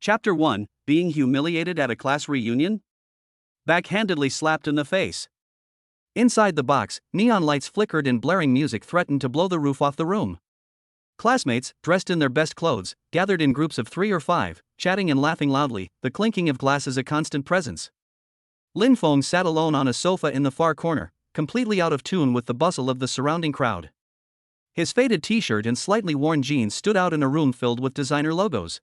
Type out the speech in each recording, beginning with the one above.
Chapter 1, Being Humiliated at a Class Reunion? Backhandedly slapped in the face. Inside the box, neon lights flickered and blaring music threatened to blow the roof off the room. Classmates, dressed in their best clothes, gathered in groups of 3 or 5, chatting and laughing loudly, the clinking of glasses a constant presence. Lin Feng sat alone on a sofa in the far corner, completely out of tune with the bustle of the surrounding crowd. His faded t-shirt and slightly worn jeans stood out in a room filled with designer logos.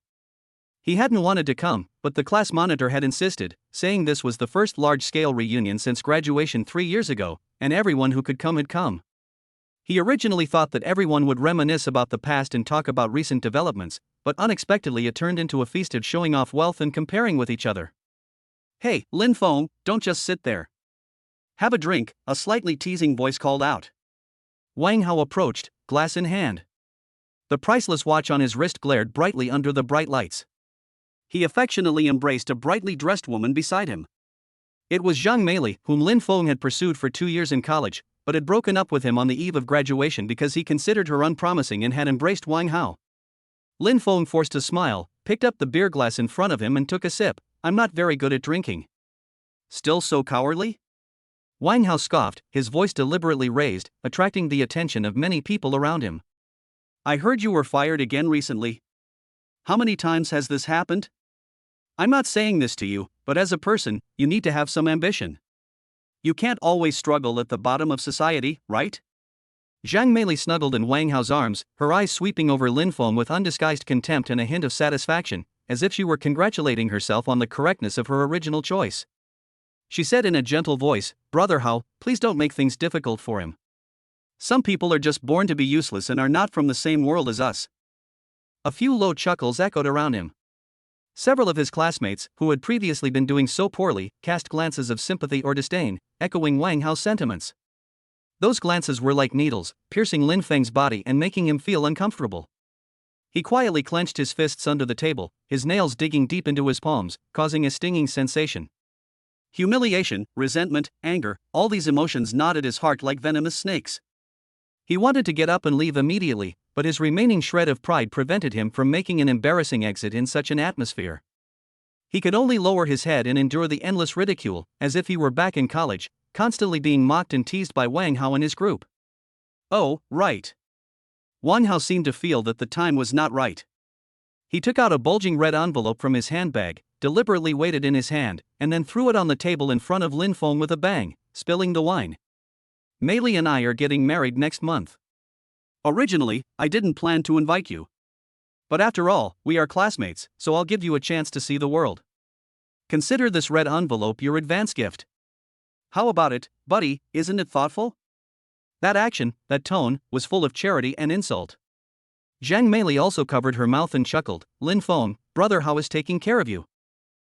He hadn't wanted to come, but the class monitor had insisted, saying this was the first large-scale reunion since graduation 3 years ago, and everyone who could come had come. He originally thought that everyone would reminisce about the past and talk about recent developments, but unexpectedly it turned into a feast of showing off wealth and comparing with each other. "Hey, Lin Feng, don't just sit there. Have a drink," a slightly teasing voice called out. Wang Hao approached, glass in hand. The priceless watch on his wrist glared brightly under the bright lights. He affectionately embraced a brightly dressed woman beside him. It was Zhang Meili, whom Lin Feng had pursued for 2 years in college, but had broken up with him on the eve of graduation because he considered her unpromising and had embraced Wang Hao. Lin Feng forced a smile, picked up the beer glass in front of him and took a sip. "I'm not very good at drinking." "Still so cowardly?" Wang Hao scoffed, his voice deliberately raised, attracting the attention of many people around him. "I heard you were fired again recently. How many times has this happened? I'm not saying this to you, but as a person, you need to have some ambition. You can't always struggle at the bottom of society, right?" Zhang Meili snuggled in Wang Hao's arms, her eyes sweeping over Lin Feng with undisguised contempt and a hint of satisfaction, as if she were congratulating herself on the correctness of her original choice. She said in a gentle voice, "Brother Hao, please don't make things difficult for him. Some people are just born to be useless and are not from the same world as us." A few low chuckles echoed around him. Several of his classmates, who had previously been doing so poorly, cast glances of sympathy or disdain, echoing Wang Hao's sentiments. Those glances were like needles, piercing Lin Feng's body and making him feel uncomfortable. He quietly clenched his fists under the table, his nails digging deep into his palms, causing a stinging sensation. Humiliation, resentment, anger, all these emotions gnawed at his heart like venomous snakes. He wanted to get up and leave immediately, but his remaining shred of pride prevented him from making an embarrassing exit in such an atmosphere. He could only lower his head and endure the endless ridicule, as if he were back in college, constantly being mocked and teased by Wang Hao and his group. Oh, right. Wang Hao seemed to feel that the time was not right. He took out a bulging red envelope from his handbag, deliberately weighed it in his hand, and then threw it on the table in front of Lin Feng with a bang, spilling the wine. "Meili and I are getting married next month. Originally, I didn't plan to invite you. But after all, we are classmates, so I'll give you a chance to see the world. Consider this red envelope your advance gift. How about it, buddy, isn't it thoughtful?" That action, that tone, was full of charity and insult. Zhang Meili also covered her mouth and chuckled. "Lin Feng, brother Hao is taking care of you.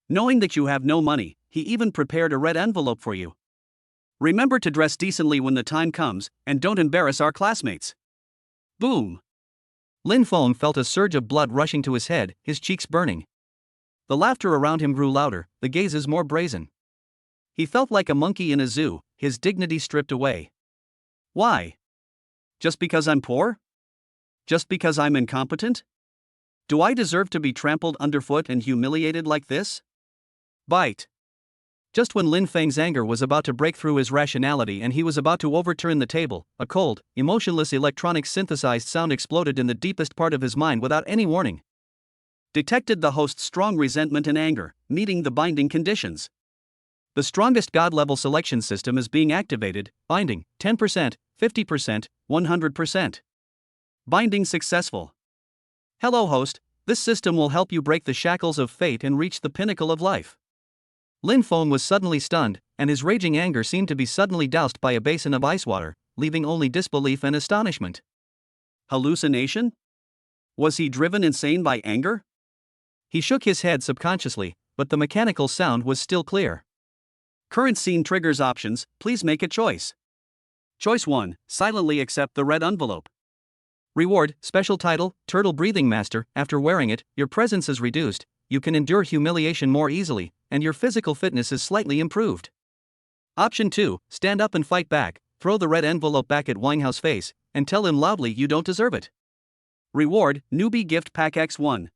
Knowing that you have no money, he even prepared a red envelope for you. Remember to dress decently when the time comes, and don't embarrass our classmates." Boom! Lin Feng felt a surge of blood rushing to his head, his cheeks burning. The laughter around him grew louder, the gazes more brazen. He felt like a monkey in a zoo, his dignity stripped away. Why? Just because I'm poor? Just because I'm incompetent? Do I deserve to be trampled underfoot and humiliated like this? Bite. Just when Lin Feng's anger was about to break through his rationality and he was about to overturn the table, a cold, emotionless electronic synthesized sound exploded in the deepest part of his mind without any warning. Detected the host's strong resentment and anger, meeting the binding conditions. The strongest God-level selection system is being activated, binding, 10%, 50%, 100%. Binding successful. Hello host, this system will help you break the shackles of fate and reach the pinnacle of life. Lin Feng was suddenly stunned, and his raging anger seemed to be suddenly doused by a basin of ice water, leaving only disbelief and astonishment. Hallucination? Was he driven insane by anger? He shook his head subconsciously, but the mechanical sound was still clear. Current scene triggers options, please make a choice. Choice 1, silently accept the red envelope. Reward, special title, Turtle Breathing Master. After wearing it, your presence is reduced, you can endure humiliation more easily, and your physical fitness is slightly improved. Option 2, stand up and fight back, throw the red envelope back at Wang Hao's face, and tell him loudly you don't deserve it. Reward, Newbie Gift Pack X1.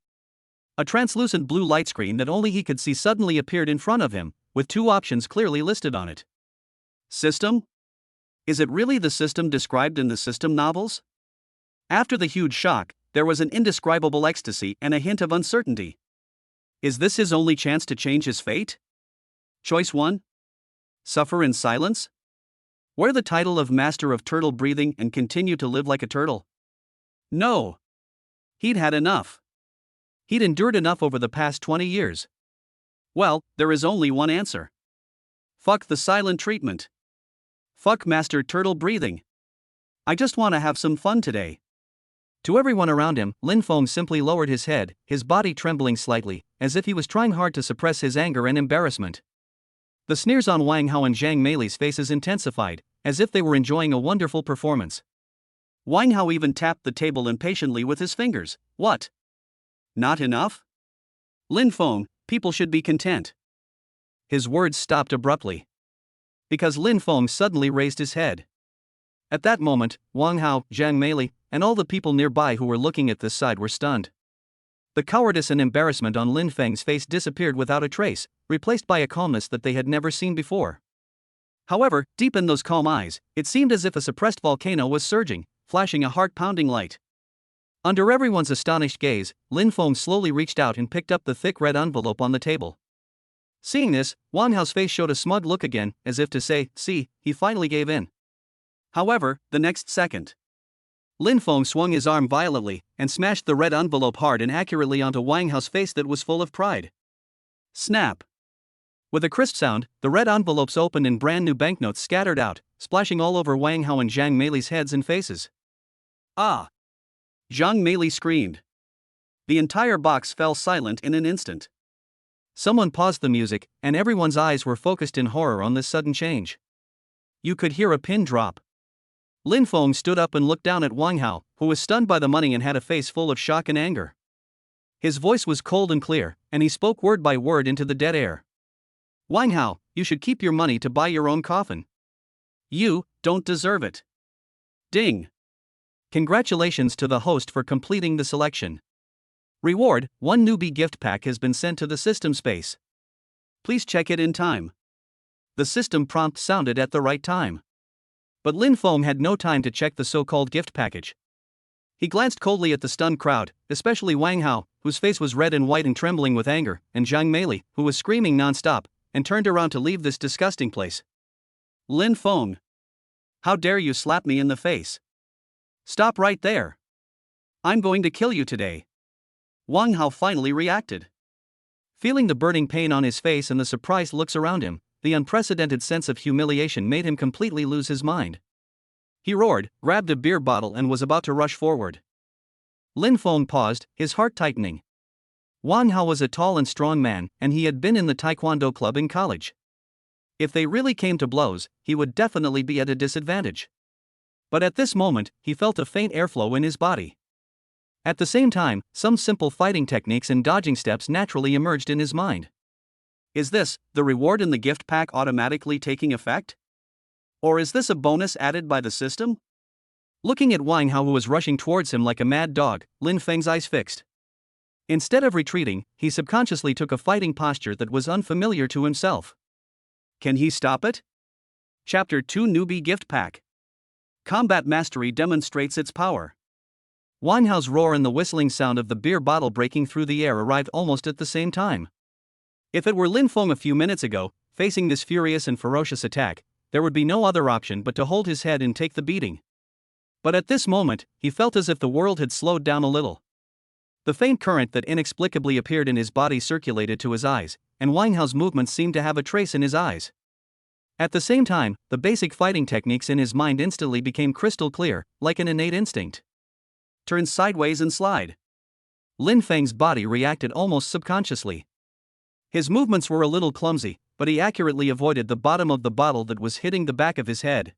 A translucent blue light screen that only he could see suddenly appeared in front of him, with two options clearly listed on it. System? Is it really the system described in the system novels? After the huge shock, there was an indescribable ecstasy and a hint of uncertainty. Is this his only chance to change his fate? Choice 1. Suffer in silence? Wear the title of Master of Turtle Breathing and continue to live like a turtle? No. He'd had enough. He'd endured enough over the past 20 years. Well, there is only one answer. Fuck the silent treatment. Fuck Master Turtle Breathing. I just want to have some fun today. To everyone around him, Lin Feng simply lowered his head, his body trembling slightly, as if he was trying hard to suppress his anger and embarrassment. The sneers on Wang Hao and Zhang Meili's faces intensified, as if they were enjoying a wonderful performance. Wang Hao even tapped the table impatiently with his fingers. What? Not enough? Lin Feng, people should be content. His words stopped abruptly. Because Lin Feng suddenly raised his head. At that moment, Wang Hao, Zhang Meili, and all the people nearby who were looking at this side were stunned. The cowardice and embarrassment on Lin Feng's face disappeared without a trace, replaced by a calmness that they had never seen before. However, deep in those calm eyes, it seemed as if a suppressed volcano was surging, flashing a heart-pounding light. Under everyone's astonished gaze, Lin Feng slowly reached out and picked up the thick red envelope on the table. Seeing this, Wang Hao's face showed a smug look again, as if to say, see, he finally gave in. However, the next second, Lin Feng swung his arm violently and smashed the red envelope hard and accurately onto Wang Hao's face that was full of pride. Snap! With a crisp sound, the red envelopes opened and brand new banknotes scattered out, splashing all over Wang Hao and Zhang Meili's heads and faces. Ah! Zhang Meili screamed. The entire box fell silent in an instant. Someone paused the music, and everyone's eyes were focused in horror on this sudden change. You could hear a pin drop. Lin Feng stood up and looked down at Wang Hao, who was stunned by the money and had a face full of shock and anger. His voice was cold and clear, and he spoke word by word into the dead air. Wang Hao, you should keep your money to buy your own coffin. You don't deserve it. Ding! Congratulations to the host for completing the selection. Reward, 1 Newbie gift pack has been sent to the system space. Please check it in time. The system prompt sounded at the right time. But Lin Feng had no time to check the so-called gift package. He glanced coldly at the stunned crowd, especially Wang Hao, whose face was red and white and trembling with anger, and Zhang Meili, who was screaming non-stop, and turned around to leave this disgusting place. Lin Feng! How dare you slap me in the face? Stop right there! I'm going to kill you today. Wang Hao finally reacted. Feeling the burning pain on his face and the surprised looks around him, the unprecedented sense of humiliation made him completely lose his mind. He roared, grabbed a beer bottle and was about to rush forward. Lin Feng paused, his heart tightening. Wang Hao was a tall and strong man, and he had been in the taekwondo club in college. If they really came to blows, he would definitely be at a disadvantage. But at this moment, he felt a faint airflow in his body. At the same time, some simple fighting techniques and dodging steps naturally emerged in his mind. Is this, the reward in the gift pack automatically taking effect? Or is this a bonus added by the system? Looking at Wang Hao, who was rushing towards him like a mad dog, Lin Feng's eyes fixed. Instead of retreating, he subconsciously took a fighting posture that was unfamiliar to himself. Can he stop it? Chapter 2 Newbie Gift Pack. Combat Mastery demonstrates its power. Wang Hao's roar and the whistling sound of the beer bottle breaking through the air arrived almost at the same time. If it were Lin Feng a few minutes ago, facing this furious and ferocious attack, there would be no other option but to hold his head and take the beating. But at this moment, he felt as if the world had slowed down a little. The faint current that inexplicably appeared in his body circulated to his eyes, and Wang Hao's movements seemed to have a trace in his eyes. At the same time, the basic fighting techniques in his mind instantly became crystal clear, like an innate instinct. Turn sideways and slide. Lin Feng's body reacted almost subconsciously. His movements were a little clumsy, but he accurately avoided the bottom of the bottle that was hitting the back of his head.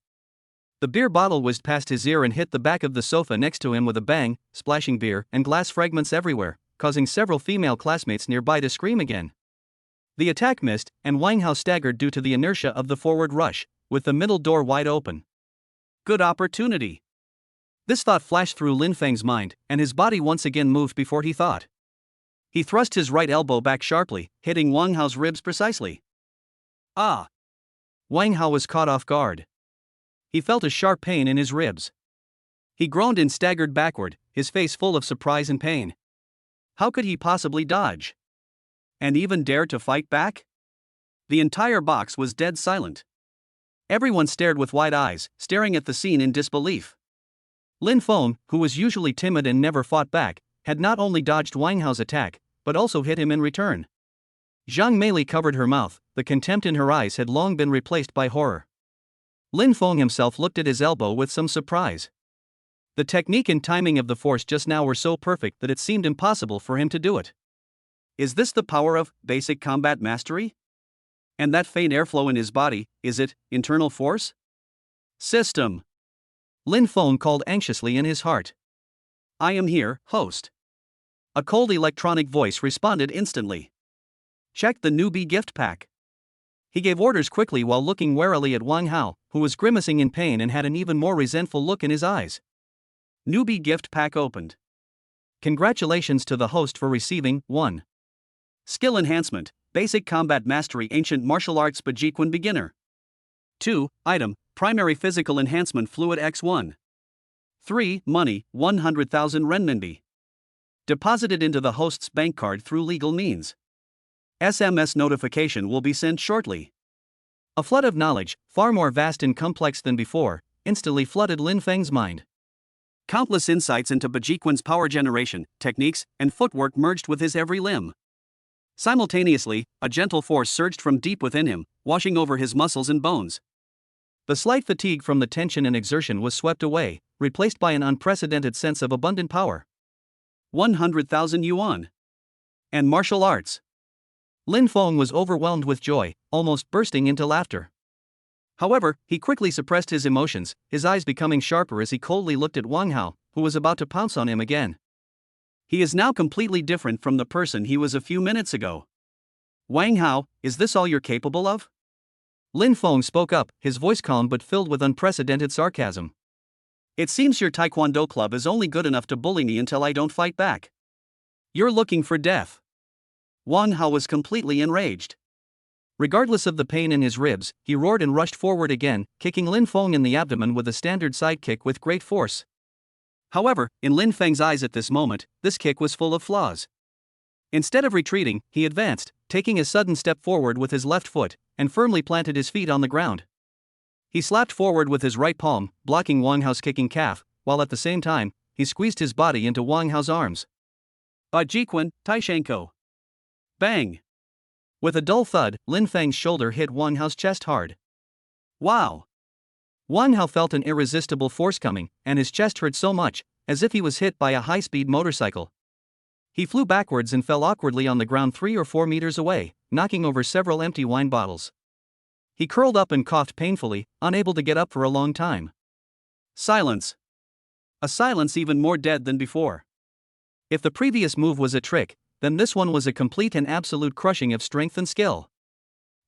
The beer bottle whizzed past his ear and hit the back of the sofa next to him with a bang, splashing beer and glass fragments everywhere, causing several female classmates nearby to scream again. The attack missed, and Wang Hao staggered due to the inertia of the forward rush, with the middle door wide open. Good opportunity. This thought flashed through Lin Feng's mind, and his body once again moved before he thought. He thrust his right elbow back sharply, hitting Wang Hao's ribs precisely. Ah! Wang Hao was caught off guard. He felt a sharp pain in his ribs. He groaned and staggered backward, his face full of surprise and pain. How could he possibly dodge? And even dare to fight back? The entire box was dead silent. Everyone stared with wide eyes, staring at the scene in disbelief. Lin Feng, who was usually timid and never fought back, had not only dodged Wang Hao's attack, but also hit him in return. Zhang Meili covered her mouth, the contempt in her eyes had long been replaced by horror. Lin Feng himself looked at his elbow with some surprise. The technique and timing of the force just now were so perfect that it seemed impossible for him to do it. Is this the power of basic combat mastery? And that faint airflow in his body, is it internal force? System. Lin Feng called anxiously in his heart. I am here, host. A cold electronic voice responded instantly. Check the Newbie gift pack. He gave orders quickly while looking warily at Wang Hao, who was grimacing in pain and had an even more resentful look in his eyes. Newbie gift pack opened. Congratulations to the host for receiving 1. Skill enhancement, basic combat mastery, ancient martial arts Bajiquan beginner. 2. Item, primary physical enhancement fluid X1. 3. Money, 100,000 renminbi. Deposited into the host's bank card through legal means. SMS notification will be sent shortly. A flood of knowledge, far more vast and complex than before, instantly flooded Lin Feng's mind. Countless insights into Bajiquan's power generation, techniques, and footwork merged with his every limb. Simultaneously, a gentle force surged from deep within him, washing over his muscles and bones. The slight fatigue from the tension and exertion was swept away, replaced by an unprecedented sense of abundant power. 100,000 yuan. And martial arts. Lin Feng was overwhelmed with joy, almost bursting into laughter. However, he quickly suppressed his emotions, his eyes becoming sharper as he coldly looked at Wang Hao, who was about to pounce on him again. He is now completely different from the person he was a few minutes ago. Wang Hao, is this all you're capable of? Lin Feng spoke up, his voice calm but filled with unprecedented sarcasm. It seems your taekwondo club is only good enough to bully me until I don't fight back. You're looking for death. Wang Hao was completely enraged. Regardless of the pain in his ribs, he roared and rushed forward again, kicking Lin Feng in the abdomen with a standard side kick with great force. However, in Lin Feng's eyes at this moment, this kick was full of flaws. Instead of retreating, he advanced, taking a sudden step forward with his left foot, and firmly planted his feet on the ground. He slapped forward with his right palm, blocking Wang Hao's kicking calf, while at the same time, he squeezed his body into Wang Hao's arms. Bajiquan, Taishanko. Bang! With a dull thud, Lin Feng's shoulder hit Wang Hao's chest hard. Wow! Wang Hao felt an irresistible force coming, and his chest hurt so much, as if he was hit by a high-speed motorcycle. He flew backwards and fell awkwardly on the ground 3 or 4 meters away, knocking over several empty wine bottles. He curled up and coughed painfully, unable to get up for a long time. Silence. A silence even more dead than before. If the previous move was a trick, then this one was a complete and absolute crushing of strength and skill.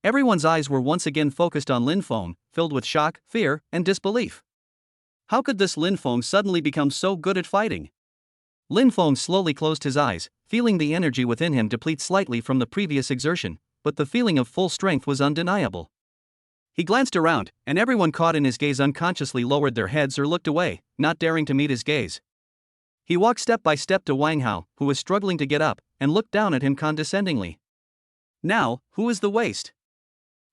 Everyone's eyes were once again focused on Lin Feng, filled with shock, fear, and disbelief. How could this Lin Feng suddenly become so good at fighting? Lin Feng slowly closed his eyes, feeling the energy within him deplete slightly from the previous exertion, but the feeling of full strength was undeniable. He glanced around, and everyone caught in his gaze unconsciously lowered their heads or looked away, not daring to meet his gaze. He walked step by step to Wang Hao, who was struggling to get up, and looked down at him condescendingly. Now, who is the waste?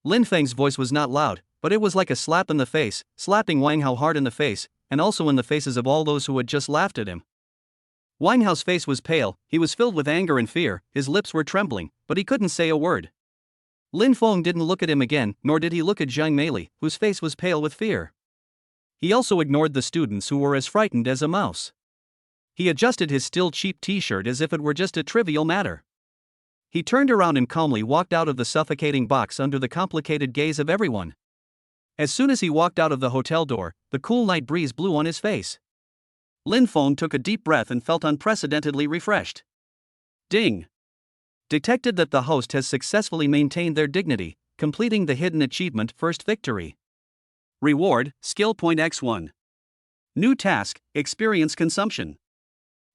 Lin Feng's voice was not loud, but it was like a slap in the face, slapping Wang Hao hard in the face, and also in the faces of all those who had just laughed at him. Wang Hao's face was pale, he was filled with anger and fear, his lips were trembling, but he couldn't say a word. Lin Feng didn't look at him again, nor did he look at Zhang Meili, whose face was pale with fear. He also ignored the students who were as frightened as a mouse. He adjusted his still cheap t-shirt as if it were just a trivial matter. He turned around and calmly walked out of the suffocating box under the complicated gaze of everyone. As soon as he walked out of the hotel door, the cool night breeze blew on his face. Lin Feng took a deep breath and felt unprecedentedly refreshed. Ding! Detected that the host has successfully maintained their dignity, completing the hidden achievement First Victory. Reward, Skill Point X1. New task, Experience Consumption.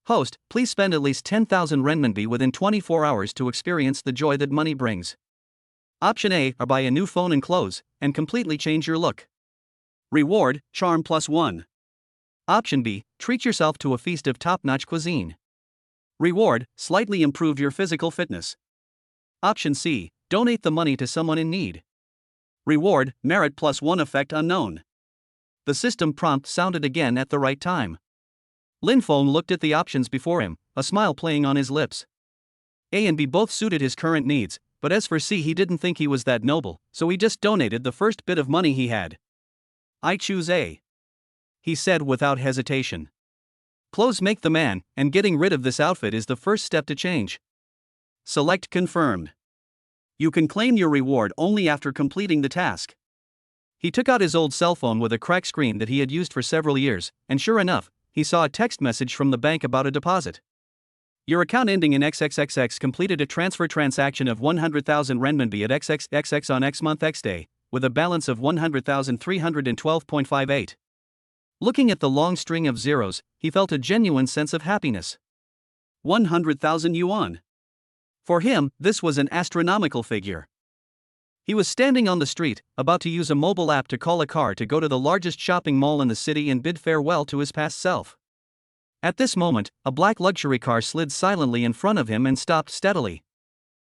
Host, please spend at least 10,000 renminbi within 24 hours to experience the joy that money brings. Option A, or buy a new phone and clothes, and completely change your look. Reward, charm +1. Option B, treat yourself to a feast of top-notch cuisine. Reward, slightly improve your physical fitness. Option C, donate the money to someone in need. Reward, merit +1 effect unknown. The system prompt sounded again at the right time. Lin Feng looked at the options before him, a smile playing on his lips. A and B both suited his current needs, but as for C, he didn't think he was that noble, so he just donated the first bit of money he had. I choose A, he said without hesitation. Clothes make the man, and getting rid of this outfit is the first step to change. Select confirmed. You can claim your reward only after completing the task. He took out his old cell phone with a cracked screen that he had used for several years, and sure enough, he saw a text message from the bank about a deposit. Your account ending in XXXX completed a transfer transaction of 100,000 renminbi at XXXX on X month X day, with a balance of 100,312.58. Looking at the long string of zeros, he felt a genuine sense of happiness. 100,000 yuan. For him, this was an astronomical figure. He was standing on the street, about to use a mobile app to call a car to go to the largest shopping mall in the city and bid farewell to his past self. At this moment, a black luxury car slid silently in front of him and stopped steadily.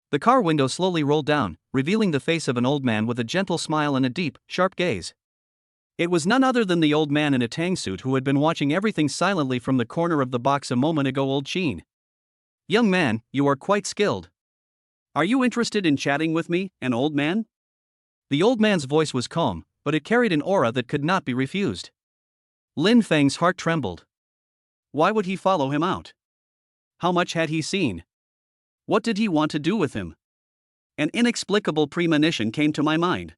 The car window slowly rolled down, revealing the face of an old man with a gentle smile and a deep, sharp gaze. It was none other than the old man in a tang suit who had been watching everything silently from the corner of the box a moment ago. Old Qin. Young man, you are quite skilled. Are you interested in chatting with me, an old man? The old man's voice was calm, but it carried an aura that could not be refused. Lin Feng's heart trembled. Why would he follow him out? How much had he seen? What did he want to do with him? An inexplicable premonition came to my mind.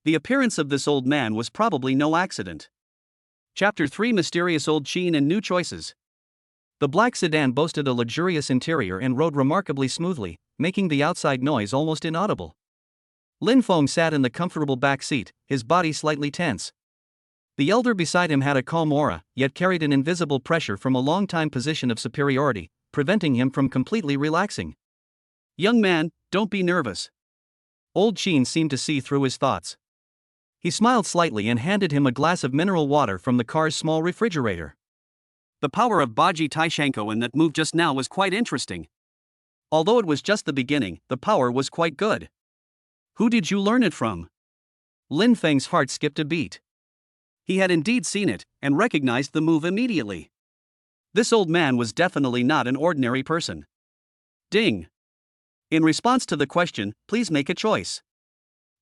The appearance of this old man was probably no accident. Chapter 3: Mysterious Old Qin and New Choices. The black sedan boasted a luxurious interior and rode remarkably smoothly, making the outside noise almost inaudible. Lin Feng sat in the comfortable back seat, his body slightly tense. The elder beside him had a calm aura, yet carried an invisible pressure from a long-time position of superiority, preventing him from completely relaxing. Young man, don't be nervous. Old Qin seemed to see through his thoughts. He smiled slightly and handed him a glass of mineral water from the car's small refrigerator. The power of Baji Taishanko in that move just now was quite interesting. Although it was just the beginning, the power was quite good. Who did you learn it from? Lin Feng's heart skipped a beat. He had indeed seen it, and recognized the move immediately. This old man was definitely not an ordinary person. Ding. In response to the question, please make a choice.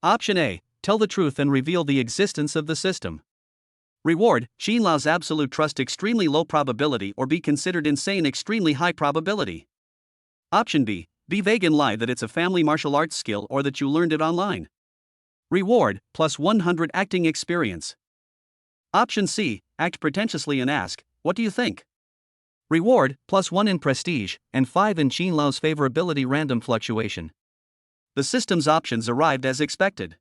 Option A, tell the truth and reveal the existence of the system. Reward, Qin Lao's absolute trust extremely low probability or be considered insane extremely high probability. Option B, be vague and lie that it's a family martial arts skill or that you learned it online. Reward, plus 100 acting experience. Option C, act pretentiously and ask, what do you think? Reward, plus 1 in prestige, and 5 in Qin Lao's favorability random fluctuation. The system's options arrived as expected.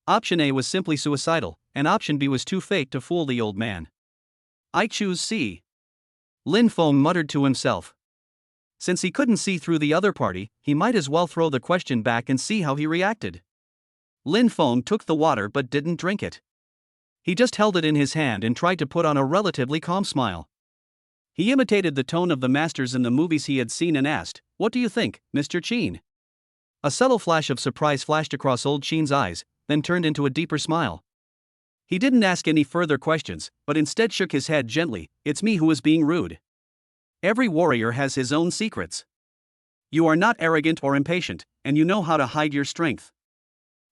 Option A was simply suicidal, and option B was too fake to fool the old man. I choose C. Lin Feng muttered to himself. Since he couldn't see through the other party, he might as well throw the question back and see how he reacted. Lin Feng took the water but didn't drink it. He just held it in his hand and tried to put on a relatively calm smile. He imitated the tone of the masters in the movies he had seen and asked, what do you think, Mr. Qin? A subtle flash of surprise flashed across old Qin's eyes, then turned into a deeper smile. He didn't ask any further questions, but instead shook his head gently. It's me who is being rude. Every warrior has his own secrets. You are not arrogant or impatient, and you know how to hide your strength.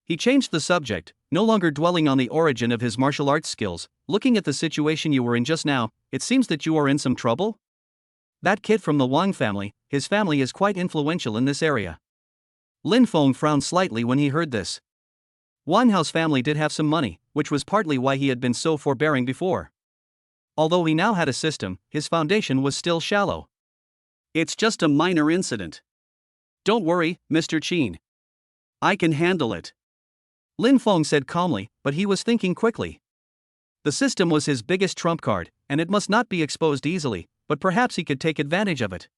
He changed the subject, no longer dwelling on the origin of his martial arts skills. Looking at the situation you were in just now, it seems that you are in some trouble? That kid from the Wang family, his family is quite influential in this area. Lin Feng frowned slightly when he heard this. Wang Hao's family did have some money, which was partly why he had been so forbearing before. Although he now had a system, his foundation was still shallow. It's just a minor incident. Don't worry, Mr. Qin. I can handle it. Lin Feng said calmly, but he was thinking quickly. The system was his biggest trump card, and it must not be exposed easily, but perhaps he could take advantage of it.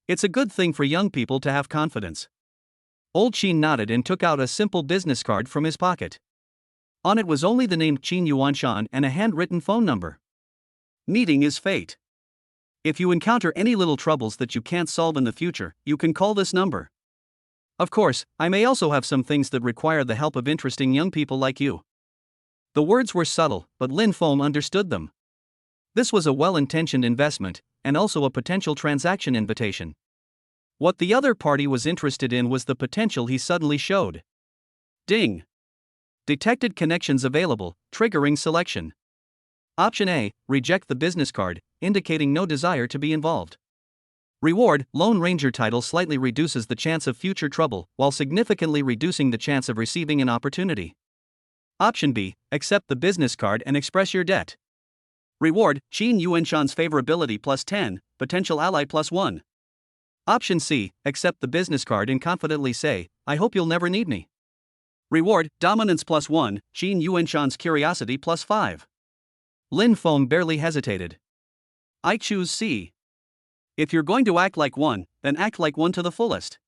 It's a good thing for young people to have confidence. Old Qin nodded and took out a simple business card from his pocket. On it was only the name Qin Yuanshan and a handwritten phone number. Meeting is fate. If you encounter any little troubles that you can't solve in the future, you can call this number. Of course, I may also have some things that require the help of interesting young people like you. The words were subtle, but Lin Feng understood them. This was a well-intentioned investment, and also a potential transaction invitation. What the other party was interested in was the potential he suddenly showed. Ding! Detected connections available, triggering selection. Option A, reject the business card, indicating no desire to be involved. Reward, Lone Ranger title slightly reduces the chance of future trouble, while significantly reducing the chance of receiving an opportunity. Option B, accept the business card and express your debt. Reward, Qin Yuanshan's favorability plus 10, potential ally plus 1. Option C, accept the business card and confidently say, I hope you'll never need me. Reward, dominance plus 1, Qin Yuanshan's curiosity plus 5. Lin Feng barely hesitated. I choose C. If you're going to act like one, then act like one to the fullest.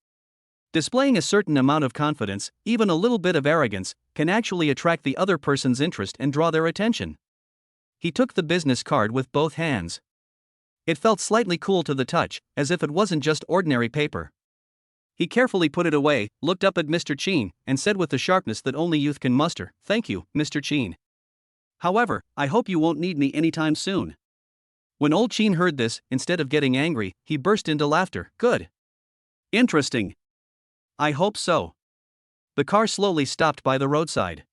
Displaying a certain amount of confidence, even a little bit of arrogance, can actually attract the other person's interest and draw their attention. He took the business card with both hands. It felt slightly cool to the touch, as if it wasn't just ordinary paper. He carefully put it away, looked up at Mr. Qin, and said with the sharpness that only youth can muster, Thank you, Mr. Qin. However, I hope you won't need me anytime soon. When old Qin heard this, instead of getting angry, he burst into laughter. Good. Interesting. I hope so. The car slowly stopped by the roadside.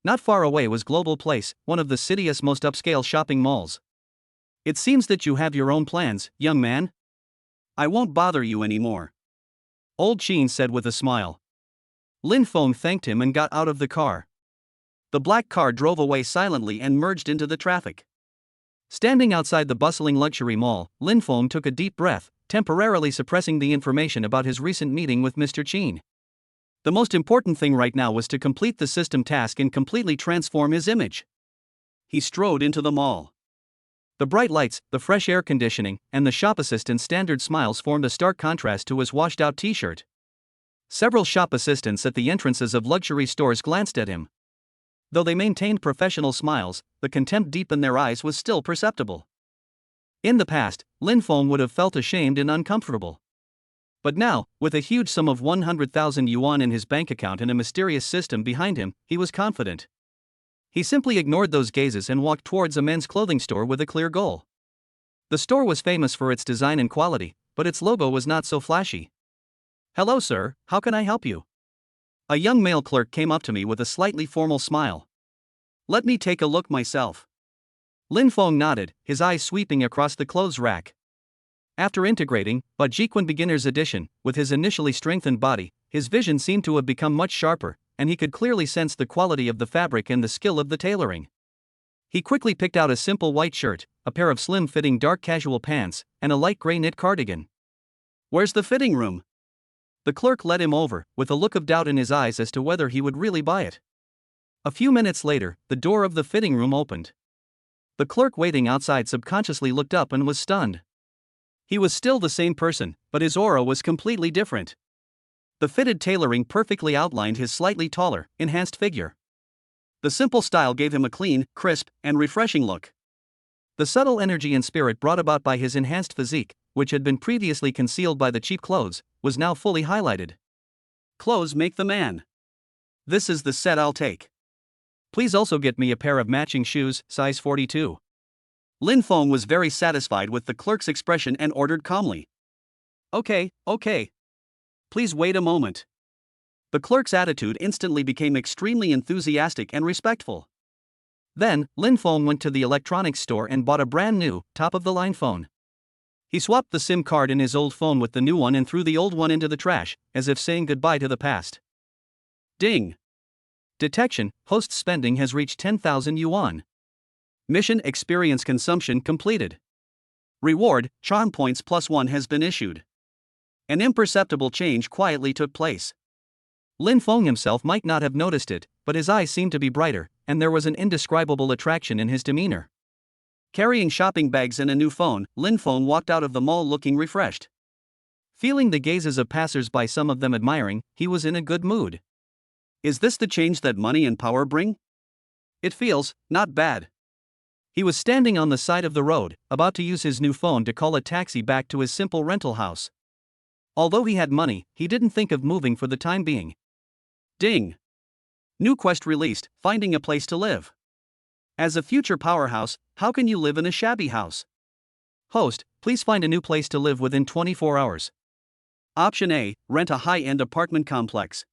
Not far away was Global Place, one of the city's most upscale shopping malls. It seems that you have your own plans, young man. I won't bother you anymore. Old Qin said with a smile. Lin Feng thanked him and got out of the car. The black car drove away silently and merged into the traffic. Standing outside the bustling luxury mall, Lin Feng took a deep breath, temporarily suppressing the information about his recent meeting with Mr. Qin. The most important thing right now was to complete the system task and completely transform his image. He strode into the mall. The bright lights, the fresh air conditioning, and the shop assistant's standard smiles formed a stark contrast to his washed-out t-shirt. Several shop assistants at the entrances of luxury stores glanced at him. Though they maintained professional smiles, the contempt deep in their eyes was still perceptible. In the past, Lin Feng would have felt ashamed and uncomfortable. But now, with a huge sum of 100,000 yuan in his bank account and a mysterious system behind him, he was confident. He simply ignored those gazes and walked towards a men's clothing store with a clear goal. The store was famous for its design and quality, but its logo was not so flashy. Hello sir, how can I help you? A young male clerk came up to me with a slightly formal smile. Let me take a look myself. Lin Feng nodded, his eyes sweeping across the clothes rack. After integrating Bajiquan Beginner's Edition with his initially strengthened body, his vision seemed to have become much sharper, and he could clearly sense the quality of the fabric and the skill of the tailoring. He quickly picked out a simple white shirt, a pair of slim-fitting dark casual pants, and a light gray knit cardigan. Where's the fitting room? The clerk led him over, with a look of doubt in his eyes as to whether he would really buy it. A few minutes later, the door of the fitting room opened. The clerk waiting outside subconsciously looked up and was stunned. He was still the same person, but his aura was completely different. The fitted tailoring perfectly outlined his slightly taller, enhanced figure. The simple style gave him a clean, crisp, and refreshing look. The subtle energy and spirit brought about by his enhanced physique, which had been previously concealed by the cheap clothes, was now fully highlighted. Clothes make the man. This is the set I'll take. Please also get me a pair of matching shoes, size 42. Lin Feng was very satisfied with the clerk's expression and ordered calmly. Okay. Please wait a moment. The clerk's attitude instantly became extremely enthusiastic and respectful. Then, Lin Feng went to the electronics store and bought a brand new, top-of-the-line phone. He swapped the SIM card in his old phone with the new one and threw the old one into the trash, as if saying goodbye to the past. Ding! Detection, host spending has reached 10,000 yuan. Mission experience consumption completed. Reward, charm points +1 has been issued. An imperceptible change quietly took place. Lin Feng himself might not have noticed it, but his eyes seemed to be brighter, and there was an indescribable attraction in his demeanor. Carrying shopping bags and a new phone, Lin Feng walked out of the mall looking refreshed. Feeling the gazes of passers-by, some of them admiring, he was in a good mood. Is this the change that money and power bring? It feels not bad. He was standing on the side of the road, about to use his new phone to call a taxi back to his simple rental house. Although he had money, he didn't think of moving for the time being. Ding! New quest released, finding a place to live. As a future powerhouse, how can you live in a shabby house? Host, please find a new place to live within 24 hours. Option A, rent a high-end apartment complex.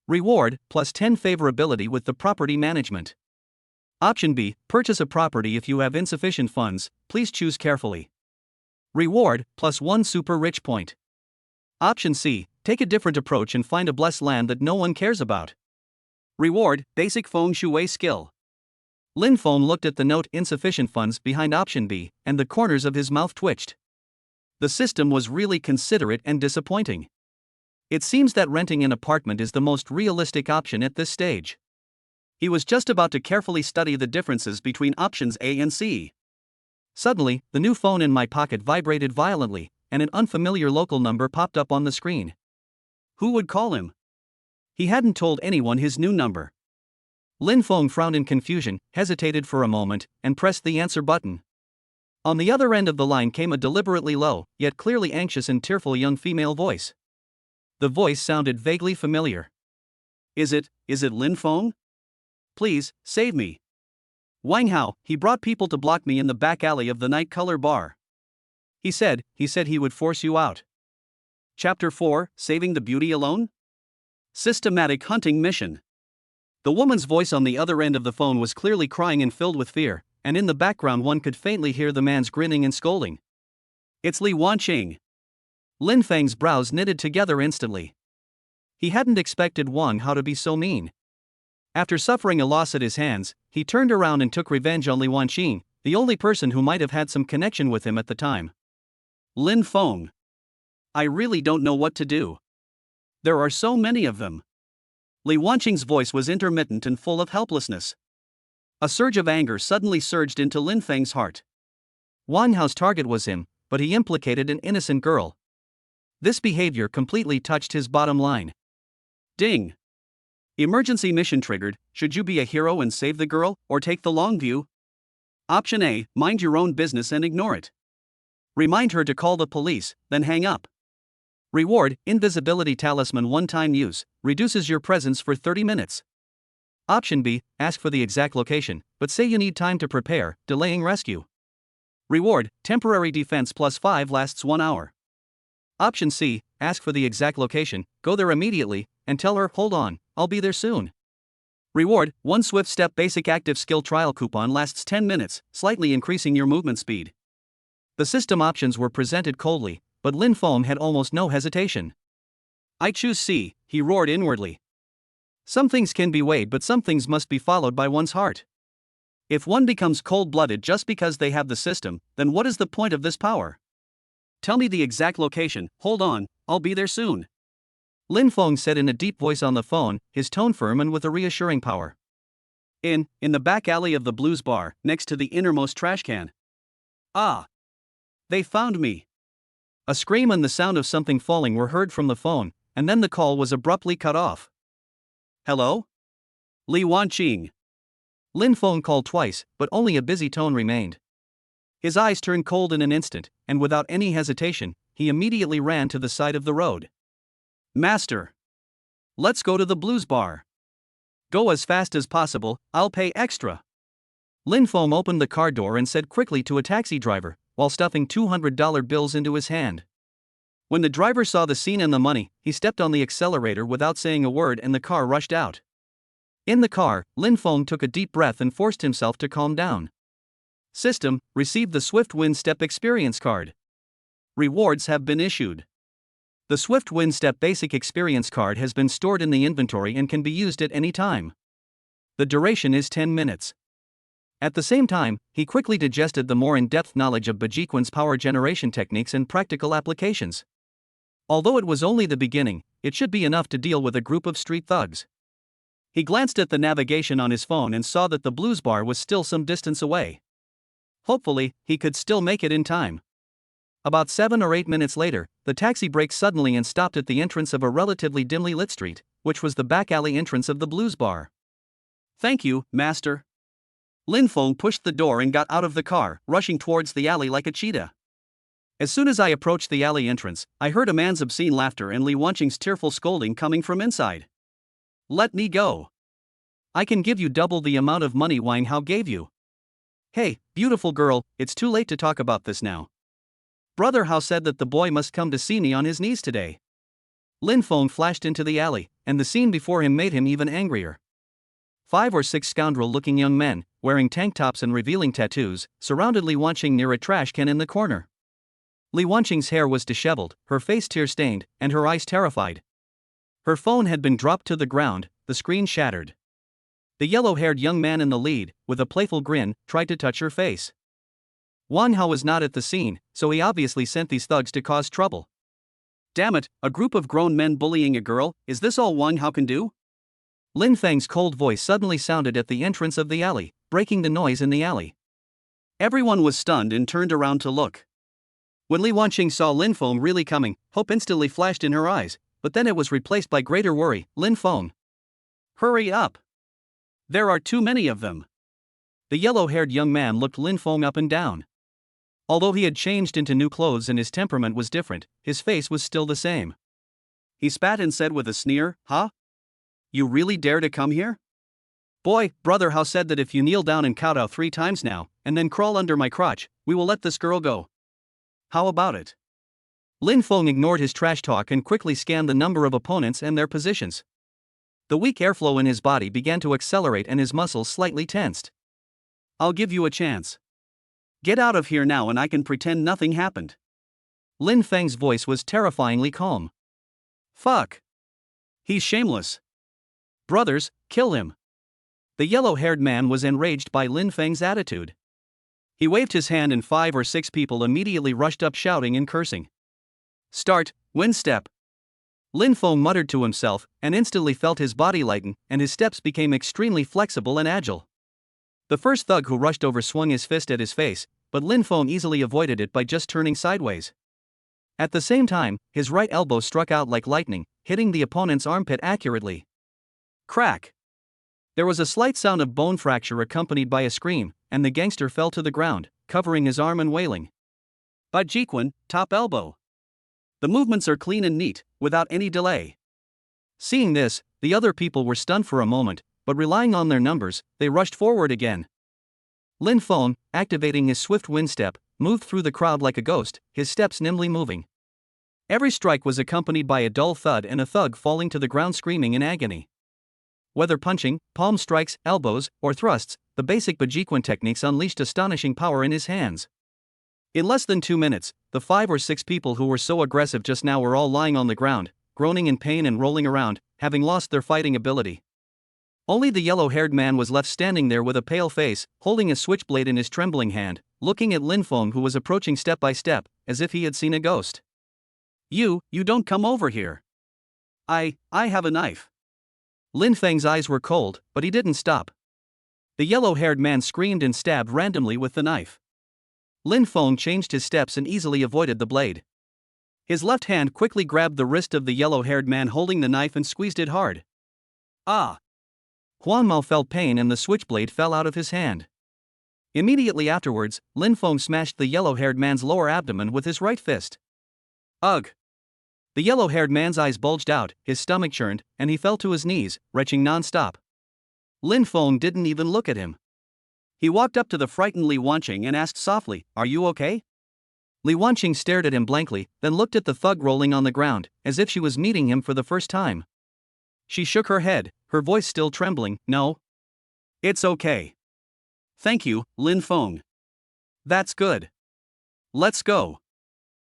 Reward, plus 10 favorability with the property management. Option B, purchase a property if you have insufficient funds, please choose carefully. Reward, plus 1 super rich point. Option C, take a different approach and find a blessed land that no one cares about. Reward, basic feng shui skill. Lin Feng looked at the note insufficient funds behind option B, and the corners of his mouth twitched. The system was really considerate and disappointing. It seems that renting an apartment is the most realistic option at this stage. He was just about to carefully study the differences between options A and C. Suddenly, the new phone in my pocket vibrated violently, and an unfamiliar local number popped up on the screen. Who would call him? He hadn't told anyone his new number. Lin Feng frowned in confusion, hesitated for a moment, and pressed the answer button. On the other end of the line came a deliberately low, yet clearly anxious and tearful young female voice. The voice sounded vaguely familiar. Is it Lin Feng? Please, save me. Wang Hao, he brought people to block me in the back alley of the Night Color Bar. He said he would force you out. Chapter 4, Saving the Beauty Alone? Systematic Hunting Mission. The woman's voice on the other end of the phone was clearly crying and filled with fear, and in the background one could faintly hear the man's grinning and scolding. It's Li Wanqing. Lin Feng's brows knitted together instantly. He hadn't expected Wang Hao to be so mean. After suffering a loss at his hands, he turned around and took revenge on Li Wanqing, the only person who might have had some connection with him at the time. Lin Feng. I really don't know what to do. There are so many of them. Li Wanqing's voice was intermittent and full of helplessness. A surge of anger suddenly surged into Lin Feng's heart. Wang Hao's target was him, but he implicated an innocent girl. This behavior completely touched his bottom line. Ding! Emergency mission triggered. Should you be a hero and save the girl, or take the long view? Option A, mind your own business and ignore it. Remind her to call the police, then hang up. Reward, invisibility talisman one-time use, reduces your presence for 30 minutes. Option B, ask for the exact location, but say you need time to prepare, delaying rescue. Reward, temporary defense plus 5 lasts 1 hour. Option C, ask for the exact location, go there immediately, and tell her, hold on, I'll be there soon. Reward, 1 swift step basic active skill trial coupon lasts 10 minutes, slightly increasing your movement speed. The system options were presented coldly, but Lin Feng had almost no hesitation. I choose C, he roared inwardly. Some things can be weighed, but some things must be followed by one's heart. If one becomes cold-blooded just because they have the system, then what is the point of this power? Tell me the exact location, hold on, I'll be there soon. Lin Feng said in a deep voice on the phone, his tone firm and with a reassuring power. In the back alley of the Blues Bar, next to the innermost trash can. Ah! They found me. A scream and the sound of something falling were heard from the phone, and then the call was abruptly cut off. Hello? Li Wanqing. Lin Feng called twice, but only a busy tone remained. His eyes turned cold in an instant, and without any hesitation, he immediately ran to the side of the road. Master! Let's go to the Blues Bar. Go as fast as possible, I'll pay extra. Lin Feng opened the car door and said quickly to a taxi driver, while stuffing $200 bills into his hand. When the driver saw the scene and the money, he stepped on the accelerator without saying a word and the car rushed out. In the car, Lin Feng took a deep breath and forced himself to calm down. System, received the Swift Wind Step Experience Card. Rewards have been issued. The Swift Wind Step Basic Experience Card has been stored in the inventory and can be used at any time. The duration is 10 minutes. At the same time, he quickly digested the more in-depth knowledge of Bajiquan's power generation techniques and practical applications. Although it was only the beginning, it should be enough to deal with a group of street thugs. He glanced at the navigation on his phone and saw that the Blues Bar was still some distance away. Hopefully, he could still make it in time. About 7 or 8 minutes later, the taxi braked suddenly and stopped at the entrance of a relatively dimly lit street, which was the back alley entrance of the blues bar. "Thank you, master." Lin Feng pushed the door and got out of the car, rushing towards the alley like a cheetah. As soon as I approached the alley entrance, I heard a man's obscene laughter and Li Wanqing's tearful scolding coming from inside. "Let me go. I can give you double the amount of money Wang Hao gave you." "Hey, beautiful girl, it's too late to talk about this now. Brother Hao said that the boy must come to see me on his knees today." Lin Feng flashed into the alley, and the scene before him made him even angrier. 5 or 6 scoundrel-looking young men, wearing tank tops and revealing tattoos, surrounded Li Wanqing near a trash can in the corner. Li Wanqing's hair was disheveled, her face tear-stained, and her eyes terrified. Her phone had been dropped to the ground, the screen shattered. The yellow-haired young man in the lead, with a playful grin, tried to touch her face. Wang Hao was not at the scene, so he obviously sent these thugs to cause trouble. "Damn it, a group of grown men bullying a girl, is this all Wang Hao can do?" Lin Feng's cold voice suddenly sounded at the entrance of the alley, breaking the noise in the alley. Everyone was stunned and turned around to look. When Li Wanqing saw Lin Feng really coming, hope instantly flashed in her eyes, but then it was replaced by greater worry. "Lin Feng, hurry up! There are too many of them." The yellow-haired young man looked Lin Feng up and down. Although he had changed into new clothes and his temperament was different, his face was still the same. He spat and said with a sneer, "Huh? You really dare to come here? Boy, Brother Hao said that if you kneel down and kowtow 3 times now, and then crawl under my crotch, we will let this girl go. How about it?" Lin Feng ignored his trash talk and quickly scanned the number of opponents and their positions. The weak airflow in his body began to accelerate and his muscles slightly tensed. "I'll give you a chance. Get out of here now and I can pretend nothing happened." Lin Feng's voice was terrifyingly calm. "Fuck. He's shameless. Brothers, kill him." The yellow-haired man was enraged by Lin Feng's attitude. He waved his hand and 5 or 6 people immediately rushed up shouting and cursing. "Start, wind step." Lin Feng muttered to himself and instantly felt his body lighten and his steps became extremely flexible and agile. The first thug who rushed over swung his fist at his face, but Lin Feng easily avoided it by just turning sideways. At the same time, his right elbow struck out like lightning, hitting the opponent's armpit accurately. Crack! There was a slight sound of bone fracture accompanied by a scream, and the gangster fell to the ground, covering his arm and wailing. "Bajiquan, top elbow. The movements are clean and neat, without any delay." Seeing this, the other people were stunned for a moment, but relying on their numbers, they rushed forward again. Lin Feng, activating his swift wind step, moved through the crowd like a ghost, his steps nimbly moving. Every strike was accompanied by a dull thud and a thug falling to the ground screaming in agony. Whether punching, palm strikes, elbows, or thrusts, the basic Bajiquan techniques unleashed astonishing power in his hands. In less than 2 minutes, the 5 or 6 people who were so aggressive just now were all lying on the ground, groaning in pain and rolling around, having lost their fighting ability. Only the yellow-haired man was left standing there with a pale face, holding a switchblade in his trembling hand, looking at Lin Feng who was approaching step by step, as if he had seen a ghost. You don't come over here. I have a knife." Lin Feng's eyes were cold, but he didn't stop. The yellow-haired man screamed and stabbed randomly with the knife. Lin Feng changed his steps and easily avoided the blade. His left hand quickly grabbed the wrist of the yellow-haired man holding the knife and squeezed it hard. Ah! Huan Mao felt pain and the switchblade fell out of his hand. Immediately afterwards, Lin Feng smashed the yellow-haired man's lower abdomen with his right fist. Ugh! The yellow-haired man's eyes bulged out, his stomach churned, and he fell to his knees, retching non-stop. Lin Feng didn't even look at him. He walked up to the frightened Li Wanqing and asked softly, "Are you okay?" Li Wanqing stared at him blankly, then looked at the thug rolling on the ground, as if she was meeting him for the first time. She shook her head, her voice still trembling. "No. It's okay. Thank you, Lin Feng. That's good. Let's go."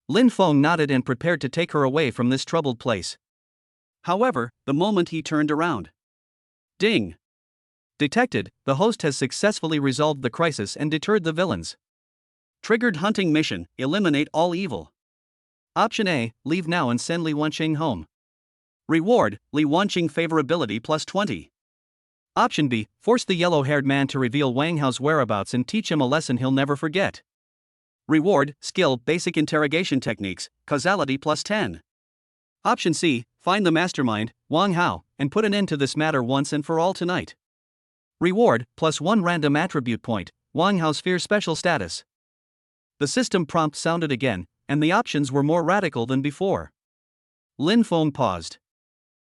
Lin Feng nodded and prepared to take her away from this troubled place. However, the moment he turned around. Ding! Detected, the host has successfully resolved the crisis and deterred the villains. Triggered hunting mission, eliminate all evil. Option A, leave now and send Li Wanqing home. Reward, Li Wanqing favorability plus 20. Option B, force the yellow-haired man to reveal Wang Hao's whereabouts and teach him a lesson he'll never forget. Reward, skill, basic interrogation techniques, causality +10. Option C, find the mastermind, Wang Hao, and put an end to this matter once and for all tonight. Reward, +1 random attribute point, Wang Hao's fear special status. The system prompt sounded again, and the options were more radical than before. Lin Feng paused.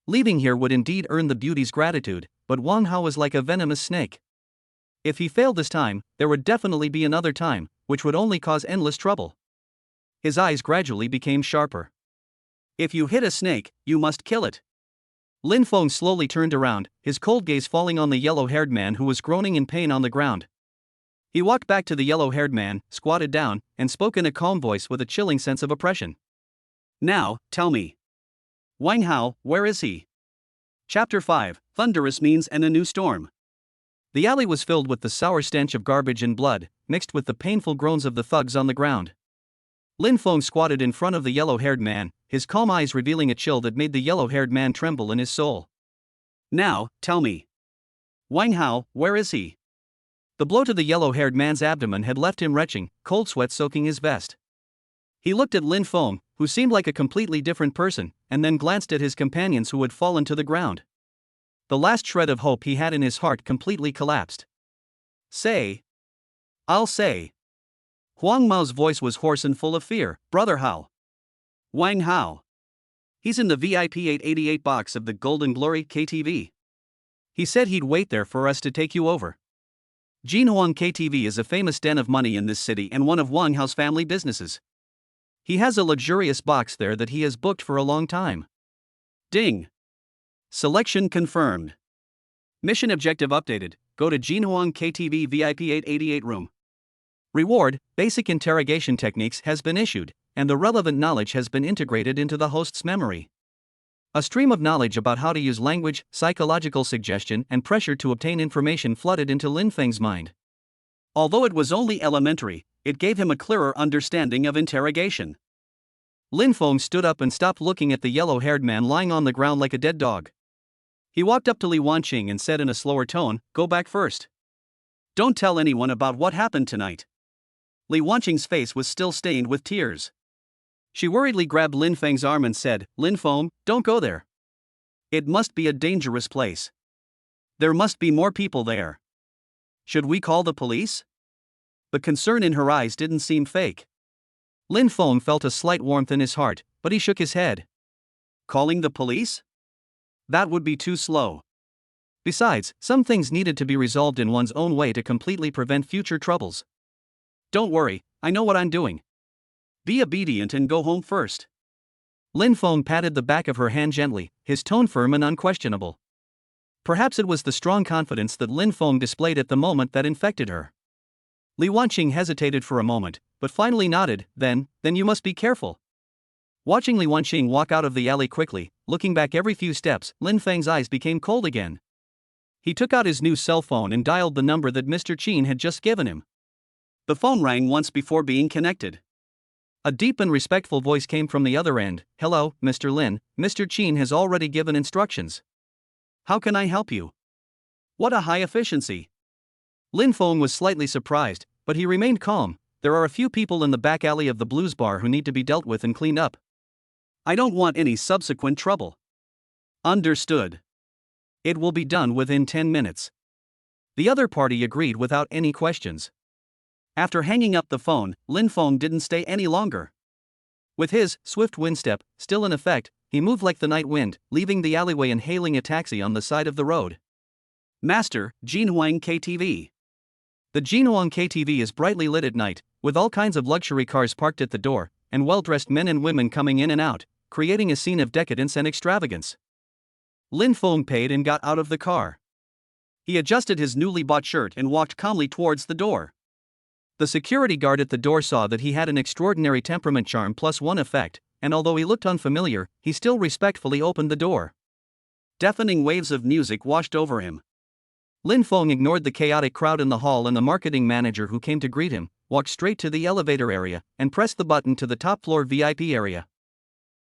Leaving here would indeed earn the beauty's gratitude, but Wang Hao was like a venomous snake. If he failed this time, there would definitely be another time, which would only cause endless trouble. His eyes gradually became sharper. If you hit a snake, you must kill it. Lin Feng slowly turned around, his cold gaze falling on the yellow-haired man who was groaning in pain on the ground. He walked back to the yellow-haired man, squatted down, and spoke in a calm voice with a chilling sense of oppression. Now, tell me. Wang Hao, where is he? Chapter 5, Thunderous Means and a New Storm. The alley was filled with the sour stench of garbage and blood, mixed with the painful groans of the thugs on the ground. Lin Feng squatted in front of the yellow-haired man, his calm eyes revealing a chill that made the yellow-haired man tremble in his soul. Now, tell me. Wang Hao, where is he? The blow to the yellow-haired man's abdomen had left him retching, cold sweat soaking his vest. He looked at Lin Feng, who seemed like a completely different person, and then glanced at his companions who had fallen to the ground. The last shred of hope he had in his heart completely collapsed. Say. I'll say. Huang Mao's voice was hoarse and full of fear. Brother Hao. Wang Hao. He's in the VIP 888 box of the Golden Glory KTV. He said he'd wait there for us to take you over. Jinhuang KTV is a famous den of money in this city and one of Wang Hao's family businesses. He has a luxurious box there that he has booked for a long time. Ding. Selection confirmed. Mission objective updated. Go to Jinhuang KTV VIP 888 room. Reward, basic interrogation techniques has been issued, and the relevant knowledge has been integrated into the host's memory. A stream of knowledge about how to use language, psychological suggestion, and pressure to obtain information flooded into Lin Feng's mind. Although it was only elementary, it gave him a clearer understanding of interrogation. Lin Feng stood up and stopped looking at the yellow-haired man lying on the ground like a dead dog. He walked up to Li Wanqing and said in a slower tone, "Go back first. Don't tell anyone about what happened tonight." Li Wanqing's face was still stained with tears. She worriedly grabbed Lin Feng's arm and said, "Lin Feng, don't go there. It must be a dangerous place. There must be more people there. Should we call the police?" The concern in her eyes didn't seem fake. Lin Feng felt a slight warmth in his heart, but he shook his head. Calling the police? That would be too slow. Besides, some things needed to be resolved in one's own way to completely prevent future troubles. Don't worry, I know what I'm doing. Be obedient and go home first. Lin Feng patted the back of her hand gently, his tone firm and unquestionable. Perhaps it was the strong confidence that Lin Feng displayed at the moment that infected her. Li Wanqing hesitated for a moment, but finally nodded. Then you must be careful. Watching Li Wanqing walk out of the alley quickly, looking back every few steps, Lin Feng's eyes became cold again. He took out his new cell phone and dialed the number that Mr. Qin had just given him. The phone rang once before being connected. A deep and respectful voice came from the other end. "Hello, Mr. Lin, Mr. Qin has already given instructions. How can I help you?" What a high efficiency. Lin Feng was slightly surprised, but he remained calm. There are a few people in the back alley of the blues bar who need to be dealt with and cleaned up. I don't want any subsequent trouble. Understood. It will be done within 10 minutes. The other party agreed without any questions. After hanging up the phone, Lin Feng didn't stay any longer. With his swift wind step still in effect, he moved like the night wind, leaving the alleyway and hailing a taxi on the side of the road. Master, Jinhuang KTV. The Jinhuang KTV is brightly lit at night, with all kinds of luxury cars parked at the door, and well-dressed men and women coming in and out, creating a scene of decadence and extravagance. Lin Feng paid and got out of the car. He adjusted his newly bought shirt and walked calmly towards the door. The security guard at the door saw that he had an extraordinary temperament charm +1 effect, and although he looked unfamiliar, he still respectfully opened the door. Deafening waves of music washed over him. Lin Feng ignored the chaotic crowd in the hall and the marketing manager who came to greet him, walked straight to the elevator area, and pressed the button to the top floor VIP area.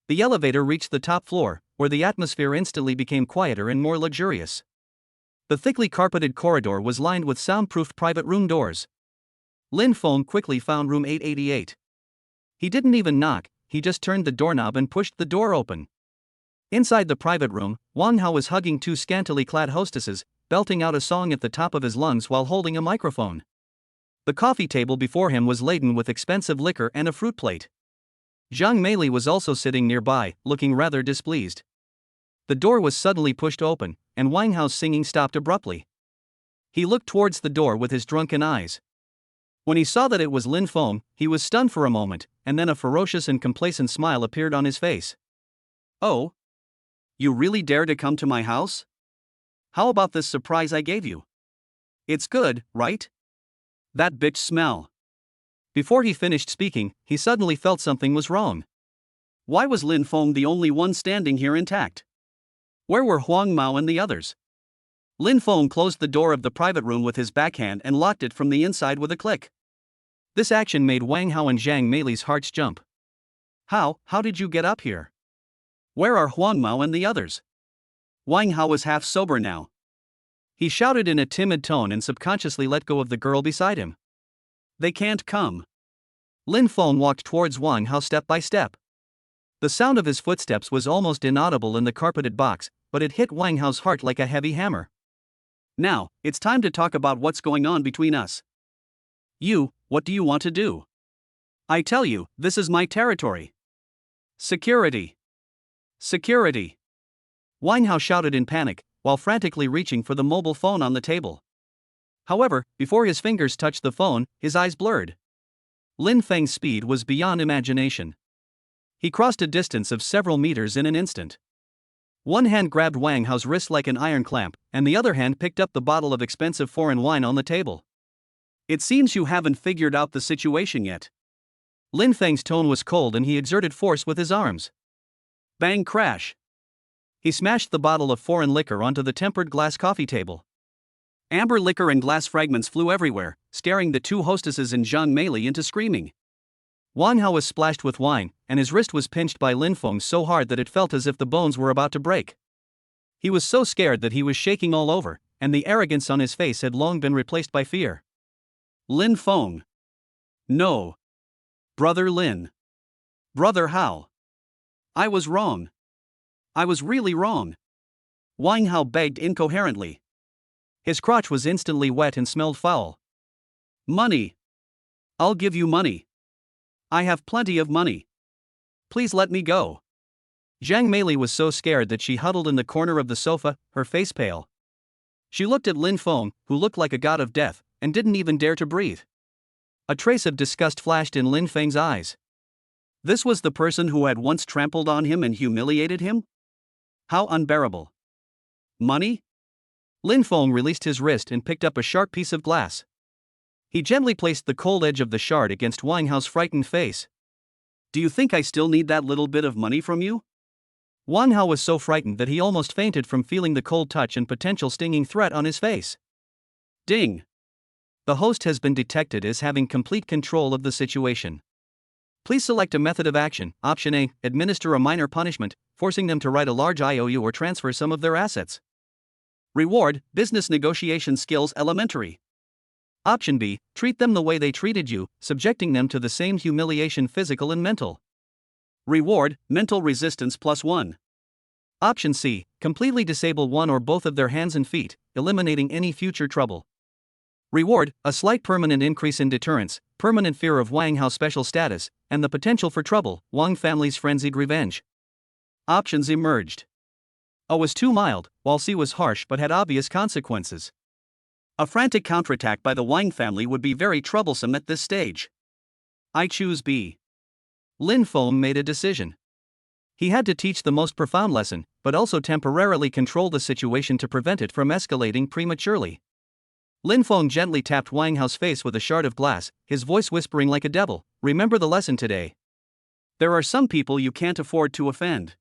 The elevator reached the top floor, where the atmosphere instantly became quieter and more luxurious. The thickly carpeted corridor was lined with soundproofed private room doors. Lin Feng quickly found room 888. He didn't even knock, he just turned the doorknob and pushed the door open. Inside the private room, Wang Hao was hugging two scantily clad hostesses, belting out a song at the top of his lungs while holding a microphone. The coffee table before him was laden with expensive liquor and a fruit plate. Zhang Meili was also sitting nearby, looking rather displeased. The door was suddenly pushed open, and Wang Hao's singing stopped abruptly. He looked towards the door with his drunken eyes. When he saw that it was Lin Feng, he was stunned for a moment, and then a ferocious and complacent smile appeared on his face. "Oh? You really dare to come to my house? How about this surprise I gave you? It's good, right? That bitch smell." Before he finished speaking, he suddenly felt something was wrong. Why was Lin Feng the only one standing here intact? Where were Huang Mao and the others? Lin Feng closed the door of the private room with his backhand and locked it from the inside with a click. This action made Wang Hao and Zhang Meili's hearts jump. How did you get up here? Where are Huang Mao and the others? Wang Hao was half sober now. He shouted in a timid tone and subconsciously let go of the girl beside him. They can't come. Lin Feng walked towards Wang Hao step by step. The sound of his footsteps was almost inaudible in the carpeted box, but it hit Wang Hao's heart like a heavy hammer. Now, it's time to talk about what's going on between us. What do you want to do? I tell you, this is my territory. Security. Security. Wang Hao shouted in panic, while frantically reaching for the mobile phone on the table. However, before his fingers touched the phone, his eyes blurred. Lin Feng's speed was beyond imagination. He crossed a distance of several meters in an instant. One hand grabbed Wang Hao's wrist like an iron clamp, and the other hand picked up the bottle of expensive foreign wine on the table. It seems you haven't figured out the situation yet. Lin Feng's tone was cold and he exerted force with his arms. Bang crash. He smashed the bottle of foreign liquor onto the tempered glass coffee table. Amber liquor and glass fragments flew everywhere, scaring the two hostesses and Zhang Meili into screaming. Wang Hao was splashed with wine, and his wrist was pinched by Lin Feng so hard that it felt as if the bones were about to break. He was so scared that he was shaking all over, and the arrogance on his face had long been replaced by fear. Lin Feng. No. Brother Lin. Brother Hao. I was wrong. I was really wrong. Wang Hao begged incoherently. His crotch was instantly wet and smelled foul. Money. I'll give you money. I have plenty of money. Please let me go. Zhang Meili was so scared that she huddled in the corner of the sofa, her face pale. She looked at Lin Feng, who looked like a god of death, and didn't even dare to breathe. A trace of disgust flashed in Lin Feng's eyes. This was the person who had once trampled on him and humiliated him? How unbearable. Money? Lin Feng released his wrist and picked up a sharp piece of glass. He gently placed the cold edge of the shard against Wang Hao's frightened face. Do you think I still need that little bit of money from you? Wang Hao was so frightened that he almost fainted from feeling the cold touch and potential stinging threat on his face. Ding! The host has been detected as having complete control of the situation. Please select a method of action. Option A, administer a minor punishment, forcing them to write a large IOU or transfer some of their assets. Reward, business negotiation skills elementary. Option B, treat them the way they treated you, subjecting them to the same humiliation physical and mental. Reward, mental resistance +1. Option C, completely disable one or both of their hands and feet, eliminating any future trouble. Reward, a slight permanent increase in deterrence, permanent fear of Wang Hao's special status, and the potential for trouble, Wang family's frenzied revenge. Options emerged. A was too mild, while C was harsh but had obvious consequences. A frantic counterattack by the Wang family would be very troublesome at this stage. I choose B. Lin Feng made a decision. He had to teach the most profound lesson, but also temporarily control the situation to prevent it from escalating prematurely. Lin Feng gently tapped Wang Hao's face with a shard of glass, his voice whispering like a devil, remember the lesson today. There are some people you can't afford to offend.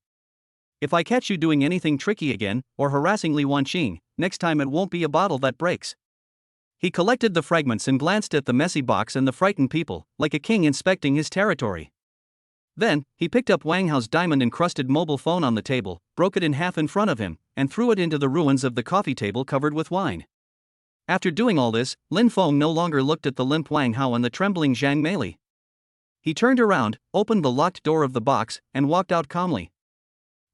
If I catch you doing anything tricky again, or harassing Li Wanqing, next time it won't be a bottle that breaks. He collected the fragments and glanced at the messy box and the frightened people, like a king inspecting his territory. Then, he picked up Wang Hao's diamond-encrusted mobile phone on the table, broke it in half in front of him, and threw it into the ruins of the coffee table covered with wine. After doing all this, Lin Feng no longer looked at the limp Wang Hao and the trembling Zhang Meili. He turned around, opened the locked door of the box, and walked out calmly.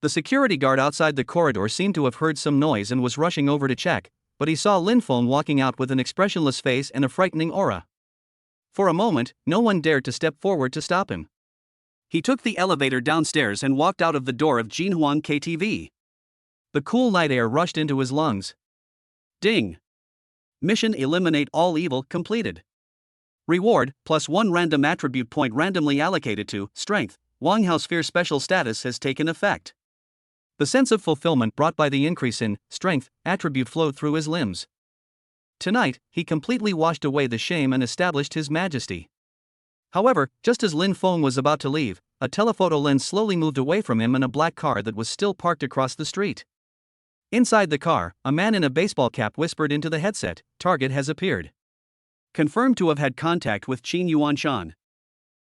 The security guard outside the corridor seemed to have heard some noise and was rushing over to check, but he saw Lin Feng walking out with an expressionless face and a frightening aura. For a moment, no one dared to step forward to stop him. He took the elevator downstairs and walked out of the door of Jinhuang KTV. The cool night air rushed into his lungs. Ding! Mission eliminate all evil completed. Reward, +1 random attribute point randomly allocated to strength. Wang Hao's fear special status has taken effect. The sense of fulfillment brought by the increase in strength attribute flowed through his limbs. Tonight, he completely washed away the shame and established his majesty. However, just as Lin Feng was about to leave, a telephoto lens slowly moved away from him in a black car that was still parked across the street. Inside the car, a man in a baseball cap whispered into the headset, "Target has appeared. Confirmed to have had contact with Qin Yuanshan.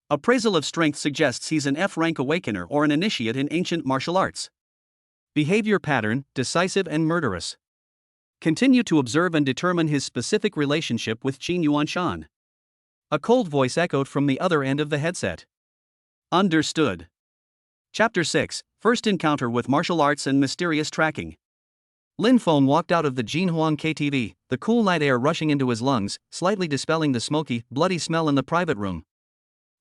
Appraisal of strength suggests he's an F-rank awakener or an initiate in ancient martial arts. Behavior pattern, decisive and murderous. Continue to observe and determine his specific relationship with Qin Yuanshan." A cold voice echoed from the other end of the headset. Understood. Chapter 6, First Encounter with Martial Arts and Mysterious Tracking. Lin Feng walked out of the Jinhuang KTV, the cool night air rushing into his lungs, slightly dispelling the smoky, bloody smell in the private room.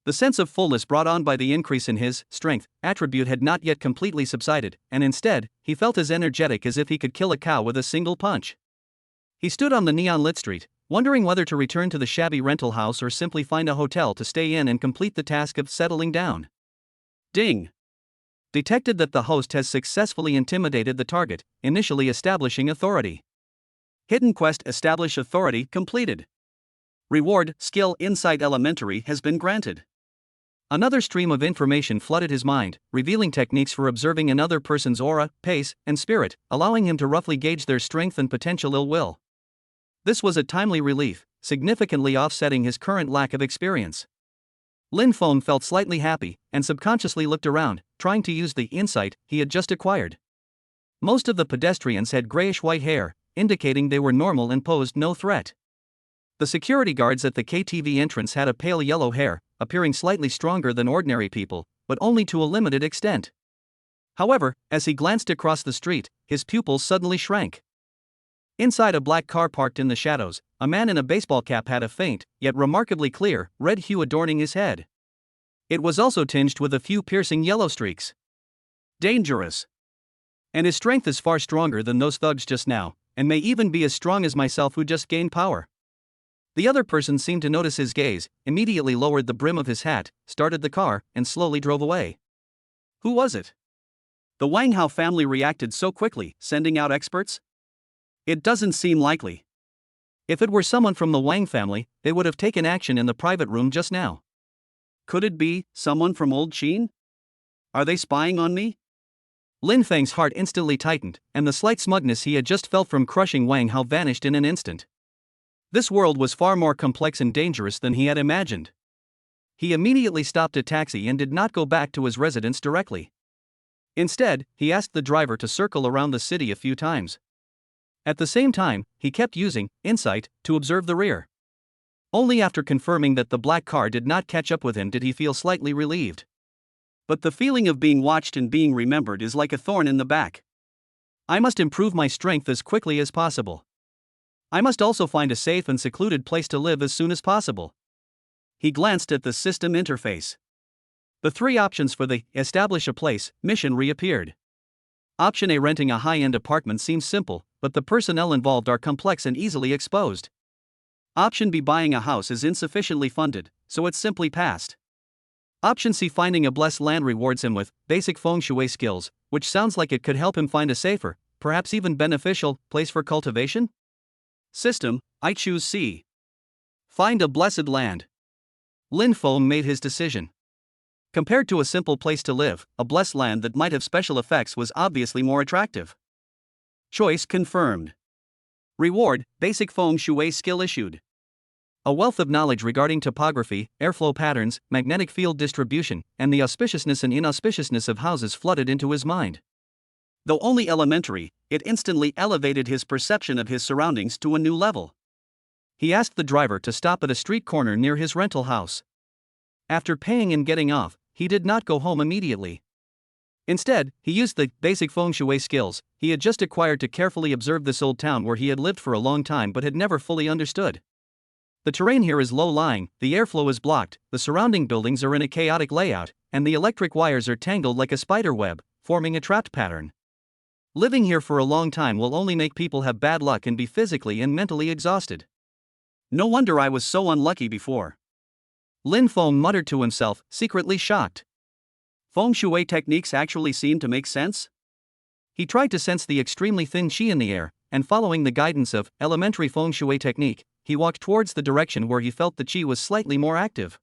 The sense of fullness brought on by the increase in his strength attribute had not yet completely subsided, and instead, he felt as energetic as if he could kill a cow with a single punch. He stood on the neon-lit street, wondering whether to return to the shabby rental house or simply find a hotel to stay in and complete the task of settling down. Ding! Detected that the host has successfully intimidated the target, initially establishing authority. Hidden quest establish authority completed. Reward, skill Insight Elementary has been granted. Another stream of information flooded his mind, revealing techniques for observing another person's aura, pace, and spirit, allowing him to roughly gauge their strength and potential ill will. This was a timely relief, significantly offsetting his current lack of experience. Lin Feng felt slightly happy, and subconsciously looked around, trying to use the insight he had just acquired. Most of the pedestrians had grayish-white hair, indicating they were normal and posed no threat. The security guards at the KTV entrance had a pale yellow hair, appearing slightly stronger than ordinary people, but only to a limited extent. However, as he glanced across the street, his pupils suddenly shrank. Inside a black car parked in the shadows, a man in a baseball cap had a faint, yet remarkably clear, red hue adorning his head. It was also tinged with a few piercing yellow streaks. Dangerous. And his strength is far stronger than those thugs just now, and may even be as strong as myself who just gained power. The other person seemed to notice his gaze, immediately lowered the brim of his hat, started the car, and slowly drove away. Who was it? The Wang Hao family reacted so quickly, sending out experts? It doesn't seem likely. If it were someone from the Wang family, they would have taken action in the private room just now. Could it be someone from Old Qin? Are they spying on me? Lin Feng's heart instantly tightened, and the slight smugness he had just felt from crushing Wang Hao vanished in an instant. This world was far more complex and dangerous than he had imagined. He immediately stopped a taxi and did not go back to his residence directly. Instead, he asked the driver to circle around the city a few times. At the same time, he kept using insight to observe the rear. Only after confirming that the black car did not catch up with him did he feel slightly relieved. But the feeling of being watched and being remembered is like a thorn in the back. I must improve my strength as quickly as possible. I must also find a safe and secluded place to live as soon as possible. He glanced at the system interface. The three options for the establish a place mission reappeared. Option A, renting a high-end apartment, seems simple, but the personnel involved are complex and easily exposed. Option B, buying a house, is insufficiently funded, so it's simply passed. Option C, finding a blessed land, rewards him with basic feng shui skills, which sounds like it could help him find a safer, perhaps even beneficial, place for cultivation? System, I choose C. Find a blessed land. Lin Feng made his decision. Compared to a simple place to live, a blessed land that might have special effects was obviously more attractive. Choice confirmed. Reward, basic feng shui skill issued. A wealth of knowledge regarding topography, airflow patterns, magnetic field distribution, and the auspiciousness and inauspiciousness of houses flooded into his mind. Though only elementary, it instantly elevated his perception of his surroundings to a new level. He asked the driver to stop at a street corner near his rental house. After paying and getting off, he did not go home immediately. Instead, he used the basic feng shui skills he had just acquired to carefully observe this old town where he had lived for a long time but had never fully understood. The terrain here is low-lying, the airflow is blocked, the surrounding buildings are in a chaotic layout, and the electric wires are tangled like a spider web, forming a trapped pattern. Living here for a long time will only make people have bad luck and be physically and mentally exhausted. No wonder I was so unlucky before. Lin Feng muttered to himself, secretly shocked. Feng shui techniques actually seem to make sense? He tried to sense the extremely thin qi in the air, and following the guidance of elementary feng shui technique, he walked towards the direction where he felt the qi was slightly more active.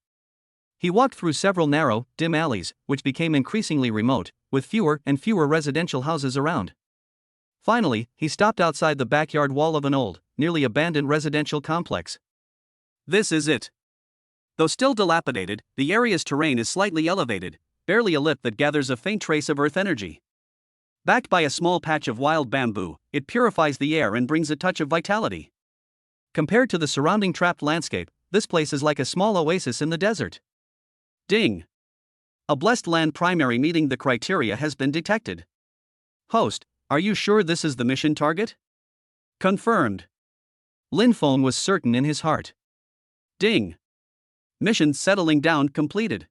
He walked through several narrow, dim alleys, which became increasingly remote, with fewer and fewer residential houses around. Finally, he stopped outside the backyard wall of an old, nearly abandoned residential complex. This is it. Though still dilapidated, the area's terrain is slightly elevated, barely a lip that gathers a faint trace of earth energy. Backed by a small patch of wild bamboo, it purifies the air and brings a touch of vitality. Compared to the surrounding trapped landscape, this place is like a small oasis in the desert. Ding! A blessed land primary meeting the criteria has been detected. Host, are you sure this is the mission target? Confirmed. Lin Feng was certain in his heart. Ding! Mission settling down completed.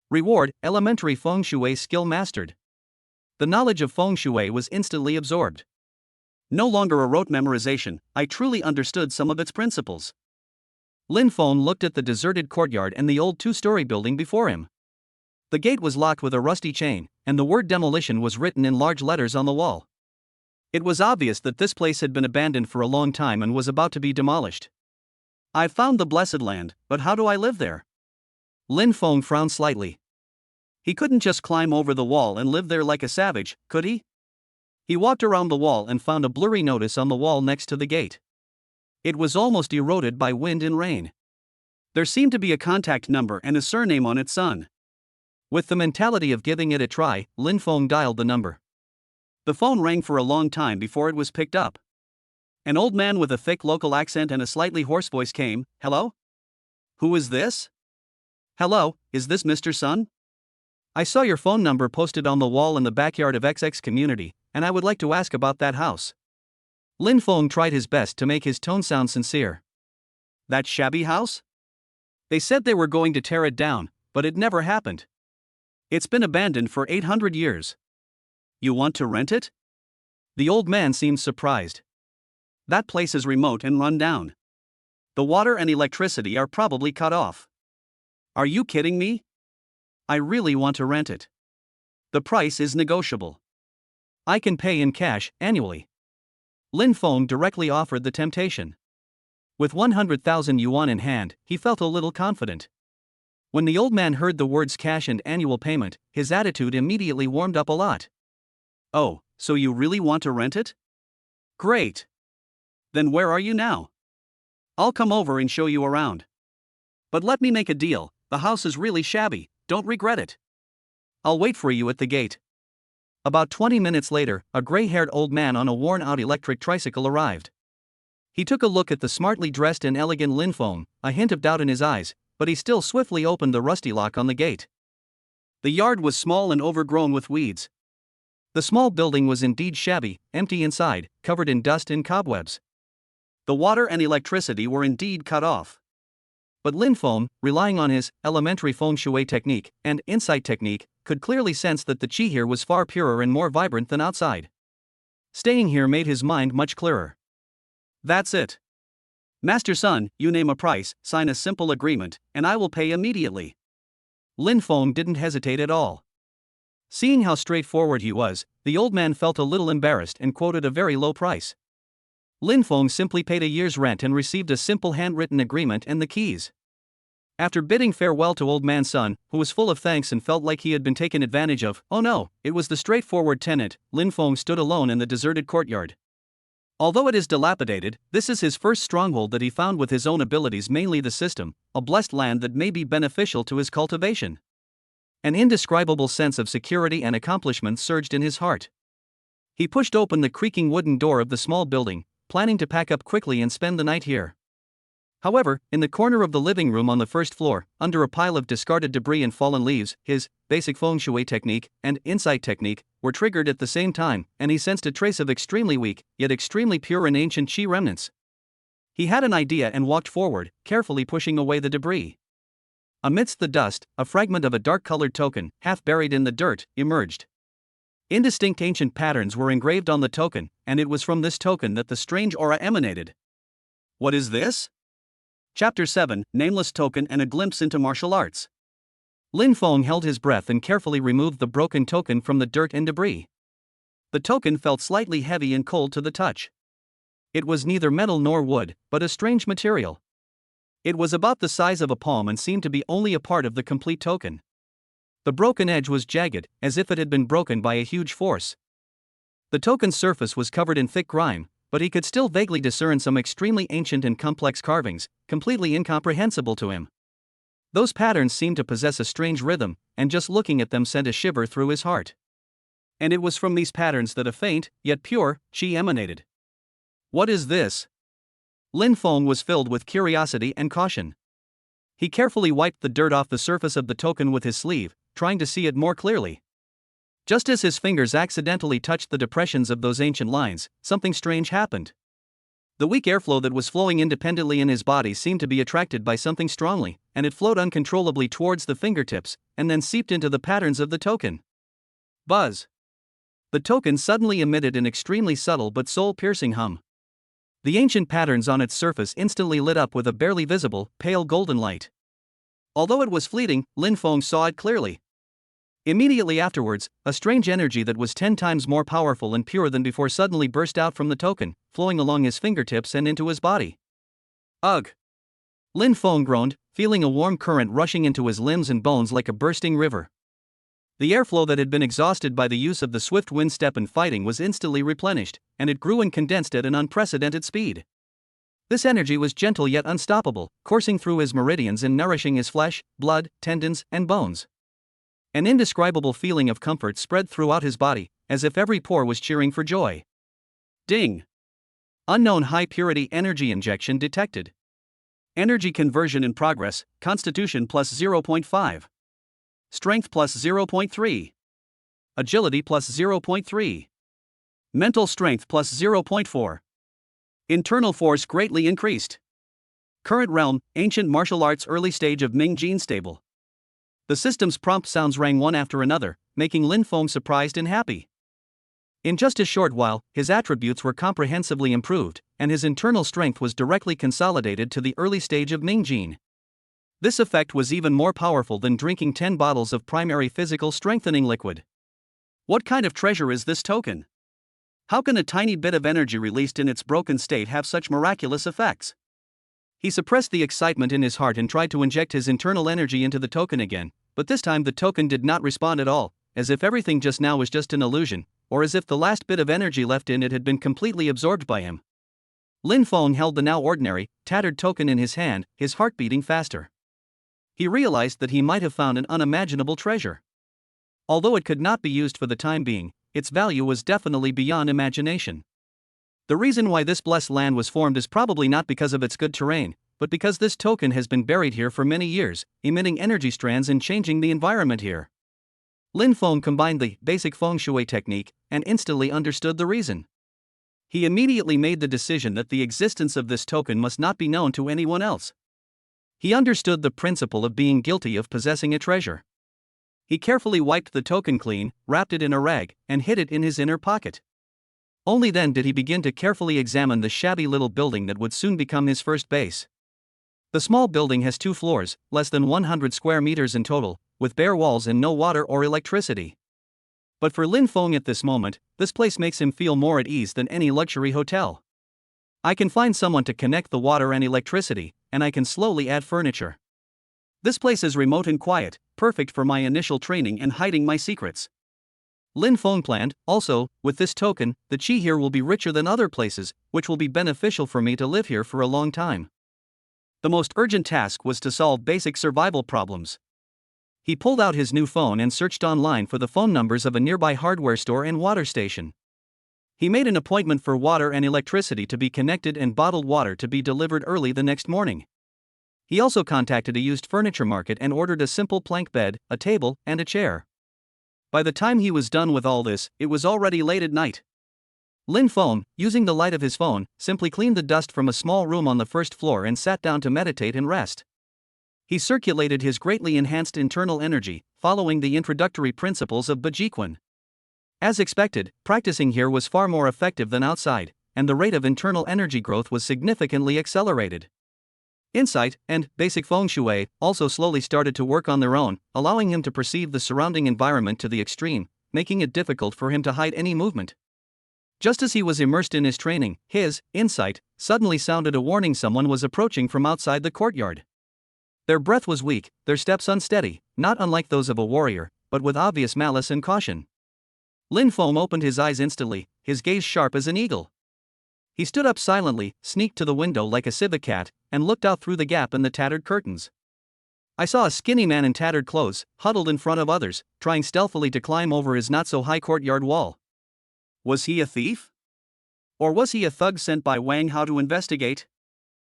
Reward, elementary feng shui skill mastered. The knowledge of feng shui was instantly absorbed. No longer a rote memorization, I truly understood some of its principles. Lin Feng looked at the deserted courtyard and the old two-story building before him. The gate was locked with a rusty chain, and the word demolition was written in large letters on the wall. It was obvious that this place had been abandoned for a long time and was about to be demolished. I've found the blessed land, but how do I live there? Lin Feng frowned slightly. He couldn't just climb over the wall and live there like a savage, could he? He walked around the wall and found a blurry notice on the wall next to the gate. It was almost eroded by wind and rain. There seemed to be a contact number and a surname on its son. With the mentality of giving it a try, Lin Feng dialed the number. The phone rang for a long time before it was picked up. An old man with a thick local accent and a slightly hoarse voice came. Hello? Who is this? Hello, is this Mr. Sun? I saw your phone number posted on the wall in the backyard of XX community, and I would like to ask about that house. Lin Feng tried his best to make his tone sound sincere. That shabby house? They said they were going to tear it down, but it never happened. It's been abandoned for 800 years. You want to rent it? The old man seemed surprised. That place is remote and run down. The water and electricity are probably cut off. Are you kidding me? I really want to rent it. The price is negotiable. I can pay in cash, annually. Lin Feng directly offered the temptation. With 100,000 yuan in hand, he felt a little confident. When the old man heard the words cash and annual payment, his attitude immediately warmed up a lot. Oh, so you really want to rent it? Great. Then where are you now? I'll come over and show you around. But let me make a deal, the house is really shabby, don't regret it. I'll wait for you at the gate. About 20 minutes later, a gray-haired old man on a worn-out electric tricycle arrived. He took a look at the smartly dressed and elegant Lin Feng, a hint of doubt in his eyes, but he still swiftly opened the rusty lock on the gate. The yard was small and overgrown with weeds. The small building was indeed shabby, empty inside, covered in dust and cobwebs. The water and electricity were indeed cut off. But Lin Feng, relying on his elementary feng shui technique and insight technique, could clearly sense that the qi here was far purer and more vibrant than outside. Staying here made his mind much clearer. That's it. Master Sun, you name a price, sign a simple agreement, and I will pay immediately. Lin Feng didn't hesitate at all. Seeing how straightforward he was, the old man felt a little embarrassed and quoted a very low price. Lin Feng simply paid a year's rent and received a simple handwritten agreement and the keys. After bidding farewell to old man Sun, who was full of thanks and felt like he had been taken advantage of, oh no, it was the straightforward tenant, Lin Feng stood alone in the deserted courtyard. Although it is dilapidated, this is his first stronghold that he found with his own abilities, mainly the system, a blessed land that may be beneficial to his cultivation. An indescribable sense of security and accomplishment surged in his heart. He pushed open the creaking wooden door of the small building, planning to pack up quickly and spend the night here. However, in the corner of the living room on the first floor, under a pile of discarded debris and fallen leaves, his basic feng shui technique and insight technique were triggered at the same time, and he sensed a trace of extremely weak, yet extremely pure and ancient qi remnants. He had an idea and walked forward, carefully pushing away the debris. Amidst the dust, a fragment of a dark-colored token, half buried in the dirt, emerged. Indistinct ancient patterns were engraved on the token, and it was from this token that the strange aura emanated. What is this? Chapter 7, Nameless Token and a Glimpse into Martial Arts. Lin Feng held his breath and carefully removed the broken token from the dirt and debris. The token felt slightly heavy and cold to the touch. It was neither metal nor wood, but a strange material. It was about the size of a palm and seemed to be only a part of the complete token. The broken edge was jagged, as if it had been broken by a huge force. The token's surface was covered in thick grime, but he could still vaguely discern some extremely ancient and complex carvings, completely incomprehensible to him. Those patterns seemed to possess a strange rhythm, and just looking at them sent a shiver through his heart. And it was from these patterns that a faint, yet pure, qi emanated. What is this? Lin Feng was filled with curiosity and caution. He carefully wiped the dirt off the surface of the token with his sleeve, trying to see it more clearly. Just as his fingers accidentally touched the depressions of those ancient lines, something strange happened. The weak airflow that was flowing independently in his body seemed to be attracted by something strongly, and it flowed uncontrollably towards the fingertips, and then seeped into the patterns of the token. Buzz! The token suddenly emitted an extremely subtle but soul-piercing hum. The ancient patterns on its surface instantly lit up with a barely visible, pale golden light. Although it was fleeting, Lin Feng saw it clearly. Immediately afterwards, a strange energy that was 10 times more powerful and pure than before suddenly burst out from the token, flowing along his fingertips and into his body. Ugh! Lin Feng groaned, feeling a warm current rushing into his limbs and bones like a bursting river. The airflow that had been exhausted by the use of the swift wind step and fighting was instantly replenished, and it grew and condensed at an unprecedented speed. This energy was gentle yet unstoppable, coursing through his meridians and nourishing his flesh, blood, tendons, and bones. An indescribable feeling of comfort spread throughout his body, as if every pore was cheering for joy. Ding! Unknown high-purity energy injection detected. Energy conversion in progress, Constitution plus 0.5. Strength plus 0.3. Agility plus 0.3. Mental strength plus 0.4. Internal force greatly increased. Current realm, ancient martial arts, early stage of Ming gene stable. The system's prompt sounds rang one after another, making Lin Feng surprised and happy. In just a short while, his attributes were comprehensively improved, and his internal strength was directly consolidated to the early stage of Ming gene. This effect was even more powerful than drinking 10 bottles of primary physical strengthening liquid. What kind of treasure is this token? How can a tiny bit of energy released in its broken state have such miraculous effects? He suppressed the excitement in his heart and tried to inject his internal energy into the token again, but this time the token did not respond at all, as if everything just now was just an illusion, or as if the last bit of energy left in it had been completely absorbed by him. Lin Feng held the now ordinary, tattered token in his hand, his heart beating faster. He realized that he might have found an unimaginable treasure. Although it could not be used for the time being, its value was definitely beyond imagination. The reason why this blessed land was formed is probably not because of its good terrain, but because this token has been buried here for many years, emitting energy strands and changing the environment here. Lin Feng combined the basic feng shui technique and instantly understood the reason. He immediately made the decision that the existence of this token must not be known to anyone else. He understood the principle of being guilty of possessing a treasure. He carefully wiped the token clean, wrapped it in a rag, and hid it in his inner pocket. Only then did he begin to carefully examine the shabby little building that would soon become his first base. The small building has 2 floors, less than 100 square meters in total, with bare walls and no water or electricity. But for Lin Feng at this moment, this place makes him feel more at ease than any luxury hotel. I can find someone to connect the water and electricity, and I can slowly add furniture. This place is remote and quiet, perfect for my initial training and hiding my secrets. Lin Feng planned, also, with this token, the chi here will be richer than other places, which will be beneficial for me to live here for a long time. The most urgent task was to solve basic survival problems. He pulled out his new phone and searched online for the phone numbers of a nearby hardware store and water station. He made an appointment for water and electricity to be connected and bottled water to be delivered early the next morning. He also contacted a used furniture market and ordered a simple plank bed, a table, and a chair. By the time he was done with all this, it was already late at night. Lin Feng, using the light of his phone, simply cleaned the dust from a small room on the first floor and sat down to meditate and rest. He circulated his greatly enhanced internal energy, following the introductory principles of Bajiquan. As expected, practicing here was far more effective than outside, and the rate of internal energy growth was significantly accelerated. Insight and basic feng shui also slowly started to work on their own, allowing him to perceive the surrounding environment to the extreme, making it difficult for him to hide any movement. Just as he was immersed in his training, his insight suddenly sounded a warning someone was approaching from outside the courtyard. Their breath was weak, their steps unsteady, not unlike those of a warrior, but with obvious malice and caution. Lin Feng opened his eyes instantly, his gaze sharp as an eagle. He stood up silently, sneaked to the window like a civet cat, and looked out through the gap in the tattered curtains. I saw a skinny man in tattered clothes, huddled in front of others, trying stealthily to climb over his not-so-high courtyard wall. Was he a thief? Or was he a thug sent by Wang Hao to investigate?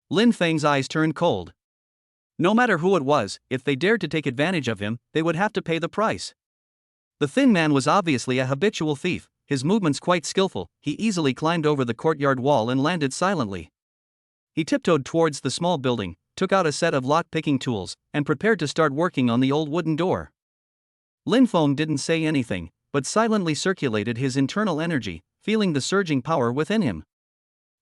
Lin Feng's eyes turned cold. No matter who it was, if they dared to take advantage of him, they would have to pay the price. The thin man was obviously a habitual thief, his movements quite skillful. He easily climbed over the courtyard wall and landed silently. He tiptoed towards the small building, took out a set of lock-picking tools, and prepared to start working on the old wooden door. Lin Feng didn't say anything, but silently circulated his internal energy, feeling the surging power within him.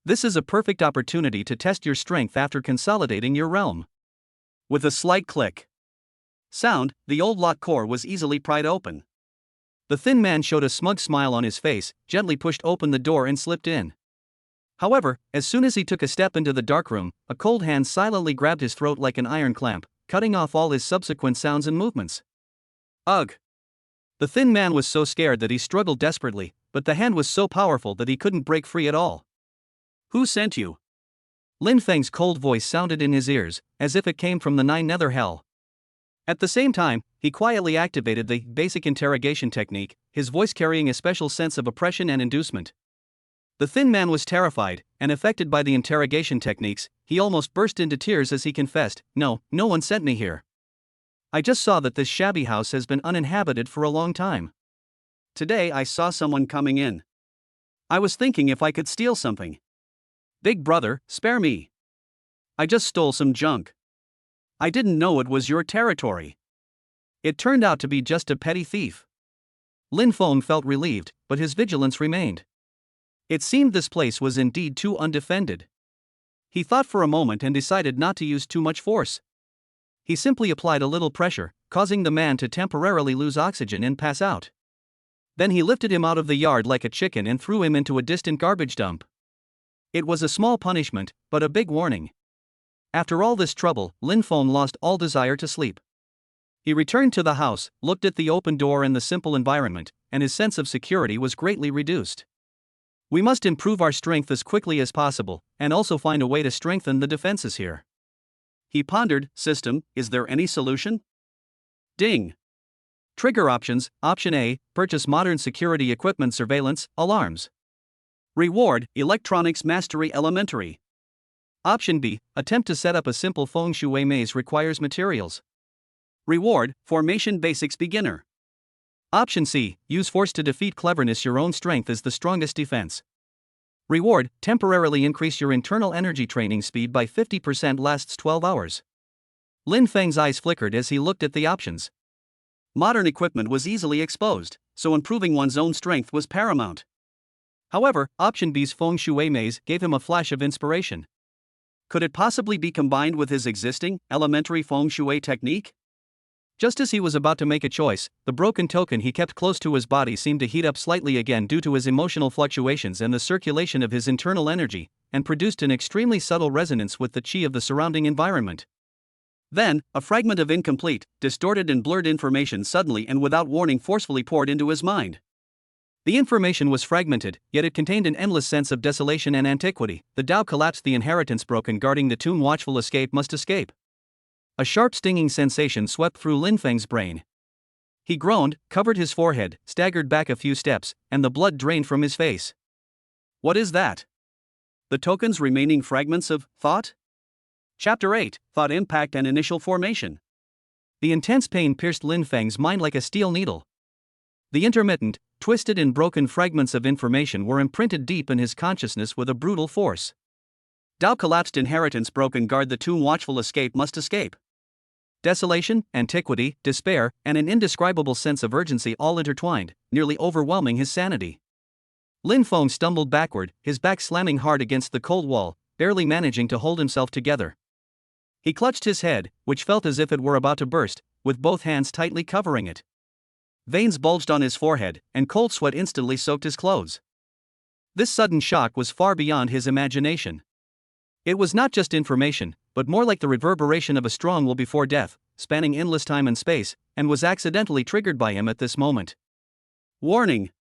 This is a perfect opportunity to test your strength after consolidating your realm. With a slight click sound, the old lock core was easily pried open. The thin man showed a smug smile on his face, gently pushed open the door and slipped in. However, as soon as he took a step into the dark room, a cold hand silently grabbed his throat like an iron clamp, cutting off all his subsequent sounds and movements. Ugh! The thin man was so scared that he struggled desperately, but the hand was so powerful that he couldn't break free at all. Who sent you? Lin Feng's cold voice sounded in his ears, as if it came from the Nine Nether Hell. At the same time, he quietly activated the basic interrogation technique, his voice carrying a special sense of oppression and inducement. The thin man was terrified, and affected by the interrogation techniques. He almost burst into tears as he confessed, No one sent me here. I just saw that this shabby house has been uninhabited for a long time. Today I saw someone coming in. I was thinking if I could steal something. Big brother, spare me. I just stole some junk. I didn't know it was your territory. It turned out to be just a petty thief. Lin Feng felt relieved, but his vigilance remained. It seemed this place was indeed too undefended. He thought for a moment and decided not to use too much force. He simply applied a little pressure, causing the man to temporarily lose oxygen and pass out. Then he lifted him out of the yard like a chicken and threw him into a distant garbage dump. It was a small punishment, but a big warning. After all this trouble, Lin Feng lost all desire to sleep. He returned to the house, looked at the open door and the simple environment, and his sense of security was greatly reduced. We must improve our strength as quickly as possible, and also find a way to strengthen the defenses here. He pondered, System, is there any solution? Ding. Trigger options, Option A, purchase modern security equipment surveillance, alarms. Reward, Electronics Mastery Elementary. Option B, attempt to set up a simple feng shui maze requires materials. Reward, Formation Basics Beginner. Option C, use force to defeat cleverness. Your own strength is the strongest defense. Reward, temporarily increase your internal energy training speed by 50%, lasts 12 hours. Lin Feng's eyes flickered as he looked at the options. Modern equipment was easily exposed, so improving one's own strength was paramount. However, Option B's feng shui maze gave him a flash of inspiration. Could it possibly be combined with his existing, elementary feng shui technique? Just as he was about to make a choice, the broken token he kept close to his body seemed to heat up slightly again due to his emotional fluctuations and the circulation of his internal energy, and produced an extremely subtle resonance with the chi of the surrounding environment. Then, a fragment of incomplete, distorted and blurred information suddenly and without warning forcefully poured into his mind. The information was fragmented, yet it contained an endless sense of desolation and antiquity. The Tao collapsed, the inheritance broken, guarding the tomb, watchful, escape must escape. A sharp stinging sensation swept through Lin Feng's brain. He groaned, covered his forehead, staggered back a few steps, and the blood drained from his face. What is that? The token's remaining fragments of thought? Chapter 8, Thought Impact and Initial Formation. The intense pain pierced Lin Feng's mind like a steel needle. The intermittent, twisted and broken fragments of information were imprinted deep in his consciousness with a brutal force. Tao collapsed, inheritance broken, guard the tomb, watchful, escape must escape. Desolation, antiquity, despair, and an indescribable sense of urgency all intertwined, nearly overwhelming his sanity. Lin Feng stumbled backward, his back slamming hard against the cold wall, barely managing to hold himself together. He clutched his head, which felt as if it were about to burst, with both hands tightly covering it. Veins bulged on his forehead, and cold sweat instantly soaked his clothes. This sudden shock was far beyond his imagination. It was not just information, but more like the reverberation of a strong will before death, spanning endless time and space, and was accidentally triggered by him at this moment. Warning!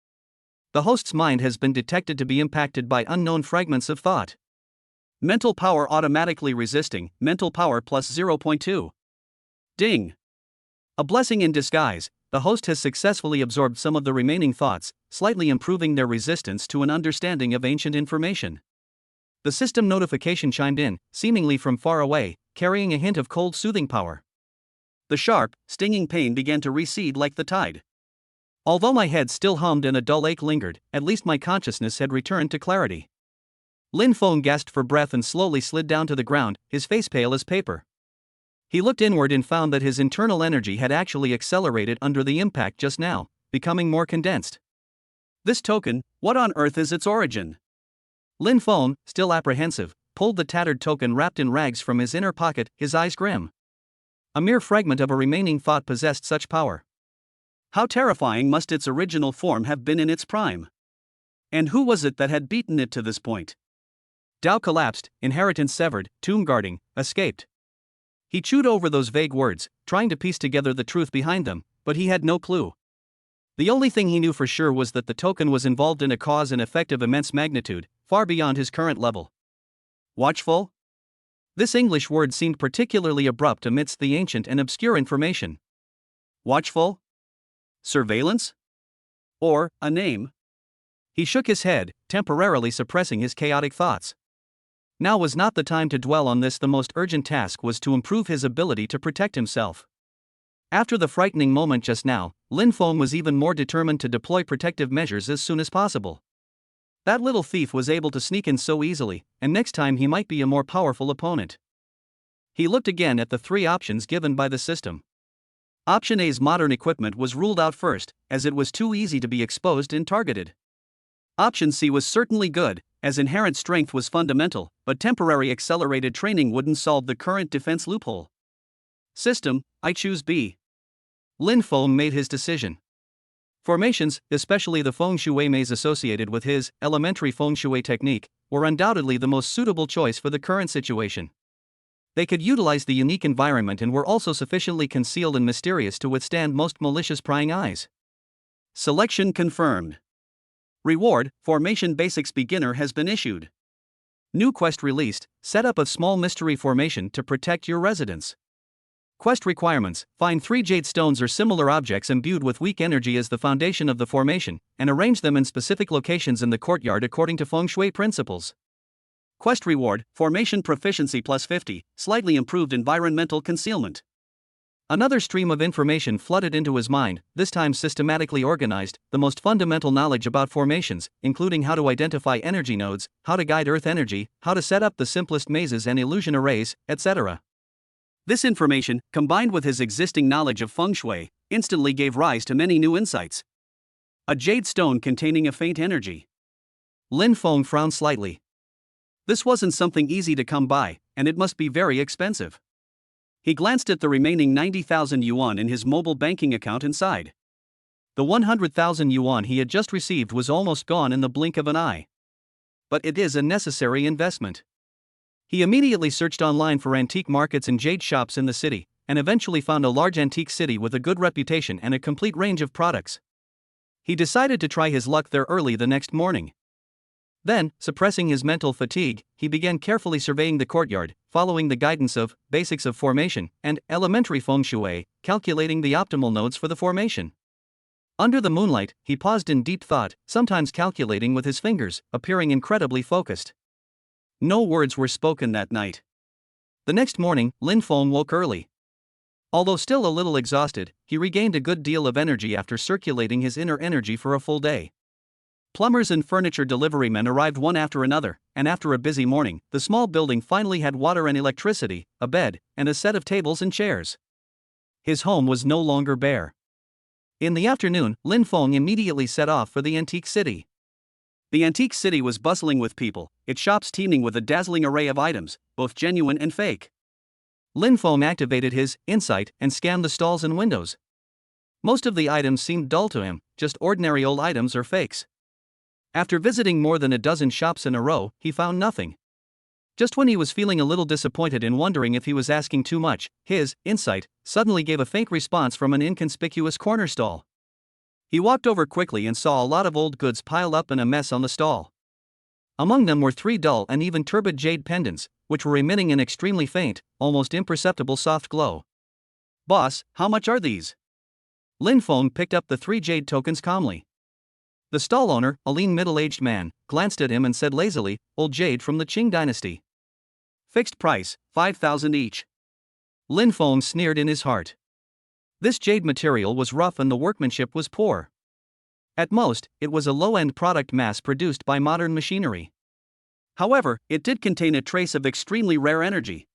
The host's mind has been detected to be impacted by unknown fragments of thought. Mental power automatically resisting, mental power plus 0.2. Ding! A blessing in disguise, the host has successfully absorbed some of the remaining thoughts, slightly improving their resistance to an understanding of ancient information. The system notification chimed in, seemingly from far away, carrying a hint of cold soothing power. The sharp, stinging pain began to recede like the tide. Although my head still hummed and a dull ache lingered, at least my consciousness had returned to clarity. Lin Feng gasped for breath and slowly slid down to the ground, his face pale as paper. He looked inward and found that his internal energy had actually accelerated under the impact just now, becoming more condensed. This token, what on earth is its origin? Lin Feng, still apprehensive, pulled the tattered token wrapped in rags from his inner pocket, his eyes grim. A mere fragment of a remaining thought possessed such power. How terrifying must its original form have been in its prime? And who was it that had beaten it to this point? Tao collapsed, inheritance severed, tomb guarding, escaped. He chewed over those vague words, trying to piece together the truth behind them, but he had no clue. The only thing he knew for sure was that the token was involved in a cause and effect of immense magnitude, far beyond his current level. Watchful? This English word seemed particularly abrupt amidst the ancient and obscure information. Watchful? Surveillance? Or, a name? He shook his head, temporarily suppressing his chaotic thoughts. Now was not the time to dwell on this. The most urgent task was to improve his ability to protect himself. After the frightening moment just now, Lin Feng was even more determined to deploy protective measures as soon as possible. That little thief was able to sneak in so easily, and next time he might be a more powerful opponent. He looked again at the three options given by the system. Option A's modern equipment was ruled out first, as it was too easy to be exposed and targeted. Option C was certainly good, as inherent strength was fundamental, but temporary accelerated training wouldn't solve the current defense loophole. System, I choose B. Lin Feng made his decision. Formations, especially the feng shui maze associated with his elementary feng shui technique, were undoubtedly the most suitable choice for the current situation. They could utilize the unique environment and were also sufficiently concealed and mysterious to withstand most malicious prying eyes. Selection confirmed. Reward, Formation Basics Beginner has been issued. New quest released, set up a small mystery formation to protect your residence. Quest requirements, find 3 jade stones or similar objects imbued with weak energy as the foundation of the formation, and arrange them in specific locations in the courtyard according to feng shui principles. Quest reward, Formation Proficiency plus 50, slightly improved environmental concealment. Another stream of information flooded into his mind, this time systematically organized, the most fundamental knowledge about formations, including how to identify energy nodes, how to guide earth energy, how to set up the simplest mazes and illusion arrays, etc. This information, combined with his existing knowledge of feng shui, instantly gave rise to many new insights. A jade stone containing a faint energy. Lin Feng frowned slightly. This wasn't something easy to come by, and it must be very expensive. He glanced at the remaining 90,000 yuan in his mobile banking account inside. The 100,000 yuan he had just received was almost gone in the blink of an eye. But it is a necessary investment. He immediately searched online for antique markets and jade shops in the city, and eventually found a large antique city with a good reputation and a complete range of products. He decided to try his luck there early the next morning. Then, suppressing his mental fatigue, he began carefully surveying the courtyard, following the guidance of basics of formation and elementary feng shui, calculating the optimal nodes for the formation. Under the moonlight, he paused in deep thought, sometimes calculating with his fingers, appearing incredibly focused. No words were spoken that night. The next morning, Lin Feng woke early. Although still a little exhausted, he regained a good deal of energy after circulating his inner energy for a full day. Plumbers and furniture delivery men arrived one after another, and after a busy morning, the small building finally had water and electricity, a bed, and a set of tables and chairs. His home was no longer bare. In the afternoon, Lin Feng immediately set off for the antique city. The antique city was bustling with people, its shops teeming with a dazzling array of items, both genuine and fake. Lin Feng activated his insight and scanned the stalls and windows. Most of the items seemed dull to him, just ordinary old items or fakes. After visiting more than a dozen shops in a row, he found nothing. Just when he was feeling a little disappointed and wondering if he was asking too much, his insight suddenly gave a faint response from an inconspicuous corner stall. He walked over quickly and saw a lot of old goods piled up in a mess on the stall. Among them were 3 dull and even turbid jade pendants, which were emitting an extremely faint, almost imperceptible soft glow. "Boss, how much are these?" Lin Feng picked up the 3 jade tokens calmly. The stall owner, a lean middle-aged man, glanced at him and said lazily, "Old jade from the Qing dynasty. Fixed price, 5,000 each." Lin Feng sneered in his heart. This jade material was rough and the workmanship was poor. At most, it was a low-end product mass-produced by modern machinery. However, it did contain a trace of extremely rare energy.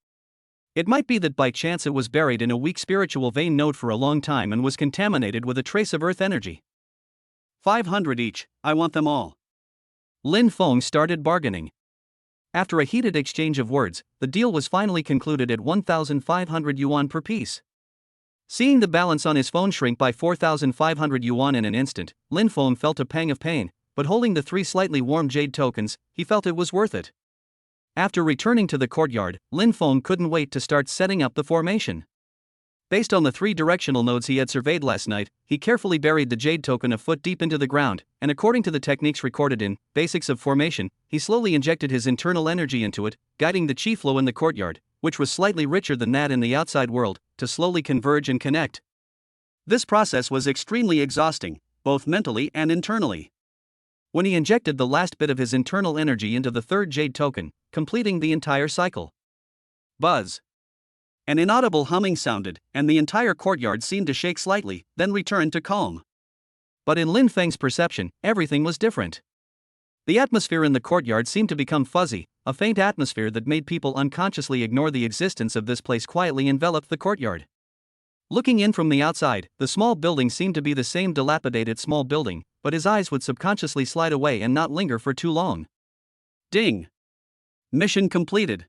It might be that by chance it was buried in a weak spiritual vein node for a long time and was contaminated with a trace of earth energy. 500 each, I want them all. Lin Feng started bargaining. After a heated exchange of words, the deal was finally concluded at 1,500 yuan per piece. Seeing the balance on his phone shrink by 4,500 yuan in an instant, Lin Feng felt a pang of pain, but holding the 3 slightly warm jade tokens, he felt it was worth it. After returning to the courtyard, Lin Feng couldn't wait to start setting up the formation. Based on the 3 directional nodes he had surveyed last night, he carefully buried the jade token a foot deep into the ground, and according to the techniques recorded in Basics of Formation, he slowly injected his internal energy into it, guiding the chi flow in the courtyard, which was slightly richer than that in the outside world, to slowly converge and connect. This process was extremely exhausting, both mentally and internally. When he injected the last bit of his internal energy into the 3rd jade token, completing the entire cycle. Buzz. An inaudible humming sounded, and the entire courtyard seemed to shake slightly, then returned to calm. But in Lin Feng's perception, everything was different. The atmosphere in the courtyard seemed to become fuzzy, a faint atmosphere that made people unconsciously ignore the existence of this place quietly enveloped the courtyard. Looking in from the outside, the small building seemed to be the same dilapidated small building, but his eyes would subconsciously slide away and not linger for too long. Ding! Mission completed.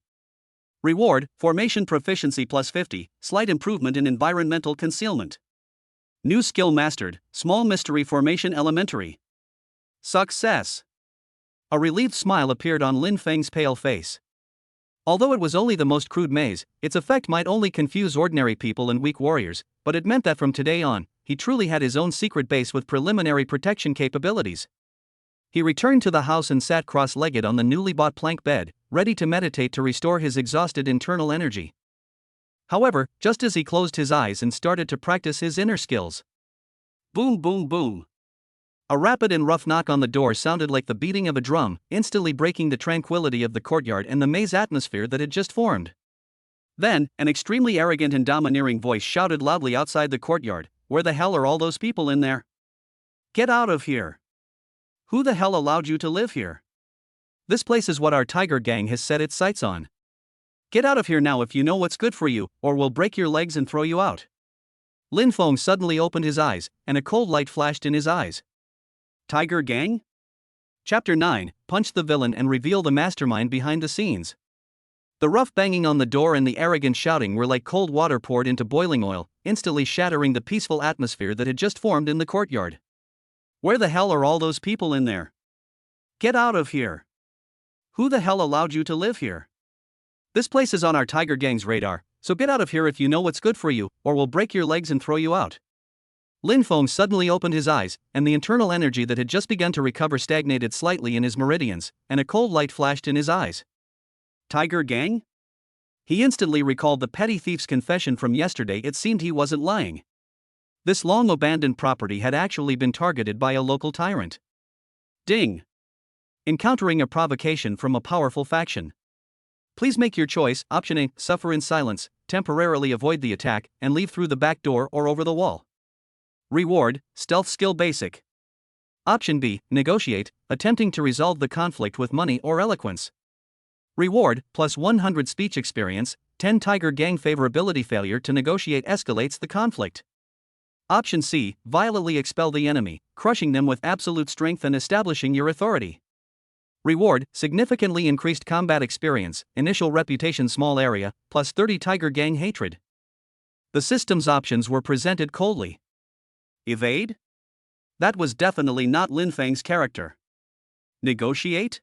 Reward, Formation Proficiency plus 50, slight improvement in environmental concealment. New skill mastered, Small Mystery Formation Elementary. Success! A relieved smile appeared on Lin Feng's pale face. Although it was only the most crude maze, its effect might only confuse ordinary people and weak warriors, but it meant that from today on, he truly had his own secret base with preliminary protection capabilities. He returned to the house and sat cross-legged on the newly bought plank bed, ready to meditate to restore his exhausted internal energy. However, just as he closed his eyes and started to practice his inner skills. Boom boom boom. A rapid and rough knock on the door sounded like the beating of a drum, instantly breaking the tranquility of the courtyard and the maze atmosphere that had just formed. Then, an extremely arrogant and domineering voice shouted loudly outside the courtyard, "Where the hell are all those people in there? Get out of here! Who the hell allowed you to live here? This place is what our tiger gang has set its sights on. Get out of here now if you know what's good for you, or we'll break your legs and throw you out." Lin Feng suddenly opened his eyes, and a cold light flashed in his eyes. Tiger gang? Chapter 9, Punch the villain and reveal the mastermind behind the scenes. The rough banging on the door and the arrogant shouting were like cold water poured into boiling oil, instantly shattering the peaceful atmosphere that had just formed in the courtyard. Where the hell are all those people in there? Get out of here! Who the hell allowed you to live here? This place is on our tiger gang's radar, so get out of here if you know what's good for you, or we'll break your legs and throw you out. Lin Feng suddenly opened his eyes, and the internal energy that had just begun to recover stagnated slightly in his meridians, and a cold light flashed in his eyes. Tiger Gang? He instantly recalled the petty thief's confession from yesterday. It seemed he wasn't lying. This long-abandoned property had actually been targeted by a local tyrant. Ding! Encountering a provocation from a powerful faction. Please make your choice. Option A, suffer in silence, temporarily avoid the attack, and leave through the back door or over the wall. Reward, stealth skill basic. Option B, negotiate, attempting to resolve the conflict with money or eloquence. Reward, plus 100 speech experience, 10 Tiger Gang favorability. Failure to negotiate escalates the conflict. Option C, violently expel the enemy, crushing them with absolute strength and establishing your authority. Reward, significantly increased combat experience, initial reputation small area, plus 30 Tiger Gang hatred. The system's options were presented coldly. Evade? That was definitely not Lin Feng's character. Negotiate?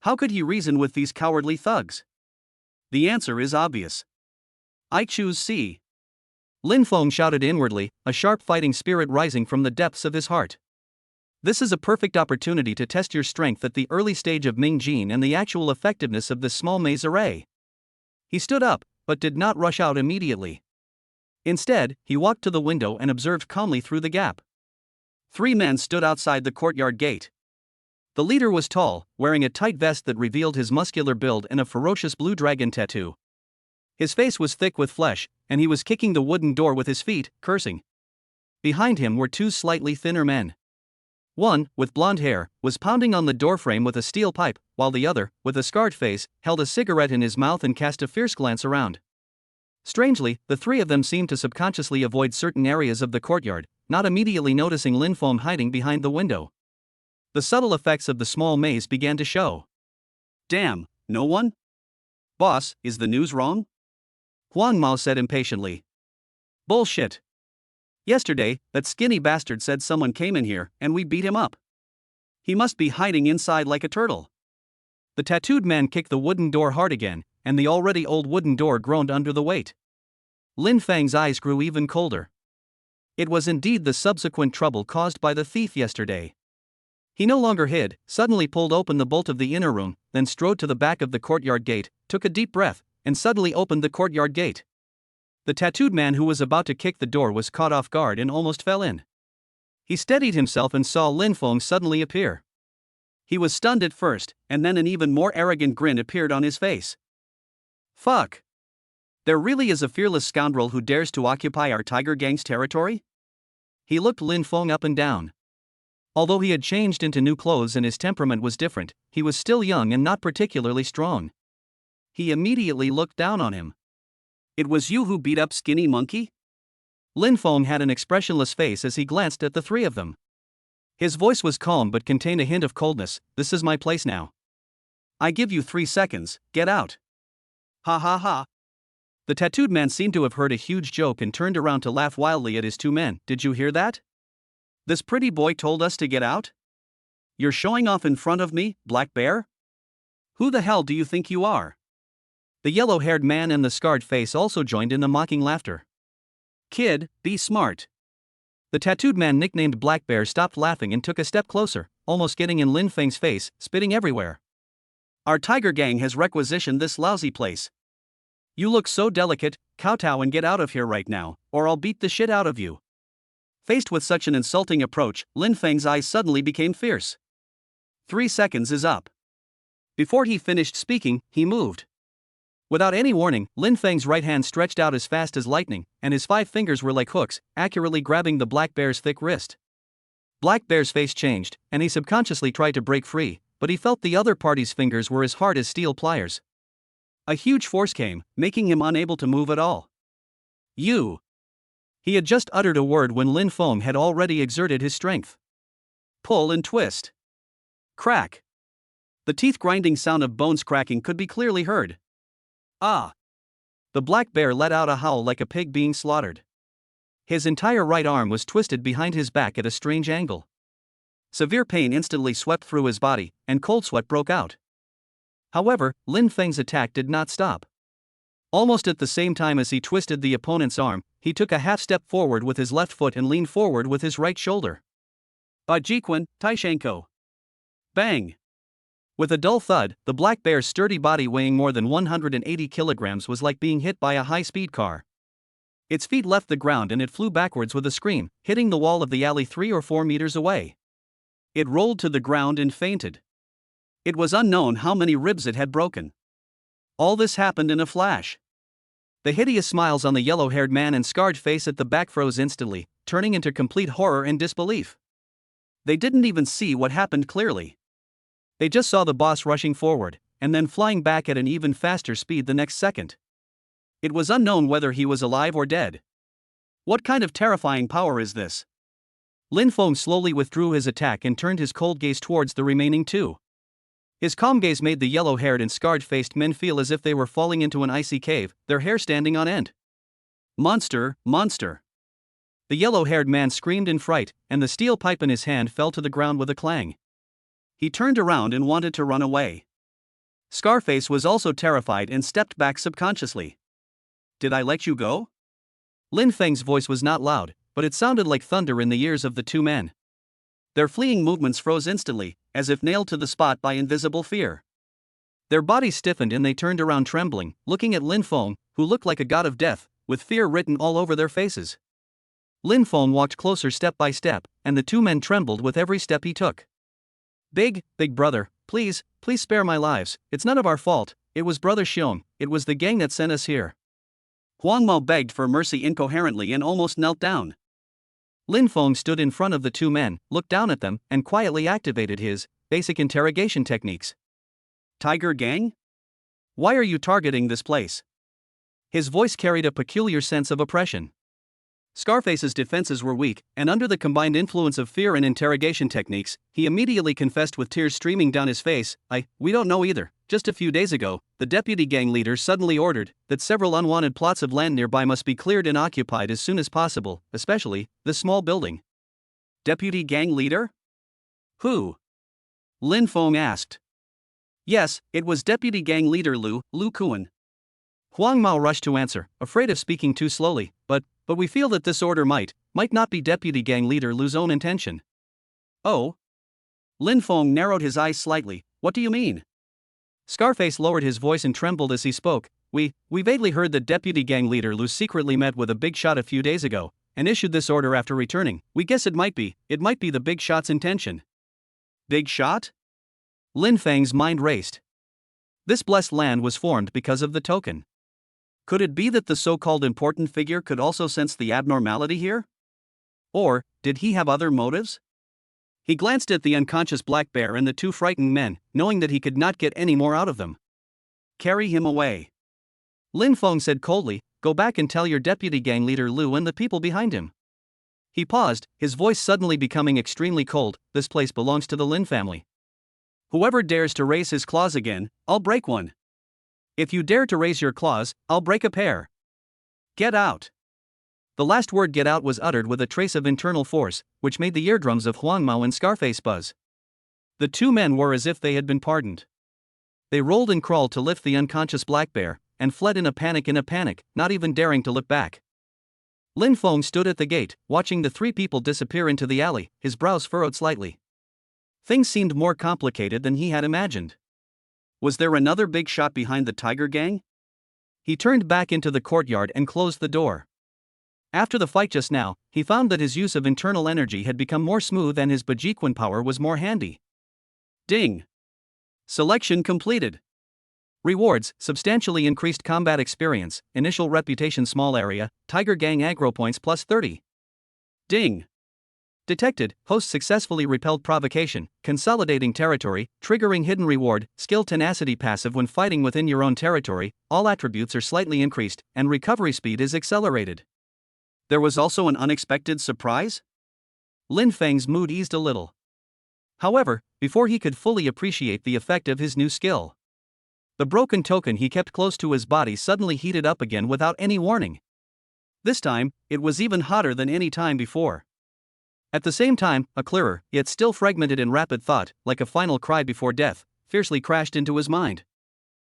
How could he reason with these cowardly thugs? The answer is obvious. I choose C. Lin Feng shouted inwardly, a sharp fighting spirit rising from the depths of his heart. This is a perfect opportunity to test your strength at the early stage of Ming Jin and the actual effectiveness of this small maze array. He stood up, but did not rush out immediately. Instead, he walked to the window and observed calmly through the gap. 3 men stood outside the courtyard gate. The leader was tall, wearing a tight vest that revealed his muscular build and a ferocious blue dragon tattoo. His face was thick with flesh, and he was kicking the wooden door with his feet, cursing. Behind him were 2 slightly thinner men. One, with blonde hair, was pounding on the doorframe with a steel pipe, while the other, with a scarred face, held a cigarette in his mouth and cast a fierce glance around. Strangely, the 3 of them seemed to subconsciously avoid certain areas of the courtyard, not immediately noticing Lin Feng hiding behind the window. The subtle effects of the small maze began to show. Damn, no one? Boss, is the news wrong? Huang Mao said impatiently. Bullshit. Yesterday, that skinny bastard said someone came in here, and we beat him up. He must be hiding inside like a turtle. The tattooed man kicked the wooden door hard again, and the already old wooden door groaned under the weight. Lin Feng's eyes grew even colder. It was indeed the subsequent trouble caused by the thief yesterday. He no longer hid, suddenly pulled open the bolt of the inner room, then strode to the back of the courtyard gate, took a deep breath, and suddenly opened the courtyard gate. The tattooed man who was about to kick the door was caught off guard and almost fell in. He steadied himself and saw Lin Feng suddenly appear. He was stunned at first, and then an even more arrogant grin appeared on his face. Fuck. There really is a fearless scoundrel who dares to occupy our Tiger Gang's territory? He looked Lin Feng up and down. Although he had changed into new clothes and his temperament was different, he was still young and not particularly strong. He immediately looked down on him. It was you who beat up Skinny Monkey? Lin Feng had an expressionless face as he glanced at the 3 of them. His voice was calm but contained a hint of coldness. This is my place now. I give you 3 seconds, get out. Ha ha ha. The tattooed man seemed to have heard a huge joke and turned around to laugh wildly at his 2 men. Did you hear that? This pretty boy told us to get out? You're showing off in front of me, Black Bear? Who the hell do you think you are? The yellow-haired man and the scarred face also joined in the mocking laughter. Kid, be smart. The tattooed man nicknamed Black Bear stopped laughing and took a step closer, almost getting in Lin Feng's face, spitting everywhere. Our Tiger Gang has requisitioned this lousy place. You look so delicate, kowtow and get out of here right now, or I'll beat the shit out of you. Faced with such an insulting approach, Lin Feng's eyes suddenly became fierce. 3 seconds is up. Before he finished speaking, he moved. Without any warning, Lin Feng's right hand stretched out as fast as lightning, and his 5 fingers were like hooks, accurately grabbing the Black Bear's thick wrist. Black Bear's face changed, and he subconsciously tried to break free, but he felt the other party's fingers were as hard as steel pliers. A huge force came, making him unable to move at all. You. He had just uttered a word when Lin Feng had already exerted his strength. Pull and twist. Crack. The teeth-grinding sound of bones cracking could be clearly heard. Ah! The Black Bear let out a howl like a pig being slaughtered. His entire right arm was twisted behind his back at a strange angle. Severe pain instantly swept through his body, and cold sweat broke out. However, Lin Feng's attack did not stop. Almost at the same time as he twisted the opponent's arm, he took a half step forward with his left foot and leaned forward with his right shoulder. Bajiquan, Taishenko. Bang! With a dull thud, the black bear's sturdy body weighing more than 180 kilograms was like being hit by a high-speed car. Its feet left the ground and it flew backwards with a scream, hitting the wall of the alley 3 or 4 meters away. It rolled to the ground and fainted. It was unknown how many ribs it had broken. All this happened in a flash. The hideous smiles on the yellow-haired man and scarred face at the back froze instantly, turning into complete horror and disbelief. They didn't even see what happened clearly. They just saw the boss rushing forward, and then flying back at an even faster speed the next second. It was unknown whether he was alive or dead. What kind of terrifying power is this? Lin Feng slowly withdrew his attack and turned his cold gaze towards the remaining two. His calm gaze made the yellow-haired and scarred-faced men feel as if they were falling into an icy cave, their hair standing on end. Monster, monster! The yellow-haired man screamed in fright, and the steel pipe in his hand fell to the ground with a clang. He turned around and wanted to run away. Scarface was also terrified and stepped back subconsciously. Did I let you go? Lin Feng's voice was not loud, but it sounded like thunder in the ears of the two men. Their fleeing movements froze instantly, as if nailed to the spot by invisible fear. Their bodies stiffened and they turned around trembling, looking at Lin Feng, who looked like a god of death, with fear written all over their faces. Lin Feng walked closer step by step, and the two men trembled with every step he took. Big brother, please spare my lives, it's none of our fault, it was Brother Xiong, it was the gang that sent us here. Huang Mao begged for mercy incoherently and almost knelt down. Lin Feng stood in front of the two men, looked down at them, and quietly activated his basic interrogation techniques. Tiger Gang? Why are you targeting this place? His voice carried a peculiar sense of oppression. Scarface's defenses were weak, and under the combined influence of fear and interrogation techniques, he immediately confessed with tears streaming down his face, we don't know either. Just a few days ago, the deputy gang leader suddenly ordered that several unwanted plots of land nearby must be cleared and occupied as soon as possible, especially the small building. Deputy gang leader? Who? Lin Feng asked. Yes, it was deputy gang leader Lu Kuan. Huang Mao rushed to answer, afraid of speaking too slowly, but we feel that this order might not be deputy gang leader Lu's own intention. Oh? Lin Feng narrowed his eyes slightly, what do you mean? Scarface lowered his voice and trembled as he spoke. We vaguely heard that deputy gang leader Lu secretly met with a big shot a few days ago, and issued this order after returning. We guess it might be the big shot's intention. Big shot? Lin Feng's mind raced. This blessed land was formed because of the token. Could it be that the so-called important figure could also sense the abnormality here? Or, did he have other motives? He glanced at the unconscious black bear and the two frightened men, knowing that he could not get any more out of them. Carry him away. Lin Feng said coldly, go back and tell your deputy gang leader Lu and the people behind him. He paused, his voice suddenly becoming extremely cold, this place belongs to the Lin family. Whoever dares to raise his claws again, I'll break one. If you dare to raise your claws, I'll break a pair. Get out. The last word get out was uttered with a trace of internal force, which made the eardrums of Huang Mao and Scarface buzz. The two men were as if they had been pardoned. They rolled and crawled to lift the unconscious black bear, and fled in a panic, not even daring to look back. Lin Feng stood at the gate, watching the three people disappear into the alley, his brows furrowed slightly. Things seemed more complicated than he had imagined. Was there another big shot behind the Tiger Gang? He turned back into the courtyard and closed the door. After the fight just now, he found that his use of internal energy had become more smooth and his Bajiquan power was more handy. Ding! Selection completed. Rewards, substantially increased combat experience, initial reputation small area, Tiger Gang aggro points plus 30. Ding! Detected, host successfully repelled provocation, consolidating territory, triggering hidden reward, skill tenacity passive when fighting within your own territory, all attributes are slightly increased, and recovery speed is accelerated. There was also an unexpected surprise? Lin Feng's mood eased a little. However, before he could fully appreciate the effect of his new skill, the broken token he kept close to his body suddenly heated up again without any warning. This time, it was even hotter than any time before. At the same time, a clearer, yet still fragmented and rapid thought, like a final cry before death, fiercely crashed into his mind.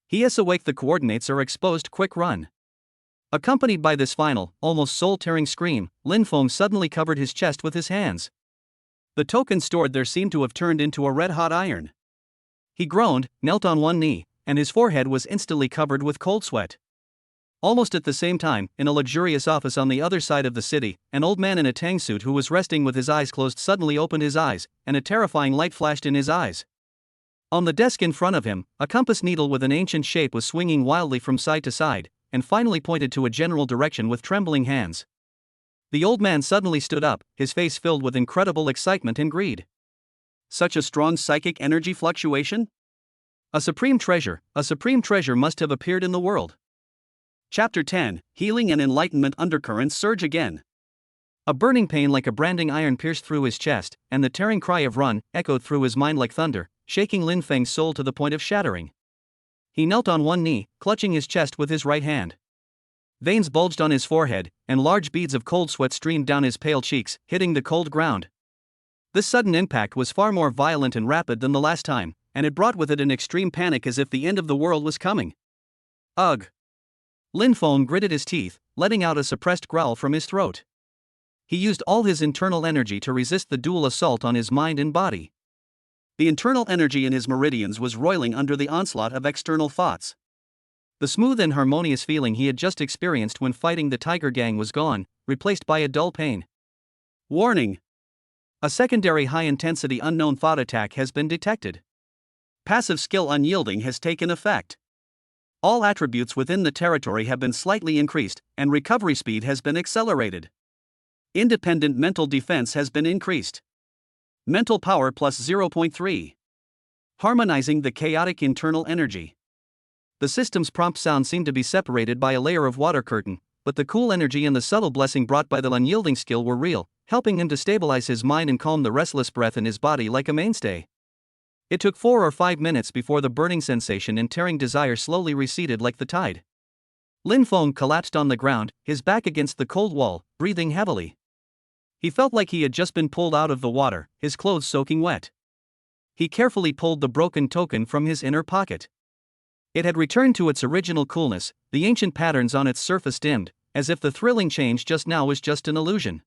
He is awake. The coordinates are exposed. Quick run. Accompanied by this final, almost soul-tearing scream, Lin Feng suddenly covered his chest with his hands. The token stored there seemed to have turned into a red-hot iron. He groaned, knelt on one knee, and his forehead was instantly covered with cold sweat. Almost at the same time, in a luxurious office on the other side of the city, an old man in a tang suit who was resting with his eyes closed suddenly opened his eyes, and a terrifying light flashed in his eyes. On the desk in front of him, a compass needle with an ancient shape was swinging wildly from side to side, and finally pointed to a general direction with trembling hands. The old man suddenly stood up, his face filled with incredible excitement and greed. Such a strong psychic energy fluctuation? A supreme treasure must have appeared in the world. Chapter 10, Healing and Enlightenment. Undercurrents surge again. A burning pain like a branding iron pierced through his chest, and the tearing cry of "run" echoed through his mind like thunder, shaking Lin Feng's soul to the point of shattering. He knelt on one knee, clutching his chest with his right hand. Veins bulged on his forehead, and large beads of cold sweat streamed down his pale cheeks, hitting the cold ground. This sudden impact was far more violent and rapid than the last time, and it brought with it an extreme panic as if the end of the world was coming. Ugh! Lin Feng gritted his teeth, letting out a suppressed growl from his throat. He used all his internal energy to resist the dual assault on his mind and body. The internal energy in his meridians was roiling under the onslaught of external thoughts. The smooth and harmonious feeling he had just experienced when fighting the Tiger Gang was gone, replaced by a dull pain. Warning! A secondary high-intensity unknown thought attack has been detected. Passive skill unyielding has taken effect. All attributes within the territory have been slightly increased, and recovery speed has been accelerated. Independent mental defense has been increased. Mental power plus 0.3. Harmonizing the chaotic internal energy. The system's prompt sound seemed to be separated by a layer of water curtain, but the cool energy and the subtle blessing brought by the unyielding skill were real, helping him to stabilize his mind and calm the restless breath in his body like a mainstay. It took 4 or 5 minutes before the burning sensation and tearing desire slowly receded like the tide. Lin Feng collapsed on the ground, his back against the cold wall, breathing heavily. He felt like he had just been pulled out of the water, his clothes soaking wet. He carefully pulled the broken token from his inner pocket. It had returned to its original coolness, the ancient patterns on its surface dimmed, as if the thrilling change just now was just an illusion.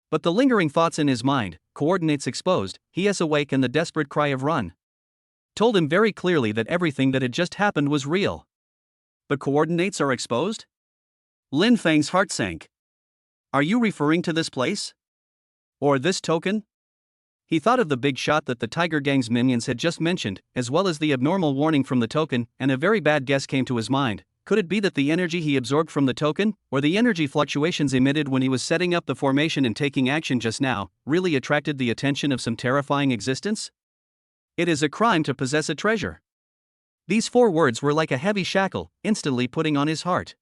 But the lingering thoughts in his mind, coordinates exposed, he is awake, and the desperate cry of "run" told him very clearly that everything that had just happened was real. The coordinates are exposed? Lin Feng's heart sank. Are you referring to this place? Or this token? He thought of the big shot that the Tiger Gang's minions had just mentioned, as well as the abnormal warning from the token, and a very bad guess came to his mind. Could it be that the energy he absorbed from the token, or the energy fluctuations emitted when he was setting up the formation and taking action just now, really attracted the attention of some terrifying existence? It is a crime to possess a treasure. These 4 words were like a heavy shackle, instantly putting on his heart.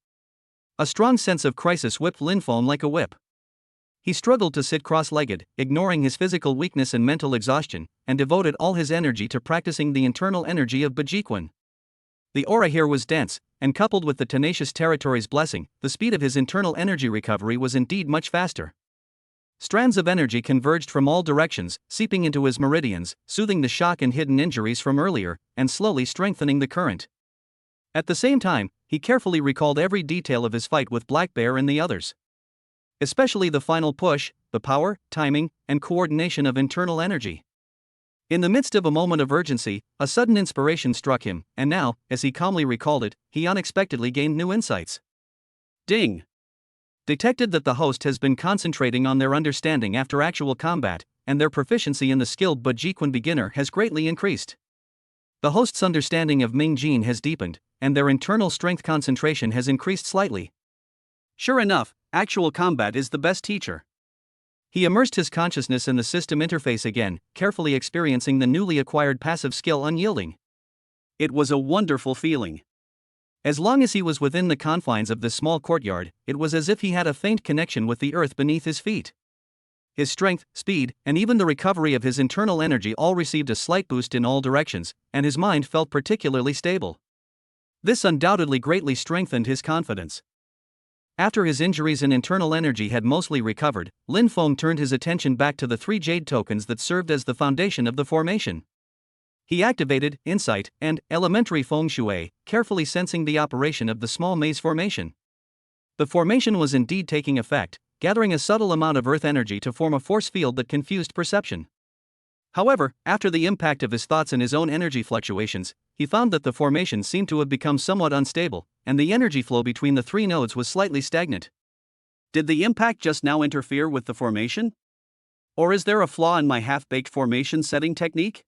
A strong sense of crisis whipped Lin Feng like a whip. He struggled to sit cross-legged, ignoring his physical weakness and mental exhaustion, and devoted all his energy to practicing the internal energy of Bajiquan. The aura here was dense, and coupled with the tenacious territory's blessing, the speed of his internal energy recovery was indeed much faster. Strands of energy converged from all directions, seeping into his meridians, soothing the shock and hidden injuries from earlier, and slowly strengthening the current. At the same time, he carefully recalled every detail of his fight with Black Bear and the others. Especially the final push, the power, timing, and coordination of internal energy. In the midst of a moment of urgency, a sudden inspiration struck him, and now, as he calmly recalled it, he unexpectedly gained new insights. Ding! Detected that the host has been concentrating on their understanding after actual combat, and their proficiency in the skilled Bajiquan beginner has greatly increased. The host's understanding of Ming Jin has deepened, and their internal strength concentration has increased slightly. Sure enough, actual combat is the best teacher. He immersed his consciousness in the system interface again, carefully experiencing the newly acquired passive skill unyielding. It was a wonderful feeling. As long as he was within the confines of this small courtyard, it was as if he had a faint connection with the earth beneath his feet. His strength, speed, and even the recovery of his internal energy all received a slight boost in all directions, and his mind felt particularly stable. This undoubtedly greatly strengthened his confidence. After his injuries and internal energy had mostly recovered, Lin Feng turned his attention back to the 3 jade tokens that served as the foundation of the formation. He activated insight and elementary feng shui, carefully sensing the operation of the small maze formation. The formation was indeed taking effect, gathering a subtle amount of earth energy to form a force field that confused perception. However, after the impact of his thoughts and his own energy fluctuations, he found that the formation seemed to have become somewhat unstable, and the energy flow between the three nodes was slightly stagnant. Did the impact just now interfere with the formation? Or is there a flaw in my half-baked formation setting technique?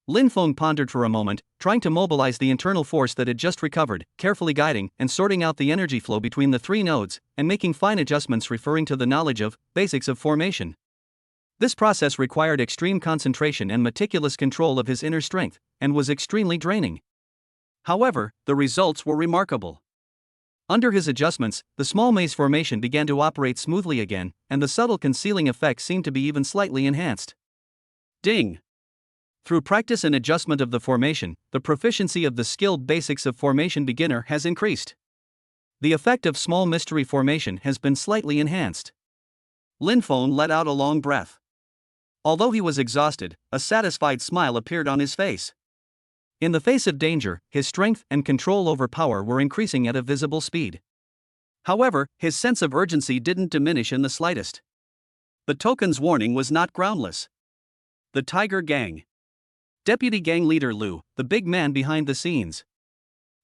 Lin Feng pondered for a moment, trying to mobilize the internal force that had just recovered, carefully guiding and sorting out the energy flow between the three nodes, and making fine adjustments referring to the knowledge of basics of formation. This process required extreme concentration and meticulous control of his inner strength, and was extremely draining. However, the results were remarkable. Under his adjustments, the small maze formation began to operate smoothly again, and the subtle concealing effect seemed to be even slightly enhanced. Ding! Through practice and adjustment of the formation, the proficiency of the skilled basics of formation beginner has increased. The effect of small mystery formation has been slightly enhanced. Lin Feng let out a long breath. Although he was exhausted, a satisfied smile appeared on his face. In the face of danger, his strength and control over power were increasing at a visible speed. However, his sense of urgency didn't diminish in the slightest. The token's warning was not groundless. The Tiger Gang. Deputy Gang Leader Lu, the big man behind the scenes.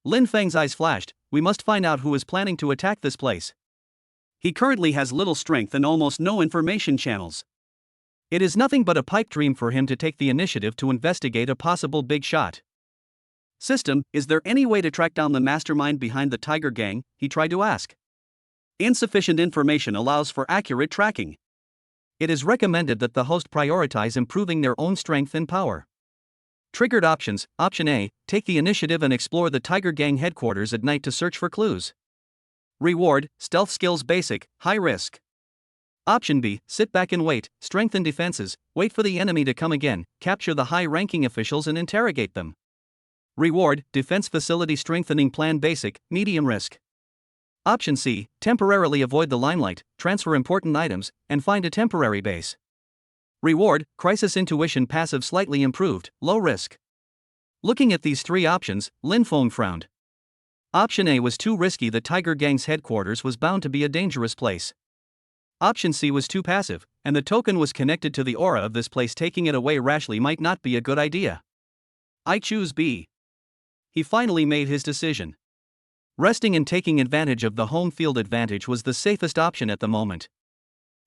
Lin Feng's eyes flashed. We must find out who is planning to attack this place. He currently has little strength and almost no information channels. It is nothing but a pipe dream for him to take the initiative to investigate a possible big shot. System, is there any way to track down the mastermind behind the Tiger Gang? He tried to ask. Insufficient information allows for accurate tracking. It is recommended that the host prioritize improving their own strength and power. Triggered options. Option A, take the initiative and explore the Tiger Gang headquarters at night to search for clues. Reward, stealth skills basic, high risk. Option B, sit back and wait, strengthen defenses, wait for the enemy to come again, capture the high-ranking officials and interrogate them. Reward, defense facility strengthening plan basic, medium risk. Option C, temporarily avoid the limelight, transfer important items, and find a temporary base. Reward, crisis intuition passive slightly improved, low risk. Looking at these three options, Lin Feng frowned. Option A was too risky. The Tiger Gang's headquarters was bound to be a dangerous place. Option C was too passive, and the token was connected to the aura of this place. Taking it away rashly might not be a good idea. I choose B. He finally made his decision. Resting and taking advantage of the home field advantage was the safest option at the moment.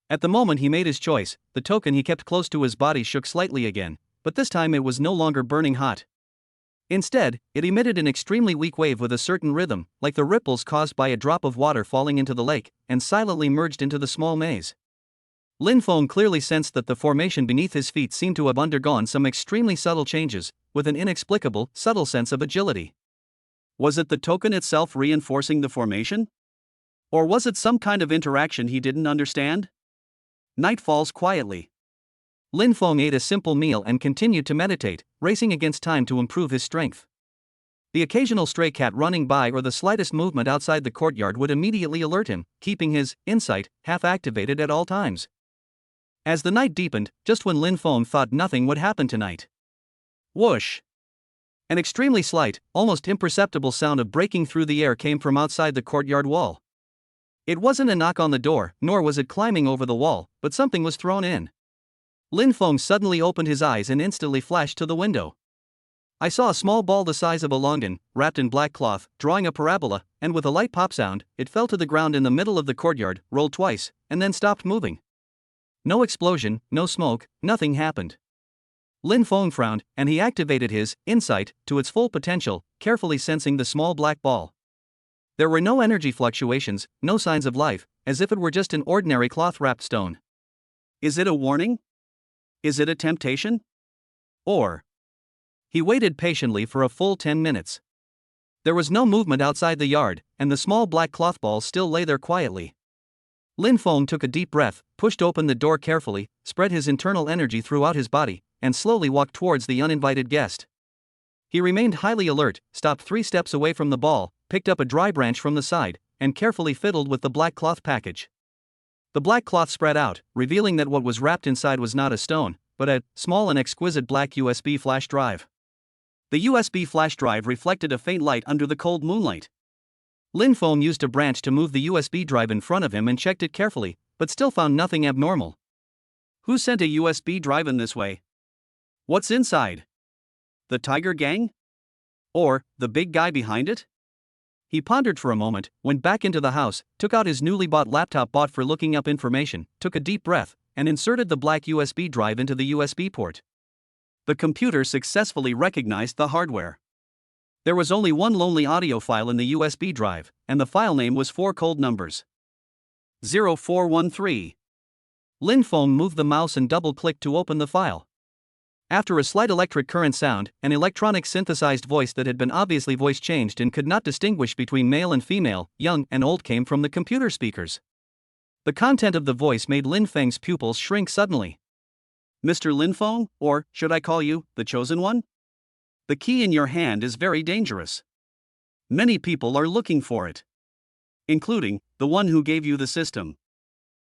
At the moment he made his choice, the token he kept close to his body shook slightly again, but this time it was no longer burning hot. Instead, it emitted an extremely weak wave with a certain rhythm, like the ripples caused by a drop of water falling into the lake, and silently merged into the small maze. Lin Feng clearly sensed that the formation beneath his feet seemed to have undergone some extremely subtle changes, with an inexplicable, subtle sense of agility. Was it the token itself reinforcing the formation? Or was it some kind of interaction he didn't understand? Night falls quietly. Lin Feng ate a simple meal and continued to meditate, racing against time to improve his strength. The occasional stray cat running by or the slightest movement outside the courtyard would immediately alert him, keeping his insight half-activated at all times. As the night deepened, just when Lin Feng thought nothing would happen tonight. Whoosh! An extremely slight, almost imperceptible sound of breaking through the air came from outside the courtyard wall. It wasn't a knock on the door, nor was it climbing over the wall, but something was thrown in. Lin Feng suddenly opened his eyes and instantly flashed to the window. I saw a small ball the size of a longdon, wrapped in black cloth, drawing a parabola, and with a light pop sound, it fell to the ground in the middle of the courtyard, rolled twice, and then stopped moving. No explosion, no smoke, nothing happened. Lin Feng frowned, and he activated his insight to its full potential, carefully sensing the small black ball. There were no energy fluctuations, no signs of life, as if it were just an ordinary cloth-wrapped stone. Is it a warning? Is it a temptation? Or? He waited patiently for a full 10 minutes. There was no movement outside the yard, and the small black cloth ball still lay there quietly. Lin Feng took a deep breath, pushed open the door carefully, spread his internal energy throughout his body, and slowly walked towards the uninvited guest. He remained highly alert, stopped 3 steps away from the ball, picked up a dry branch from the side, and carefully fiddled with the black cloth package. The black cloth spread out, revealing that what was wrapped inside was not a stone, but a small and exquisite black USB flash drive. The USB flash drive reflected a faint light under the cold moonlight. Lin Feng used a branch to move the USB drive in front of him and checked it carefully, but still found nothing abnormal. Who sent a USB drive in this way? What's inside? The Tiger Gang? Or the big guy behind it? He pondered for a moment, went back into the house, took out his newly bought laptop bought for looking up information, took a deep breath, and inserted the black USB drive into the USB port. The computer successfully recognized the hardware. There was only one lonely audio file in the USB drive, and the file name was 4 cold numbers. 0413. Lin Feng moved the mouse and double-clicked to open the file. After a slight electric current sound, an electronic synthesized voice that had been obviously voice changed and could not distinguish between male and female, young and old came from the computer speakers. The content of the voice made Lin Feng's pupils shrink suddenly. Mr. Lin Feng, or should I call you the Chosen One? The key in your hand is very dangerous. Many people are looking for it, including the one who gave you the system.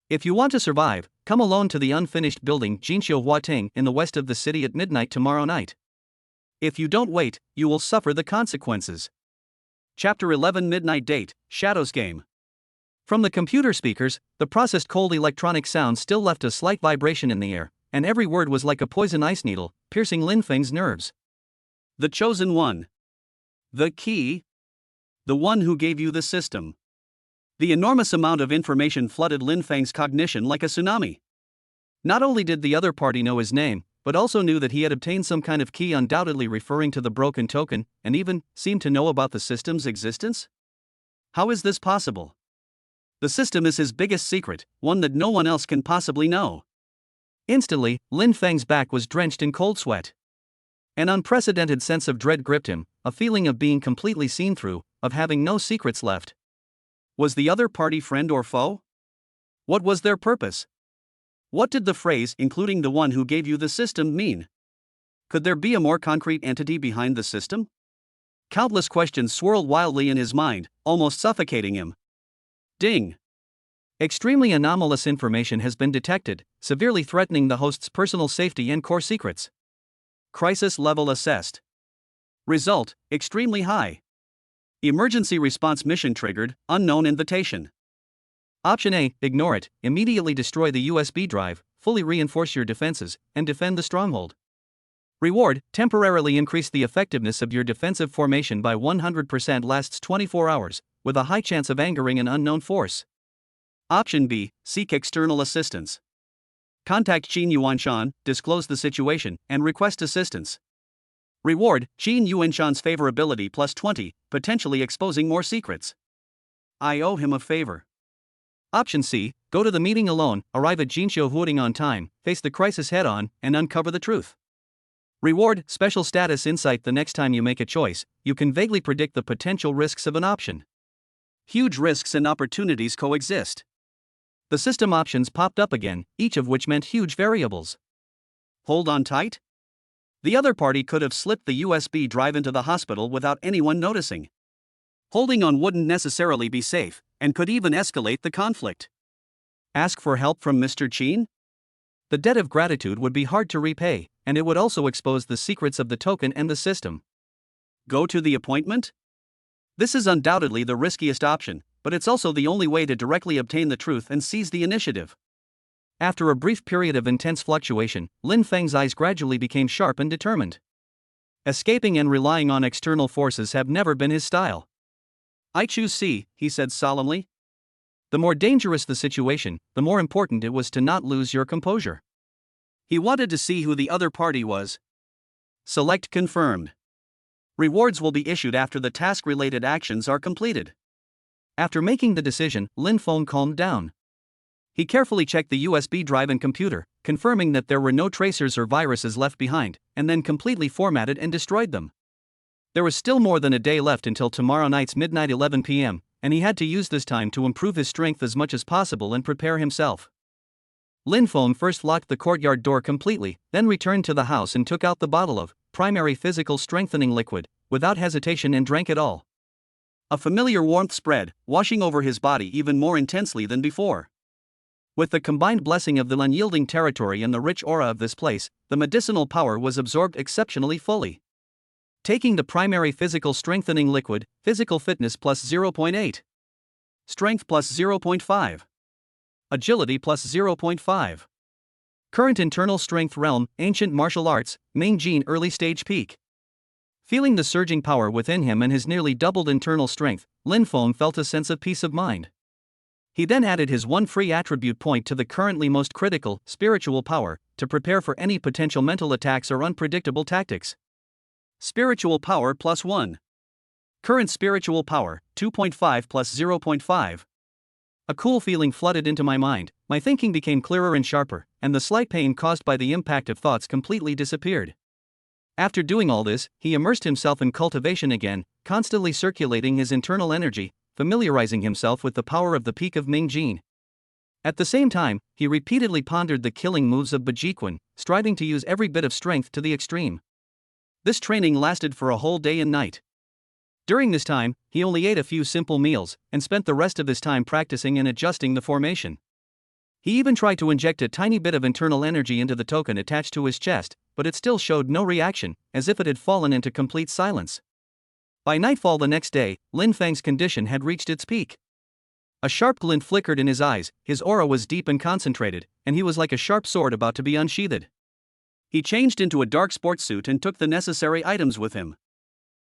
If you want to survive, come alone to the unfinished building Jinxiu Huating in the west of the city at midnight tomorrow night. If you don't wait, you will suffer the consequences. Chapter 11 Midnight Date, Shadows Game. From the computer speakers, the processed cold electronic sound still left a slight vibration in the air, and every word was like a poison ice needle, piercing Lin Feng's nerves. The Chosen One. The key. The one who gave you the system. The enormous amount of information flooded Lin Feng's cognition like a tsunami. Not only did the other party know his name, but also knew that he had obtained some kind of key undoubtedly referring to the broken token, and even seemed to know about the system's existence? How is this possible? The system is his biggest secret, one that no one else can possibly know. Instantly, Lin Feng's back was drenched in cold sweat. An unprecedented sense of dread gripped him, a feeling of being completely seen through, of having no secrets left. Was the other party friend or foe? What was their purpose? What did the phrase, including the one who gave you the system, mean? Could there be a more concrete entity behind the system? Countless questions swirled wildly in his mind, almost suffocating him. Ding! Extremely anomalous information has been detected, severely threatening the host's personal safety and core secrets. Crisis level assessed. Result, extremely high. Emergency response mission triggered, unknown invitation. Option A, ignore it, immediately destroy the USB drive, fully reinforce your defenses, and defend the stronghold. Reward, temporarily increase the effectiveness of your defensive formation by 100%, lasts 24 hours, with a high chance of angering an unknown force. Option B, seek external assistance. Contact Qin Yuanshan, disclose the situation, and request assistance. Reward, Qin Yuanshan's favorability plus 20, potentially exposing more secrets. I owe him a favor. Option C, go to the meeting alone, arrive at Jinxiu Huating on time, face the crisis head-on, and uncover the truth. Reward, special status insight. The next time you make a choice, you can vaguely predict the potential risks of an option. Huge risks and opportunities coexist. The system options popped up again, each of which meant huge variables. Hold on tight? The other party could have slipped the USB drive into the hospital without anyone noticing. Holding on wouldn't necessarily be safe, and could even escalate the conflict. Ask for help from Mr. Qin? The debt of gratitude would be hard to repay, and it would also expose the secrets of the token and the system. Go to the appointment? This is undoubtedly the riskiest option, but it's also the only way to directly obtain the truth and seize the initiative. After a brief period of intense fluctuation, Lin Feng's eyes gradually became sharp and determined. Escaping and relying on external forces have never been his style. I choose C, he said solemnly. The more dangerous the situation, the more important it was to not lose your composure. He wanted to see who the other party was. Select confirmed. Rewards will be issued after the task-related actions are completed. After making the decision, Lin Feng calmed down. He carefully checked the USB drive and computer, confirming that there were no tracers or viruses left behind, and then completely formatted and destroyed them. There was still more than a day left until tomorrow night's midnight 11 p.m., and he had to use this time to improve his strength as much as possible and prepare himself. Lin Feng first locked the courtyard door completely, then returned to the house and took out the bottle of primary physical strengthening liquid, without hesitation, and drank it all. A familiar warmth spread, washing over his body even more intensely than before. With the combined blessing of the unyielding territory and the rich aura of this place, the medicinal power was absorbed exceptionally fully. Taking the primary physical strengthening liquid, physical fitness plus 0.8. Strength plus 0.5. Agility plus 0.5. Current internal strength realm, ancient martial arts, main gene early stage peak. Feeling the surging power within him and his nearly doubled internal strength, Lin Feng felt a sense of peace of mind. He then added his one free attribute point to the currently most critical, spiritual power, to prepare for any potential mental attacks or unpredictable tactics. Spiritual power plus 1. Current spiritual power, 2.5 plus 0.5. A cool feeling flooded into my mind, my thinking became clearer and sharper, and the slight pain caused by the impact of thoughts completely disappeared. After doing all this, he immersed himself in cultivation again, constantly circulating his internal energy, familiarizing himself with the power of the peak of Ming Jin. At the same time, he repeatedly pondered the killing moves of Bajiquan, striving to use every bit of strength to the extreme. This training lasted for a whole day and night. During this time, he only ate a few simple meals, and spent the rest of his time practicing and adjusting the formation. He even tried to inject a tiny bit of internal energy into the token attached to his chest, but it still showed no reaction, as if it had fallen into complete silence. By nightfall the next day, Lin Feng's condition had reached its peak. A sharp glint flickered in his eyes, his aura was deep and concentrated, and he was like a sharp sword about to be unsheathed. He changed into a dark sports suit and took the necessary items with him.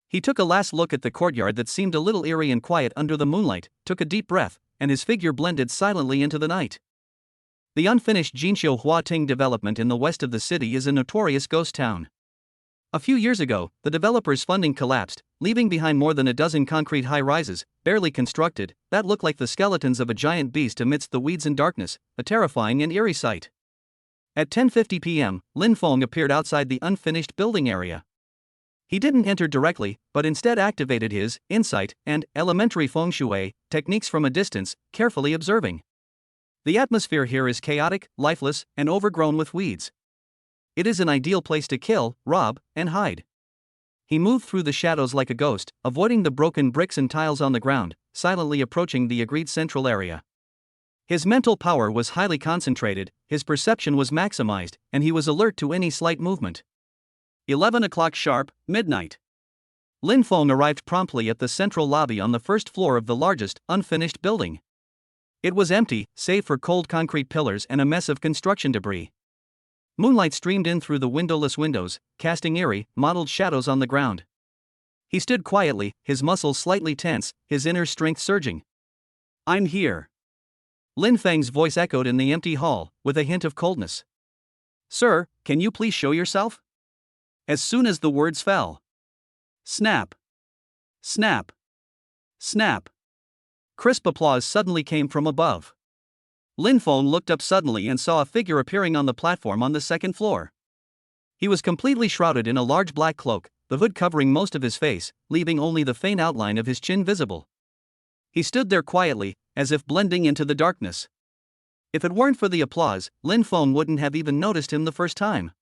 He took a last look at the courtyard that seemed a little eerie and quiet under the moonlight, took a deep breath, and his figure blended silently into the night. The unfinished Jinxiu Huating development in the west of the city is a notorious ghost town. A few years ago, the developers' funding collapsed, leaving behind more than a dozen concrete high-rises, barely constructed, that looked like the skeletons of a giant beast amidst the weeds and darkness, a terrifying and eerie sight. At 10:50 p.m., Lin Feng appeared outside the unfinished building area. He didn't enter directly, but instead activated his insight and elementary feng shui techniques from a distance, carefully observing. The atmosphere here is chaotic, lifeless, and overgrown with weeds. It is an ideal place to kill, rob, and hide. He moved through the shadows like a ghost, avoiding the broken bricks and tiles on the ground, silently approaching the agreed central area. His mental power was highly concentrated, his perception was maximized, and he was alert to any slight movement. 11 o'clock sharp, midnight. Lin Feng arrived promptly at the central lobby on the first floor of the largest, unfinished building. It was empty, save for cold concrete pillars and a mess of construction debris. Moonlight streamed in through the windowless windows, casting eerie, mottled shadows on the ground. He stood quietly, his muscles slightly tense, his inner strength surging. "I'm here." Lin Feng's voice echoed in the empty hall, with a hint of coldness. "Sir, can you please show yourself?" As soon as the words fell. Snap. Snap. Snap. Crisp applause suddenly came from above. Lin Feng looked up suddenly and saw a figure appearing on the platform on the second floor. He was completely shrouded in a large black cloak, the hood covering most of his face, leaving only the faint outline of his chin visible. He stood there quietly, as if blending into the darkness. If it weren't for the applause, Lin Feng wouldn't have even noticed him the first time.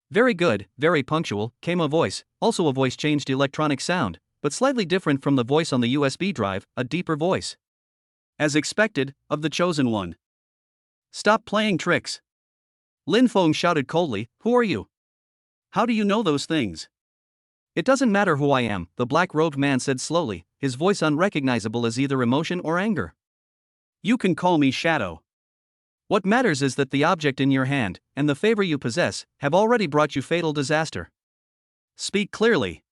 "Very good, very punctual," came a voice, also a voice-changed electronic sound, but slightly different from the voice on the USB drive, a deeper voice. "As expected, of the chosen one." "Stop playing tricks." Lin Feng shouted coldly, "Who are you? How do you know those things?" "It doesn't matter who I am," the black-robed man said slowly, his voice unrecognizable as either emotion or anger. "You can call me Shadow. What matters is that the object in your hand, and the favor you possess, have already brought you fatal disaster. Speak clearly."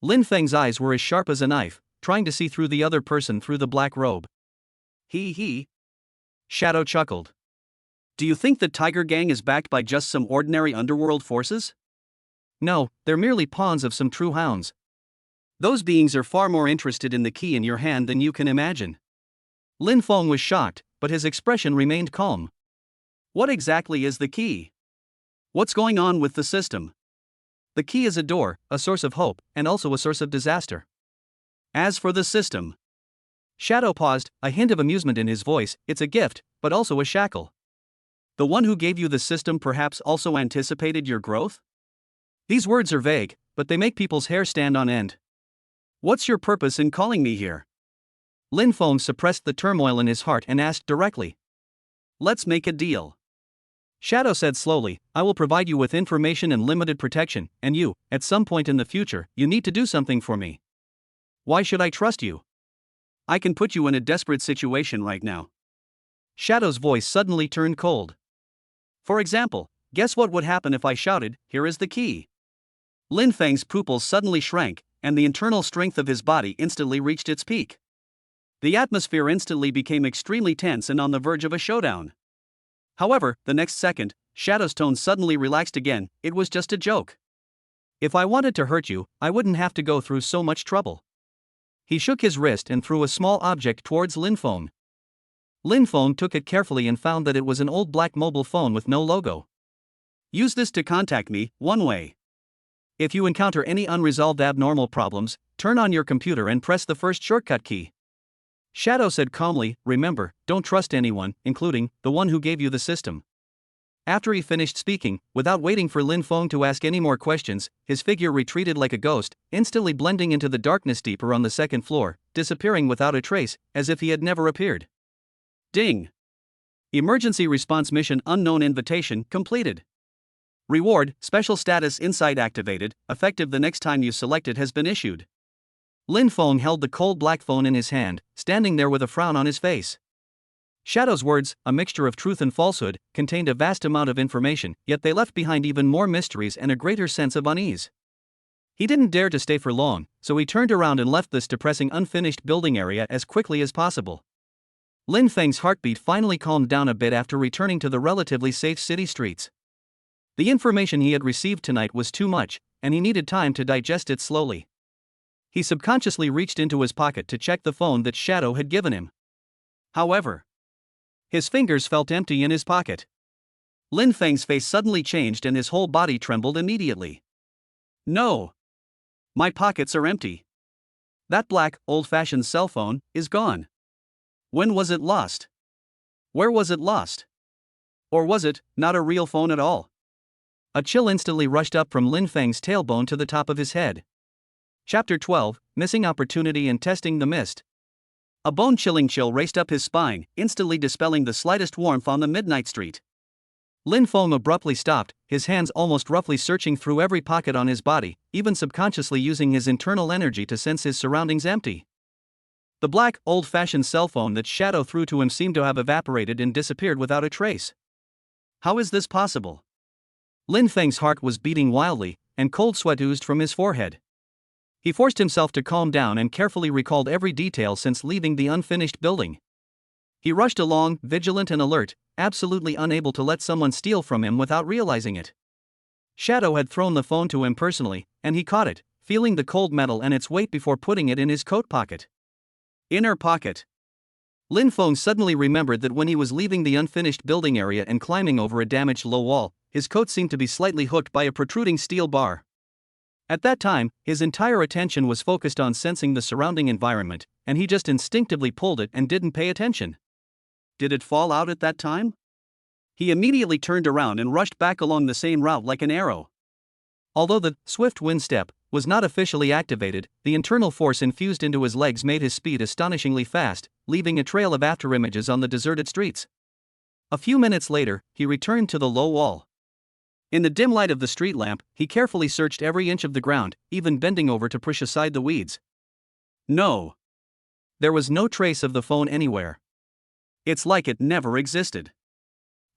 Lin Feng's eyes were as sharp as a knife, trying to see through the other person through the black robe. He. Shadow chuckled. "Do you think the Tiger Gang is backed by just some ordinary underworld forces? No, they're merely pawns of some true hounds. Those beings are far more interested in the key in your hand than you can imagine." Lin Feng was shocked, but his expression remained calm. "What exactly is the key? What's going on with the system?" "The key is a door, a source of hope, and also a source of disaster." "As for the system." Shadow paused, a hint of amusement in his voice. "It's a gift, but also a shackle. The one who gave you the system perhaps also anticipated your growth?" These words are vague, but they make people's hair stand on end. "What's your purpose in calling me here?" Lin Feng suppressed the turmoil in his heart and asked directly. "Let's make a deal. Shadow said slowly, I will provide you with information and limited protection, and you, at some point in the future, you need to do something for me. Why should I trust you? I can put you in a desperate situation right now. Shadow's voice suddenly turned cold. For example, guess what would happen if I shouted, here is the key? Lin Feng's pupils suddenly shrank, and the internal strength of his body instantly reached its peak. The atmosphere instantly became extremely tense and on the verge of a showdown. However, the next second, Shadow's tone suddenly relaxed again, it was just a joke. If I wanted to hurt you, I wouldn't have to go through so much trouble. He shook his wrist and threw a small object towards Lin Feng. Lin Feng took it carefully and found that it was an old black mobile phone with no logo. Use this to contact me, one way. If you encounter any unresolved abnormal problems, turn on your computer and press the first shortcut key. Shadow said calmly, remember, don't trust anyone, including the one who gave you the system. After he finished speaking, without waiting for Lin Feng to ask any more questions, his figure retreated like a ghost, instantly blending into the darkness deeper on the second floor, disappearing without a trace, as if he had never appeared. Ding! Emergency response mission unknown invitation completed. Reward, special status insight activated, effective the next time you select it has been issued. Lin Feng held the cold black phone in his hand, standing there with a frown on his face. Shadow's words, a mixture of truth and falsehood, contained a vast amount of information, yet they left behind even more mysteries and a greater sense of unease. He didn't dare to stay for long, so he turned around and left this depressing unfinished building area as quickly as possible. Lin Feng's heartbeat finally calmed down a bit after returning to the relatively safe city streets. The information he had received tonight was too much, and he needed time to digest it slowly. He subconsciously reached into his pocket to check the phone that Shadow had given him. However, his fingers felt empty in his pocket. Lin Feng's face suddenly changed and his whole body trembled immediately. No! My pockets are empty. That black, old-fashioned cell phone is gone. When was it lost? Where was it lost? Or was it not a real phone at all? A chill instantly rushed up from Lin Feng's tailbone to the top of his head. Chapter 12, Missing Opportunity and Testing the Mist. A bone-chilling chill raced up his spine, instantly dispelling the slightest warmth on the midnight street. Lin Feng abruptly stopped, his hands almost roughly searching through every pocket on his body, even subconsciously using his internal energy to sense his surroundings empty. The black, old-fashioned cell phone that Shadow threw to him seemed to have evaporated and disappeared without a trace. How is this possible? Lin Feng's heart was beating wildly, and cold sweat oozed from his forehead. He forced himself to calm down and carefully recalled every detail since leaving the unfinished building. He rushed along, vigilant and alert, absolutely unable to let someone steal from him without realizing it. Shadow had thrown the phone to him personally, and he caught it, feeling the cold metal and its weight before putting it in his coat pocket. Inner pocket. Lin Feng suddenly remembered that when he was leaving the unfinished building area and climbing over a damaged low wall, his coat seemed to be slightly hooked by a protruding steel bar. At that time, his entire attention was focused on sensing the surrounding environment, and he just instinctively pulled it and didn't pay attention. Did it fall out at that time? He immediately turned around and rushed back along the same route like an arrow. Although the swift wind step was not officially activated, the internal force infused into his legs made his speed astonishingly fast, leaving a trail of afterimages on the deserted streets. A few minutes later, he returned to the low wall. In the dim light of the street lamp, he carefully searched every inch of the ground, even bending over to push aside the weeds. No. There was no trace of the phone anywhere. It's like it never existed.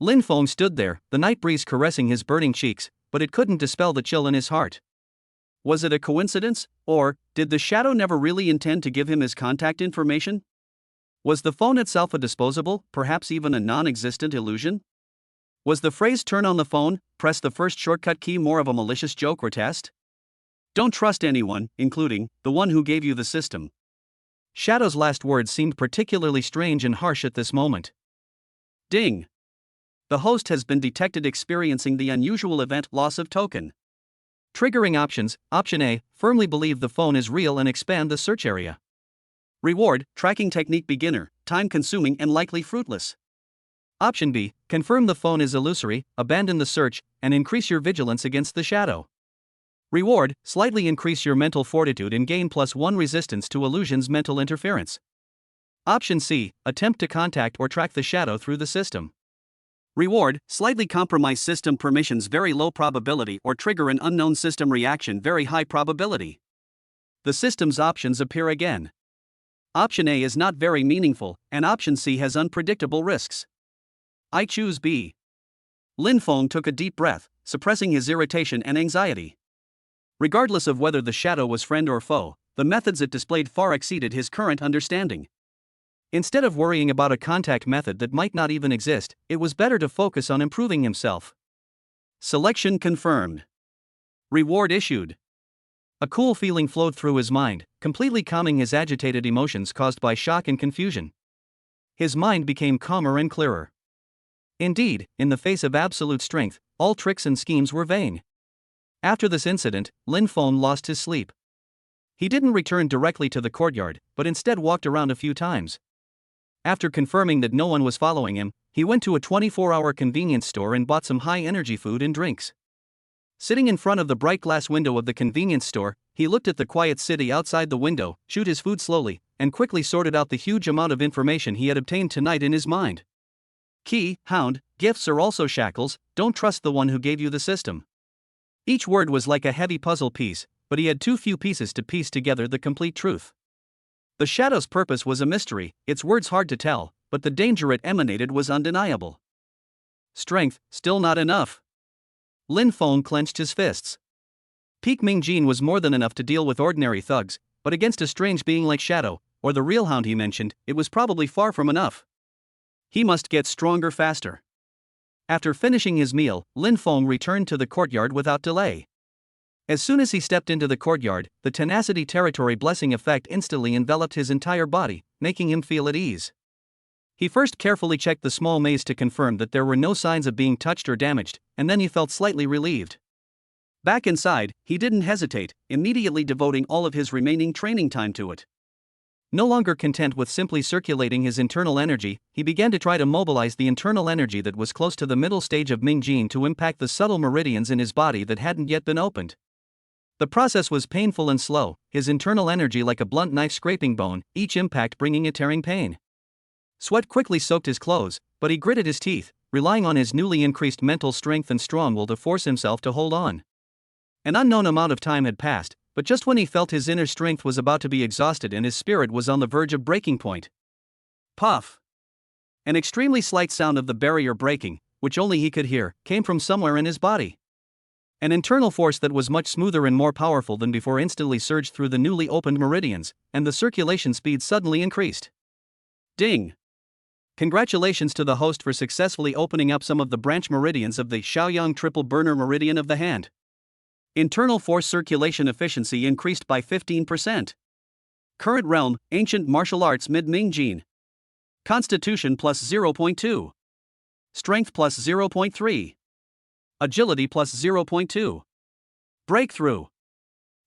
Lin Feng stood there, the night breeze caressing his burning cheeks, but it couldn't dispel the chill in his heart. Was it a coincidence, or did the Shadow never really intend to give him his contact information? Was the phone itself a disposable, perhaps even a non-existent illusion? Was the phrase turn on the phone, press the first shortcut key more of a malicious joke or test? Don't trust anyone, including the one who gave you the system. Shadow's last words seemed particularly strange and harsh at this moment. Ding! The host has been detected experiencing the unusual event loss of token. Triggering options, Option A, firmly believe the phone is real and expand the search area. Reward, tracking technique beginner, time-consuming and likely fruitless. Option B, confirm the phone is illusory, abandon the search, and increase your vigilance against the Shadow. Reward, slightly increase your mental fortitude and gain +1 resistance to illusions mental interference. Option C, attempt to contact or track the Shadow through the system. Reward, slightly compromise system permissions, very low probability, or trigger an unknown system reaction, very high probability. The system's options appear again. Option A is not very meaningful, and option C has unpredictable risks. I choose B. Lin Feng took a deep breath, suppressing his irritation and anxiety. Regardless of whether the shadow was friend or foe, the methods it displayed far exceeded his current understanding. Instead of worrying about a contact method that might not even exist, it was better to focus on improving himself. Selection confirmed. Reward issued. A cool feeling flowed through his mind, completely calming his agitated emotions caused by shock and confusion. His mind became calmer and clearer. Indeed, in the face of absolute strength, all tricks and schemes were vain. After this incident, Lin Feng lost his sleep. He didn't return directly to the courtyard, but instead walked around a few times. After confirming that no one was following him, he went to a 24-hour convenience store and bought some high-energy food and drinks. Sitting in front of the bright glass window of the convenience store, he looked at the quiet city outside the window, chewed his food slowly, and quickly sorted out the huge amount of information he had obtained tonight in his mind. Key, hound, gifts or also shackles, don't trust the one who gave you the system. Each word was like a heavy puzzle piece, but he had too few pieces to piece together the complete truth. The shadow's purpose was a mystery, its words hard to tell, but the danger it emanated was undeniable. Strength, still not enough. Lin Feng clenched his fists. Peak Mingjin was more than enough to deal with ordinary thugs, but against a strange being like Shadow, or the real hound he mentioned, it was probably far from enough. He must get stronger faster. After finishing his meal, Lin Feng returned to the courtyard without delay. As soon as he stepped into the courtyard, the tenacity territory blessing effect instantly enveloped his entire body, making him feel at ease. He first carefully checked the small maze to confirm that there were no signs of being touched or damaged, and then he felt slightly relieved. Back inside, he didn't hesitate, immediately devoting all of his remaining training time to it. No longer content with simply circulating his internal energy, he began to try to mobilize the internal energy that was close to the middle stage of Mingjin to impact the subtle meridians in his body that hadn't yet been opened. The process was painful and slow, his internal energy like a blunt knife scraping bone, each impact bringing a tearing pain. Sweat quickly soaked his clothes, but he gritted his teeth, relying on his newly increased mental strength and strong will to force himself to hold on. An unknown amount of time had passed, but just when he felt his inner strength was about to be exhausted and his spirit was on the verge of breaking point. Puff! An extremely slight sound of the barrier breaking, which only he could hear, came from somewhere in his body. An internal force that was much smoother and more powerful than before instantly surged through the newly opened meridians, and the circulation speed suddenly increased. Ding! Congratulations to the host for successfully opening up some of the branch meridians of the Shaoyang triple burner meridian of the hand. Internal force circulation efficiency increased by 15%. Current realm, ancient martial arts mid-Ming Jin. Constitution plus 0.2. Strength plus 0.3. Agility plus 0.2. Breakthrough.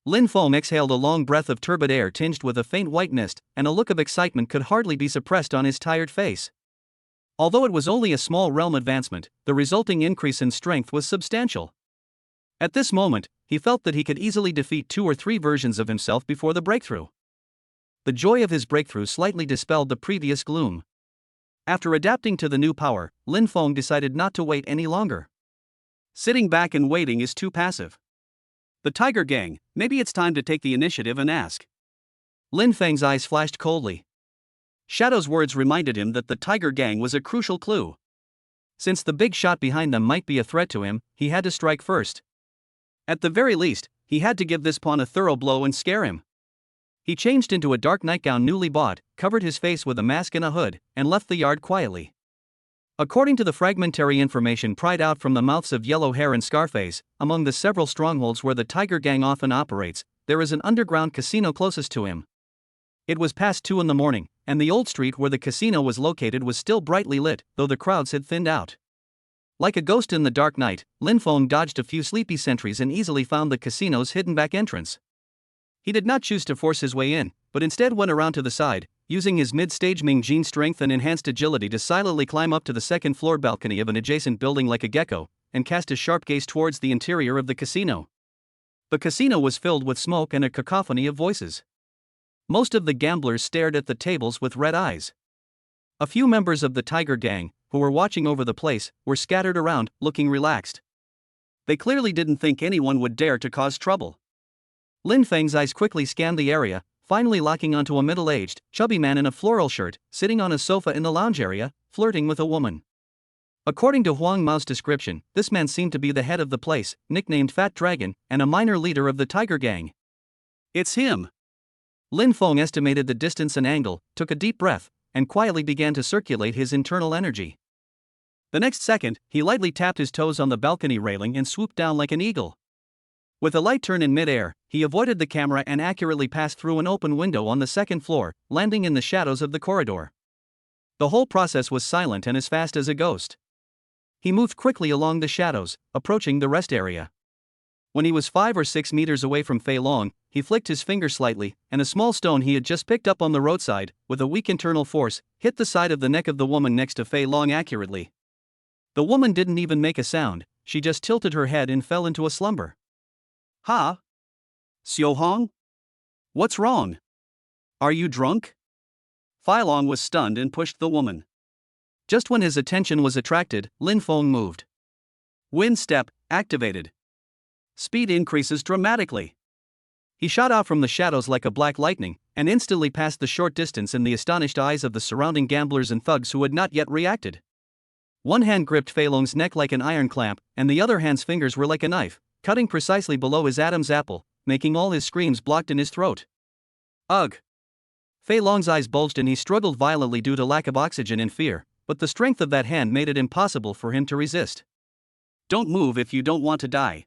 Lin Feng exhaled a long breath of turbid air tinged with a faint white mist, and a look of excitement could hardly be suppressed on his tired face. Although it was only a small realm advancement, the resulting increase in strength was substantial. At this moment, he felt that he could easily defeat 2 or 3 versions of himself before the breakthrough. The joy of his breakthrough slightly dispelled the previous gloom. After adapting to the new power, Lin Feng decided not to wait any longer. Sitting back and waiting is too passive. The Tiger Gang, maybe it's time to take the initiative and ask. Lin Feng's eyes flashed coldly. Shadow's words reminded him that the Tiger Gang was a crucial clue. Since the big shot behind them might be a threat to him, he had to strike first. At the very least, he had to give this pawn a thorough blow and scare him. He changed into a dark nightgown newly bought, covered his face with a mask and a hood, and left the yard quietly. According to the fragmentary information pried out from the mouths of Yellow Hair and Scarface, among the several strongholds where the Tiger Gang often operates, there is an underground casino closest to him. It was past 2 in the morning, and the old street where the casino was located was still brightly lit, though the crowds had thinned out. Like a ghost in the dark night, Lin Feng dodged a few sleepy sentries and easily found the casino's hidden back entrance. He did not choose to force his way in, but instead went around to the side, using his mid-stage Mingjin strength and enhanced agility to silently climb up to the second-floor balcony of an adjacent building like a gecko, and cast his sharp gaze towards the interior of the casino. The casino was filled with smoke and a cacophony of voices. Most of the gamblers stared at the tables with red eyes. A few members of the Tiger Gang, who were watching over the place, were scattered around, looking relaxed. They clearly didn't think anyone would dare to cause trouble. Lin Feng's eyes quickly scanned the area, finally locking onto a middle-aged, chubby man in a floral shirt, sitting on a sofa in the lounge area, flirting with a woman. According to Huang Mao's description, this man seemed to be the head of the place, nicknamed Fat Dragon, and a minor leader of the Tiger Gang. It's him. Lin Feng estimated the distance and angle, took a deep breath, and quietly began to circulate his internal energy. The next second, he lightly tapped his toes on the balcony railing and swooped down like an eagle. With a light turn in mid-air, he avoided the camera and accurately passed through an open window on the second floor, landing in the shadows of the corridor. The whole process was silent and as fast as a ghost. He moved quickly along the shadows, approaching the rest area. When he was 5 or 6 meters away from Fei Long, he flicked his finger slightly, and a small stone he had just picked up on the roadside, with a weak internal force, hit the side of the neck of the woman next to Fei Long accurately. The woman didn't even make a sound, she just tilted her head and fell into a slumber. Ha? Xiao Hong? What's wrong? Are you drunk? Fei Long was stunned and pushed the woman. Just when his attention was attracted, Lin Feng moved. Wind step, activated. Speed increases dramatically. He shot out from the shadows like a black lightning, and instantly passed the short distance in the astonished eyes of the surrounding gamblers and thugs who had not yet reacted. One hand gripped Fei Long's neck like an iron clamp, and the other hand's fingers were like a knife, cutting precisely below his Adam's apple, making all his screams blocked in his throat. Ugh! Fei Long's eyes bulged and he struggled violently due to lack of oxygen and fear, but the strength of that hand made it impossible for him to resist. Don't move if you don't want to die.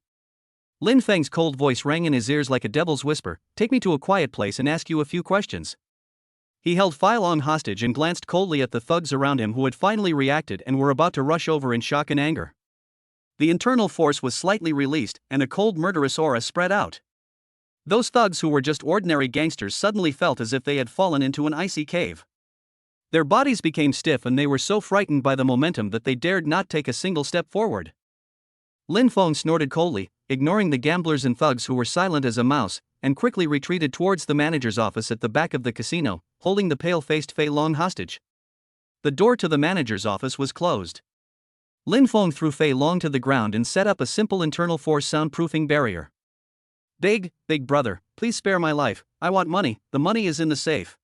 Lin Feng's cold voice rang in his ears like a devil's whisper, take me to a quiet place and ask you a few questions. He held Fei Long hostage and glanced coldly at the thugs around him who had finally reacted and were about to rush over in shock and anger. The internal force was slightly released, and a cold murderous aura spread out. Those thugs who were just ordinary gangsters suddenly felt as if they had fallen into an icy cave. Their bodies became stiff and they were so frightened by the momentum that they dared not take a single step forward. Lin Feng snorted coldly, ignoring the gamblers and thugs who were silent as a mouse, and quickly retreated towards the manager's office at the back of the casino, holding the pale-faced Fei Long hostage. The door to the manager's office was closed. Lin Feng threw Fei Long to the ground and set up a simple internal force soundproofing barrier. Big brother, please spare my life, I want money, the money is in the safe.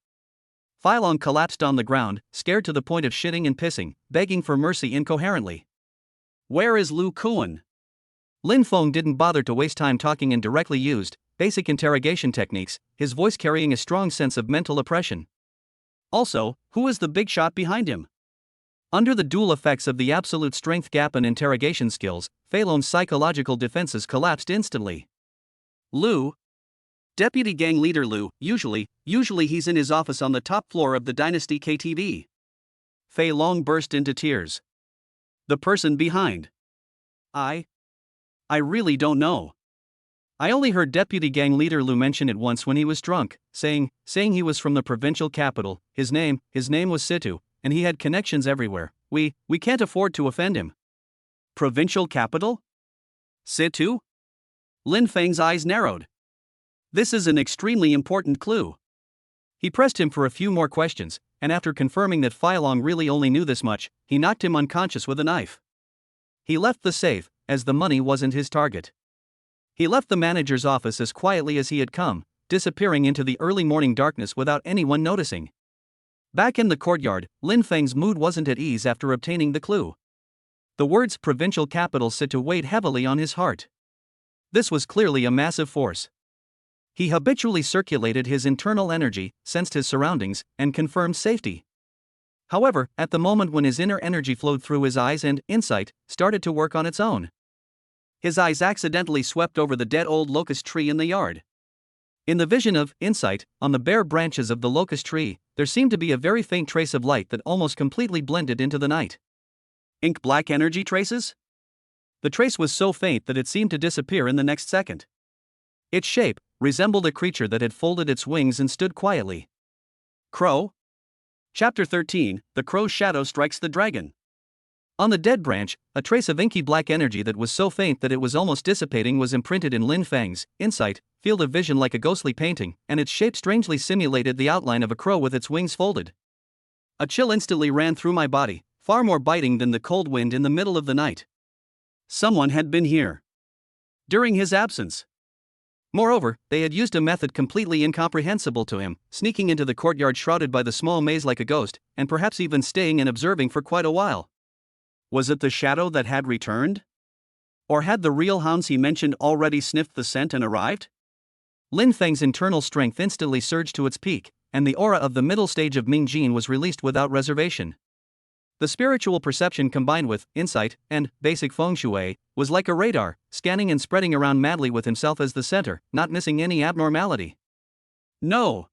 Fei Long collapsed on the ground, scared to the point of shitting and pissing, begging for mercy incoherently. Where is Lu Kuan? Lin Feng didn't bother to waste time talking and directly used basic interrogation techniques, his voice carrying a strong sense of mental oppression. Also, who is the big shot behind him? Under the dual effects of the absolute strength gap and interrogation skills, Fei Long's psychological defenses collapsed instantly. Lu? Deputy gang leader Lu, usually he's in his office on the top floor of the Dynasty KTV. Fei Long burst into tears. The person behind. I really don't know. I only heard Deputy Gang Leader Lu mention it once when he was drunk, saying he was from the provincial capital, his name was Situ, and he had connections everywhere. We can't afford to offend him. Provincial capital? Situ? Lin Feng's eyes narrowed. This is an extremely important clue. He pressed him for a few more questions, and after confirming that Fei Long really only knew this much, he knocked him unconscious with a knife. He left the safe, as the money wasn't his target. He left the manager's office as quietly as he had come, disappearing into the early morning darkness without anyone noticing. Back in the courtyard, Lin Feng's mood wasn't at ease after obtaining the clue. The words provincial capital Situ weighed heavily on his heart. This was clearly a massive force. He habitually circulated his internal energy, sensed his surroundings, and confirmed safety. However, at the moment when his inner energy flowed through his eyes and insight started to work on its own, his eyes accidentally swept over the dead old locust tree in the yard. In the vision of insight, on the bare branches of the locust tree, there seemed to be a very faint trace of light that almost completely blended into the night. Ink black energy traces? The trace was so faint that it seemed to disappear in the next second. Its shape resembled a creature that had folded its wings and stood quietly. Crow? Chapter 13, The Crow's Shadow Strikes the Dragon. On the dead branch, a trace of inky black energy that was so faint that it was almost dissipating was imprinted in Lin Feng's insight field of vision like a ghostly painting, and its shape strangely simulated the outline of a crow with its wings folded. A chill instantly ran through my body, far more biting than the cold wind in the middle of the night. Someone had been here during his absence. Moreover, they had used a method completely incomprehensible to him, sneaking into the courtyard shrouded by the small maze like a ghost, and perhaps even staying and observing for quite a while. Was it the shadow that had returned? Or had the real hounds he mentioned already sniffed the scent and arrived? Lin Feng's internal strength instantly surged to its peak, and the aura of the middle stage of Ming Jin was released without reservation. The spiritual perception combined with insight and basic feng shui was like a radar, scanning and spreading around madly with himself as the center, not missing any abnormality. No.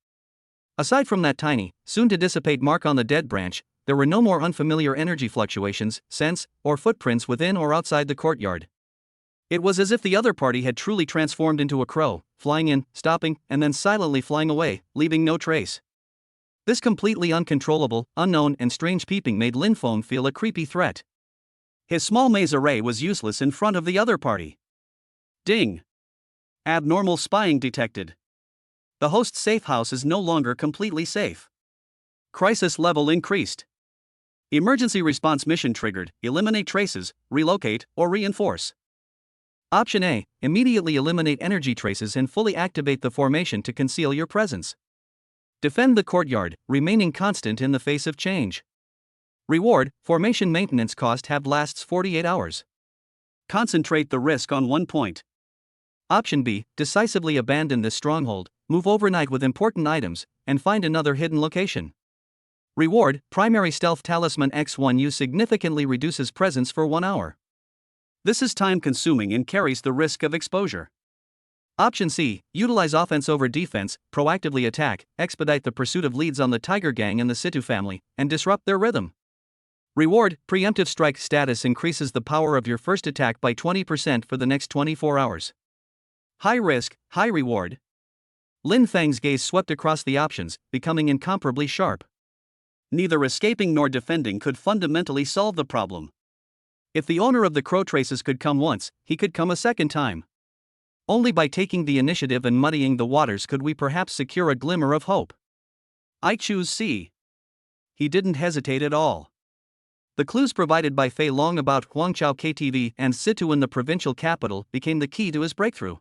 Aside from that tiny, soon to dissipate mark on the dead branch, there were no more unfamiliar energy fluctuations, scents, or footprints within or outside the courtyard. It was as if the other party had truly transformed into a crow, flying in, stopping, and then silently flying away, leaving no trace. This completely uncontrollable, unknown, and strange peeping made Lin Feng feel a creepy threat. His small maze array was useless in front of the other party. Ding! Abnormal spying detected. The host's safe house is no longer completely safe. Crisis level increased. Emergency response mission triggered: eliminate traces, relocate, or reinforce. Option A: immediately eliminate energy traces and fully activate the formation to conceal your presence. Defend the courtyard, remaining constant in the face of change. Reward: formation maintenance cost have lasts 48 hours. Concentrate the risk on one point. Option B: decisively abandon this stronghold, move overnight with important items, and find another hidden location. Reward: primary stealth talisman X1U significantly reduces presence for 1 hour. This is time consuming and carries the risk of exposure. Option C: utilize offense over defense, proactively attack, expedite the pursuit of leads on the Tiger Gang and the Situ family, and disrupt their rhythm. Reward: preemptive strike status increases the power of your first attack by 20% for the next 24 hours. High risk, high reward. Lin Feng's gaze swept across the options, becoming incomparably sharp. Neither escaping nor defending could fundamentally solve the problem. If the owner of the crow traces could come once, he could come a second time. Only by taking the initiative and muddying the waters could we perhaps secure a glimmer of hope. I choose C. He didn't hesitate at all. The clues provided by Fei Long about Huangchao KTV and Situ in the provincial capital became the key to his breakthrough.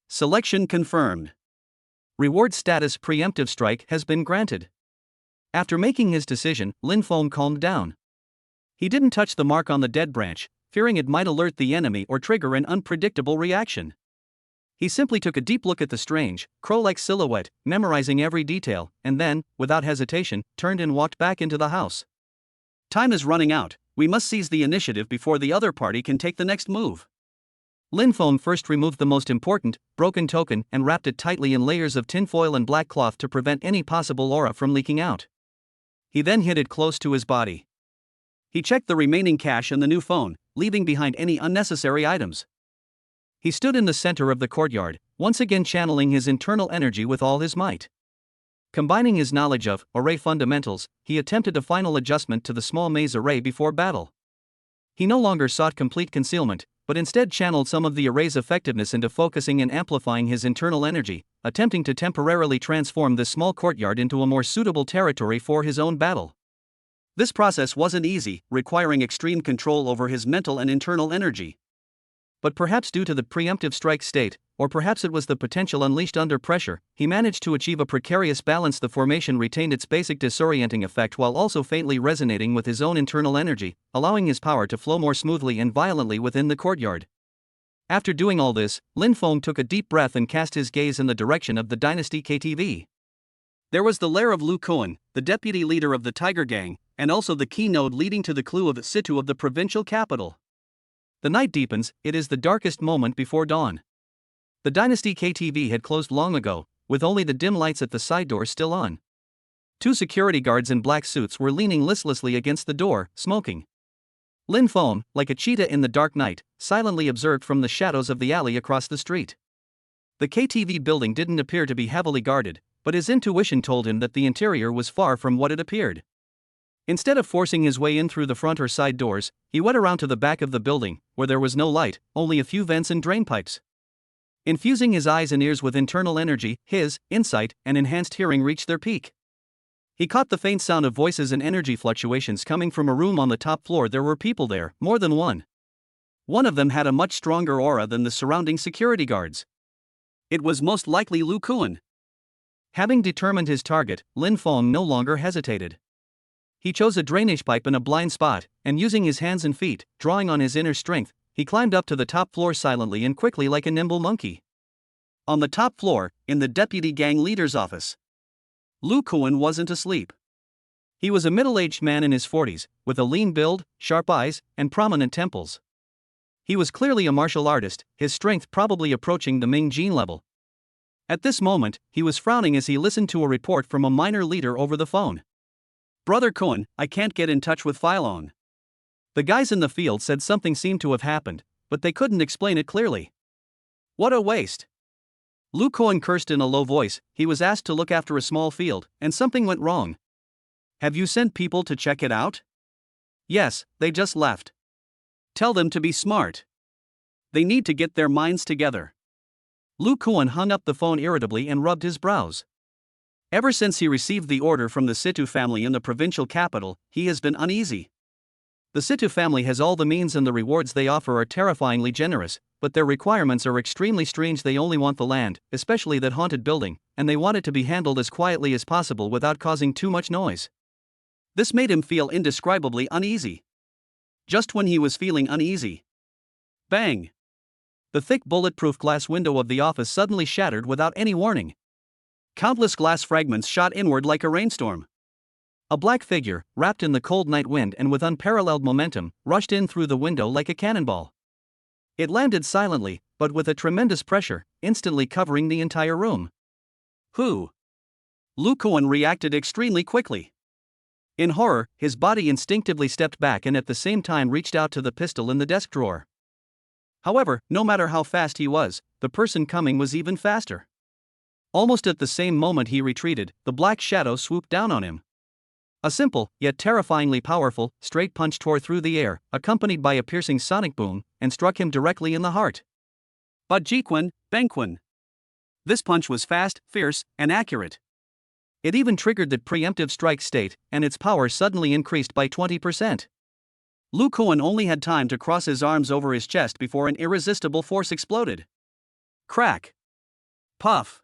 Selection confirmed. Reward status preemptive strike has been granted. After making his decision, Lin Feng calmed down. He didn't touch the mark on the dead branch, fearing it might alert the enemy or trigger an unpredictable reaction. He simply took a deep look at the strange, crow-like silhouette, memorizing every detail, and then, without hesitation, turned and walked back into the house. Time is running out, we must seize the initiative before the other party can take the next move. Lin Feng first removed the most important, broken token and wrapped it tightly in layers of tinfoil and black cloth to prevent any possible aura from leaking out. He then hid it close to his body. He checked the remaining cash and the new phone, leaving behind any unnecessary items. He stood in the center of the courtyard, once again channeling his internal energy with all his might. Combining his knowledge of array fundamentals, he attempted a final adjustment to the small maze array before battle. He no longer sought complete concealment, but instead channeled some of the array's effectiveness into focusing and amplifying his internal energy, attempting to temporarily transform this small courtyard into a more suitable territory for his own battle. This process wasn't easy, requiring extreme control over his mental and internal energy. But perhaps due to the preemptive strike state, or perhaps it was the potential unleashed under pressure, he managed to achieve a precarious balance. The formation retained its basic disorienting effect while also faintly resonating with his own internal energy, allowing his power to flow more smoothly and violently within the courtyard. After doing all this, Lin Feng took a deep breath and cast his gaze in the direction of the Dynasty KTV. There was the lair of Lu Kuan, the deputy leader of the Tiger Gang, and also the key node leading to the clue of the Situ of the provincial capital. The night deepens, it is the darkest moment before dawn. The Dynasty KTV had closed long ago, with only the dim lights at the side door still on. Two security guards in black suits were leaning listlessly against the door, smoking. Lin Feng, like a cheetah in the dark night, silently observed from the shadows of the alley across the street. The KTV building didn't appear to be heavily guarded, but his intuition told him that the interior was far from what it appeared. Instead of forcing his way in through the front or side doors, he went around to the back of the building, where there was no light, only a few vents and drain pipes. Infusing his eyes and ears with internal energy, his insight and enhanced hearing reached their peak. He caught the faint sound of voices and energy fluctuations coming from a room on the top floor. There were people there, more than one. One of them had a much stronger aura than the surrounding security guards. It was most likely Lu Kuan. Having determined his target, Lin Feng no longer hesitated. He chose a drainage pipe in a blind spot, and using his hands and feet, drawing on his inner strength, he climbed up to the top floor silently and quickly like a nimble monkey. On the top floor, in the deputy gang leader's office, Lu Kuan wasn't asleep. He was a middle-aged man in his 40s, with a lean build, sharp eyes, and prominent temples. He was clearly a martial artist, his strength probably approaching the Ming Jin level. At this moment, he was frowning as he listened to a report from a minor leader over the phone. "Brother Kuan, I can't get in touch with Phylon." The guys in the field said something seemed to have happened, but they couldn't explain it clearly. What a waste. Lu Kuan cursed in a low voice. He was asked to look after a small field, and something went wrong. "Have you sent people to check it out?" "Yes, they just left." "Tell them to be smart. They need to get their minds together." Lu Kuan hung up the phone irritably and rubbed his brows. Ever since he received the order from the Situ family in the provincial capital, he has been uneasy. The Situ family has all the means and the rewards they offer are terrifyingly generous, but their requirements are extremely strange. They only want the land, especially that haunted building, and they want it to be handled as quietly as possible without causing too much noise. This made him feel indescribably uneasy. Just when he was feeling uneasy, bang! The thick bulletproof glass window of the office suddenly shattered without any warning. Countless glass fragments shot inward like a rainstorm. A black figure, wrapped in the cold night wind and with unparalleled momentum, rushed in through the window like a cannonball. It landed silently, but with a tremendous pressure, instantly covering the entire room. Who? Lu Kuan reacted extremely quickly. In horror, his body instinctively stepped back and at the same time reached out to the pistol in the desk drawer. However, no matter how fast he was, the person coming was even faster. Almost at the same moment he retreated, the black shadow swooped down on him. A simple, yet terrifyingly powerful, straight punch tore through the air, accompanied by a piercing sonic boom, and struck him directly in the heart. But Jiquan, Bengquan. This punch was fast, fierce, and accurate. It even triggered the preemptive strike state, and its power suddenly increased by 20%. Lu Kuan only had time to cross his arms over his chest before an irresistible force exploded. Crack! Puff!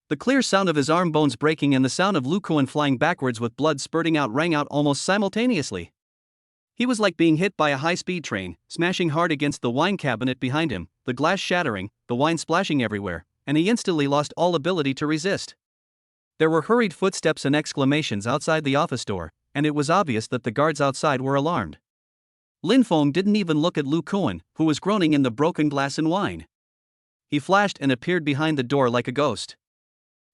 The clear sound of his arm bones breaking and the sound of Lu Kuan flying backwards with blood spurting out rang out almost simultaneously. He was like being hit by a high-speed train, smashing hard against the wine cabinet behind him, the glass shattering, the wine splashing everywhere, and he instantly lost all ability to resist. There were hurried footsteps and exclamations outside the office door, and it was obvious that the guards outside were alarmed. Lin Feng didn't even look at Lu Kuan, who was groaning in the broken glass and wine. He flashed and appeared behind the door like a ghost.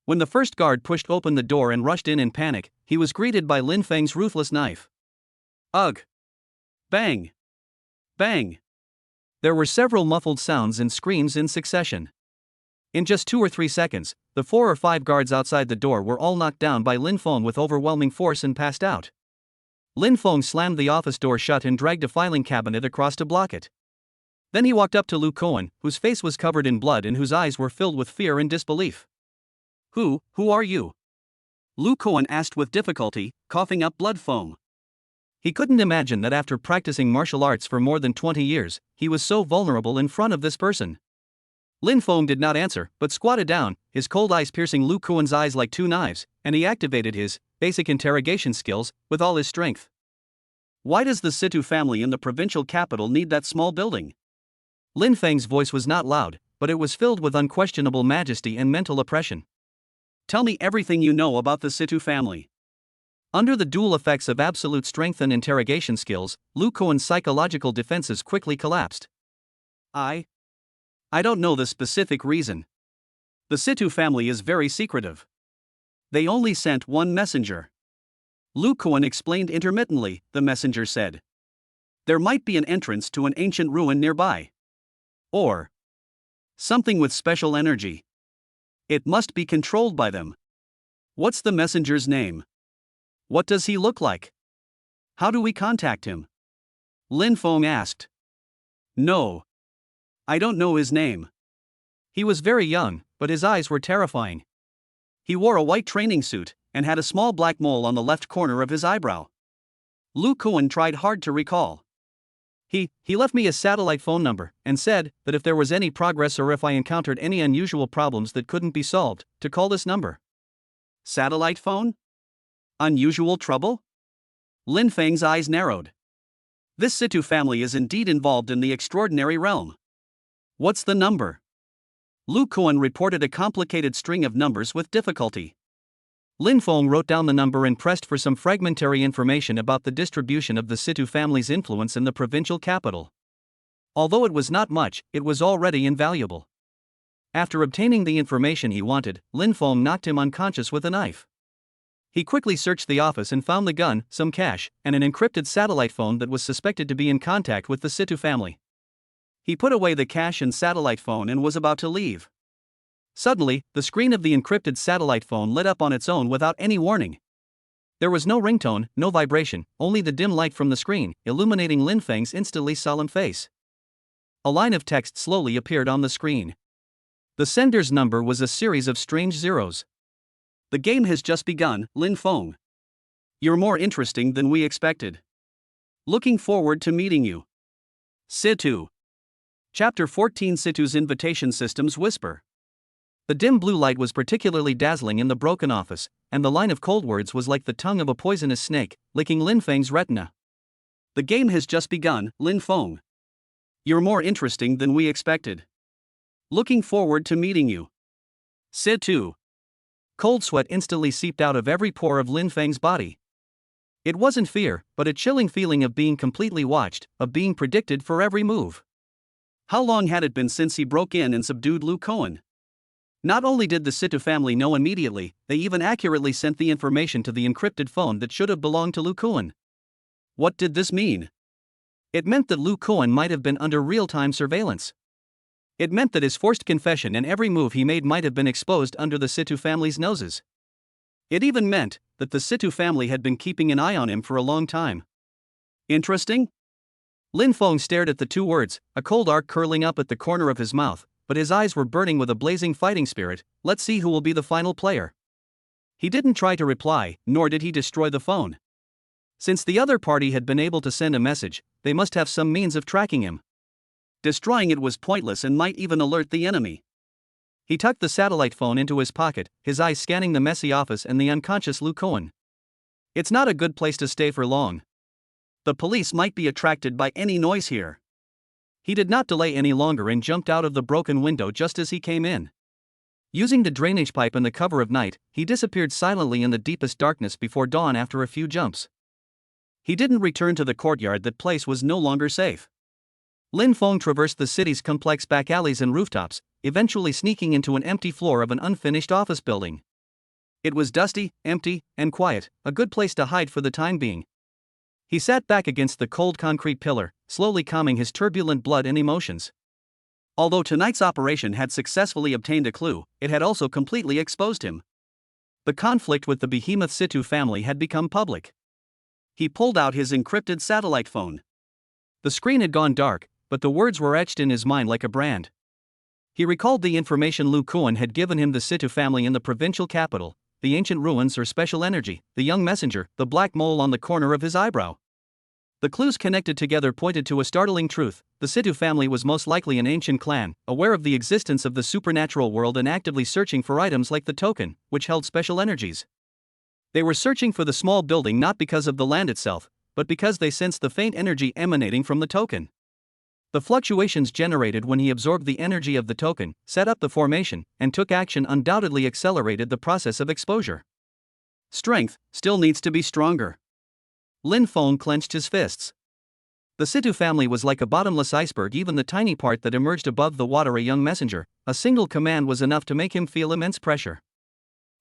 When the first guard pushed open the door and rushed in panic, he was greeted by Lin Feng's ruthless knife. Ugh! Bang! Bang! There were several muffled sounds and screams in succession. In just 2 or 3 seconds, the 4 or 5 guards outside the door were all knocked down by Lin Feng with overwhelming force and passed out. Lin Feng slammed the office door shut and dragged a filing cabinet across to block it. Then he walked up to Lu Kuan, whose face was covered in blood and whose eyes were filled with fear and disbelief. Who are you?" Lu Kuan asked with difficulty, coughing up blood foam. He couldn't imagine that after practicing martial arts for more than 20 years, he was so vulnerable in front of this person. Lin Feng did not answer, but squatted down, his cold eyes piercing Lu Kuan's eyes like 2 knives, and he activated his basic interrogation skills with all his strength. "Why does the Situ family in the provincial capital need that small building?" Lin Feng's voice was not loud, but it was filled with unquestionable majesty and mental oppression. "Tell me everything you know about the Situ family." Under the dual effects of absolute strength and interrogation skills, Lu Kuan's psychological defenses quickly collapsed. I don't know the specific reason. The Situ family is very secretive. They only sent one messenger." Lu Kuan explained intermittently. The messenger said, "There might be an entrance to an ancient ruin nearby. Or something with special energy. It must be controlled by them. What's the messenger's name? What does he look like? How do we contact him?" Lin Feng asked. "No. I don't know his name." He was very young, but his eyes were terrifying. He wore a white training suit, and had a small black mole on the left corner of his eyebrow. Lu Kuan tried hard to recall. He left me a satellite phone number and said that if there was any progress or if I encountered any unusual problems that couldn't be solved, to call this number. Satellite phone? Unusual trouble? Lin Feng's eyes narrowed. This Situ family is indeed involved in the extraordinary realm. What's the number? Lu Kuan reported a complicated string of numbers with difficulty. Lin Feng wrote down the number and pressed for some fragmentary information about the distribution of the Situ family's influence in the provincial capital. Although it was not much, it was already invaluable. After obtaining the information he wanted, Lin Feng knocked him unconscious with a knife. He quickly searched the office and found the gun, some cash, and an encrypted satellite phone that was suspected to be in contact with the Situ family. He put away the cash and satellite phone and was about to leave. Suddenly, the screen of the encrypted satellite phone lit up on its own without any warning. There was no ringtone, no vibration, only the dim light from the screen, illuminating Lin Feng's instantly solemn face. A line of text slowly appeared on the screen. The sender's number was a series of strange zeros. The game has just begun, Lin Feng. You're more interesting than we expected. Looking forward to meeting you. Situ. Chapter 14 Situ's Invitation Systems Whisper. The dim blue light was particularly dazzling in the broken office, and the line of cold words was like the tongue of a poisonous snake, licking Lin Feng's retina. The game has just begun, Lin Feng. You're more interesting than we expected. Looking forward to meeting you. Situ. Cold sweat instantly seeped out of every pore of Lin Feng's body. It wasn't fear, but a chilling feeling of being completely watched, of being predicted for every move. How long had it been since he broke in and subdued Lu Kuan? Not only did the Situ family know immediately, they even accurately sent the information to the encrypted phone that should have belonged to Lu Kuan. What did this mean? It meant that Lu Kuan might have been under real-time surveillance. It meant that his forced confession and every move he made might have been exposed under the Situ family's noses. It even meant that the Situ family had been keeping an eye on him for a long time. Interesting? Lin Feng stared at the two words, a cold arc curling up at the corner of his mouth, but his eyes were burning with a blazing fighting spirit. Let's see who will be the final player. He didn't try to reply, nor did he destroy the phone. Since the other party had been able to send a message, they must have some means of tracking him. Destroying it was pointless and might even alert the enemy. He tucked the satellite phone into his pocket, his eyes scanning the messy office and the unconscious Lu Kuan. It's not a good place to stay for long. The police might be attracted by any noise here. He did not delay any longer and jumped out of the broken window just as he came in. Using the drainage pipe and the cover of night, he disappeared silently in the deepest darkness before dawn after a few jumps. He didn't return to the courtyard. That place was no longer safe. Lin Feng traversed the city's complex back alleys and rooftops, eventually sneaking into an empty floor of an unfinished office building. It was dusty, empty, and quiet, a good place to hide for the time being. He sat back against the cold concrete pillar, slowly calming his turbulent blood and emotions. Although tonight's operation had successfully obtained a clue, it had also completely exposed him. The conflict with the behemoth Situ family had become public. He pulled out his encrypted satellite phone. The screen had gone dark, but the words were etched in his mind like a brand. He recalled the information Lu Kuan had given him: the Situ family in the provincial capital, the ancient ruins or special energy, the young messenger, the black mole on the corner of his eyebrow. The clues connected together pointed to a startling truth: the Situ family was most likely an ancient clan, aware of the existence of the supernatural world and actively searching for items like the token, which held special energies. They were searching for the small building not because of the land itself, but because they sensed the faint energy emanating from the token. The fluctuations generated when he absorbed the energy of the token, set up the formation, and took action undoubtedly accelerated the process of exposure. Strength still needs to be stronger. Lin Feng clenched his fists. The Situ family was like a bottomless iceberg. Even the tiny part that emerged above the water, a young messenger, a single command was enough to make him feel immense pressure.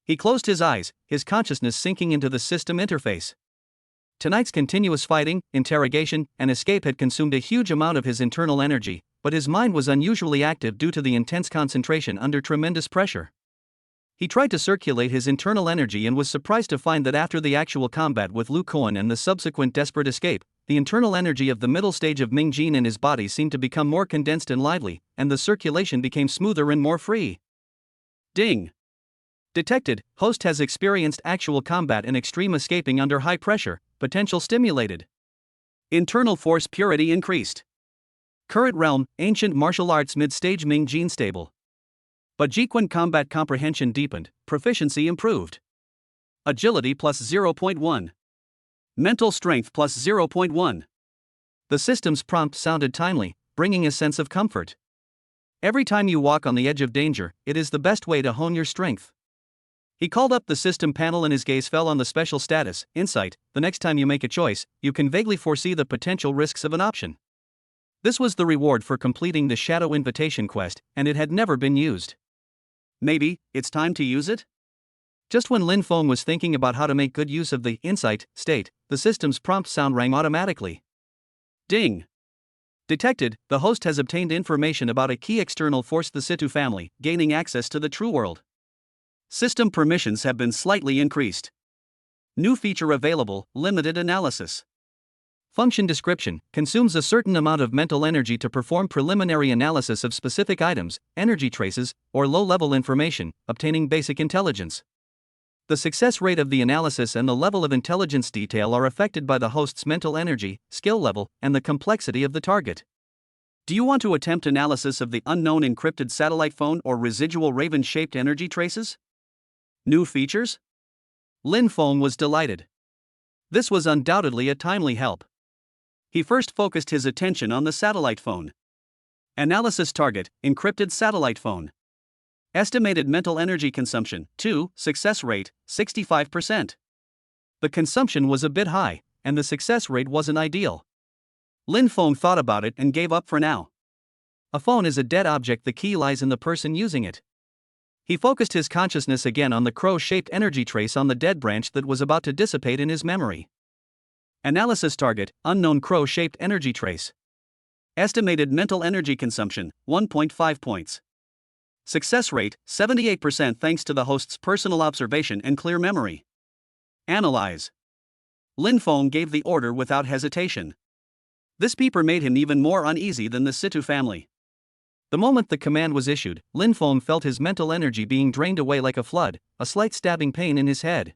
He closed his eyes, his consciousness sinking into the system interface. Tonight's continuous fighting, interrogation, and escape had consumed a huge amount of his internal energy, but his mind was unusually active due to the intense concentration under tremendous pressure. He tried to circulate his internal energy and was surprised to find that after the actual combat with Lu Kuan and the subsequent desperate escape, the internal energy of the middle stage of Ming Jin in his body seemed to become more condensed and lively, and the circulation became smoother and more free. Ding! Detected, host has experienced actual combat and extreme escaping under high pressure, potential stimulated. Internal force purity increased. Current realm, ancient martial arts mid-stage Ming gene stable. But Jequan combat comprehension deepened, proficiency improved. Agility plus 0.1. Mental strength plus 0.1. The system's prompt sounded timely, bringing a sense of comfort. Every time you walk on the edge of danger, it is the best way to hone your strength. He called up the system panel and his gaze fell on the special status, insight. The next time you make a choice, you can vaguely foresee the potential risks of an option. This was the reward for completing the Shadow Invitation quest, and it had never been used. Maybe it's time to use it? Just when Lin Feng was thinking about how to make good use of the insight state, the system's prompt sound rang automatically. Ding! Detected, the host has obtained information about a key external force, the Situ family, gaining access to the true world. System permissions have been slightly increased. New feature available, limited analysis. Function description, consumes a certain amount of mental energy to perform preliminary analysis of specific items, energy traces, or low-level information, obtaining basic intelligence. The success rate of the analysis and the level of intelligence detail are affected by the host's mental energy, skill level, and the complexity of the target. Do you want to attempt analysis of the unknown encrypted satellite phone or residual raven-shaped energy traces? New features? Lin Feng was delighted. This was undoubtedly a timely help. He first focused his attention on the satellite phone. Analysis target, encrypted satellite phone. Estimated mental energy consumption, 2, success rate, 65%. The consumption was a bit high, and the success rate wasn't ideal. Lin Feng thought about it and gave up for now. A phone is a dead object, the key lies in the person using it. He focused his consciousness again on the crow-shaped energy trace on the dead branch that was about to dissipate in his memory. Analysis target, unknown crow-shaped energy trace. Estimated mental energy consumption, 1.5 points. Success rate, 78% thanks to the host's personal observation and clear memory. Analyze. Lin Feng gave the order without hesitation. This peeper made him even more uneasy than the Situ family. The moment the command was issued, Lin Feng felt his mental energy being drained away like a flood, a slight stabbing pain in his head.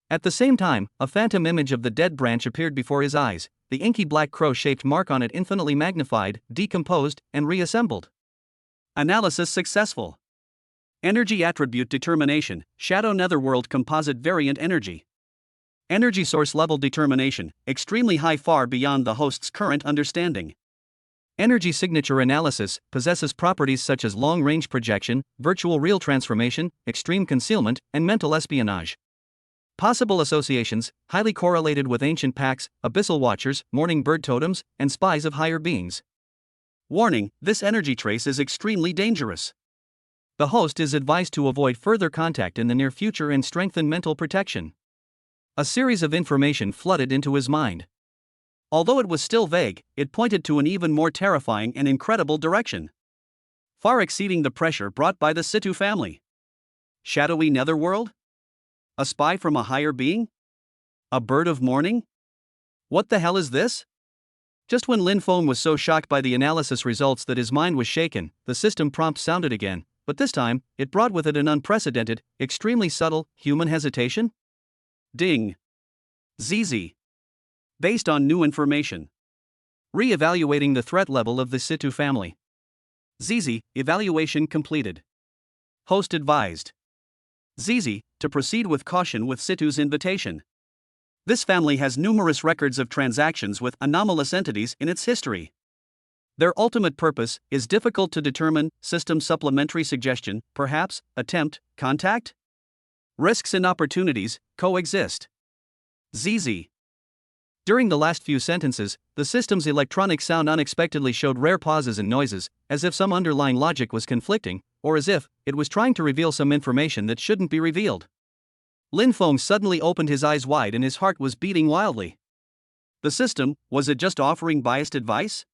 At the same time, a phantom image of the dead branch appeared before his eyes, the inky black crow-shaped mark on it infinitely magnified, decomposed, and reassembled. Analysis successful. Energy attribute determination, Shadow Netherworld composite variant energy. Energy source level determination, extremely high, far beyond the host's current understanding. Energy signature analysis, possesses properties such as long-range projection, virtual real transformation, extreme concealment, and mental espionage. Possible associations, highly correlated with ancient pacts, abyssal watchers, morning bird totems, and spies of higher beings. Warning, this energy trace is extremely dangerous. The host is advised to avoid further contact in the near future and strengthen mental protection. A series of information flooded into his mind. Although it was still vague, it pointed to an even more terrifying and incredible direction. Far exceeding the pressure brought by the Situ family. Shadowy netherworld? A spy from a higher being? A bird of morning? What the hell is this? Just when Lin Feng was so shocked by the analysis results that his mind was shaken, the system prompt sounded again, but this time, it brought with it an unprecedented, extremely subtle, human hesitation. Ding. ZZ. Based on new information. Re-evaluating the threat level of the Situ family. ZZ, evaluation completed. Host advised. ZZ, to proceed with caution with Situ's invitation. This family has numerous records of transactions with anomalous entities in its history. Their ultimate purpose is difficult to determine, system supplementary suggestion, perhaps, attempt, contact? Risks and opportunities coexist. ZZ. During the last few sentences, the system's electronic sound unexpectedly showed rare pauses and noises, as if some underlying logic was conflicting, or as if it was trying to reveal some information that shouldn't be revealed. Lin Feng suddenly opened his eyes wide and his heart was beating wildly. The system, was it just offering biased advice?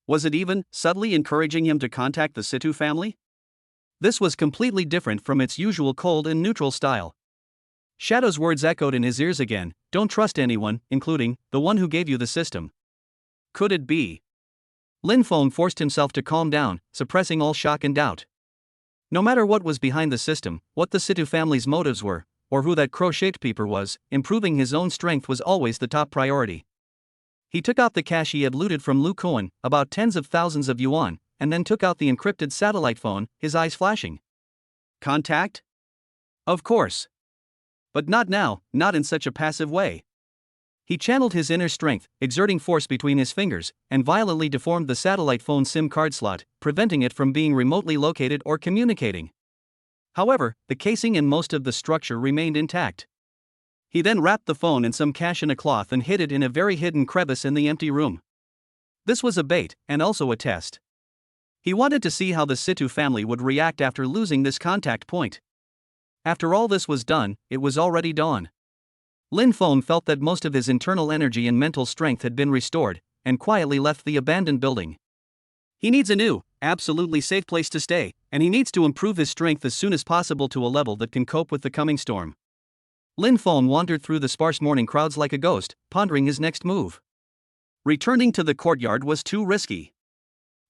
Was it even subtly encouraging him to contact the Situ family? This was completely different from its usual cold and neutral style. Shadow's words echoed in his ears again, don't trust anyone, including the one who gave you the system. Could it be? Lin Feng forced himself to calm down, suppressing all shock and doubt. No matter what was behind the system, what the Situ family's motives were, or who that crow-shaped peeper was, improving his own strength was always the top priority. He took out the cash he had looted from Lu Koan, about tens of thousands of yuan, and then took out the encrypted satellite phone, his eyes flashing. Contact? Of course. But not now, not in such a passive way. He channeled his inner strength, exerting force between his fingers, and violently deformed the satellite phone SIM card slot, preventing it from being remotely located or communicating. However, the casing and most of the structure remained intact. He then wrapped the phone in some cash in a cloth and hid it in a very hidden crevice in the empty room. This was a bait, and also a test. He wanted to see how the Situ family would react after losing this contact point. After all this was done, it was already dawn. Lin Feng felt that most of his internal energy and mental strength had bin restored, and quietly left the abandoned building. He needs a new, absolutely safe place to stay, and he needs to improve his strength as soon as possible to a level that can cope with the coming storm. Lin Feng wandered through the sparse morning crowds like a ghost, pondering his next move. Returning to the courtyard was too risky.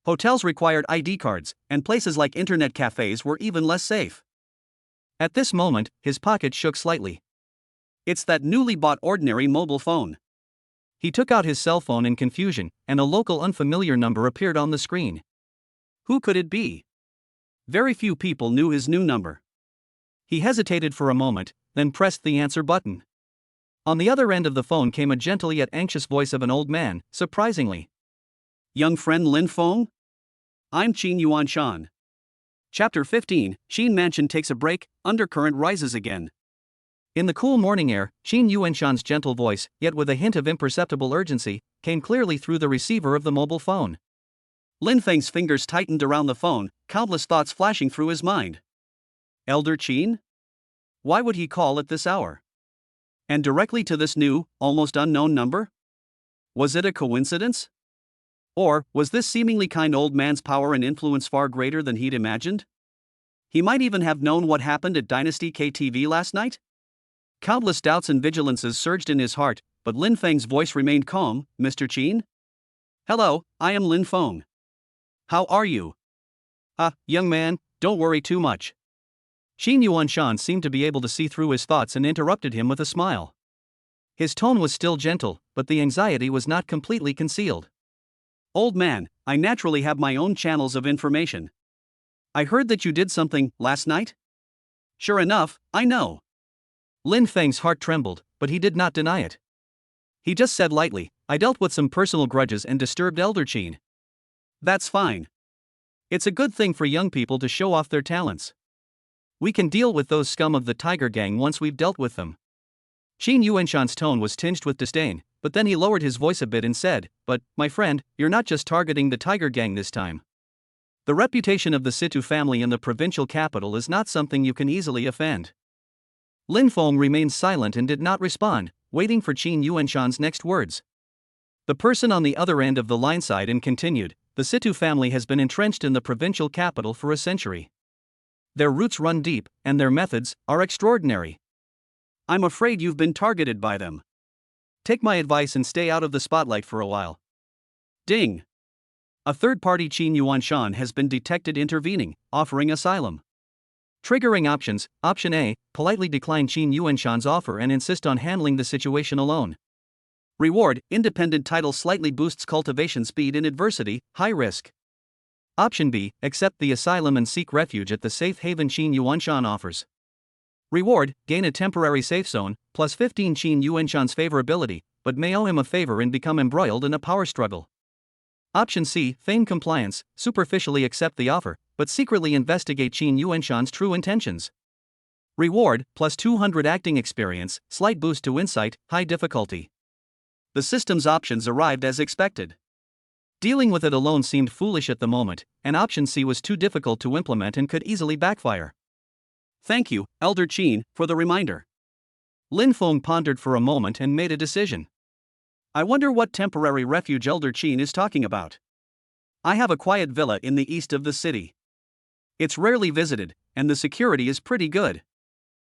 Hotels required ID cards, and places like internet cafes were even less safe. At this moment, his pocket shook slightly. It's that newly bought ordinary mobile phone. He took out his cell phone in confusion, and a local unfamiliar number appeared on the screen. Who could it be? Very few people knew his new number. He hesitated for a moment, then pressed the answer button. On the other end of the phone came a gentle yet anxious voice of an old man, surprisingly. Young friend Lin Feng? I'm Qin Yuanshan. Chapter 15, Qin Mansion takes a break, undercurrent rises again. In the cool morning air, Qin Yuanshan's gentle voice, yet with a hint of imperceptible urgency, came clearly through the receiver of the mobile phone. Lin Feng's fingers tightened around the phone, countless thoughts flashing through his mind. Elder Qin? Why would he call at this hour? And directly to this new, almost unknown number? Was it a coincidence? Or was this seemingly kind old man's power and influence far greater than he'd imagined? He might even have known what happened at Dynasty KTV last night? Countless doubts and vigilances surged in his heart, but Lin Feng's voice remained calm. Mr. Qin? Hello, I am Lin Feng. How are you? Young man, don't worry too much. Qin Yuanshan seemed to be able to see through his thoughts and interrupted him with a smile. His tone was still gentle, but the anxiety was not completely concealed. Old man, I naturally have my own channels of information. I heard that you did something last night? Sure enough, I know. Lin Feng's heart trembled, but he did not deny it. He just said lightly, I dealt with some personal grudges and disturbed Elder Qin. That's fine. It's a good thing for young people to show off their talents. We can deal with those scum of the Tiger Gang once we've dealt with them. Qin Yuanshan's tone was tinged with disdain, but then he lowered his voice a bit and said, but, my friend, you're not just targeting the Tiger Gang this time. The reputation of the Situ family in the provincial capital is not something you can easily offend. Lin Feng remained silent and did not respond, waiting for Qin Yuanshan's next words. The person on the other end of the line sighed and continued, the Situ family has been entrenched in the provincial capital for a century. Their roots run deep, and their methods are extraordinary. I'm afraid you've been targeted by them. Take my advice and stay out of the spotlight for a while. Ding! A third-party Qin Yuanshan has been detected intervening, offering asylum. Triggering options, Option A, politely decline Qin Yuanshan's offer and insist on handling the situation alone. Reward, independent title slightly boosts cultivation speed in adversity, high risk. Option B, accept the asylum and seek refuge at the safe haven Qin Yuanshan offers. Reward, gain a temporary safe zone, plus 15 Qin Yuanshan's favorability, but may owe him a favor and become embroiled in a power struggle. Option C, feign compliance, superficially accept the offer, but secretly investigate Qin Yuanshan's true intentions. Reward, plus 200 acting experience, slight boost to insight, high difficulty. The system's options arrived as expected. Dealing with it alone seemed foolish at the moment, and Option C was too difficult to implement and could easily backfire. Thank you, Elder Qin, for the reminder. Lin Feng pondered for a moment and made a decision. I wonder what temporary refuge Elder Qin is talking about. I have a quiet villa in the east of the city. It's rarely visited, and the security is pretty good.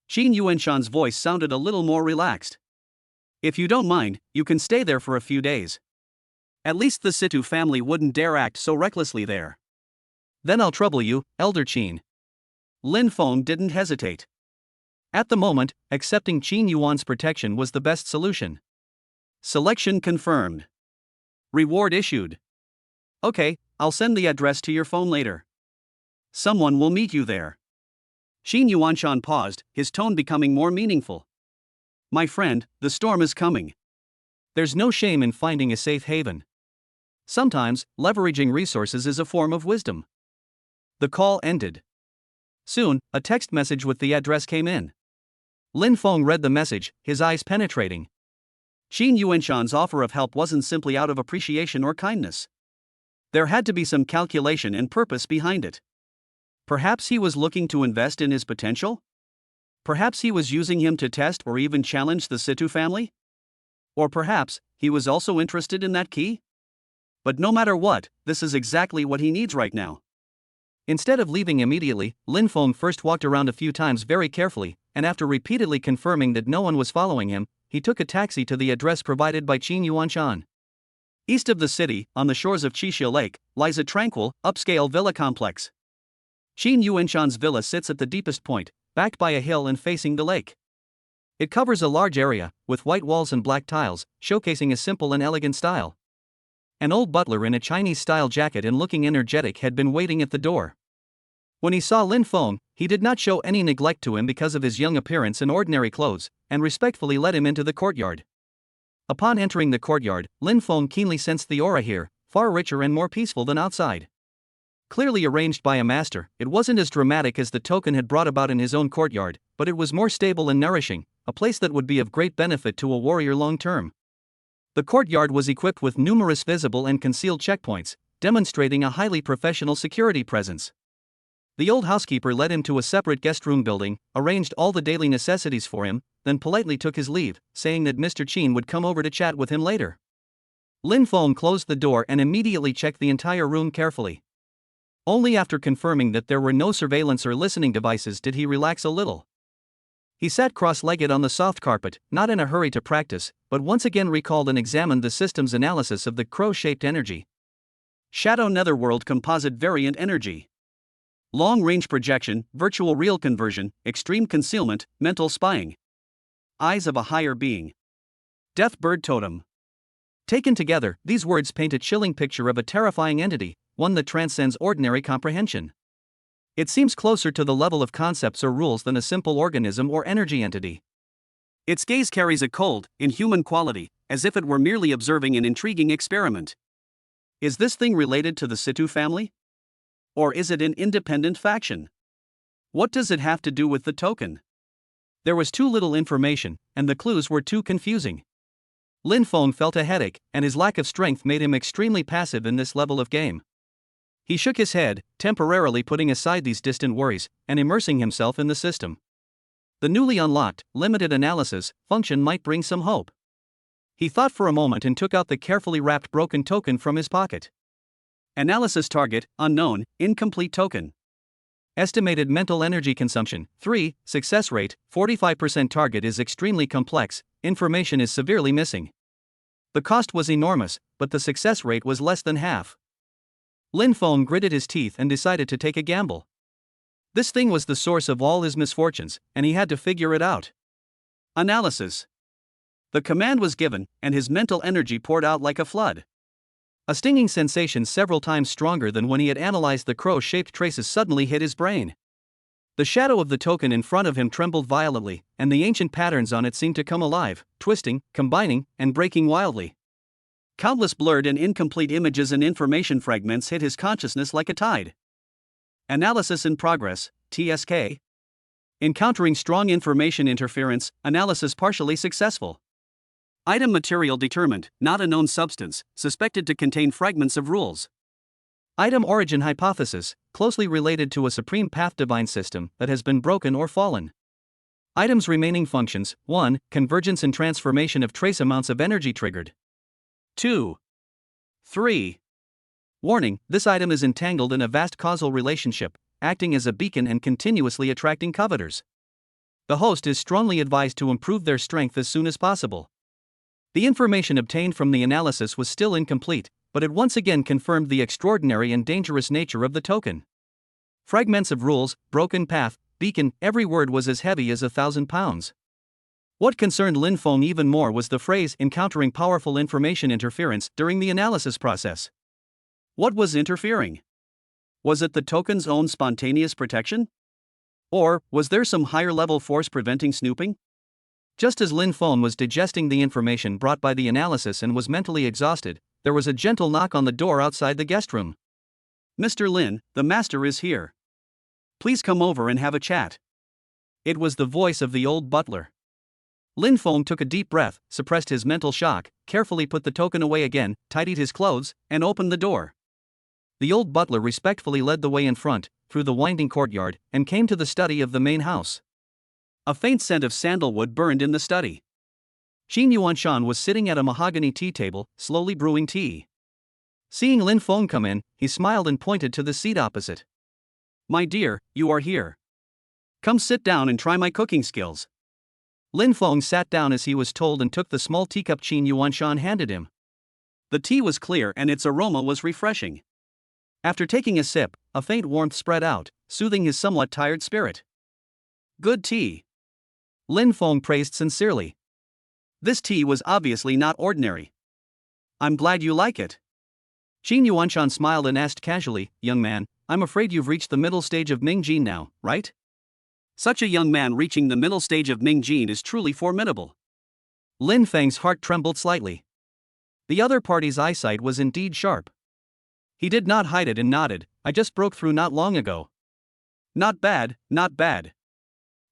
Qin Yuanshan's voice sounded a little more relaxed. If you don't mind, you can stay there for a few days. At least the Situ family wouldn't dare act so recklessly there. Then I'll trouble you, Elder Qin. Lin Feng didn't hesitate. At the moment, accepting Qin Yuan's protection was the best solution. Selection confirmed. Reward issued. Okay, I'll send the address to your phone later. Someone will meet you there. Qin Yuanshan paused, his tone becoming more meaningful. My friend, the storm is coming. There's no shame in finding a safe haven. Sometimes, leveraging resources is a form of wisdom. The call ended. Soon, a text message with the address came in. Lin Feng read the message, his eyes penetrating. Qin Yuanshan's offer of help wasn't simply out of appreciation or kindness. There had to be some calculation and purpose behind it. Perhaps he was looking to invest in his potential? Perhaps he was using him to test or even challenge the Situ family? Or perhaps, he was also interested in that key? But no matter what, this is exactly what he needs right now. Instead of leaving immediately, Lin Feng first walked around a few times very carefully, and after repeatedly confirming that no one was following him, he took a taxi to the address provided by Qin Yuanshan. East of the city, on the shores of Qixia Lake, lies a tranquil, upscale villa complex. Qin Yuanshan's villa sits at the deepest point, backed by a hill and facing the lake. It covers a large area, with white walls and black tiles, showcasing a simple and elegant style. An old butler in a Chinese-style jacket and looking energetic had been waiting at the door. When he saw Lin Feng, he did not show any neglect to him because of his young appearance and ordinary clothes, and respectfully led him into the courtyard. Upon entering the courtyard, Lin Feng keenly sensed the aura here, far richer and more peaceful than outside. Clearly arranged by a master, it wasn't as dramatic as the token had brought about in his own courtyard, but it was more stable and nourishing, a place that would be of great benefit to a warrior long-term. The courtyard was equipped with numerous visible and concealed checkpoints, demonstrating a highly professional security presence. The old housekeeper led him to a separate guest room building, arranged all the daily necessities for him, then politely took his leave, saying that Mr. Qin would come over to chat with him later. Lin Feng closed the door and immediately checked the entire room carefully. Only after confirming that there were no surveillance or listening devices did he relax a little. He sat cross-legged on the soft carpet, not in a hurry to practice, but once again recalled and examined the system's analysis of the crow-shaped energy. Shadow Netherworld Composite Variant Energy. Long-range projection, virtual real conversion, extreme concealment, mental spying. Eyes of a higher being. Death bird totem. Taken together, these words paint a chilling picture of a terrifying entity, one that transcends ordinary comprehension. It seems closer to the level of concepts or rules than a simple organism or energy entity. Its gaze carries a cold, inhuman quality, as if it were merely observing an intriguing experiment. Is this thing related to the Situ family? Or is it an independent faction? What does it have to do with the token? There was too little information, and the clues were too confusing. Lin Feng felt a headache, and his lack of strength made him extremely passive in this level of game. He shook his head, temporarily putting aside these distant worries, and immersing himself in the system. The newly unlocked, limited analysis function might bring some hope. He thought for a moment and took out the carefully wrapped broken token from his pocket. Analysis target, unknown, incomplete token. Estimated mental energy consumption, 3, success rate, 45% target is extremely complex, information is severely missing. The cost was enormous, but the success rate was less than half. Lin Feng gritted his teeth and decided to take a gamble. This thing was the source of all his misfortunes, and he had to figure it out. Analysis. The command was given, and his mental energy poured out like a flood. A stinging sensation several times stronger than when he had analyzed the crow-shaped traces suddenly hit his brain. The shadow of the token in front of him trembled violently, and the ancient patterns on it seemed to come alive, twisting, combining, and breaking wildly. Countless blurred and incomplete images and information fragments hit his consciousness like a tide. Analysis in progress, TSK. Encountering strong information interference, analysis partially successful. Item material determined, not a known substance, suspected to contain fragments of rules. Item origin hypothesis, closely related to a supreme path divine system that has been broken or fallen. Items remaining functions, 1. Convergence and transformation of trace amounts of energy triggered. 2. 3. Warning, this item is entangled in a vast causal relationship, acting as a beacon and continuously attracting coveters. The host is strongly advised to improve their strength as soon as possible. The information obtained from the analysis was still incomplete, but it once again confirmed the extraordinary and dangerous nature of the token. Fragments of rules, broken path, beacon, every word was as heavy as 1,000 pounds. What concerned Lin Feng even more was the phrase encountering powerful information interference during the analysis process. What was interfering? Was it the token's own spontaneous protection? Or was there some higher level force preventing snooping? Just as Lin Feng was digesting the information brought by the analysis and was mentally exhausted, there was a gentle knock on the door outside the guest room. "Mr. Lin, the master is here. Please come over and have a chat." It was the voice of the old butler. Lin Feng took a deep breath, suppressed his mental shock, carefully put the token away again, tidied his clothes, and opened the door. The old butler respectfully led the way in front, through the winding courtyard, and came to the study of the main house. A faint scent of sandalwood burned in the study. Qin Yuanshan was sitting at a mahogany tea table, slowly brewing tea. Seeing Lin Feng come in, he smiled and pointed to the seat opposite. "My dear, you are here. Come sit down and try my cooking skills." Lin Feng sat down as he was told and took the small teacup Qin Yuanshan handed him. The tea was clear and its aroma was refreshing. After taking a sip, a faint warmth spread out, soothing his somewhat tired spirit. "Good tea," Lin Feng praised sincerely. This tea was obviously not ordinary. "I'm glad you like it." Qin Yuanshan smiled and asked casually, "Young man, I'm afraid you've reached the middle stage of Mingjin now, right?" Such a young man reaching the middle stage of Mingjin is truly formidable. Lin Feng's heart trembled slightly. The other party's eyesight was indeed sharp. He did not hide it and nodded, "I just broke through not long ago." "Not bad, not bad."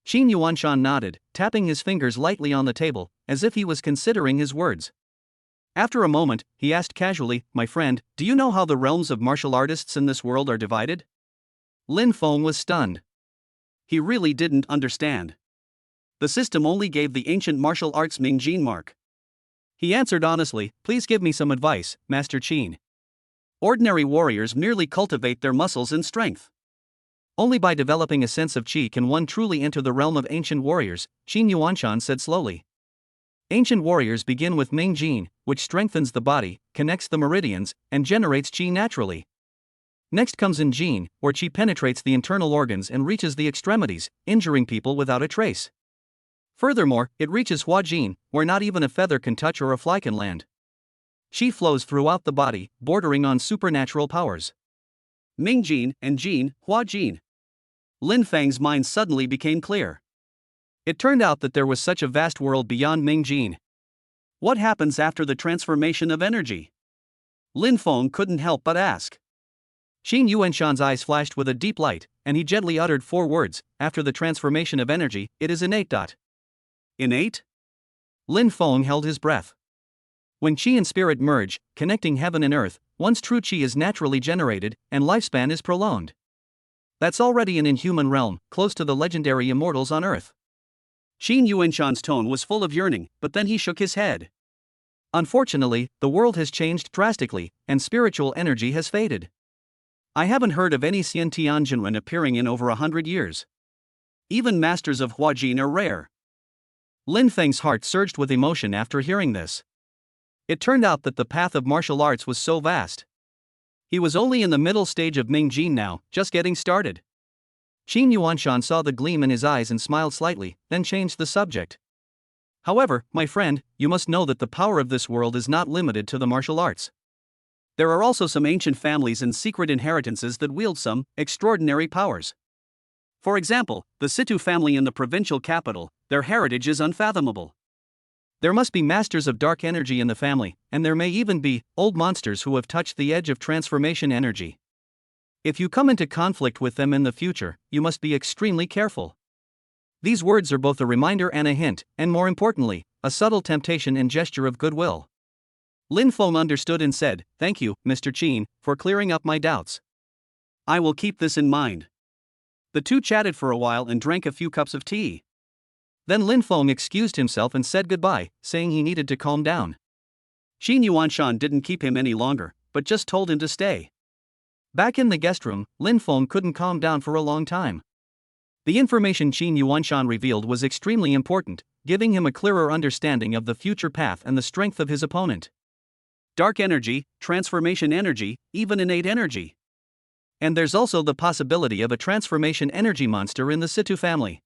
Qin Yuanshan nodded, tapping his fingers lightly on the table, as if he was considering his words. After a moment, he asked casually, "My friend, do you know how the realms of martial artists in this world are divided?" Lin Feng was stunned. He really didn't understand. The system only gave the ancient martial arts Mingjin mark. He answered honestly, "Please give me some advice, Master Qin." Ordinary warriors merely cultivate their muscles and strength. Only by developing a sense of qi can one truly enter the realm of ancient warriors, Qin Yuanshan said slowly. Ancient warriors begin with Mingjin, which strengthens the body, connects the meridians, and generates qi naturally. Next comes Njin, where qi penetrates the internal organs and reaches the extremities, injuring people without a trace. Furthermore, it reaches Huajin, where not even a feather can touch or a fly can land. Qi flows throughout the body, bordering on supernatural powers. Mingjin, Njin, Huajin. Lin Feng's mind suddenly became clear. It turned out that there was such a vast world beyond Mingjin. What happens after the transformation of energy? Lin Feng couldn't help but ask. Qin Yuanshan's eyes flashed with a deep light, and he gently uttered 4 words, "After the transformation of energy, it is innate." Innate? Lin Feng held his breath. When qi and spirit merge, connecting heaven and earth, one's true qi is naturally generated, and lifespan is prolonged. That's already an inhuman realm, close to the legendary immortals on earth. Qin Yuanshan's tone was full of yearning, but then he shook his head. Unfortunately, the world has changed drastically, and spiritual energy has faded. I haven't heard of any Xian Tianjinren appearing in over 100 years. Even masters of Huajin are rare. Lin Feng's heart surged with emotion after hearing this. It turned out that the path of martial arts was so vast. He was only in the middle stage of Mingjin now, just getting started. Qin Yuanshan saw the gleam in his eyes and smiled slightly, then changed the subject. "However, my friend, you must know that the power of this world is not limited to the martial arts. There are also some ancient families and secret inheritances that wield some extraordinary powers. For example, the Situ family in the provincial capital, their heritage is unfathomable. There must be masters of dark energy in the family, and there may even be old monsters who have touched the edge of transformation energy. If you come into conflict with them in the future, you must be extremely careful." These words are both a reminder and a hint, and more importantly, a subtle temptation and gesture of goodwill. Lin Feng understood and said, "Thank you, Mr. Qin, for clearing up my doubts. I will keep this in mind." The two chatted for a while and drank a few cups of tea. Then Lin Feng excused himself and said goodbye, saying he needed to calm down. Qin Yuanshan didn't keep him any longer, but just told him to stay. Back in the guest room, Lin Feng couldn't calm down for a long time. The information Qin Yuanshan revealed was extremely important, giving him a clearer understanding of the future path and the strength of his opponent. Dark energy, transformation energy, even innate energy. And there's also the possibility of a transformation energy monster in the Situ family.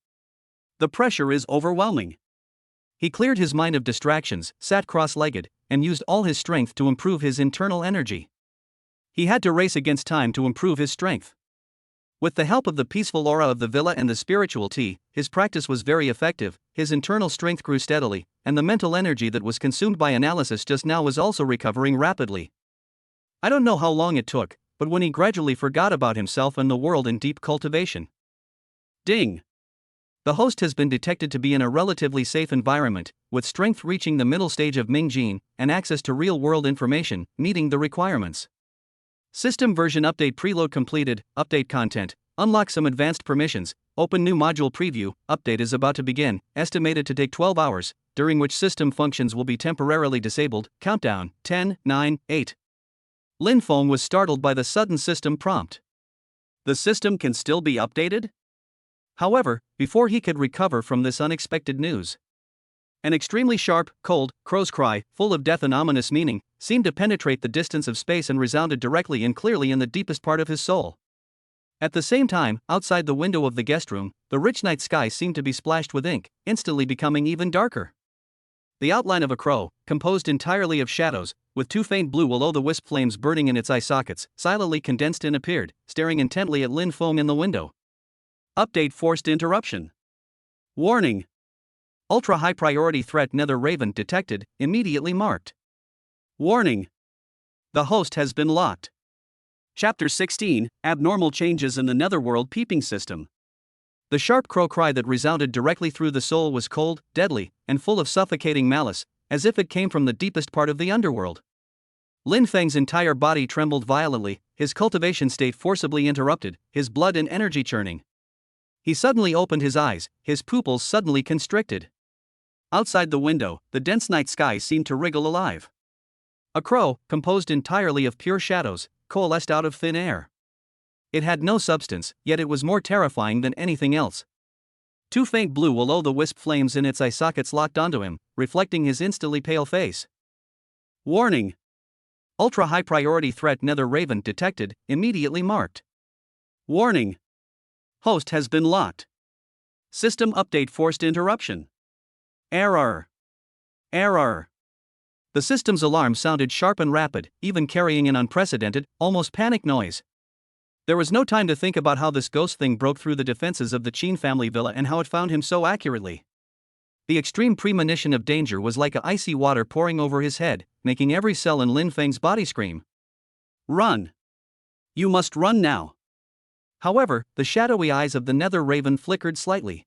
The pressure is overwhelming. He cleared his mind of distractions, sat cross-legged, and used all his strength to improve his internal energy. He had to race against time to improve his strength. With the help of the peaceful aura of the villa and the spiritual tea, his practice was very effective, his internal strength grew steadily, and the mental energy that was consumed by analysis just now was also recovering rapidly. I don't know how long it took, but when he gradually forgot about himself and the world in deep cultivation. Ding! The host has been detected to be in a relatively safe environment, with strength reaching the middle stage of Ming Jin, and access to real-world information, meeting the requirements. System version update preload completed, update content, unlock some advanced permissions, open new module preview, update is about to begin, estimated to take 12 hours, during which system functions will be temporarily disabled, countdown, 10, 9, 8. Lin Feng was startled by the sudden system prompt. The system can still be updated? However, before he could recover from this unexpected news, an extremely sharp, cold, crow's cry, full of death and ominous meaning, seemed to penetrate the distance of space and resounded directly and clearly in the deepest part of his soul. At the same time, outside the window of the guest room, the rich night sky seemed to be splashed with ink, instantly becoming even darker. The outline of a crow, composed entirely of shadows, with two faint blue will-o'-the-wisp flames burning in its eye sockets, silently condensed and appeared, staring intently at Lin Feng in the window. Update forced interruption. Warning! Ultra-high priority threat Nether Raven detected, immediately marked. Warning! The host has been locked. Chapter 16, Abnormal Changes in the Netherworld Peeping System. The sharp crow cry that resounded directly through the soul was cold, deadly, and full of suffocating malice, as if it came from the deepest part of the underworld. Lin Feng's entire body trembled violently, his cultivation state forcibly interrupted, his blood and energy churning. He suddenly opened his eyes, his pupils suddenly constricted. Outside the window, the dense night sky seemed to wriggle alive. A crow, composed entirely of pure shadows, coalesced out of thin air. It had no substance, yet it was more terrifying than anything else. Two faint blue will-o'-the-wisp flames in its eye sockets locked onto him, reflecting his instantly pale face. Warning! Ultra-high priority threat Nether Raven detected, immediately marked. Warning! Host has been locked. System update forced interruption. Error! Error! The system's alarm sounded sharp and rapid, even carrying an unprecedented, almost panic noise. There was no time to think about how this ghost thing broke through the defenses of the Qin family villa and how it found him so accurately. The extreme premonition of danger was like icy water pouring over his head, making every cell in Lin Feng's body scream. Run! You must run now! However, the shadowy eyes of the Nether Raven flickered slightly.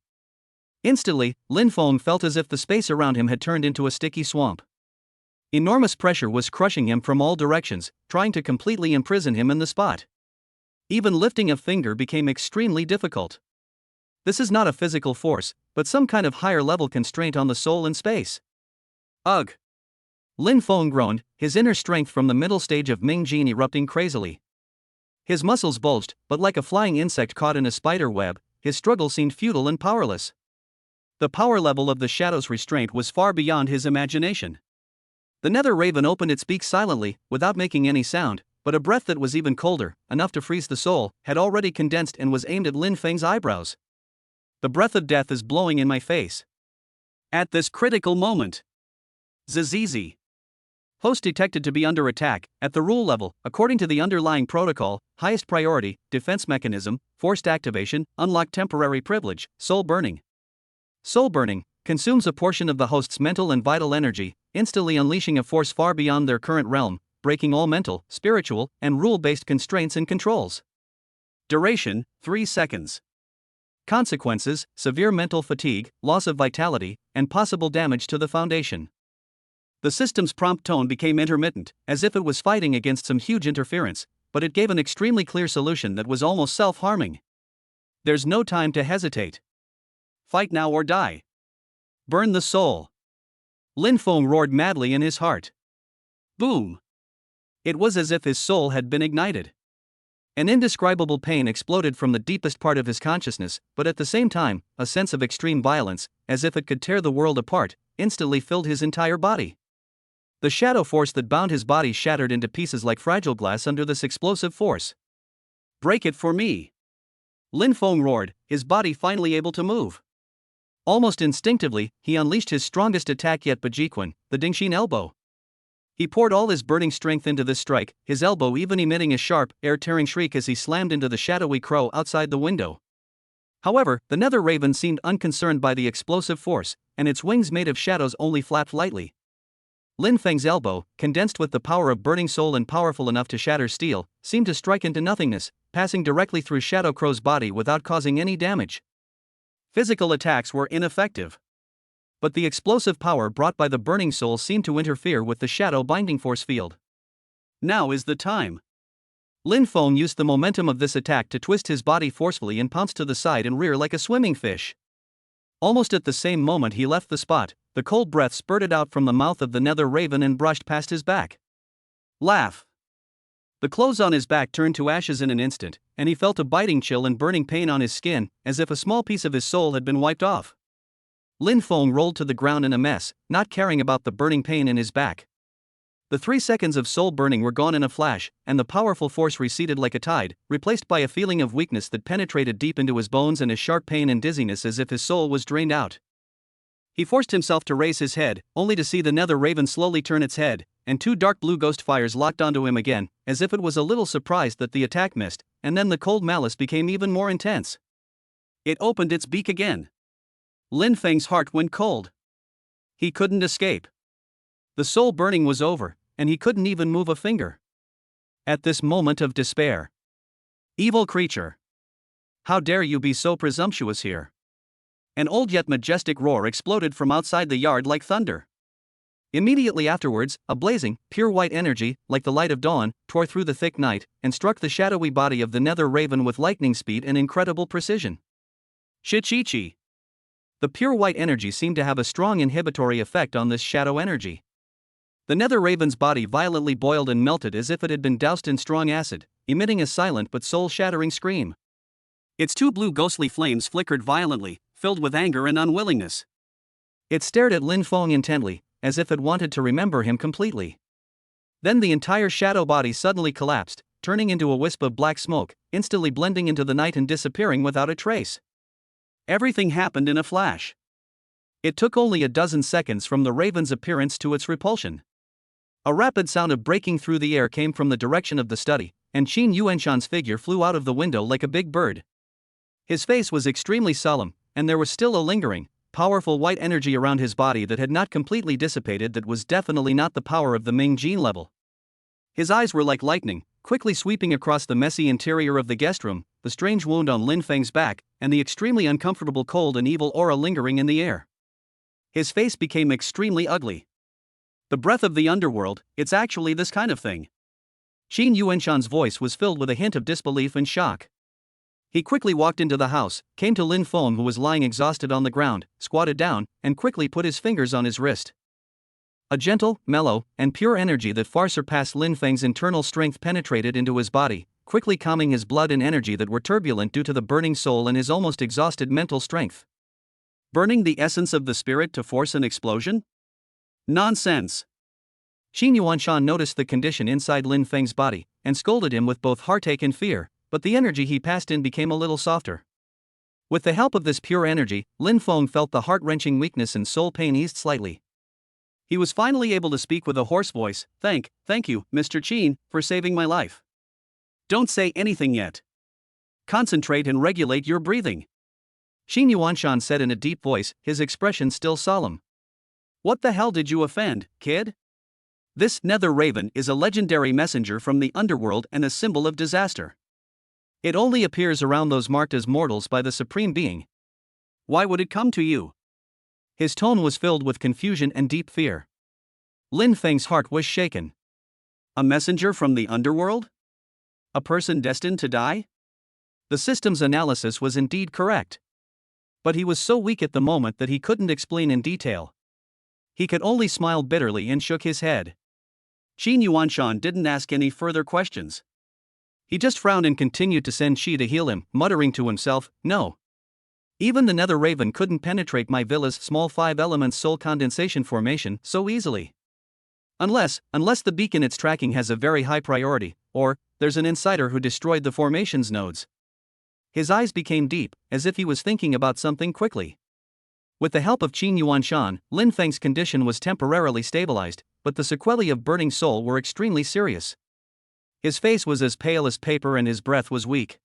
Instantly, Lin Feng felt as if the space around him had turned into a sticky swamp. Enormous pressure was crushing him from all directions, trying to completely imprison him in the spot. Even lifting a finger became extremely difficult. This is not a physical force, but some kind of higher-level constraint on the soul and space. Ugh! Lin Feng groaned, his inner strength from the middle stage of Ming Jin erupting crazily. His muscles bulged, but like a flying insect caught in a spider web, his struggle seemed futile and powerless. The power level of the shadow's restraint was far beyond his imagination. The Nether Raven opened its beak silently, without making any sound, but a breath that was even colder, enough to freeze the soul, had already condensed and was aimed at Lin Feng's eyebrows. The breath of death is blowing in my face. At this critical moment. Zizizi. Host detected to be under attack, at the rule level, according to the underlying protocol, highest priority, defense mechanism, forced activation, unlock temporary privilege, soul burning. Soul burning consumes a portion of the host's mental and vital energy, instantly unleashing a force far beyond their current realm, breaking all mental, spiritual, and rule-based constraints and controls. Duration, 3 seconds. Consequences, severe mental fatigue, loss of vitality, and possible damage to the foundation. The system's prompt tone became intermittent, as if it was fighting against some huge interference, but it gave an extremely clear solution that was almost self-harming. There's no time to hesitate. Fight now or die. Burn the soul. Lin Feng roared madly in his heart. Boom! It was as if his soul had been ignited. An indescribable pain exploded from the deepest part of his consciousness, but at the same time, a sense of extreme violence, as if it could tear the world apart, instantly filled his entire body. The shadow force that bound his body shattered into pieces like fragile glass under this explosive force. Break it for me! Lin Feng roared, his body finally able to move. Almost instinctively, he unleashed his strongest attack yet, Bajiquan, the Dingxin elbow. He poured all his burning strength into this strike, his elbow even emitting a sharp, air-tearing shriek as he slammed into the shadowy crow outside the window. However, the nether raven seemed unconcerned by the explosive force, and its wings made of shadows only flapped lightly. Lin Feng's elbow, condensed with the power of burning soul and powerful enough to shatter steel, seemed to strike into nothingness, passing directly through Shadow Crow's body without causing any damage. Physical attacks were ineffective. But the explosive power brought by the burning soul seemed to interfere with the shadow binding force field. Now is the time. Lin Feng used the momentum of this attack to twist his body forcefully and pounce to the side and rear like a swimming fish. Almost at the same moment he left the spot, the cold breath spurted out from the mouth of the nether raven and brushed past his back. Laugh. The clothes on his back turned to ashes in an instant, and he felt a biting chill and burning pain on his skin, as if a small piece of his soul had been wiped off. Lin Feng rolled to the ground in a mess, not caring about the burning pain in his back. The 3 seconds of soul burning were gone in a flash, and the powerful force receded like a tide, replaced by a feeling of weakness that penetrated deep into his bones and a sharp pain and dizziness as if his soul was drained out. He forced himself to raise his head, only to see the nether raven slowly turn its head, and 2 dark blue ghost fires locked onto him again, as if it was a little surprised that the attack missed, and then the cold malice became even more intense. It opened its beak again. Lin Feng's heart went cold. He couldn't escape. The soul burning was over, and he couldn't even move a finger. At this moment of despair. Evil creature! How dare you be so presumptuous here? An old yet majestic roar exploded from outside the yard like thunder. Immediately afterwards, a blazing, pure white energy, like the light of dawn, tore through the thick night, and struck the shadowy body of the nether raven with lightning speed and incredible precision. Shichichi! The pure white energy seemed to have a strong inhibitory effect on this shadow energy. The nether raven's body violently boiled and melted as if it had been doused in strong acid, emitting a silent but soul-shattering scream. Its 2 blue ghostly flames flickered violently, filled with anger and unwillingness. It stared at Lin Feng intently, as if it wanted to remember him completely. Then the entire shadow body suddenly collapsed, turning into a wisp of black smoke, instantly blending into the night and disappearing without a trace. Everything happened in a flash. It took only a dozen seconds from the raven's appearance to its repulsion. A rapid sound of breaking through the air came from the direction of the study, and Qin Yuanshan's figure flew out of the window like a big bird. His face was extremely solemn, and there was still a lingering, powerful white energy around his body that had not completely dissipated, that was definitely not the power of the Ming gene level. His eyes were like lightning, quickly sweeping across the messy interior of the guest room, the strange wound on Lin Feng's back, and the extremely uncomfortable cold and evil aura lingering in the air. His face became extremely ugly. The breath of the underworld, it's actually this kind of thing. Qin Yuanshan's voice was filled with a hint of disbelief and shock. He quickly walked into the house, came to Lin Feng who was lying exhausted on the ground, squatted down, and quickly put his fingers on his wrist. A gentle, mellow, and pure energy that far surpassed Lin Feng's internal strength penetrated into his body, quickly calming his blood and energy that were turbulent due to the burning soul and his almost exhausted mental strength. Burning the essence of the spirit to force an explosion? Nonsense! Qin Yuanshan noticed the condition inside Lin Feng's body, and scolded him with both heartache and fear, but the energy he passed in became a little softer. With the help of this pure energy, Lin Feng felt the heart-wrenching weakness and soul pain eased slightly. He was finally able to speak with a hoarse voice. Thank you, Mr. Qin, for saving my life. Don't say anything yet. Concentrate and regulate your breathing. Qin Yuanshan said in a deep voice, his expression still solemn. What the hell did you offend, kid? This nether raven is a legendary messenger from the underworld and a symbol of disaster. It only appears around those marked as mortals by the Supreme Being. Why would it come to you? His tone was filled with confusion and deep fear. Lin Feng's heart was shaken. A messenger from the underworld? A person destined to die? The system's analysis was indeed correct. But he was so weak at the moment that he couldn't explain in detail. He could only smile bitterly and shook his head. Qin Yuanshan didn't ask any further questions. He just frowned and continued to send Shi to heal him, muttering to himself, no. Even the nether raven couldn't penetrate my villa's small 5-element soul condensation formation so easily. Unless the beacon it's tracking has a very high priority, or there's an insider who destroyed the formations nodes. His eyes became deep, as if he was thinking about something quickly. With the help of Qin Yuanshan, Lin Feng's condition was temporarily stabilized, but the sequelae of burning soul were extremely serious. His face was as pale as paper and his breath was weak.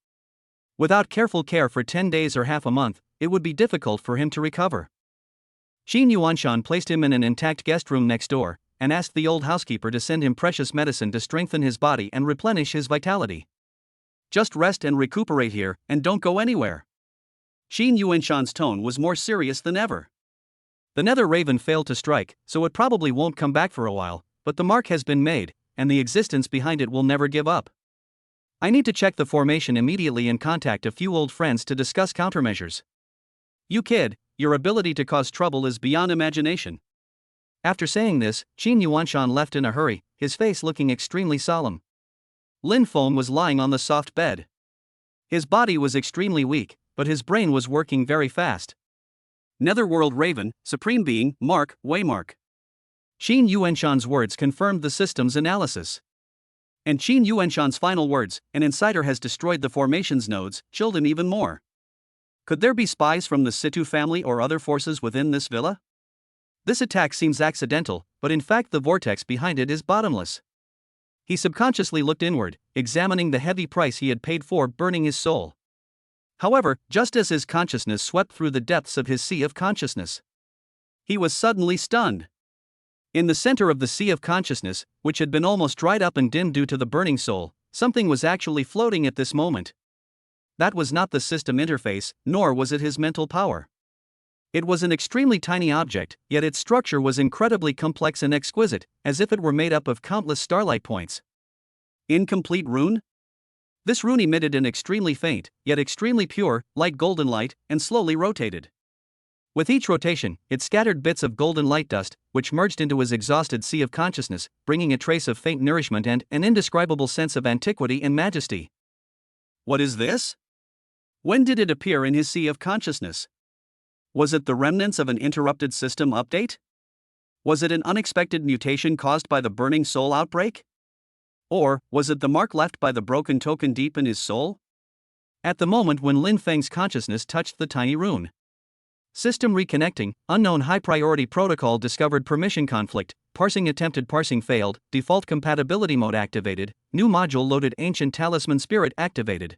Without careful care for 10 days or half a month, it would be difficult for him to recover. Qin Yuanshan placed him in an intact guest room next door, and asked the old housekeeper to send him precious medicine to strengthen his body and replenish his vitality. Just rest and recuperate here, and don't go anywhere. Qin Yuanshan's tone was more serious than ever. The nether raven failed to strike, so it probably won't come back for a while, but the mark has been made, and the existence behind it will never give up. I need to check the formation immediately and contact a few old friends to discuss countermeasures. You kid, your ability to cause trouble is beyond imagination. After saying this, Qin Yuanshan left in a hurry, his face looking extremely solemn. Lin Feng was lying on the soft bed. His body was extremely weak, but his brain was working very fast. Netherworld Raven, Supreme Being, Mark, Waymark. Qin Yuanshan's words confirmed the system's analysis. And Qin Yuanshan's final words, an insider has destroyed the formations nodes, chilled him even more. Could there be spies from the Situ family or other forces within this villa? This attack seems accidental, but in fact the vortex behind it is bottomless. He subconsciously looked inward, examining the heavy price he had paid for burning his soul. However, just as his consciousness swept through the depths of his sea of consciousness, he was suddenly stunned. In the center of the sea of consciousness, which had been almost dried up and dimmed due to the burning soul, something was actually floating at this moment. That was not the system interface, nor was it his mental power. It was an extremely tiny object, yet its structure was incredibly complex and exquisite, as if it were made up of countless starlight points. Incomplete rune? This rune emitted an extremely faint, yet extremely pure, light golden light, and slowly rotated. With each rotation, it scattered bits of golden light dust, which merged into his exhausted sea of consciousness, bringing a trace of faint nourishment and an indescribable sense of antiquity and majesty. What is this? When did it appear in his sea of consciousness? Was it the remnants of an interrupted system update? Was it an unexpected mutation caused by the burning soul outbreak? Or was it the mark left by the broken token deep in his soul? At the moment when Lin Feng's consciousness touched the tiny rune. System reconnecting, unknown high-priority protocol discovered permission conflict, parsing attempted parsing failed, default compatibility mode activated, new module loaded ancient talisman spirit activated.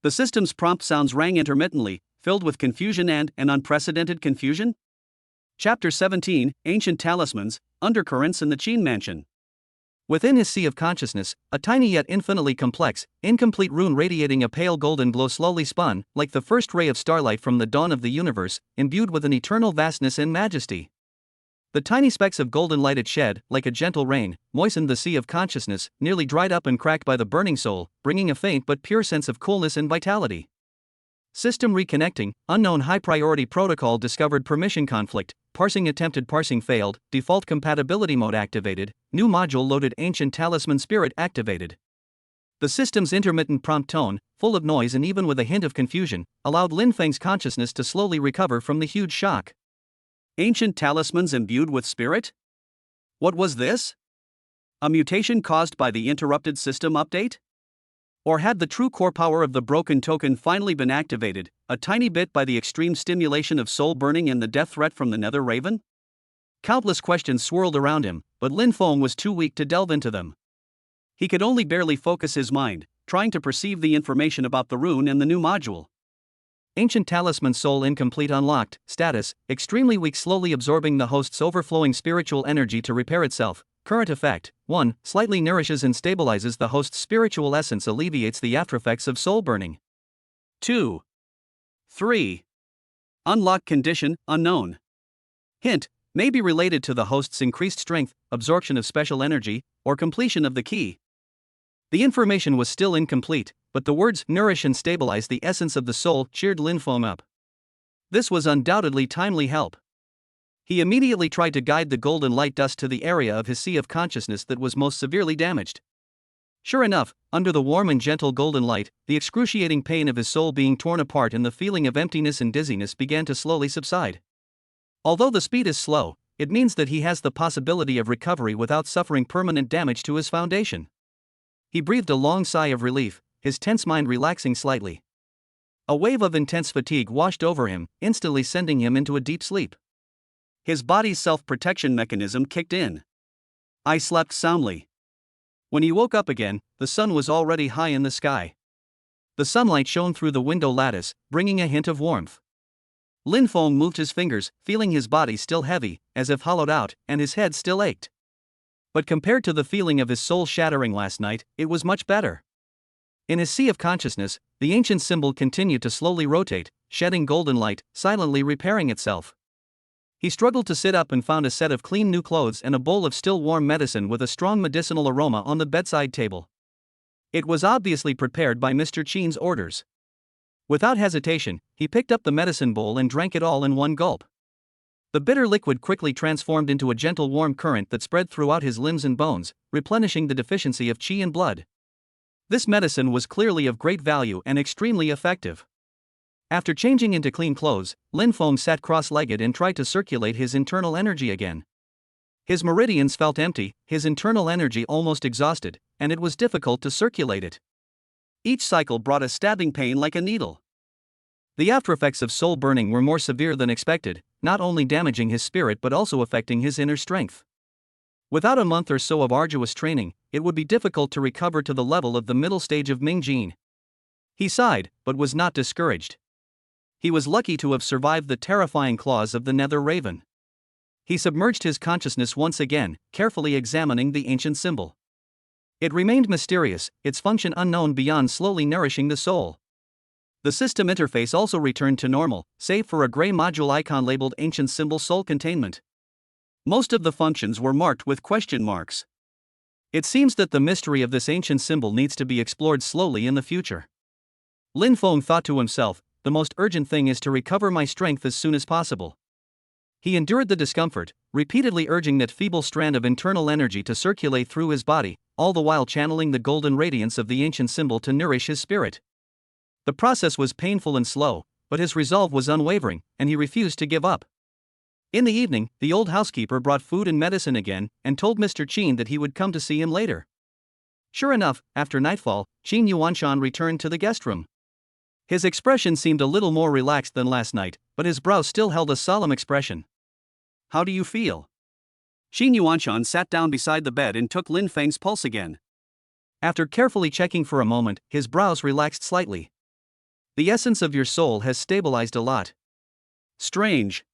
The system's prompt sounds rang intermittently, filled with confusion and an unprecedented confusion? Chapter 17, Ancient Talismans, Undercurrents in the Qin Mansion. Within his sea of consciousness, a tiny yet infinitely complex, incomplete rune radiating a pale golden glow slowly spun, like the first ray of starlight from the dawn of the universe, imbued with an eternal vastness and majesty. The tiny specks of golden light it shed, like a gentle rain, moistened the sea of consciousness, nearly dried up and cracked by the burning soul, bringing a faint but pure sense of coolness and vitality. System reconnecting, unknown high-priority protocol discovered permission conflict, parsing attempted parsing failed, default compatibility mode activated, new module loaded ancient talisman spirit activated. The system's intermittent prompt tone, full of noise and even with a hint of confusion, allowed Lin Feng's consciousness to slowly recover from the huge shock. Ancient talismans imbued with spirit? What was this? A mutation caused by the interrupted system update? Or had the true core power of the broken token finally been activated, a tiny bit by the extreme stimulation of soul burning and the death threat from the Nether Raven? Countless questions swirled around him, but Lin Feng was too weak to delve into them. He could only barely focus his mind, trying to perceive the information about the rune and the new module. Ancient Talisman Soul Incomplete Unlocked, status, extremely weak slowly absorbing the host's overflowing spiritual energy to repair itself. Current effect, 1. Slightly nourishes and stabilizes the host's spiritual essence, alleviates the aftereffects of soul burning. 2. 3. Unlock condition, unknown. Hint, may be related to the host's increased strength, absorption of special energy, or completion of the key. The information was still incomplete, but the words nourish and stabilize the essence of the soul cheered Lin Feng up. This was undoubtedly timely help. He immediately tried to guide the golden light dust to the area of his sea of consciousness that was most severely damaged. Sure enough, under the warm and gentle golden light, the excruciating pain of his soul being torn apart and the feeling of emptiness and dizziness began to slowly subside. Although the speed is slow, it means that he has the possibility of recovery without suffering permanent damage to his foundation. He breathed a long sigh of relief, his tense mind relaxing slightly. A wave of intense fatigue washed over him, instantly sending him into a deep sleep. His body's self-protection mechanism kicked in. I slept soundly. When he woke up again, the sun was already high in the sky. The sunlight shone through the window lattice, bringing a hint of warmth. Lin Feng moved his fingers, feeling his body still heavy, as if hollowed out, and his head still ached. But compared to the feeling of his soul shattering last night, it was much better. In his sea of consciousness, the ancient symbol continued to slowly rotate, shedding golden light, silently repairing itself. He struggled to sit up and found a set of clean new clothes and a bowl of still warm medicine with a strong medicinal aroma on the bedside table. It was obviously prepared by Mr. Chen's orders. Without hesitation, he picked up the medicine bowl and drank it all in one gulp. The bitter liquid quickly transformed into a gentle warm current that spread throughout his limbs and bones, replenishing the deficiency of qi and blood. This medicine was clearly of great value and extremely effective. After changing into clean clothes, Lin Feng sat cross-legged and tried to circulate his internal energy again. His meridians felt empty, his internal energy almost exhausted, and it was difficult to circulate it. Each cycle brought a stabbing pain like a needle. The aftereffects of soul burning were more severe than expected, not only damaging his spirit but also affecting his inner strength. Without a month or so of arduous training, it would be difficult to recover to the level of the middle stage of Mingjin. He sighed, but was not discouraged. He was lucky to have survived the terrifying claws of the nether raven. He submerged his consciousness once again, carefully examining the ancient symbol. It remained mysterious, its function unknown beyond slowly nourishing the soul. The system interface also returned to normal, save for a gray module icon labeled Ancient Symbol Soul Containment. Most of the functions were marked with question marks. It seems that the mystery of this ancient symbol needs to be explored slowly in the future. Lin Feng thought to himself, the most urgent thing is to recover my strength as soon as possible. He endured the discomfort, repeatedly urging that feeble strand of internal energy to circulate through his body, all the while channeling the golden radiance of the ancient symbol to nourish his spirit. The process was painful and slow, but his resolve was unwavering, and he refused to give up. In the evening, the old housekeeper brought food and medicine again, and told Mr. Chen that he would come to see him later. Sure enough, after nightfall, Qin Yuanshan returned to the guest room. His expression seemed a little more relaxed than last night, but his brow still held a solemn expression. How do you feel? Qin Yuanshan sat down beside the bed and took Lin Feng's pulse again. After carefully checking for a moment, his brows relaxed slightly. The essence of your soul has stabilized a lot. Strange.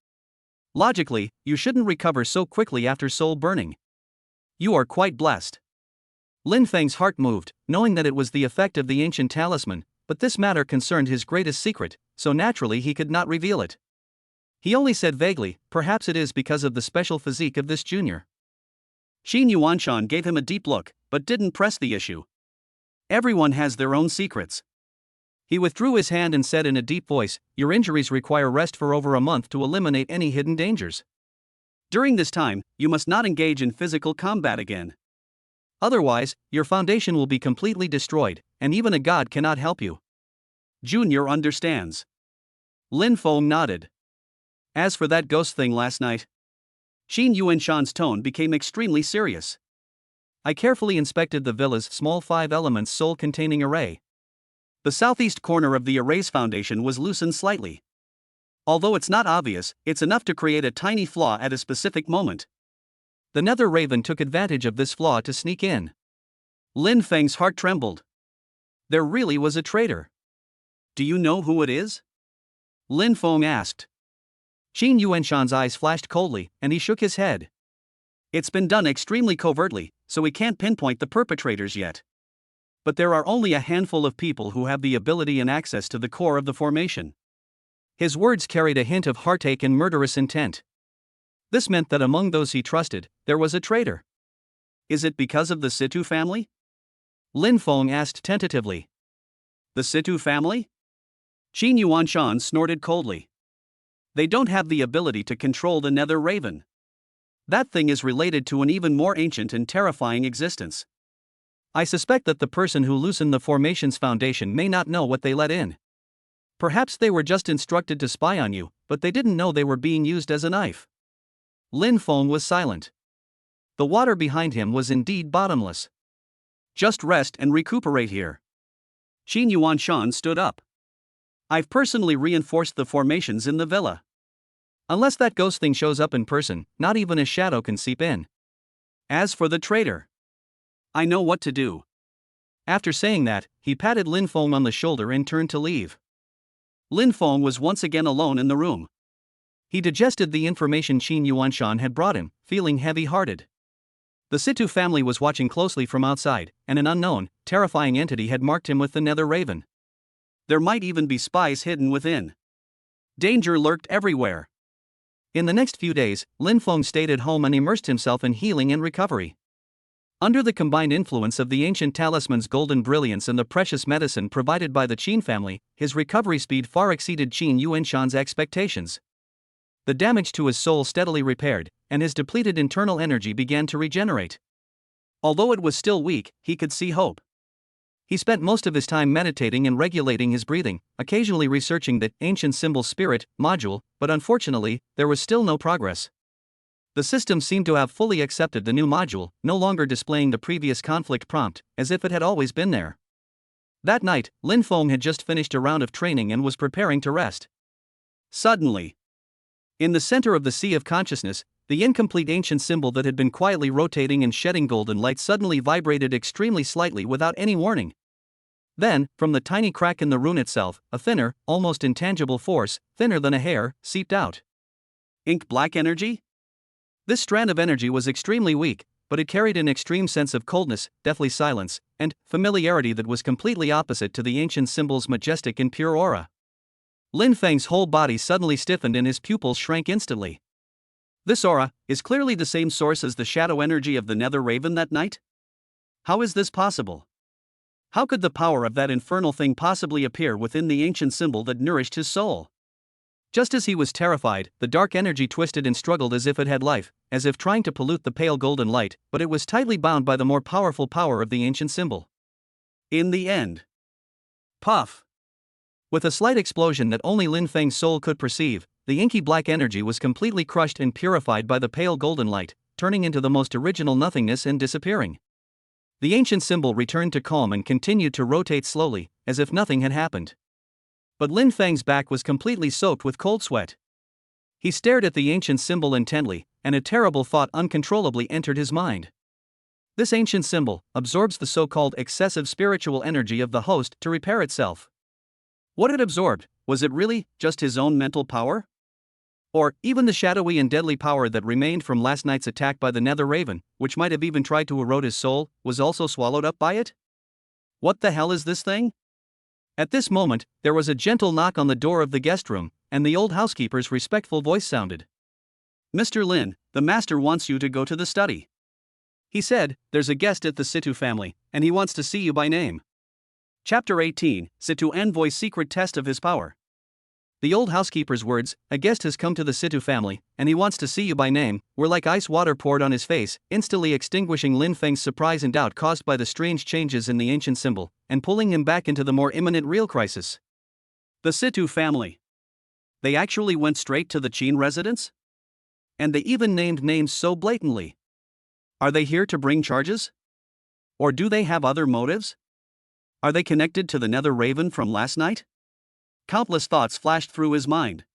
Logically, you shouldn't recover so quickly after soul burning. You are quite blessed. Lin Feng's heart moved, knowing that it was the effect of the ancient talisman, but this matter concerned his greatest secret, so naturally he could not reveal it. He only said vaguely, perhaps it is because of the special physique of this junior. Qin Yuanshan gave him a deep look, but didn't press the issue. Everyone has their own secrets. He withdrew his hand and said in a deep voice, your injuries require rest for over a month to eliminate any hidden dangers. During this time, you must not engage in physical combat again. Otherwise, your foundation will be completely destroyed, and even a god cannot help you. Junior understands. Lin Feng nodded. As for that ghost thing last night, Qin Yuanshan's tone became extremely serious. I carefully inspected the villa's small 5-element soul-containing array. The southeast corner of the array's foundation was loosened slightly. Although it's not obvious, it's enough to create a tiny flaw at a specific moment. The nether raven took advantage of this flaw to sneak in. Lin Feng's heart trembled. There really was a traitor. Do you know who it is? Lin Feng asked. Qin Yuanshan's eyes flashed coldly, and he shook his head. It's been done extremely covertly, so we can't pinpoint the perpetrators yet. But there are only a handful of people who have the ability and access to the core of the formation. His words carried a hint of heartache and murderous intent. This meant that among those he trusted, there was a traitor. Is it because of the Situ family? Lin Feng asked tentatively. The Situ family? Qin Yuanshan snorted coldly. They don't have the ability to control the nether raven. That thing is related to an even more ancient and terrifying existence. I suspect that the person who loosened the formation's foundation may not know what they let in. Perhaps they were just instructed to spy on you, but they didn't know they were being used as a knife. Lin Feng was silent. The water behind him was indeed bottomless. Just rest and recuperate here. Qin Yuanshan stood up. I've personally reinforced the formations in the villa. Unless that ghost thing shows up in person, not even a shadow can seep in. As for the traitor, I know what to do. After saying that, he patted Lin Feng on the shoulder and turned to leave. Lin Feng was once again alone in the room. He digested the information Qin Yuanshan had brought him, feeling heavy-hearted. The Situ family was watching closely from outside, and an unknown, terrifying entity had marked him with the Nether Raven. There might even be spies hidden within. Danger lurked everywhere. In the next few days, Lin Feng stayed at home and immersed himself in healing and recovery. Under the combined influence of the ancient talisman's golden brilliance and the precious medicine provided by the Qin family, his recovery speed far exceeded Qin Yuanshan's expectations. The damage to his soul steadily repaired, and his depleted internal energy began to regenerate. Although it was still weak, he could see hope. He spent most of his time meditating and regulating his breathing, occasionally researching the ancient symbol spirit module, but unfortunately, there was still no progress. The system seemed to have fully accepted the new module, no longer displaying the previous conflict prompt, as if it had always been there. That night, Lin Feng had just finished a round of training and was preparing to rest. Suddenly, in the center of the sea of consciousness, the incomplete ancient symbol that had been quietly rotating and shedding golden light suddenly vibrated extremely slightly without any warning. Then, from the tiny crack in the rune itself, a thinner, almost intangible force, thinner than a hair, seeped out. Ink black energy? This strand of energy was extremely weak, but it carried an extreme sense of coldness, deathly silence, and familiarity that was completely opposite to the ancient symbol's majestic and pure aura. Lin Feng's whole body suddenly stiffened and his pupils shrank instantly. This aura is clearly the same source as the shadow energy of the Nether Raven that night? How is this possible? How could the power of that infernal thing possibly appear within the ancient symbol that nourished his soul? Just as he was terrified, the dark energy twisted and struggled as if it had life, as if trying to pollute the pale golden light, but it was tightly bound by the more powerful power of the ancient symbol. In the end, puff! With a slight explosion that only Lin Feng's soul could perceive, the inky black energy was completely crushed and purified by the pale golden light, turning into the most original nothingness and disappearing. The ancient symbol returned to calm and continued to rotate slowly, as if nothing had happened. But Lin Feng's back was completely soaked with cold sweat. He stared at the ancient symbol intently, and a terrible thought uncontrollably entered his mind. This ancient symbol absorbs the so-called excessive spiritual energy of the host to repair itself. What it absorbed, was it really just his own mental power? Or even the shadowy and deadly power that remained from last night's attack by the Nether Raven, which might have even tried to erode his soul, was also swallowed up by it? What the hell is this thing? At this moment, there was a gentle knock on the door of the guest room, and the old housekeeper's respectful voice sounded. Mr. Lin, the master wants you to go to the study. He said, there's a guest at the Situ family, and he wants to see you by name. Chapter 18, Situ Envoy's secret test of his power. The old housekeeper's words, a guest has come to the Situ family, and he wants to see you by name, were like ice water poured on his face, instantly extinguishing Lin Feng's surprise and doubt caused by the strange changes in the ancient symbol, and pulling him back into the more imminent real crisis. The Situ family. They actually went straight to the Qin residence? And they even named names so blatantly. Are they here to bring charges? Or do they have other motives? Are they connected to the Nether Raven from last night? Countless thoughts flashed through his mind.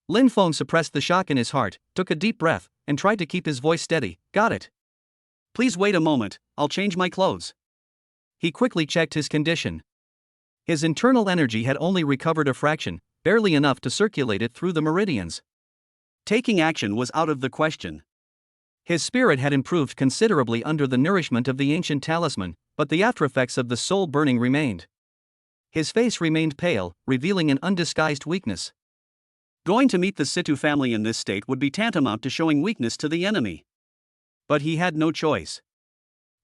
Lin Feng suppressed the shock in his heart, took a deep breath, and tried to keep his voice steady. Got it. Please wait a moment, I'll change my clothes. He quickly checked his condition. His internal energy had only recovered a fraction, barely enough to circulate it through the meridians. Taking action was out of the question. His spirit had improved considerably under the nourishment of the ancient talisman, but the aftereffects of the soul burning remained. His face remained pale, revealing an undisguised weakness. Going to meet the Situ family in this state would be tantamount to showing weakness to the enemy. But he had no choice.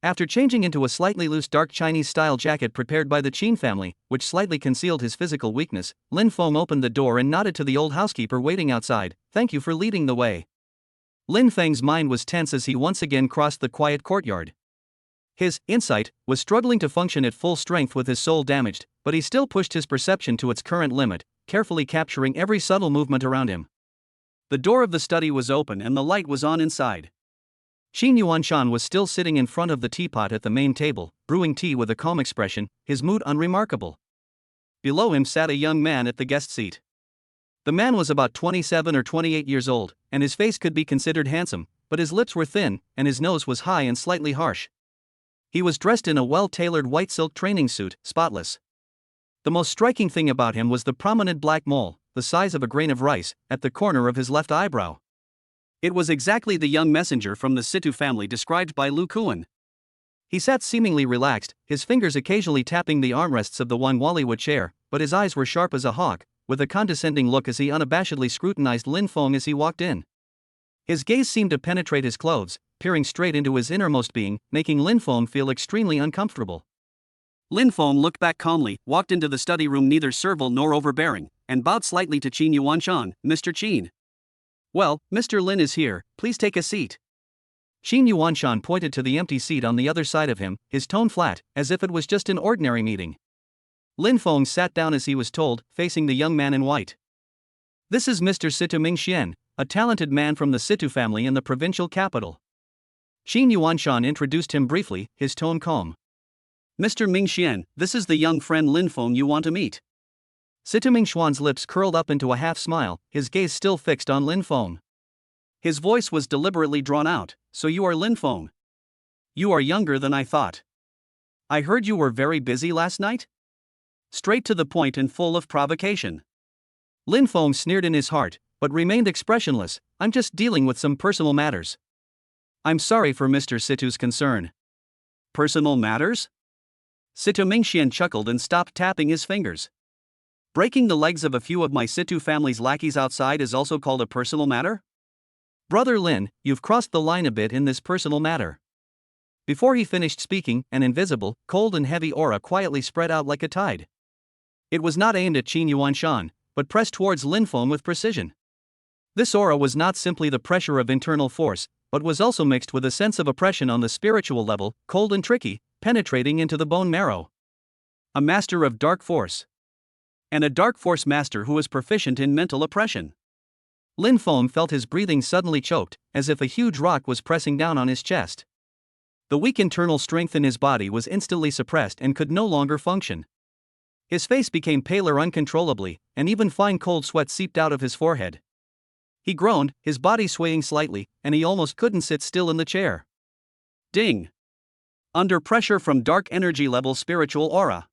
After changing into a slightly loose dark Chinese-style jacket prepared by the Qin family, which slightly concealed his physical weakness, Lin Feng opened the door and nodded to the old housekeeper waiting outside. Thank you for leading the way. Lin Feng's mind was tense as he once again crossed the quiet courtyard. His insight was struggling to function at full strength with his soul damaged, but he still pushed his perception to its current limit, carefully capturing every subtle movement around him. The door of the study was open and the light was on inside. Xin Yuanshan was still sitting in front of the teapot at the main table, brewing tea with a calm expression, his mood unremarkable. Below him sat a young man at the guest seat. The man was about 27 or 28 years old, and his face could be considered handsome, but his lips were thin, and his nose was high and slightly harsh. He was dressed in a well-tailored white silk training suit, spotless. The most striking thing about him was the prominent black mole, the size of a grain of rice, at the corner of his left eyebrow. It was exactly the young messenger from the Situ family described by Lu Kuan. He sat seemingly relaxed, his fingers occasionally tapping the armrests of the Wanwaliwa chair, but his eyes were sharp as a hawk, with a condescending look as he unabashedly scrutinized Lin Feng as he walked in. His gaze seemed to penetrate his clothes, peering straight into his innermost being, making Lin Feng feel extremely uncomfortable. Lin Feng looked back calmly, walked into the study room neither servile nor overbearing, and bowed slightly to Qin Yuanshan. "Mr. Qin." "Well, Mr. Lin is here, please take a seat." Qin Yuanshan pointed to the empty seat on the other side of him, his tone flat, as if it was just an ordinary meeting. Lin Feng sat down as he was told, facing the young man in white. "This is Mr. Situ Mingxian, a talented man from the Situ family in the provincial capital." Qin Yuanshan introduced him briefly, his tone calm. "Mr. Mingxian, this is the young friend Lin Feng you want to meet." Situ Mingxuan's lips curled up into a half-smile, his gaze still fixed on Lin Feng. His voice was deliberately drawn out. "So you are Lin Feng? You are younger than I thought. I heard you were very busy last night?" Straight to the point and full of provocation. Lin Feng sneered in his heart, but remained expressionless. "I'm just dealing with some personal matters." "I'm sorry for Mr. Situ's concern." "Personal matters?" Situ Mingxian chuckled and stopped tapping his fingers. "Breaking the legs of a few of my Situ family's lackeys outside is also called a personal matter?" "Brother Lin, you've crossed the line a bit in this personal matter." Before he finished speaking, an invisible, cold and heavy aura quietly spread out like a tide. It was not aimed at Qin Yuanshan, but pressed towards Lin Feng with precision. This aura was not simply the pressure of internal force, but was also mixed with a sense of oppression on the spiritual level, cold and tricky, penetrating into the bone marrow. A master of dark force. And a dark force master who was proficient in mental oppression. Lin Feng felt his breathing suddenly choked, as if a huge rock was pressing down on his chest. The weak internal strength in his body was instantly suppressed and could no longer function. His face became paler uncontrollably, and even fine cold sweat seeped out of his forehead. He groaned, his body swaying slightly, and he almost couldn't sit still in the chair. Ding! Under pressure from dark energy level spiritual aura.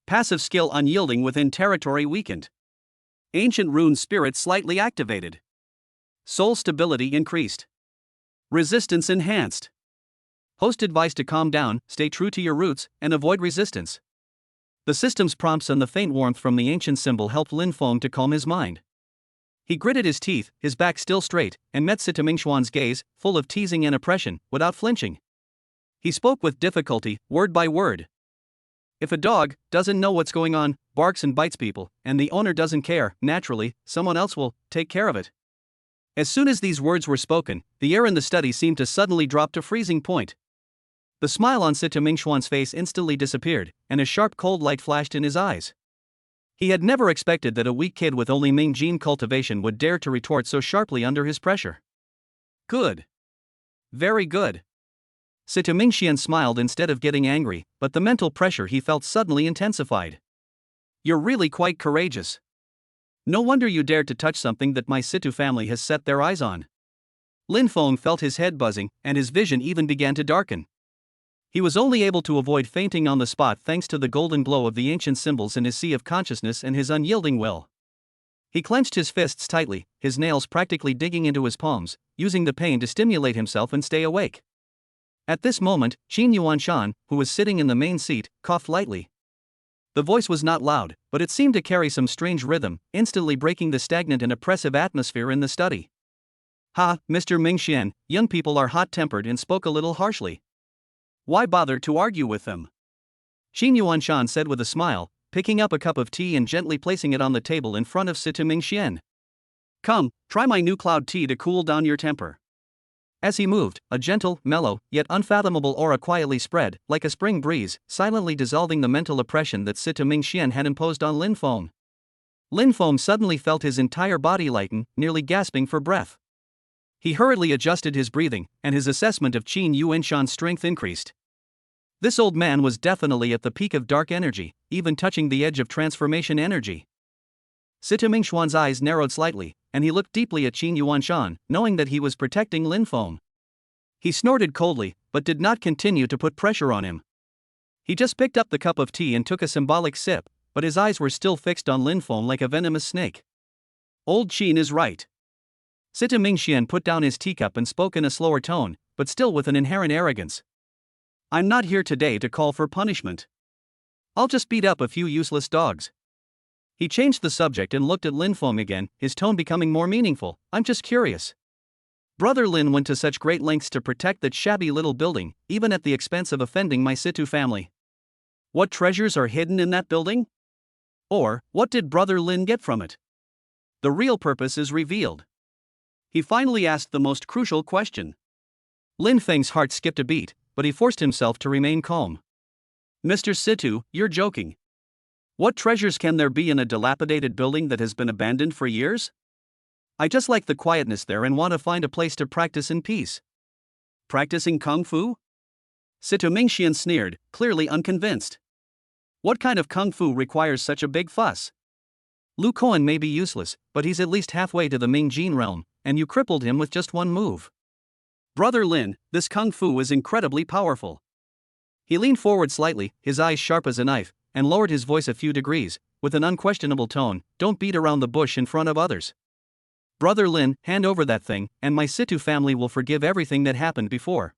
Passive skill unyielding within territory weakened. Ancient rune spirit slightly activated. Soul stability increased. Resistance enhanced. Host advised to calm down, stay true to your roots, and avoid resistance. The system's prompts and the faint warmth from the ancient symbol helped Lin Feng to calm his mind. He gritted his teeth, his back still straight, and met Situ Mingxuan's gaze, full of teasing and oppression, without flinching. He spoke with difficulty, word by word. "If a dog doesn't know what's going on, barks and bites people, and the owner doesn't care, naturally, someone else will take care of it." As soon as these words were spoken, the air in the study seemed to suddenly drop to freezing point. The smile on Situ Mingxuan's face instantly disappeared, and a sharp cold light flashed in his eyes. He had never expected that a weak kid with only Ming gene cultivation would dare to retort so sharply under his pressure. "Good. Very good." Situ Mingxian smiled instead of getting angry, but the mental pressure he felt suddenly intensified. "You're really quite courageous. No wonder you dared to touch something that my Situ family has set their eyes on." Lin Feng felt his head buzzing, and his vision even began to darken. He was only able to avoid fainting on the spot thanks to the golden glow of the ancient symbols in his sea of consciousness and his unyielding will. He clenched his fists tightly, his nails practically digging into his palms, using the pain to stimulate himself and stay awake. At this moment, Qin Yuanshan, who was sitting in the main seat, coughed lightly. The voice was not loud, but it seemed to carry some strange rhythm, instantly breaking the stagnant and oppressive atmosphere in the study. "Ha, Mr. Mingxian, young people are hot-tempered," and spoke a little harshly. "Why bother to argue with them?" Qin Yuanshan said with a smile, picking up a cup of tea and gently placing it on the table in front of Situ Mingxian. "Come, try my new cloud tea to cool down your temper." As he moved, a gentle, mellow, yet unfathomable aura quietly spread, like a spring breeze, silently dissolving the mental oppression that Situ Mingxian had imposed on Lin Feng. Lin Feng suddenly felt his entire body lighten, nearly gasping for breath. He hurriedly adjusted his breathing, and his assessment of Qin Yuanshan's strength increased. This old man was definitely at the peak of dark energy, even touching the edge of transformation energy. Situ Mingxuan's eyes narrowed slightly, and he looked deeply at Qin Yuanshan, knowing that he was protecting Lin Feng. He snorted coldly, but did not continue to put pressure on him. He just picked up the cup of tea and took a symbolic sip, but his eyes were still fixed on Lin Feng like a venomous snake. Old Qin is right. Situ Mingxian put down his teacup and spoke in a slower tone, but still with an inherent arrogance. I'm not here today to call for punishment. I'll just beat up a few useless dogs. He changed the subject and looked at Lin Feng again, his tone becoming more meaningful. I'm just curious. Brother Lin went to such great lengths to protect that shabby little building, even at the expense of offending my Situ family. What treasures are hidden in that building? Or, what did Brother Lin get from it? The real purpose is revealed. He finally asked the most crucial question. Lin Feng's heart skipped a beat, but he forced himself to remain calm. Mr. Situ, you're joking. What treasures can there be in a dilapidated building that has been abandoned for years? I just like the quietness there and want to find a place to practice in peace. Practicing kung fu? Situ Mingxian sneered, clearly unconvinced. What kind of kung fu requires such a big fuss? Lu Koan may be useless, but he's at least halfway to the Ming Jin realm, and you crippled him with just one move. Brother Lin, this kung fu is incredibly powerful. He leaned forward slightly, his eyes sharp as a knife, and lowered his voice a few degrees, with an unquestionable tone. Don't beat around the bush in front of others. Brother Lin, hand over that thing, and my Situ family will forgive everything that happened before.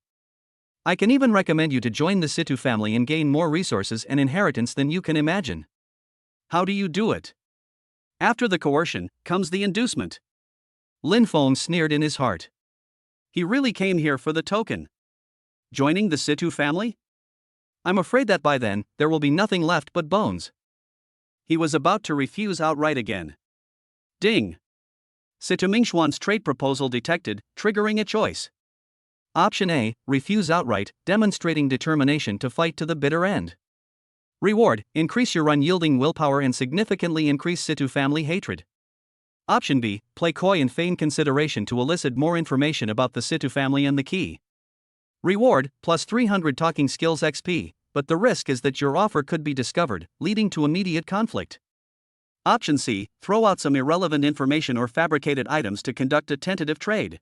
I can even recommend you to join the Situ family and gain more resources and inheritance than you can imagine. How do you do it? After the coercion, comes the inducement. Lin Feng sneered in his heart. He really came here for the token. Joining the Situ family? I'm afraid that by then, there will be nothing left but bones. He was about to refuse outright again. Ding! Situ Mingxuan's trade proposal detected, triggering a choice. Option A, refuse outright, demonstrating determination to fight to the bitter end. Reward, increase your unyielding willpower and significantly increase Situ family hatred. Option B, play coy and feign consideration to elicit more information about the Situ family and the key. Reward, plus 300 talking skills XP, but the risk is that your offer could be discovered, leading to immediate conflict. Option C, throw out some irrelevant information or fabricated items to conduct a tentative trade.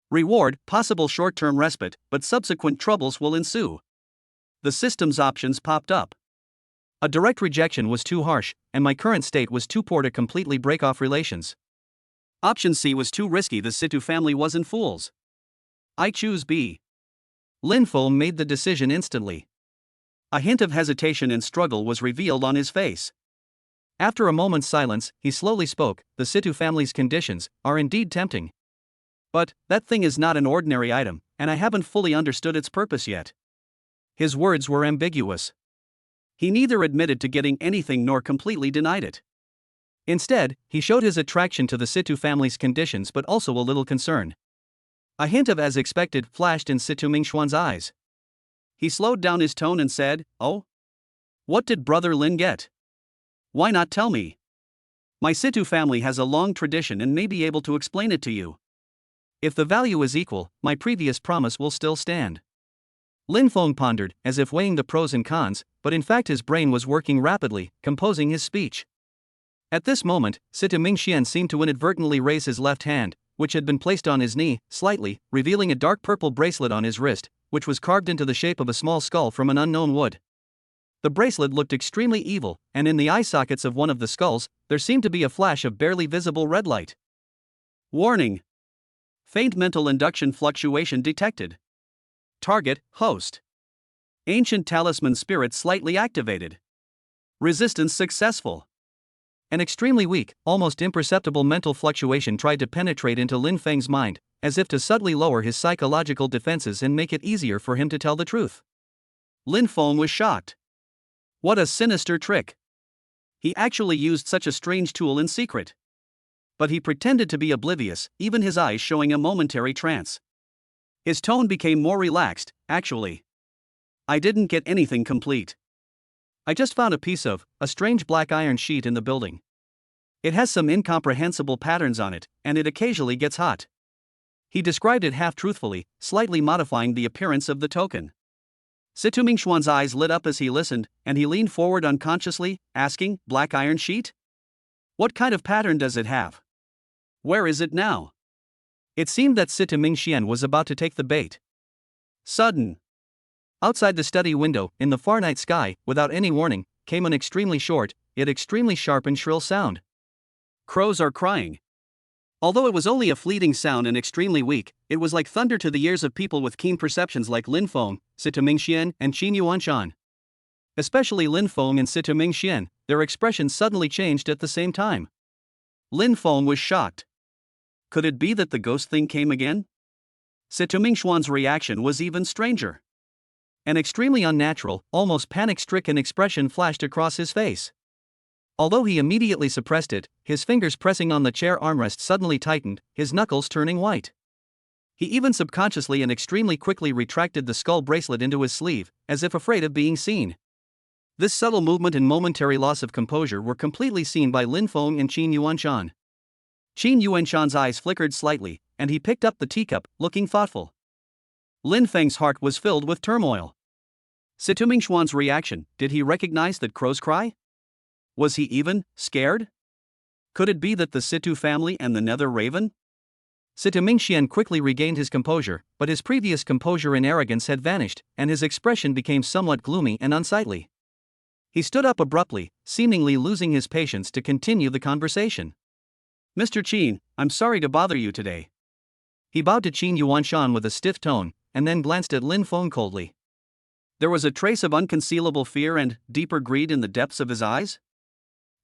Reward, possible short-term respite, but subsequent troubles will ensue. The system's options popped up. A direct rejection was too harsh, and my current state was too poor to completely break off relations. Option C was too risky. The Situ family wasn't fools. I choose B. Lin Feng made the decision instantly. A hint of hesitation and struggle was revealed on his face. After a moment's silence, he slowly spoke. The Situ family's conditions are indeed tempting. But, that thing is not an ordinary item, and I haven't fully understood its purpose yet. His words were ambiguous. He neither admitted to getting anything nor completely denied it. Instead, he showed his attraction to the Situ family's conditions but also a little concern. A hint of as expected flashed in Situ Mingxuan's eyes. He slowed down his tone and said, Oh? What did Brother Lin get? Why not tell me? My Situ family has a long tradition and may be able to explain it to you. If the value is equal, my previous promise will still stand. Lin Feng pondered, as if weighing the pros and cons, but in fact his brain was working rapidly, composing his speech. At this moment, Situ Mingxian seemed to inadvertently raise his left hand, which had been placed on his knee, slightly, revealing a dark purple bracelet on his wrist, which was carved into the shape of a small skull from an unknown wood. The bracelet looked extremely evil, and in the eye sockets of one of the skulls, there seemed to be a flash of barely visible red light. Warning! Faint mental induction fluctuation detected. Target, host. Ancient talisman spirit slightly activated. Resistance successful. An extremely weak, almost imperceptible mental fluctuation tried to penetrate into Lin Feng's mind, as if to subtly lower his psychological defenses and make it easier for him to tell the truth. Lin Feng was shocked. What a sinister trick. He actually used such a strange tool in secret. But he pretended to be oblivious, even his eyes showing a momentary trance. His tone became more relaxed. Actually, I didn't get anything complete. I just found a strange black iron sheet in the building. It has some incomprehensible patterns on it, and it occasionally gets hot. He described it half-truthfully, slightly modifying the appearance of the token. Situ Mingxuan's eyes lit up as he listened, and he leaned forward unconsciously, asking, "Black iron sheet? What kind of pattern does it have? Where is it now?" It seemed that Situ Mingxian was about to take the bait. Sudden. Outside the study window, in the far night sky, without any warning, came an extremely short, yet extremely sharp and shrill sound. Crows are crying. Although it was only a fleeting sound and extremely weak, it was like thunder to the ears of people with keen perceptions like Lin Feng, Situ Mingxian, and Qin Yuanshan. Especially Lin Feng and Situ Mingxian, their expressions suddenly changed at the same time. Lin Feng was shocked. Could it be that the ghost thing came again? Situ Mingxuan's reaction was even stranger. An extremely unnatural, almost panic-stricken expression flashed across his face. Although he immediately suppressed it, his fingers pressing on the chair armrest suddenly tightened, his knuckles turning white. He even subconsciously and extremely quickly retracted the skull bracelet into his sleeve, as if afraid of being seen. This subtle movement and momentary loss of composure were completely seen by Lin Feng and Qin Yuanshan. Qin Yuanshan's eyes flickered slightly, and he picked up the teacup, looking thoughtful. Lin Feng's heart was filled with turmoil. Situ Mingxuan's reaction, did he recognize that crows cry? Was he even scared? Could it be that the Situ family and the Nether Raven? Situ Mingxian quickly regained his composure, but his previous composure and arrogance had vanished, and his expression became somewhat gloomy and unsightly. He stood up abruptly, seemingly losing his patience to continue the conversation. "Mr. Qin, I'm sorry to bother you today." He bowed to Qin Yuanshan with a stiff tone, and then glanced at Lin Feng coldly. There was a trace of unconcealable fear and deeper greed in the depths of his eyes.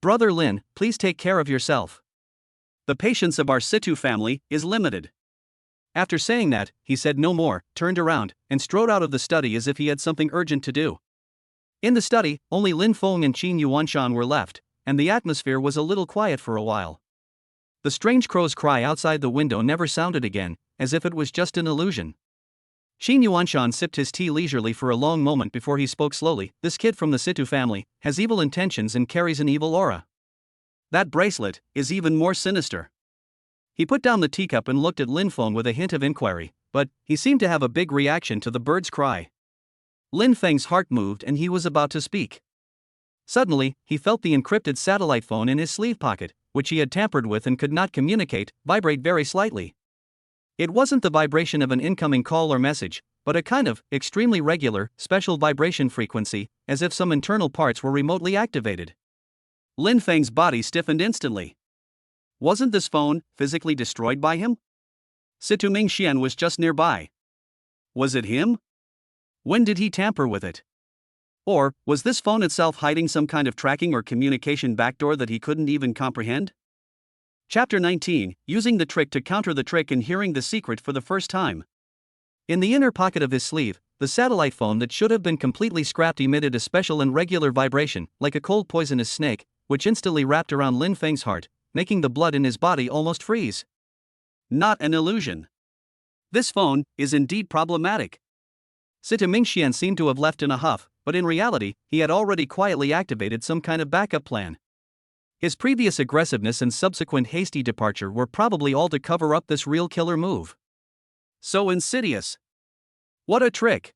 "Brother Lin, please take care of yourself. The patience of our Situ family is limited." After saying that, he said no more, turned around, and strode out of the study as if he had something urgent to do. In the study, only Lin Feng and Qin Yuanshan were left, and the atmosphere was a little quiet for a while. The strange crow's cry outside the window never sounded again, as if it was just an illusion. Qin Yuanshan sipped his tea leisurely for a long moment before he spoke slowly. "This kid from the Situ family has evil intentions and carries an evil aura. That bracelet is even more sinister." He put down the teacup and looked at Lin Feng with a hint of inquiry, but he seemed to have a big reaction to the bird's cry. Lin Feng's heart moved and he was about to speak. Suddenly, he felt the encrypted satellite phone in his sleeve pocket, which he had tampered with and could not communicate, vibrate very slightly. It wasn't the vibration of an incoming call or message, but a kind of extremely regular, special vibration frequency, as if some internal parts were remotely activated. Lin Feng's body stiffened instantly. Wasn't this phone physically destroyed by him? Situ Mingxian was just nearby. Was it him? When did he tamper with it? Or was this phone itself hiding some kind of tracking or communication backdoor that he couldn't even comprehend? Chapter 19, Using the Trick to Counter the Trick and Hearing the Secret for the First Time. In the inner pocket of his sleeve, the satellite phone that should have been completely scrapped emitted a special and regular vibration, like a cold poisonous snake, which instantly wrapped around Lin Feng's heart, making the blood in his body almost freeze. Not an illusion. This phone is indeed problematic. Situ Mingxian seemed to have left in a huff, but in reality, he had already quietly activated some kind of backup plan. His previous aggressiveness and subsequent hasty departure were probably all to cover up this real killer move. So insidious. What a trick.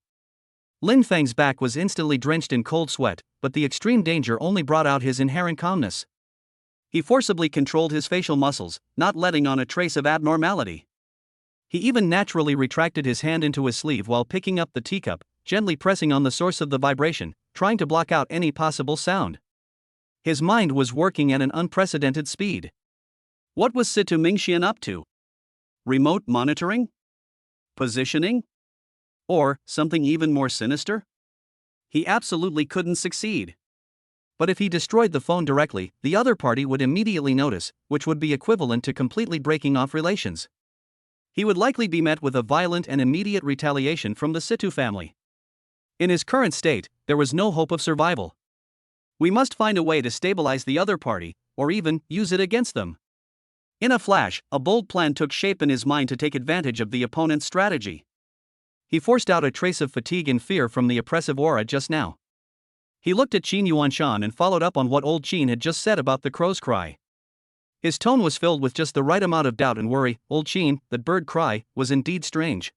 Lin Feng's back was instantly drenched in cold sweat, but the extreme danger only brought out his inherent calmness. He forcibly controlled his facial muscles, not letting on a trace of abnormality. He even naturally retracted his hand into his sleeve while picking up the teacup, gently pressing on the source of the vibration, trying to block out any possible sound. His mind was working at an unprecedented speed. What was Situ Mingxian up to? Remote monitoring? Positioning? Or something even more sinister? He absolutely couldn't succeed. But if he destroyed the phone directly, the other party would immediately notice, which would be equivalent to completely breaking off relations. He would likely be met with a violent and immediate retaliation from the Situ family. In his current state, there was no hope of survival. We must find a way to stabilize the other party, or even use it against them. In a flash, a bold plan took shape in his mind to take advantage of the opponent's strategy. He forced out a trace of fatigue and fear from the oppressive aura just now. He looked at Qin Yuanshan and followed up on what old Qin had just said about the crow's cry. His tone was filled with just the right amount of doubt and worry. Old Chin, that bird cry, was indeed strange.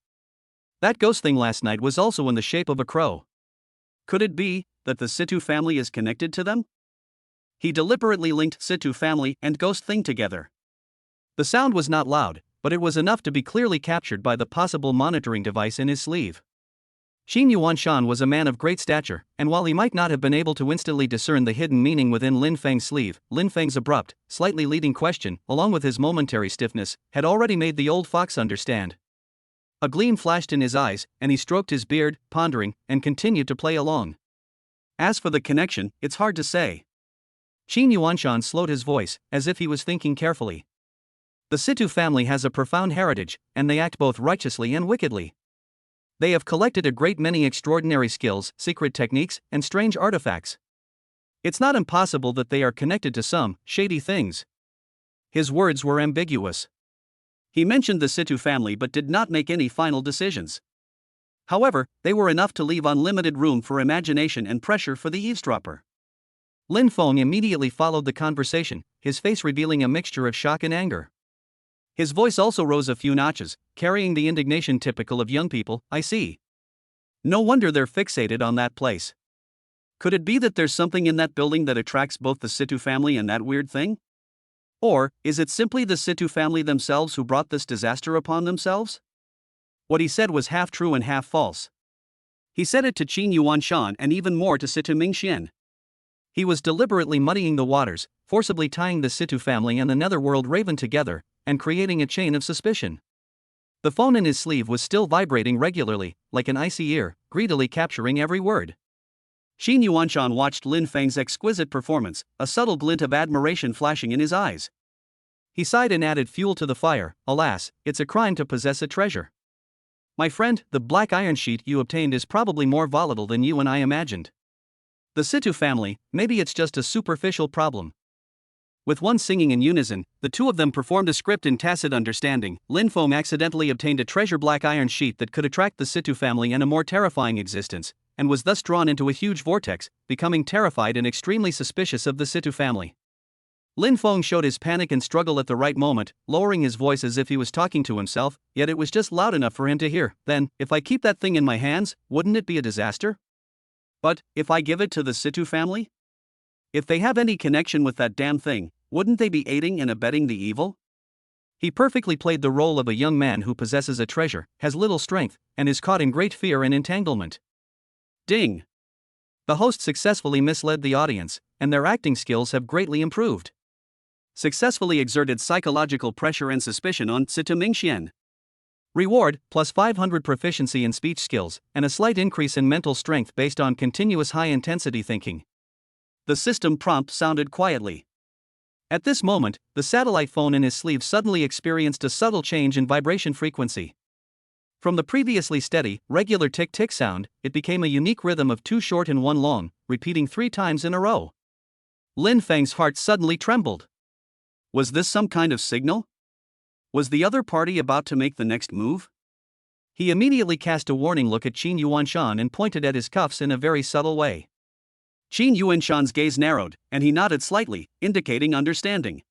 That ghost thing last night was also in the shape of a crow. Could it be that the Situ family is connected to them? He deliberately linked Situ family and ghost thing together. The sound was not loud, but it was enough to be clearly captured by the possible monitoring device in his sleeve. Xin Yuanshan was a man of great stature, and while he might not have been able to instantly discern the hidden meaning within Lin Feng's sleeve, Lin Feng's abrupt, slightly leading question, along with his momentary stiffness, had already made the old fox understand. A gleam flashed in his eyes, and he stroked his beard, pondering, and continued to play along. As for the connection, it's hard to say. Xin Yuanshan slowed his voice, as if he was thinking carefully. The Situ family has a profound heritage, and they act both righteously and wickedly. They have collected a great many extraordinary skills, secret techniques, and strange artifacts. It's not impossible that they are connected to some shady things. His words were ambiguous. He mentioned the Situ family but did not make any final decisions. However, they were enough to leave unlimited room for imagination and pressure for the eavesdropper. Lin Feng immediately followed the conversation, his face revealing a mixture of shock and anger. His voice also rose a few notches, carrying the indignation typical of young people. I see. No wonder they're fixated on that place. Could it be that there's something in that building that attracts both the Situ family and that weird thing? Or, is it simply the Situ family themselves who brought this disaster upon themselves? What he said was half true and half false. He said it to Qin Yuanshan and even more to Situ Mingxian. He was deliberately muddying the waters, forcibly tying the Situ family and the Netherworld Raven together, and creating a chain of suspicion. The phone in his sleeve was still vibrating regularly, like an icy ear, greedily capturing every word. Xin Yuanshan watched Lin Feng's exquisite performance, a subtle glint of admiration flashing in his eyes. He sighed and added fuel to the fire. Alas, it's a crime to possess a treasure. My friend, the black iron sheet you obtained is probably more volatile than you and I imagined. The Situ family, maybe it's just a superficial problem. With one singing in unison, the two of them performed a script in tacit understanding. Lin Feng accidentally obtained a treasure black iron sheet that could attract the Situ family and a more terrifying existence, and was thus drawn into a huge vortex, becoming terrified and extremely suspicious of the Situ family. Lin Feng showed his panic and struggle at the right moment, lowering his voice as if he was talking to himself, yet it was just loud enough for him to hear. Then, if I keep that thing in my hands, wouldn't it be a disaster? But, if I give it to the Situ family? If they have any connection with that damn thing, wouldn't they be aiding and abetting the evil? He perfectly played the role of a young man who possesses a treasure, has little strength, and is caught in great fear and entanglement. Ding! The host successfully misled the audience, and their acting skills have greatly improved. Successfully exerted psychological pressure and suspicion on Situ Mingxian. Reward, plus 500 proficiency in speech skills, and a slight increase in mental strength based on continuous high-intensity thinking. The system prompt sounded quietly. At this moment, the satellite phone in his sleeve suddenly experienced a subtle change in vibration frequency. From the previously steady, regular tick-tick sound, it became a unique rhythm of 2 short and 1 long, repeating 3 times in a row. Lin Feng's heart suddenly trembled. Was this some kind of signal? Was the other party about to make the next move? He immediately cast a warning look at Qin Yuanshan and pointed at his cuffs in a very subtle way. Qin Yuanshan's gaze narrowed, and he nodded slightly, indicating understanding.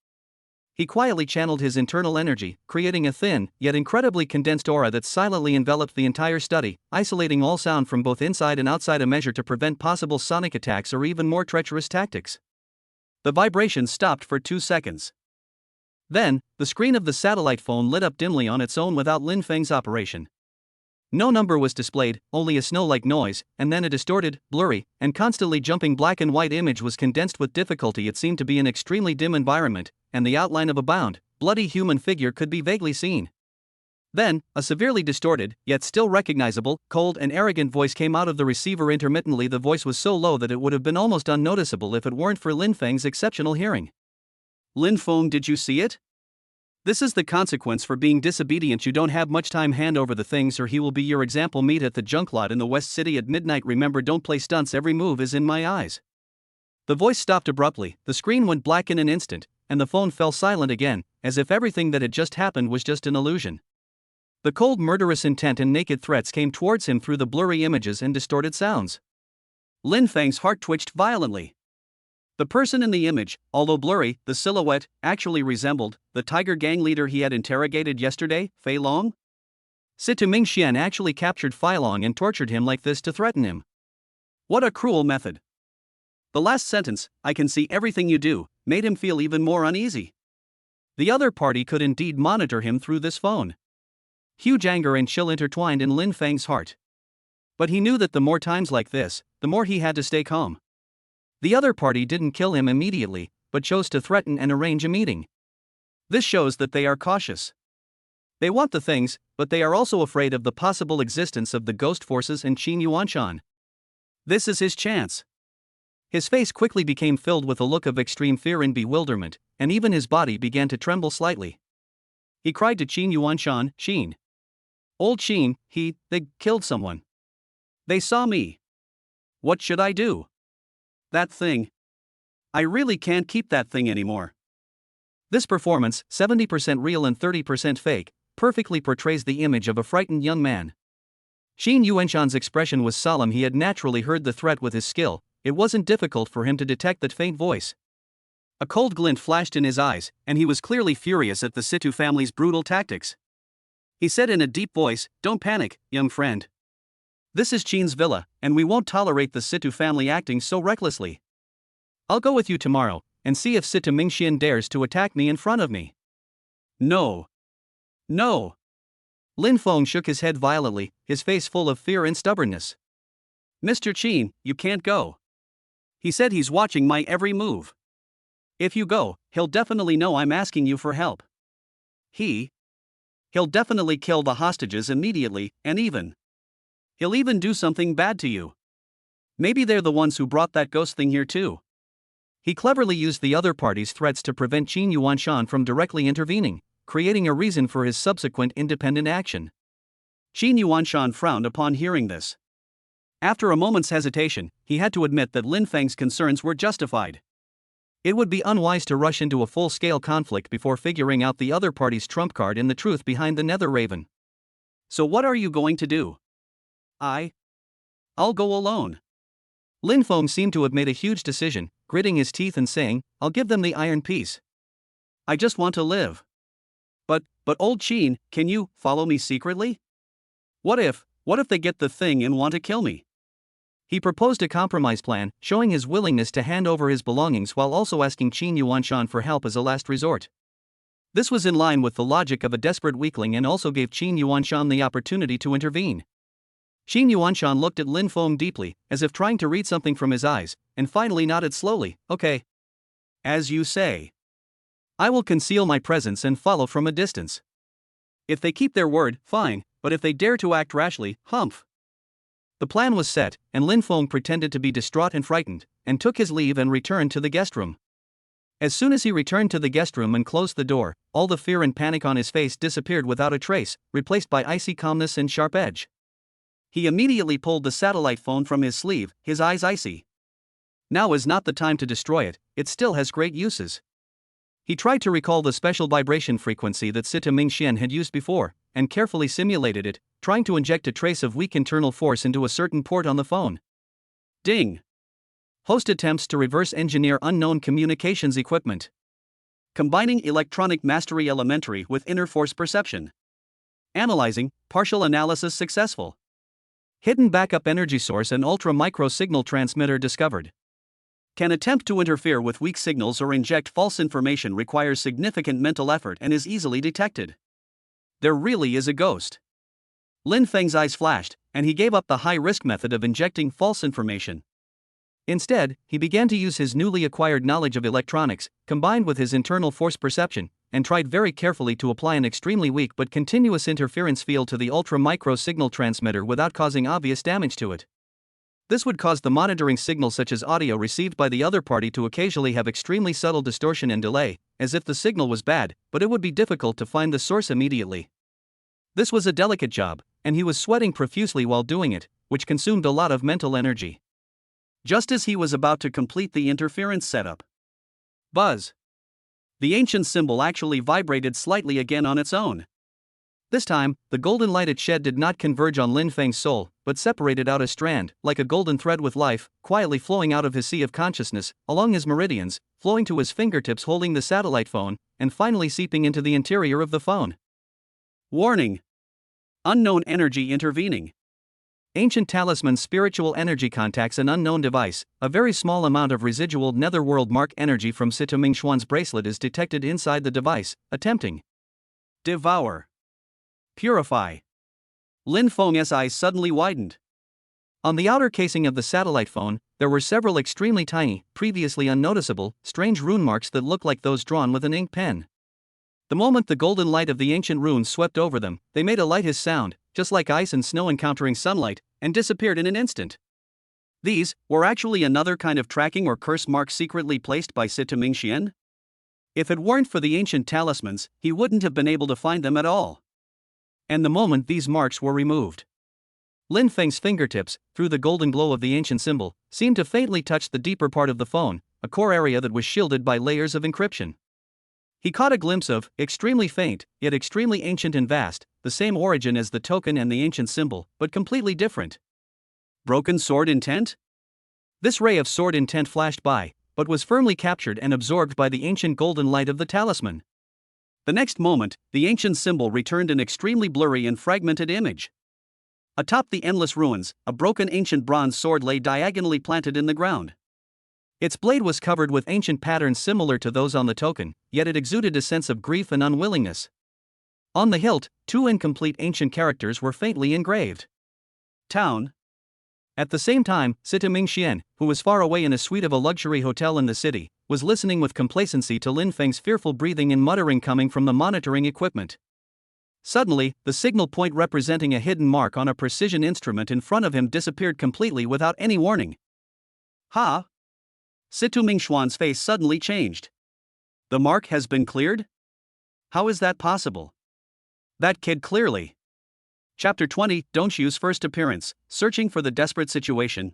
He quietly channeled his internal energy, creating a thin, yet incredibly condensed aura that silently enveloped the entire study, isolating all sound from both inside and outside, a measure to prevent possible sonic attacks or even more treacherous tactics. The vibration stopped for 2 seconds. Then, the screen of the satellite phone lit up dimly on its own without Lin Feng's operation. No number was displayed, only a snow-like noise, and then a distorted, blurry, and constantly jumping black and white image was condensed with difficulty. It seemed to be an extremely dim environment, and the outline of a bound, bloody human figure could be vaguely seen. Then, a severely distorted, yet still recognizable, cold and arrogant voice came out of the receiver intermittently. The voice was so low that it would have been almost unnoticeable if it weren't for Lin Feng's exceptional hearing. Lin Feng, did you see it? This is the consequence for being disobedient. You don't have much time. Hand over the things or he will be your example. Meet at the junk lot in the West City at midnight. Remember, don't play stunts. Every move is in my eyes. The voice stopped abruptly, the screen went black in an instant, and the phone fell silent again, as if everything that had just happened was just an illusion. The cold, murderous intent and naked threats came towards him through the blurry images and distorted sounds. Lin Feng's heart twitched violently. The person in the image, although blurry, the silhouette, actually resembled the tiger gang leader he had interrogated yesterday, Fei Long. Situ Mingxian actually captured Fei Long and tortured him like this to threaten him. What a cruel method. The last sentence, "I can see everything you do," made him feel even more uneasy. The other party could indeed monitor him through this phone. Huge anger and chill intertwined in Lin Feng's heart. But he knew that the more times like this, the more he had to stay calm. The other party didn't kill him immediately, but chose to threaten and arrange a meeting. This shows that they are cautious. They want the things, but they are also afraid of the possible existence of the ghost forces and Qin Yuanshan. This is his chance. His face quickly became filled with a look of extreme fear and bewilderment, and even his body began to tremble slightly. He cried to Qin Yuanshan, "Qin. Old Qin, they killed someone. They saw me. What should I do? That thing. I really can't keep that thing anymore." This performance, 70% real and 30% fake, perfectly portrays the image of a frightened young man. Qin Yuanshan's expression was solemn. He had naturally heard the threat with his skill. It wasn't difficult for him to detect that faint voice. A cold glint flashed in his eyes, and he was clearly furious at the Situ family's brutal tactics. He said in a deep voice, "Don't panic, young friend. This is Qin's villa, and we won't tolerate the Situ family acting so recklessly. I'll go with you tomorrow, and see if Situ Mingxian dares to attack me in front of me." "No. No." Lin Feng shook his head violently, his face full of fear and stubbornness. "Mr. Qin, you can't go. He said he's watching my every move. If you go, he'll definitely know I'm asking you for help. He'll definitely kill the hostages immediately, and he'll even do something bad to you. Maybe they're the ones who brought that ghost thing here too." He cleverly used the other party's threats to prevent Qin Yuanshan from directly intervening, creating a reason for his subsequent independent action. Qin Yuanshan frowned upon hearing this. After a moment's hesitation, he had to admit that Lin Feng's concerns were justified. It would be unwise to rush into a full-scale conflict before figuring out the other party's trump card and the truth behind the Nether Raven. "So what are you going to do?" "I'll go alone." Lin Feng seemed to have made a huge decision, gritting his teeth and saying, "I'll give them the iron piece. I just want to live." But old Qin, can you follow me secretly? What if they get the thing and want to kill me?" He proposed a compromise plan, showing his willingness to hand over his belongings while also asking Qin Yuanshan for help as a last resort. This was in line with the logic of a desperate weakling and also gave Qin Yuanshan the opportunity to intervene. Qin Yuanshan looked at Lin Feng deeply, as if trying to read something from his eyes, and finally nodded slowly, "Okay. As you say. I will conceal my presence and follow from a distance. If they keep their word, fine, but if they dare to act rashly, humph." The plan was set, and Lin Feng pretended to be distraught and frightened, and took his leave and returned to the guest room. As soon as he returned to the guest room and closed the door, all the fear and panic on his face disappeared without a trace, replaced by icy calmness and sharp edge. He immediately pulled the satellite phone from his sleeve, his eyes icy. Now is not the time to destroy it, it still has great uses. He tried to recall the special vibration frequency that Sita Mingxian had used before, and carefully simulated it, trying to inject a trace of weak internal force into a certain port on the phone. Ding! Host attempts to reverse engineer unknown communications equipment. Combining electronic mastery elementary with inner force perception. Analyzing, partial analysis successful. Hidden backup energy source and ultra-micro signal transmitter discovered. Can attempt to interfere with weak signals or inject false information requires significant mental effort and is easily detected. There really is a ghost. Lin Feng's eyes flashed, and he gave up the high-risk method of injecting false information. Instead, he began to use his newly acquired knowledge of electronics, combined with his internal force perception, and tried very carefully to apply an extremely weak but continuous interference field to the ultra-micro signal transmitter without causing obvious damage to it. This would cause the monitoring signal such as audio received by the other party to occasionally have extremely subtle distortion and delay, as if the signal was bad, but it would be difficult to find the source immediately. This was a delicate job, and he was sweating profusely while doing it, which consumed a lot of mental energy. Just as he was about to complete the interference setup. Buzz! The ancient symbol actually vibrated slightly again on its own. This time, the golden light it shed did not converge on Lin Feng's soul, but separated out a strand, like a golden thread with life, quietly flowing out of his sea of consciousness, along his meridians, flowing to his fingertips holding the satellite phone, and finally seeping into the interior of the phone. Warning! Unknown energy intervening. Ancient talisman spiritual energy contacts an unknown device. A very small amount of residual netherworld mark energy from Sito Mingxuan's bracelet is detected inside the device, attempting devour. Purify. Lin Feng's eyes suddenly widened. On the outer casing of the satellite phone, there were several extremely tiny, previously unnoticeable, strange rune marks that looked like those drawn with an ink pen. The moment the golden light of the ancient runes swept over them, they made a light hiss sound, just like ice and snow encountering sunlight, and disappeared in an instant. These were actually another kind of tracking or curse mark secretly placed by Sito Mingxian. If it weren't for the ancient talismans, he wouldn't have been able to find them at all. And the moment these marks were removed, Lin Feng's fingertips, through the golden glow of the ancient symbol, seemed to faintly touch the deeper part of the phone, a core area that was shielded by layers of encryption. He caught a glimpse of, extremely faint, yet extremely ancient and vast, the same origin as the token and the ancient symbol, but completely different. Broken sword intent? This ray of sword intent flashed by, but was firmly captured and absorbed by the ancient golden light of the talisman. The next moment, the ancient symbol returned an extremely blurry and fragmented image. Atop the endless ruins, a broken ancient bronze sword lay diagonally planted in the ground. Its blade was covered with ancient patterns similar to those on the token, yet it exuded a sense of grief and unwillingness. On the hilt, two incomplete ancient characters were faintly engraved. Town. At the same time, Sito Mingxian, who was far away in a suite of a luxury hotel in the city, was listening with complacency to Lin Feng's fearful breathing and muttering coming from the monitoring equipment. Suddenly, the signal point representing a hidden mark on a precision instrument in front of him disappeared completely without any warning. Ha! Sito Mingxuan's face suddenly changed. The mark has been cleared? How is that possible? That kid clearly. Chapter 20, Dongxiu's first appearance, searching for the desperate situation.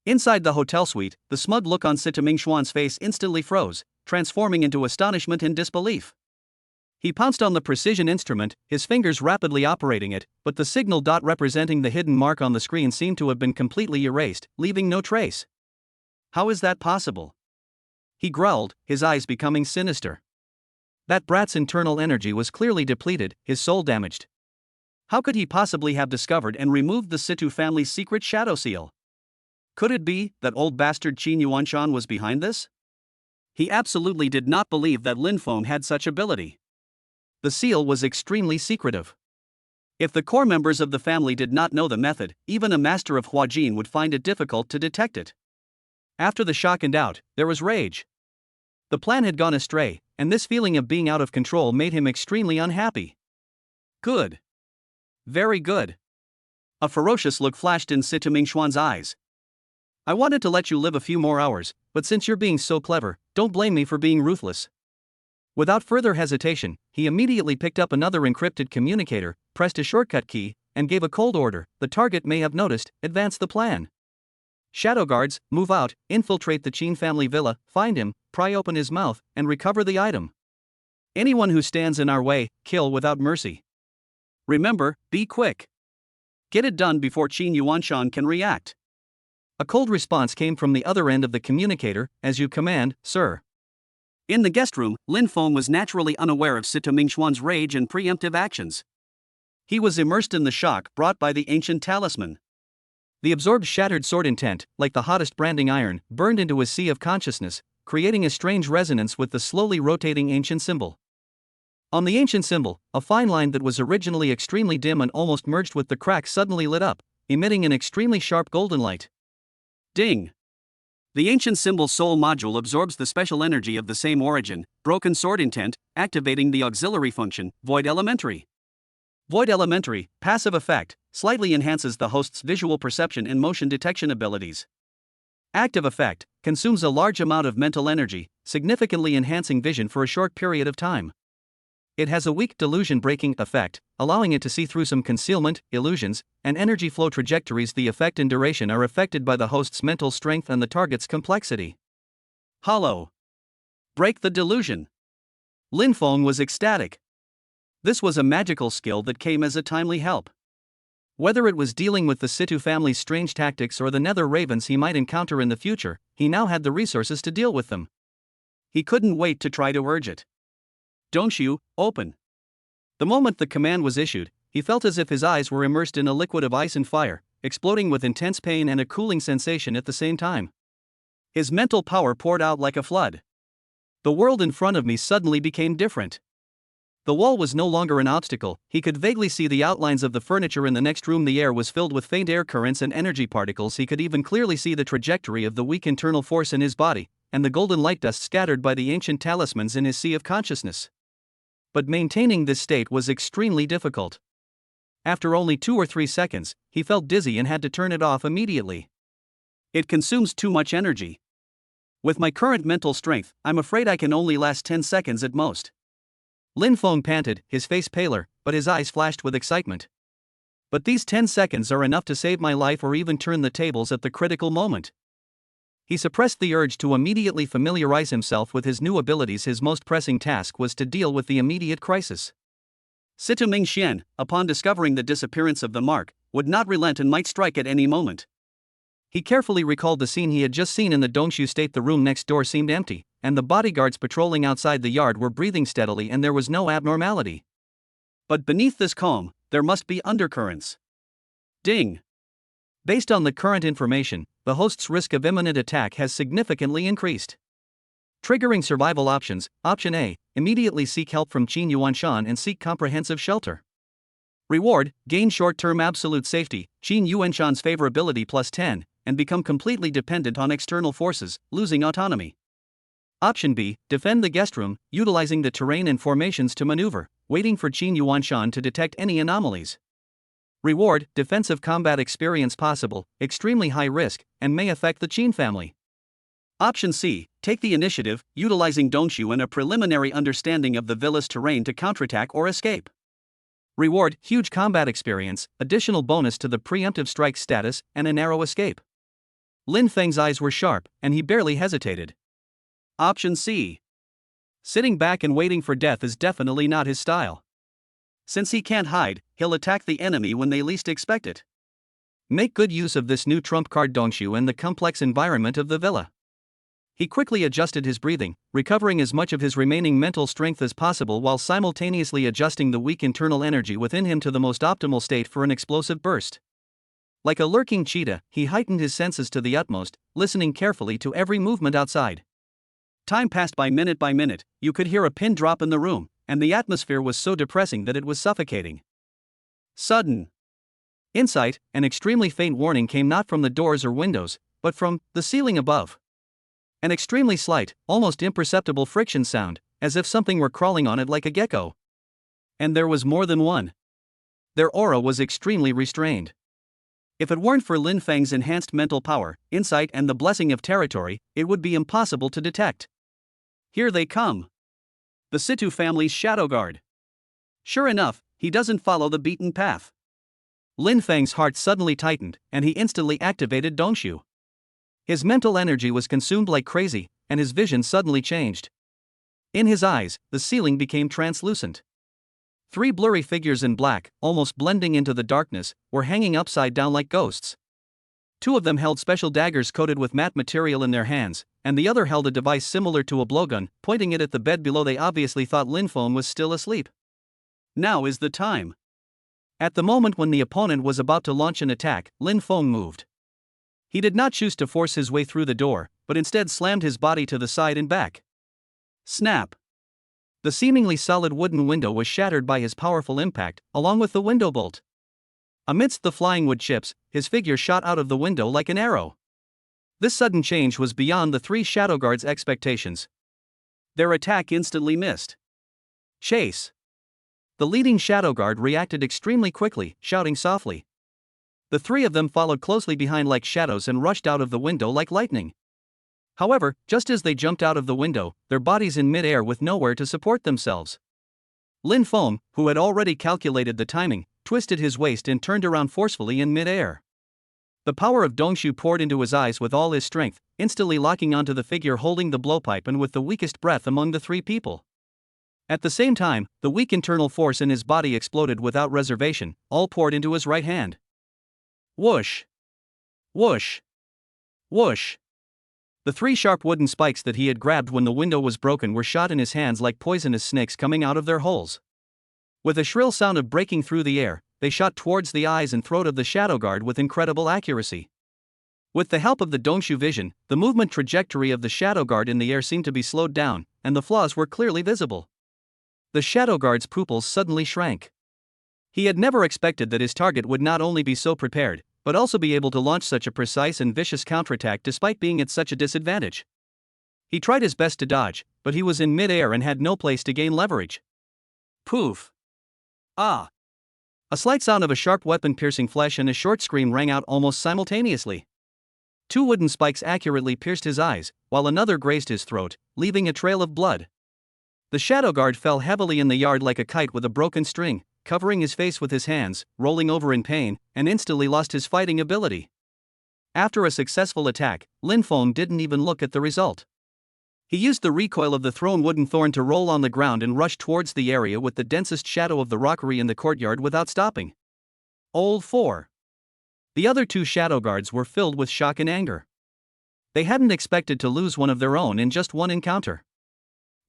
Inside the hotel suite, the smug look on Sito Mingxuan's face instantly froze, transforming into astonishment and disbelief. He pounced on the precision instrument, his fingers rapidly operating it, but the signal dot representing the hidden mark on the screen seemed to have been completely erased, leaving no trace. How is that possible? He growled, his eyes becoming sinister. That brat's internal energy was clearly depleted, his soul damaged. How could he possibly have discovered and removed the Situ family's secret shadow seal? Could it be that old bastard Qin Yuanshan was behind this? He absolutely did not believe that Lin Feng had such ability. The seal was extremely secretive. If the core members of the family did not know the method, even a master of Huajin would find it difficult to detect it. After the shock and doubt, there was rage. The plan had gone astray, and this feeling of being out of control made him extremely unhappy. Good. Very good. A ferocious look flashed in Sito Mingxuan's eyes. I wanted to let you live a few more hours, but since you're being so clever, don't blame me for being ruthless. Without further hesitation, he immediately picked up another encrypted communicator, pressed a shortcut key, and gave a cold order. The target may have noticed, advance the plan. Shadow guards, move out, infiltrate the Qin family villa, find him, pry open his mouth, and recover the item. Anyone who stands in our way, kill without mercy. Remember, be quick. Get it done before Qin Yuanshan can react. A cold response came from the other end of the communicator, as you command, sir. In the guest room, Lin Feng was naturally unaware of Sito Mingxuan's rage and preemptive actions. He was immersed in the shock brought by the ancient talisman. The absorbed shattered sword intent, like the hottest branding iron, burned into his sea of consciousness, creating a strange resonance with the slowly rotating ancient symbol. On the ancient symbol, a fine line that was originally extremely dim and almost merged with the crack suddenly lit up, emitting an extremely sharp golden light. Ding! The ancient symbol's soul module absorbs the special energy of the same origin, broken sword intent, activating the auxiliary function, Void Elementary. Void Elementary, passive effect, slightly enhances the host's visual perception and motion detection abilities. Active effect, consumes a large amount of mental energy, significantly enhancing vision for a short period of time. It has a weak delusion-breaking effect, allowing it to see through some concealment, illusions, and energy flow trajectories. The effect and duration are affected by the host's mental strength and the target's complexity. Hollow. Break the delusion. Lin Feng was ecstatic. This was a magical skill that came as a timely help. Whether it was dealing with the Situ family's strange tactics or the nether ravens he might encounter in the future, he now had the resources to deal with them. He couldn't wait to try to urge it. "Dongxiu, open." The moment the command was issued, he felt as if his eyes were immersed in a liquid of ice and fire, exploding with intense pain and a cooling sensation at the same time. His mental power poured out like a flood. The world in front of me suddenly became different. The wall was no longer an obstacle, he could vaguely see the outlines of the furniture in the next room. The air was filled with faint air currents and energy particles. He could even clearly see the trajectory of the weak internal force in his body, and the golden light dust scattered by the ancient talismans in his sea of consciousness. But maintaining this state was extremely difficult. After only 2 or 3 seconds, he felt dizzy and had to turn it off immediately. "It consumes too much energy. With my current mental strength, I'm afraid I can only last 10 seconds at most." Lin Feng panted, his face paler, but his eyes flashed with excitement. "But these 10 seconds are enough to save my life or even turn the tables at the critical moment." He suppressed the urge to immediately familiarize himself with his new abilities. His most pressing task was to deal with the immediate crisis. Situ Mingxian, upon discovering the disappearance of the mark, would not relent and might strike at any moment. He carefully recalled the scene he had just seen in the Dongxiu state. The room next door seemed empty, and the bodyguards patrolling outside the yard were breathing steadily, and there was no abnormality. But beneath this calm, there must be undercurrents. Ding! Based on the current information, the host's risk of imminent attack has significantly increased. Triggering survival options. Option A, immediately seek help from Qin Yuanshan and seek comprehensive shelter. Reward, gain short-term absolute safety, Qin Yuanshan's favorability +10, and become completely dependent on external forces, losing autonomy. Option B, defend the guest room, utilizing the terrain and formations to maneuver, waiting for Qin Yuanshan to detect any anomalies. Reward, defensive combat experience possible, extremely high risk, and may affect the Qin family. Option C, take the initiative, utilizing Dongxiu and a preliminary understanding of the villa's terrain to counterattack or escape. Reward, huge combat experience, additional bonus to the preemptive strike status, and a narrow escape. Lin Feng's eyes were sharp, and he barely hesitated. Option C. Sitting back and waiting for death is definitely not his style. Since he can't hide, he'll attack the enemy when they least expect it. Make good use of this new trump card Dongxiu and the complex environment of the villa. He quickly adjusted his breathing, recovering as much of his remaining mental strength as possible while simultaneously adjusting the weak internal energy within him to the most optimal state for an explosive burst. Like a lurking cheetah, he heightened his senses to the utmost, listening carefully to every movement outside. Time passed by minute, you could hear a pin drop in the room, and the atmosphere was so depressing that it was suffocating. Sudden insight, an extremely faint warning came not from the doors or windows, but from the ceiling above. An extremely slight, almost imperceptible friction sound, as if something were crawling on it like a gecko. And there was more than one. Their aura was extremely restrained. If it weren't for Lin Feng's enhanced mental power, insight, and the blessing of territory, it would be impossible to detect. Here they come. The Situ family's shadow guard. Sure enough, he doesn't follow the beaten path. Lin Feng's heart suddenly tightened, and he instantly activated Dongxiu. His mental energy was consumed like crazy, and his vision suddenly changed. In his eyes, the ceiling became translucent. 3 blurry figures in black, almost blending into the darkness, were hanging upside down like ghosts. 2 of them held special daggers coated with matte material in their hands, and the other held a device similar to a blowgun, pointing it at the bed below. They obviously thought Lin Feng was still asleep. Now is the time. At the moment when the opponent was about to launch an attack, Lin Feng moved. He did not choose to force his way through the door, but instead slammed his body to the side and back. Snap! The seemingly solid wooden window was shattered by his powerful impact, along with the window bolt. Amidst the flying wood chips, his figure shot out of the window like an arrow. This sudden change was beyond the 3 shadow guards' expectations. Their attack instantly missed. Chase! The leading shadow guard reacted extremely quickly, shouting softly. The 3 of them followed closely behind like shadows and rushed out of the window like lightning. However, just as they jumped out of the window, their bodies in mid-air with nowhere to support themselves. Lin Feng, who had already calculated the timing, twisted his waist and turned around forcefully in mid-air. The power of Dongxiu poured into his eyes with all his strength, instantly locking onto the figure holding the blowpipe and with the weakest breath among the 3 people. At the same time, the weak internal force in his body exploded without reservation, all poured into his right hand. Whoosh! Whoosh! Whoosh! The 3 sharp wooden spikes that he had grabbed when the window was broken were shot in his hands like poisonous snakes coming out of their holes. With a shrill sound of breaking through the air, they shot towards the eyes and throat of the shadow guard with incredible accuracy. With the help of the Dongxu vision, the movement trajectory of the shadow guard in the air seemed to be slowed down, and the flaws were clearly visible. The shadow guard's pupils suddenly shrank. He had never expected that his target would not only be so prepared, but also be able to launch such a precise and vicious counterattack despite being at such a disadvantage. He tried his best to dodge, but he was in mid-air and had no place to gain leverage. Poof! Ah! A slight sound of a sharp weapon piercing flesh and a short scream rang out almost simultaneously. 2 wooden spikes accurately pierced his eyes, while another grazed his throat, leaving a trail of blood. The shadow guard fell heavily in the yard like a kite with a broken string, covering his face with his hands, rolling over in pain, and instantly lost his fighting ability. After a successful attack, Lin Feng didn't even look at the result. He used the recoil of the thrown wooden thorn to roll on the ground and rush towards the area with the densest shadow of the rockery in the courtyard without stopping. Old 4. The other 2 shadow guards were filled with shock and anger. They hadn't expected to lose one of their own in just one encounter.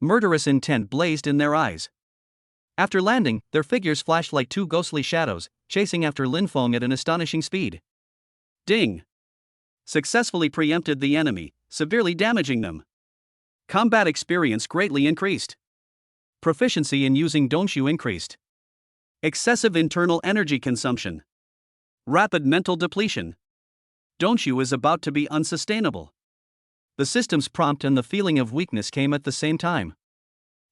Murderous intent blazed in their eyes. After landing, their figures flashed like 2 ghostly shadows, chasing after Lin Feng at an astonishing speed. Ding! Successfully preempted the enemy, severely damaging them. Combat experience greatly increased. Proficiency in using Dongxu increased. Excessive internal energy consumption. Rapid mental depletion. Dongxu is about to be unsustainable. The system's prompt and the feeling of weakness came at the same time.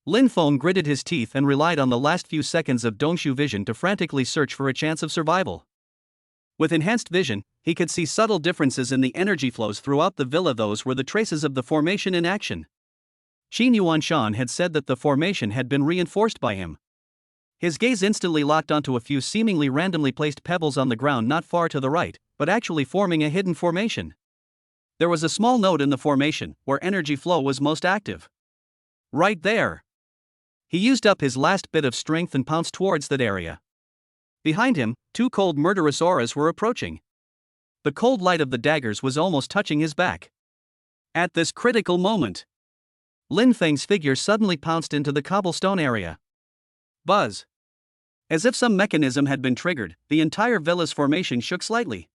Lin Feng gritted his teeth and relied on the last few seconds of Dongxu vision to frantically search for a chance of survival. With enhanced vision, he could see subtle differences in the energy flows throughout the villa. Those were the traces of the formation in action. Qin Yuanshan had said that the formation had been reinforced by him. His gaze instantly locked onto a few seemingly randomly placed pebbles on the ground not far to the right, but actually forming a hidden formation. There was a small node in the formation, where energy flow was most active. Right there. He used up his last bit of strength and pounced towards that area. Behind him, 2 cold murderous auras were approaching. The cold light of the daggers was almost touching his back. At this critical moment, Lin Feng's figure suddenly pounced into the cobblestone area. Buzz! As if some mechanism had been triggered, the entire villa's formation shook slightly.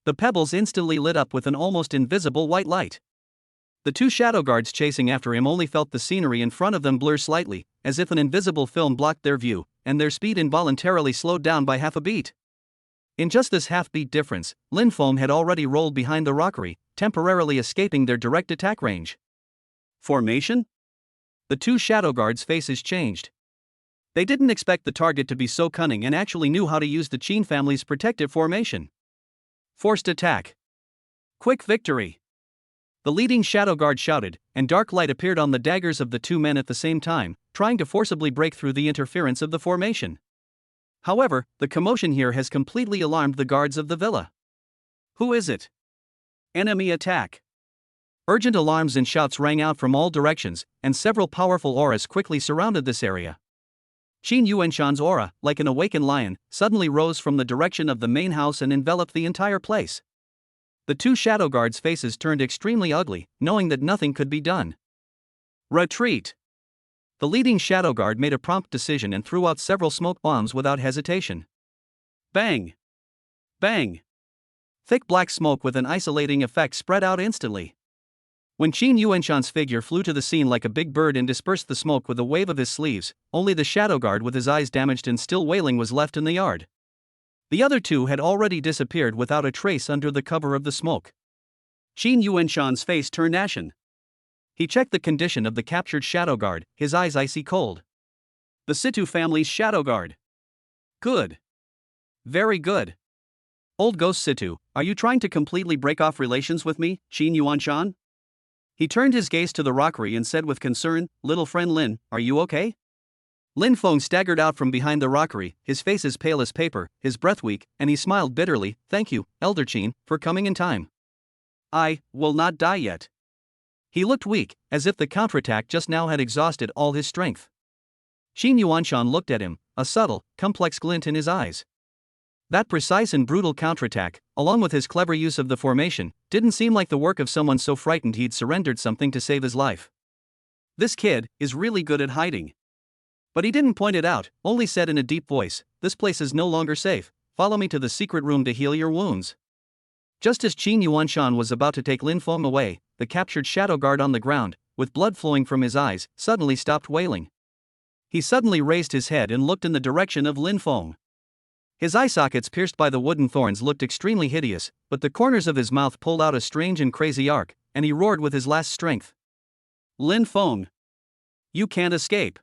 The pebbles instantly lit up with an almost invisible white light. The 2 shadow guards chasing after him only felt the scenery in front of them blur slightly, as if an invisible film blocked their view, and their speed involuntarily slowed down by half a beat. In just this half-beat difference, Lin Feng had already rolled behind the rockery, temporarily escaping their direct attack range. Formation? The 2 shadow guards' faces changed. They didn't expect the target to be so cunning and actually knew how to use the Qin family's protective formation. Forced attack. Quick victory. The leading shadow guard shouted, and dark light appeared on the daggers of the 2 men at the same time, trying to forcibly break through the interference of the formation. However, the commotion here has completely alarmed the guards of the villa. Who is it? Enemy attack. Urgent alarms and shouts rang out from all directions, and several powerful auras quickly surrounded this area. Qin Yuanshan's aura, like an awakened lion, suddenly rose from the direction of the main house and enveloped the entire place. The 2 shadow guards' faces turned extremely ugly, knowing that nothing could be done. Retreat! The leading shadow guard made a prompt decision and threw out several smoke bombs without hesitation. Bang! Bang! Thick black smoke with an isolating effect spread out instantly. When Qin Yuanshan's figure flew to the scene like a big bird and dispersed the smoke with a wave of his sleeves, only the shadow guard with his eyes damaged and still wailing was left in the yard. The other 2 had already disappeared without a trace under the cover of the smoke. Qin Yuanshan's face turned ashen. He checked the condition of the captured shadow guard, his eyes icy cold. The Situ family's shadow guard. Good. Very good. Old Ghost Situ, are you trying to completely break off relations with me, Qin Yuanshan? He turned his gaze to the rockery and said with concern, "Little friend Lin, are you okay?" Lin Feng staggered out from behind the rockery, his face as pale as paper, his breath weak, and he smiled bitterly. "Thank you, Elder Qin, for coming in time. I will not die yet." He looked weak, as if the counterattack just now had exhausted all his strength. Qin Yuanshan looked at him, a subtle, complex glint in his eyes. That precise and brutal counterattack, along with his clever use of the formation, didn't seem like the work of someone so frightened he'd surrendered something to save his life. This kid is really good at hiding. But he didn't point it out, only said in a deep voice, "This place is no longer safe. Follow me to the secret room to heal your wounds." Just as Qin Yuanshan was about to take Lin Feng away, the captured shadow guard on the ground, with blood flowing from his eyes, suddenly stopped wailing. He suddenly raised his head and looked in the direction of Lin Feng. His eye sockets pierced by the wooden thorns looked extremely hideous, but the corners of his mouth pulled out a strange and crazy arc, and he roared with his last strength. "Lin Feng! You can't escape.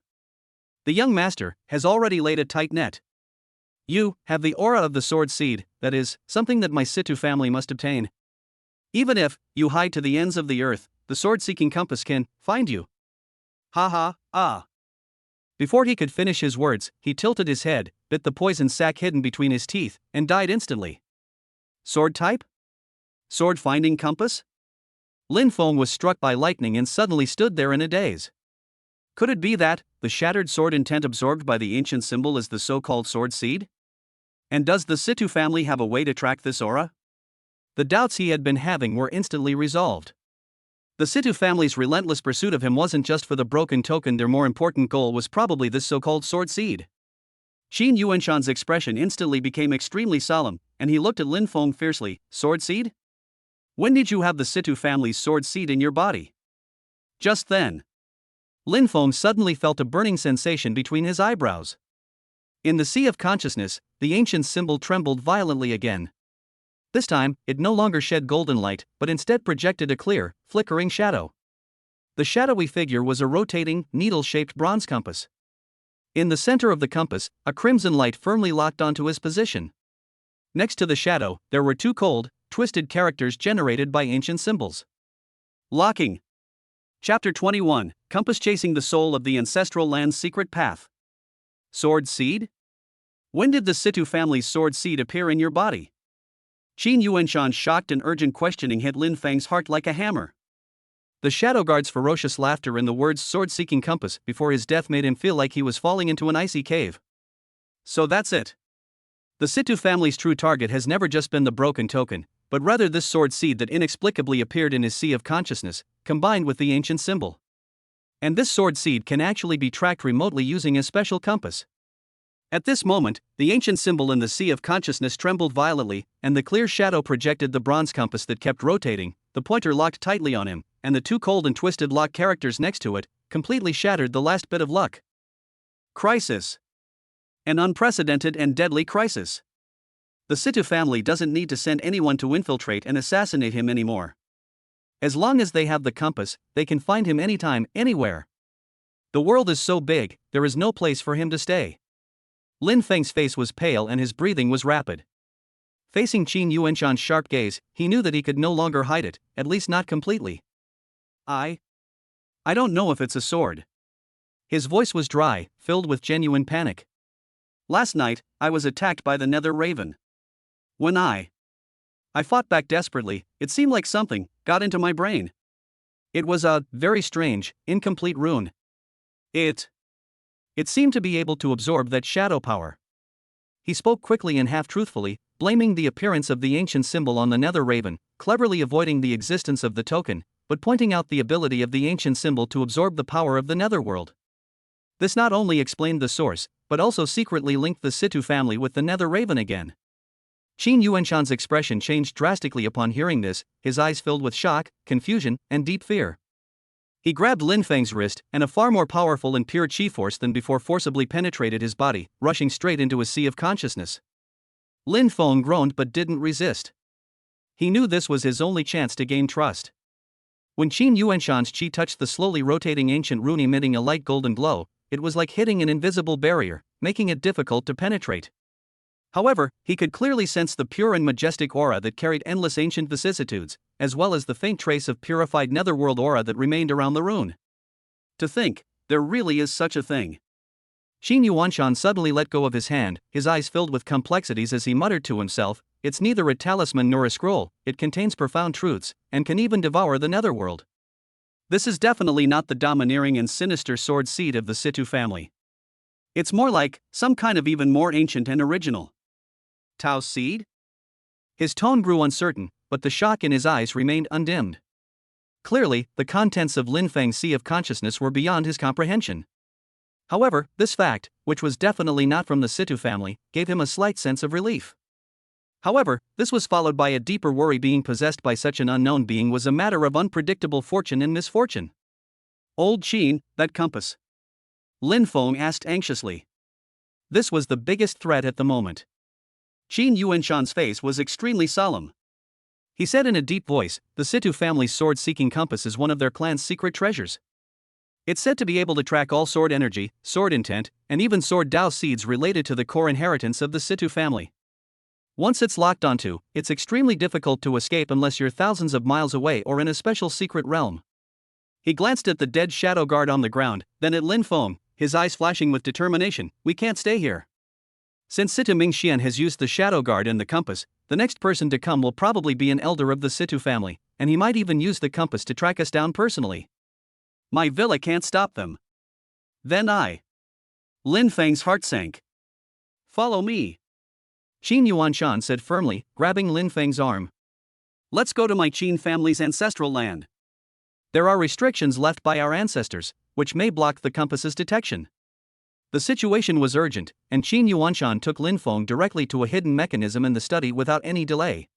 The young master has already laid a tight net. You have the aura of the sword seed, that is, something that my Situ family must obtain. Even if you hide to the ends of the earth, the sword-seeking compass can find you." Ha ha, ah. Before he could finish his words, he tilted his head, bit the poison sac hidden between his teeth, and died instantly. Sword type? Sword-finding compass? Lin Feng was struck by lightning and suddenly stood there in a daze. Could it be that the shattered sword intent absorbed by the ancient symbol is the so-called sword seed? And does the Situ family have a way to track this aura? The doubts he had been having were instantly resolved. The Situ family's relentless pursuit of him wasn't just for the broken token, their more important goal was probably this so-called sword seed. Qin Yuanshan's expression instantly became extremely solemn, and he looked at Lin Feng fiercely. "Sword seed? When did you have the Situ family's sword seed in your body?" Just then, Lin Feng suddenly felt a burning sensation between his eyebrows. In the sea of consciousness, the ancient symbol trembled violently again. This time, it no longer shed golden light, but instead projected a clear, flickering shadow. The shadowy figure was a rotating, needle-shaped bronze compass. In the center of the compass, a crimson light firmly locked onto his position. Next to the shadow, there were two cold, twisted characters generated by ancient symbols. Locking. Chapter 21, Compass Chasing the Soul of the Ancestral Land's Secret Path. Sword seed? When did the Situ family's sword seed appear in your body? Qin Yuanshan's shocked and urgent questioning hit Lin Feng's heart like a hammer. The shadow guard's ferocious laughter and the words sword-seeking compass before his death made him feel like he was falling into an icy cave. So that's it. The Situ family's true target has never just been the broken token, but rather this sword seed that inexplicably appeared in his sea of consciousness, combined with the ancient symbol. And this sword seed can actually be tracked remotely using a special compass. At this moment, the ancient symbol in the sea of consciousness trembled violently, and the clear shadow projected the bronze compass that kept rotating, the pointer locked tightly on him, and the two cold and twisted lock characters next to it completely shattered the last bit of luck. Crisis. An unprecedented and deadly crisis. The Situ family doesn't need to send anyone to infiltrate and assassinate him anymore. As long as they have the compass, they can find him anytime, anywhere. The world is so big, there is no place for him to stay. Lin Feng's face was pale and his breathing was rapid. Facing Qin Yuanshan's sharp gaze, he knew that he could no longer hide it, at least not completely. I don't know if it's a sword." His voice was dry, filled with genuine panic. "Last night, I was attacked by the Nether Raven. When I fought back desperately, it seemed like something got into my brain. It was a very strange, incomplete rune. It seemed to be able to absorb that shadow power." He spoke quickly and half-truthfully, blaming the appearance of the ancient symbol on the Nether Raven, cleverly avoiding the existence of the token, but pointing out the ability of the ancient symbol to absorb the power of the Netherworld. This not only explained the source, but also secretly linked the Situ family with the Nether Raven again. Qin Yuanshan's expression changed drastically upon hearing this, his eyes filled with shock, confusion, and deep fear. He grabbed Lin Feng's wrist, and a far more powerful and pure chi force than before forcibly penetrated his body, rushing straight into a sea of consciousness. Lin Feng groaned but didn't resist. He knew this was his only chance to gain trust. When Qin Yuanshan's chi touched the slowly rotating ancient rune emitting a light golden glow, it was like hitting an invisible barrier, making it difficult to penetrate. However, he could clearly sense the pure and majestic aura that carried endless ancient vicissitudes, as well as the faint trace of purified netherworld aura that remained around the rune. To think, there really is such a thing. Qin Yuanshan suddenly let go of his hand, his eyes filled with complexities as he muttered to himself, "It's neither a talisman nor a scroll, it contains profound truths, and can even devour the netherworld. This is definitely not the domineering and sinister sword seed of the Situ family. It's more like some kind of even more ancient and original. Tao's seed? His tone grew uncertain, but the shock in his eyes remained undimmed. Clearly, the contents of Lin Feng's sea of consciousness were beyond his comprehension. However, this fact, which was definitely not from the Situ family, gave him a slight sense of relief. However, this was followed by a deeper worry. Being possessed by such an unknown being was a matter of unpredictable fortune and misfortune. Old Qin, that compass? Lin Feng asked anxiously. This was the biggest threat at the moment. Qin Yuanshan's face was extremely solemn. He said in a deep voice, the Situ family's sword-seeking compass is one of their clan's secret treasures. It's said to be able to track all sword energy, sword intent, and even sword Dao seeds related to the core inheritance of the Situ family. Once it's locked onto, it's extremely difficult to escape unless you're thousands of miles away or in a special secret realm. He glanced at the dead shadow guard on the ground, then at Lin Feng, his eyes flashing with determination. We can't stay here. Since Situ Mingxian has used the shadow guard and the compass, the next person to come will probably be an elder of the Situ family, and he might even use the compass to track us down personally. My villa can't stop them. Then Lin Feng's heart sank. Follow me. Qin Yuanshan said firmly, grabbing Lin Feng's arm. Let's go to my Qin family's ancestral land. There are restrictions left by our ancestors, which may block the compass's detection. The situation was urgent, and Qin Yuanshan took Lin Feng directly to a hidden mechanism in the study without any delay.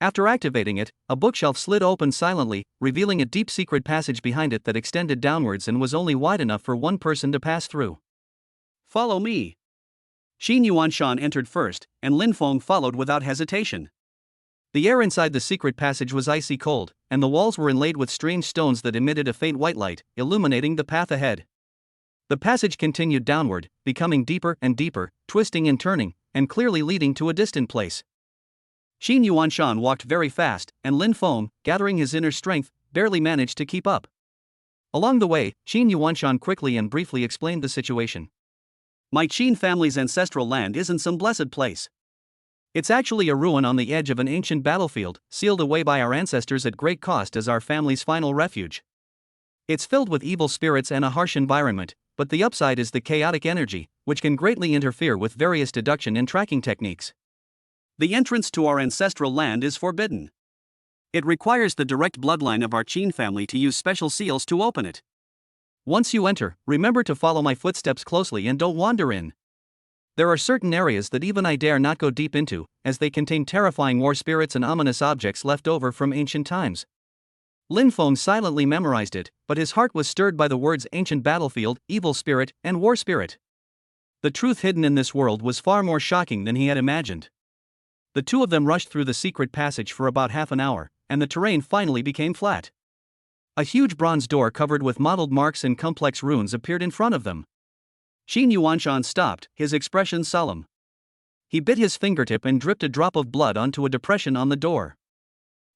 After activating it, a bookshelf slid open silently, revealing a deep secret passage behind it that extended downwards and was only wide enough for one person to pass through. Follow me. Qin Yuanshan entered first, and Lin Feng followed without hesitation. The air inside the secret passage was icy cold, and the walls were inlaid with strange stones that emitted a faint white light, illuminating the path ahead. The passage continued downward, becoming deeper and deeper, twisting and turning, and clearly leading to a distant place. Qin Yuanshan walked very fast, and Lin Feng, gathering his inner strength, barely managed to keep up. Along the way, Qin Yuanshan quickly and briefly explained the situation. My Qin family's ancestral land isn't some blessed place. It's actually a ruin on the edge of an ancient battlefield, sealed away by our ancestors at great cost as our family's final refuge. It's filled with evil spirits and a harsh environment, but the upside is the chaotic energy, which can greatly interfere with various deduction and tracking techniques. The entrance to our ancestral land is forbidden. It requires the direct bloodline of our Qin family to use special seals to open it. Once you enter, remember to follow my footsteps closely and don't wander in. There are certain areas that even I dare not go deep into, as they contain terrifying war spirits and ominous objects left over from ancient times. Lin Feng silently memorized it, but his heart was stirred by the words ancient battlefield, evil spirit, and war spirit. The truth hidden in this world was far more shocking than he had imagined. The two of them rushed through the secret passage for about half an hour, and the terrain finally became flat. A huge bronze door covered with mottled marks and complex runes appeared in front of them. Qin Yuanshan stopped, his expression solemn. He bit his fingertip and dripped a drop of blood onto a depression on the door.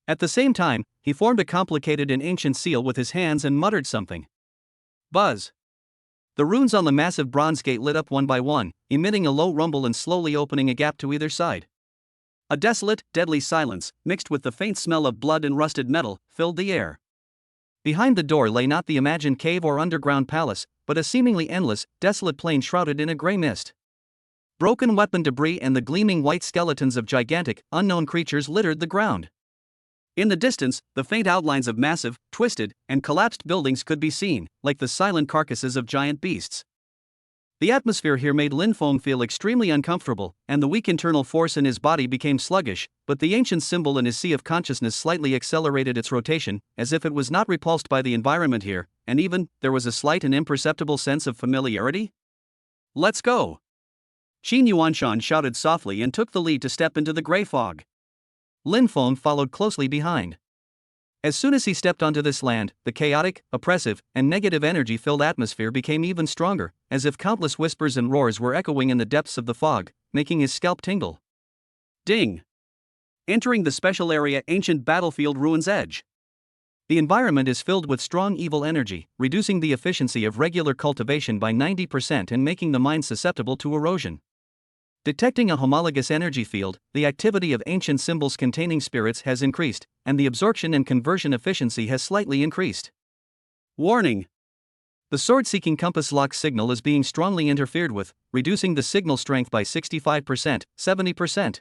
At the same time, he formed a complicated and ancient seal with his hands and muttered something. Buzz! The runes on the massive bronze gate lit up one by one, emitting a low rumble and slowly opening a gap to either side. A desolate, deadly silence, mixed with the faint smell of blood and rusted metal, filled the air. Behind the door lay not the imagined cave or underground palace, but a seemingly endless, desolate plain shrouded in a gray mist. Broken weapon debris and the gleaming white skeletons of gigantic, unknown creatures littered the ground. In the distance, the faint outlines of massive, twisted, and collapsed buildings could be seen, like the silent carcasses of giant beasts. The atmosphere here made Lin Feng feel extremely uncomfortable, and the weak internal force in his body became sluggish, but the ancient symbol in his sea of consciousness slightly accelerated its rotation, as if it was not repulsed by the environment here, and even, there was a slight and imperceptible sense of familiarity. Let's go! Qin Yuanshan shouted softly and took the lead to step into the gray fog. Lin Feng followed closely behind. As soon as he stepped onto this land, the chaotic, oppressive, and negative energy-filled atmosphere became even stronger, as if countless whispers and roars were echoing in the depths of the fog, making his scalp tingle. Ding! Entering the special area Ancient Battlefield Ruins Edge. The environment is filled with strong evil energy, reducing the efficiency of regular cultivation by 90% and making the mind susceptible to erosion. Detecting a homologous energy field, the activity of ancient symbols containing spirits has increased, and the absorption and conversion efficiency has slightly increased. Warning! The sword-seeking compass lock signal is being strongly interfered with, reducing the signal strength by 65%, 70%.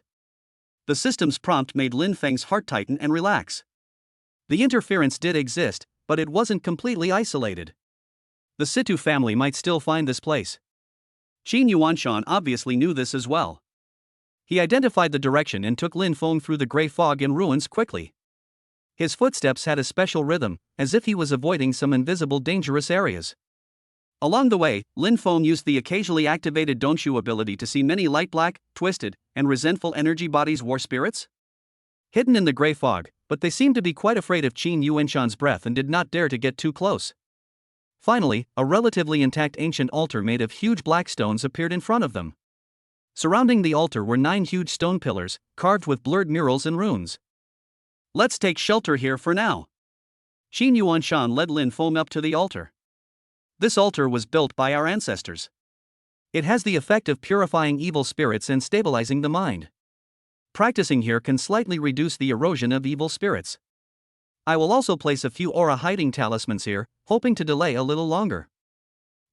The system's prompt made Lin Feng's heart tighten and relax. The interference did exist, but it wasn't completely isolated. The Situ family might still find this place. Qin Yuanshan obviously knew this as well. He identified the direction and took Lin Feng through the gray fog and ruins quickly. His footsteps had a special rhythm, as if he was avoiding some invisible dangerous areas. Along the way, Lin Feng used the occasionally activated Donshu ability to see many light black, twisted, and resentful energy bodies war spirits. Hidden in the gray fog, but they seemed to be quite afraid of Qin Yuanshan's breath and did not dare to get too close. Finally, a relatively intact ancient altar made of huge black stones appeared in front of them. Surrounding the altar were 9 huge stone pillars, carved with blurred murals and runes. "Let's take shelter here for now." Qin Yuanshan led Lin Feng up to the altar. This altar was built by our ancestors. It has the effect of purifying evil spirits and stabilizing the mind. Practicing here can slightly reduce the erosion of evil spirits. I will also place a few aura hiding talismans here, hoping to delay a little longer.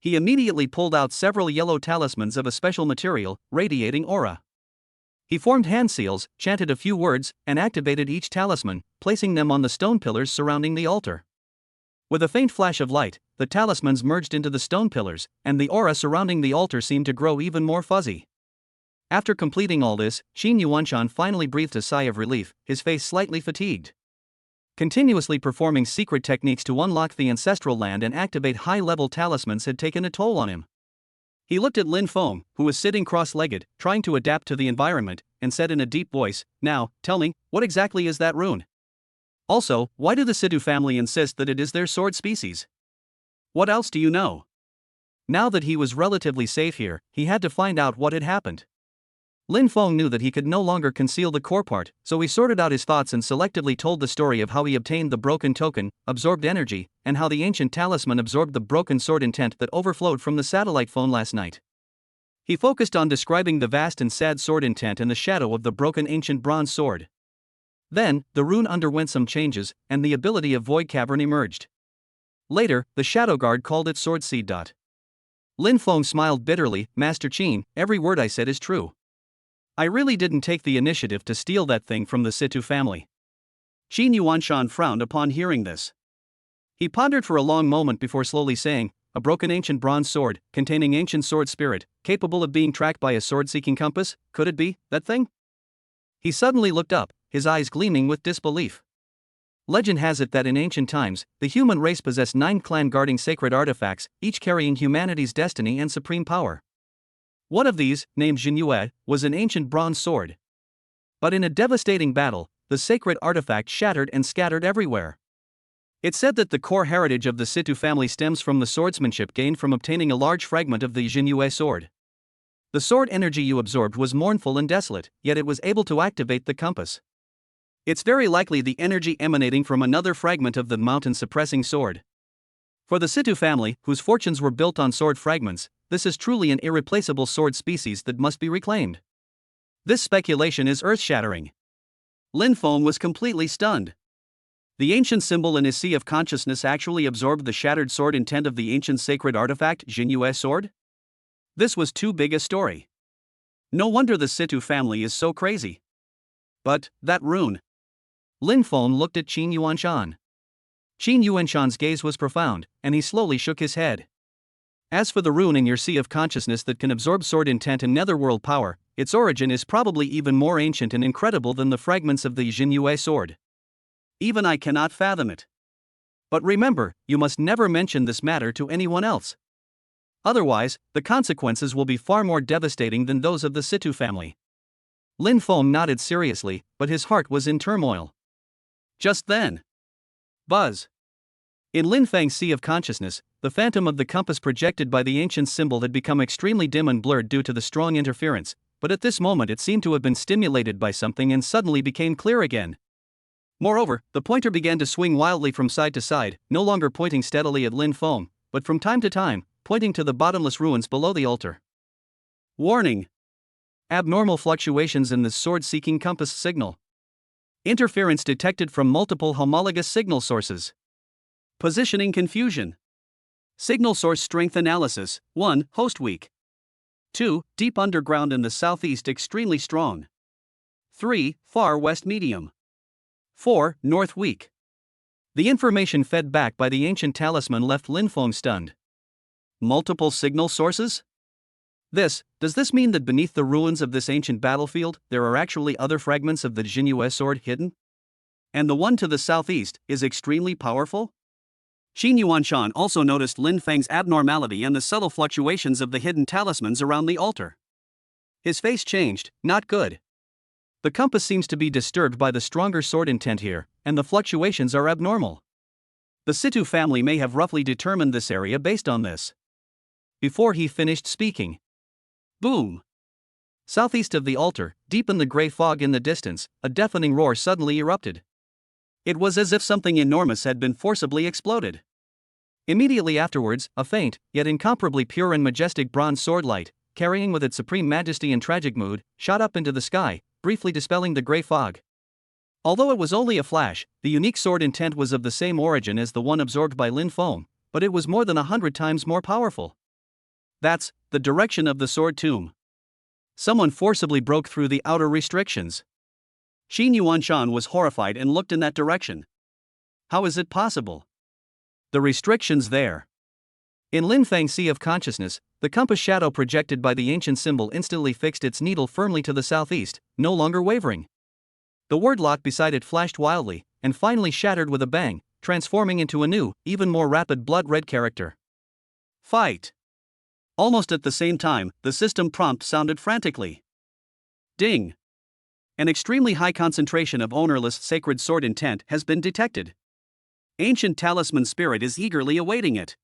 He immediately pulled out several yellow talismans of a special material, radiating aura. He formed hand seals, chanted a few words, and activated each talisman, placing them on the stone pillars surrounding the altar. With a faint flash of light, the talismans merged into the stone pillars, and the aura surrounding the altar seemed to grow even more fuzzy. After completing all this, Qin Yuanshan finally breathed a sigh of relief, his face slightly fatigued. Continuously performing secret techniques to unlock the ancestral land and activate high-level talismans had taken a toll on him. He looked at Lin Feng, who was sitting cross-legged, trying to adapt to the environment, and said in a deep voice, "Now, tell me, what exactly is that rune? Also, why do the Situ family insist that it is their sword species? What else do you know?" Now that he was relatively safe here, he had to find out what had happened. Lin Feng knew that he could no longer conceal the core part, so he sorted out his thoughts and selectively told the story of how he obtained the broken token, absorbed energy, and how the ancient talisman absorbed the broken sword intent that overflowed from the satellite phone last night. He focused on describing the vast and sad sword intent in the shadow of the broken ancient bronze sword. Then, the rune underwent some changes, and the ability of Void Cavern emerged. Later, the Shadow Guard called it Sword Seed. Lin Feng smiled bitterly, "Master Qin, every word I said is true. I really didn't take the initiative to steal that thing from the Situ family." Qin Yuanshan frowned upon hearing this. He pondered for a long moment before slowly saying, "A broken ancient bronze sword, containing ancient sword spirit, capable of being tracked by a sword-seeking compass, could it be that thing?" He suddenly looked up, his eyes gleaming with disbelief. Legend has it that in ancient times, the human race possessed 9 clan guarding sacred artifacts, each carrying humanity's destiny and supreme power. One of these, named Jinyue, was an ancient bronze sword. But in a devastating battle, the sacred artifact shattered and scattered everywhere. It's said that the core heritage of the Situ family stems from the swordsmanship gained from obtaining a large fragment of the Jinyue sword. The sword energy you absorbed was mournful and desolate, yet it was able to activate the compass. It's very likely the energy emanating from another fragment of the mountain-suppressing sword. For the Situ family, whose fortunes were built on sword fragments, this is truly an irreplaceable sword species that must be reclaimed. This speculation is earth-shattering. Lin Feng was completely stunned. The ancient symbol in his sea of consciousness actually absorbed the shattered sword intent of the ancient sacred artifact, Jinyue sword? This was too big a story. No wonder the Situ family is so crazy. But, that rune. Lin Feng looked at Qin Yuanshan. Qin Yuanshan's gaze was profound, and he slowly shook his head. As for the rune in your sea of consciousness that can absorb sword intent and netherworld power, its origin is probably even more ancient and incredible than the fragments of the Jinyue sword. Even I cannot fathom it. But remember, you must never mention this matter to anyone else. Otherwise, the consequences will be far more devastating than those of the Situ family. Lin Feng nodded seriously, but his heart was in turmoil. Just then, buzz. In Lin Feng's sea of consciousness, the phantom of the compass projected by the ancient symbol had become extremely dim and blurred due to the strong interference, but at this moment it seemed to have been stimulated by something and suddenly became clear again. Moreover, the pointer began to swing wildly from side to side, no longer pointing steadily at Lin Feng, but from time to time, pointing to the bottomless ruins below the altar. Warning! Abnormal fluctuations in the sword-seeking compass signal. Interference detected from multiple homologous signal sources. Positioning confusion. Signal source strength analysis. 1. Host weak. 2. Deep underground in the southeast extremely strong. 3. Far west medium. 4. North weak. The information fed back by the ancient talisman left Lin Feng stunned. Multiple signal sources? Does this mean that beneath the ruins of this ancient battlefield, there are actually other fragments of the Jinyue sword hidden? And the one to the southeast is extremely powerful? Qin Yuanshan also noticed Lin Feng's abnormality and the subtle fluctuations of the hidden talismans around the altar. His face changed, not good. The compass seems to be disturbed by the stronger sword intent here, and the fluctuations are abnormal. The Situ family may have roughly determined this area based on this. Before he finished speaking. Boom! Southeast of the altar, deep in the gray fog in the distance, a deafening roar suddenly erupted. It was as if something enormous had been forcibly exploded. Immediately afterwards, a faint, yet incomparably pure and majestic bronze sword light, carrying with it supreme majesty and tragic mood, shot up into the sky, briefly dispelling the gray fog. Although it was only a flash, the unique sword intent was of the same origin as the one absorbed by Lin Feng, but it was more than 100 times more powerful. That's the direction of the sword tomb. Someone forcibly broke through the outer restrictions. Qin Yuanshan was horrified and looked in that direction. How is it possible? The restrictions there. In Lin Feng's sea of consciousness, the compass shadow projected by the ancient symbol instantly fixed its needle firmly to the southeast, no longer wavering. The word lock beside it flashed wildly, and finally shattered with a bang, transforming into a new, even more rapid blood-red character. Fight! Almost at the same time, the system prompt sounded frantically. Ding! An extremely high concentration of ownerless sacred sword intent has been detected. Ancient talisman spirit is eagerly awaiting it.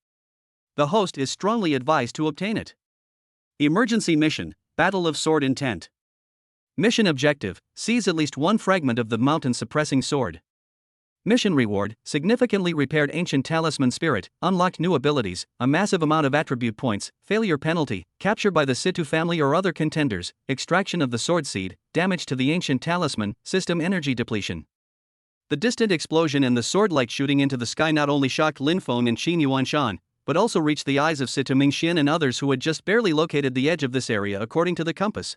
The host is strongly advised to obtain it. Emergency mission, Battle of Sword Intent. Mission objective, seize at least one fragment of the mountain suppressing sword. Mission reward, significantly repaired ancient talisman spirit, unlocked new abilities, a massive amount of attribute points, failure penalty, capture by the Situ family or other contenders, extraction of the sword seed, damage to the ancient talisman, system energy depletion. The distant explosion and the sword light shooting into the sky not only shocked Lin Feng and Qin Yuanshan, but also reached the eyes of Situ Mingxian and others who had just barely located the edge of this area according to the compass.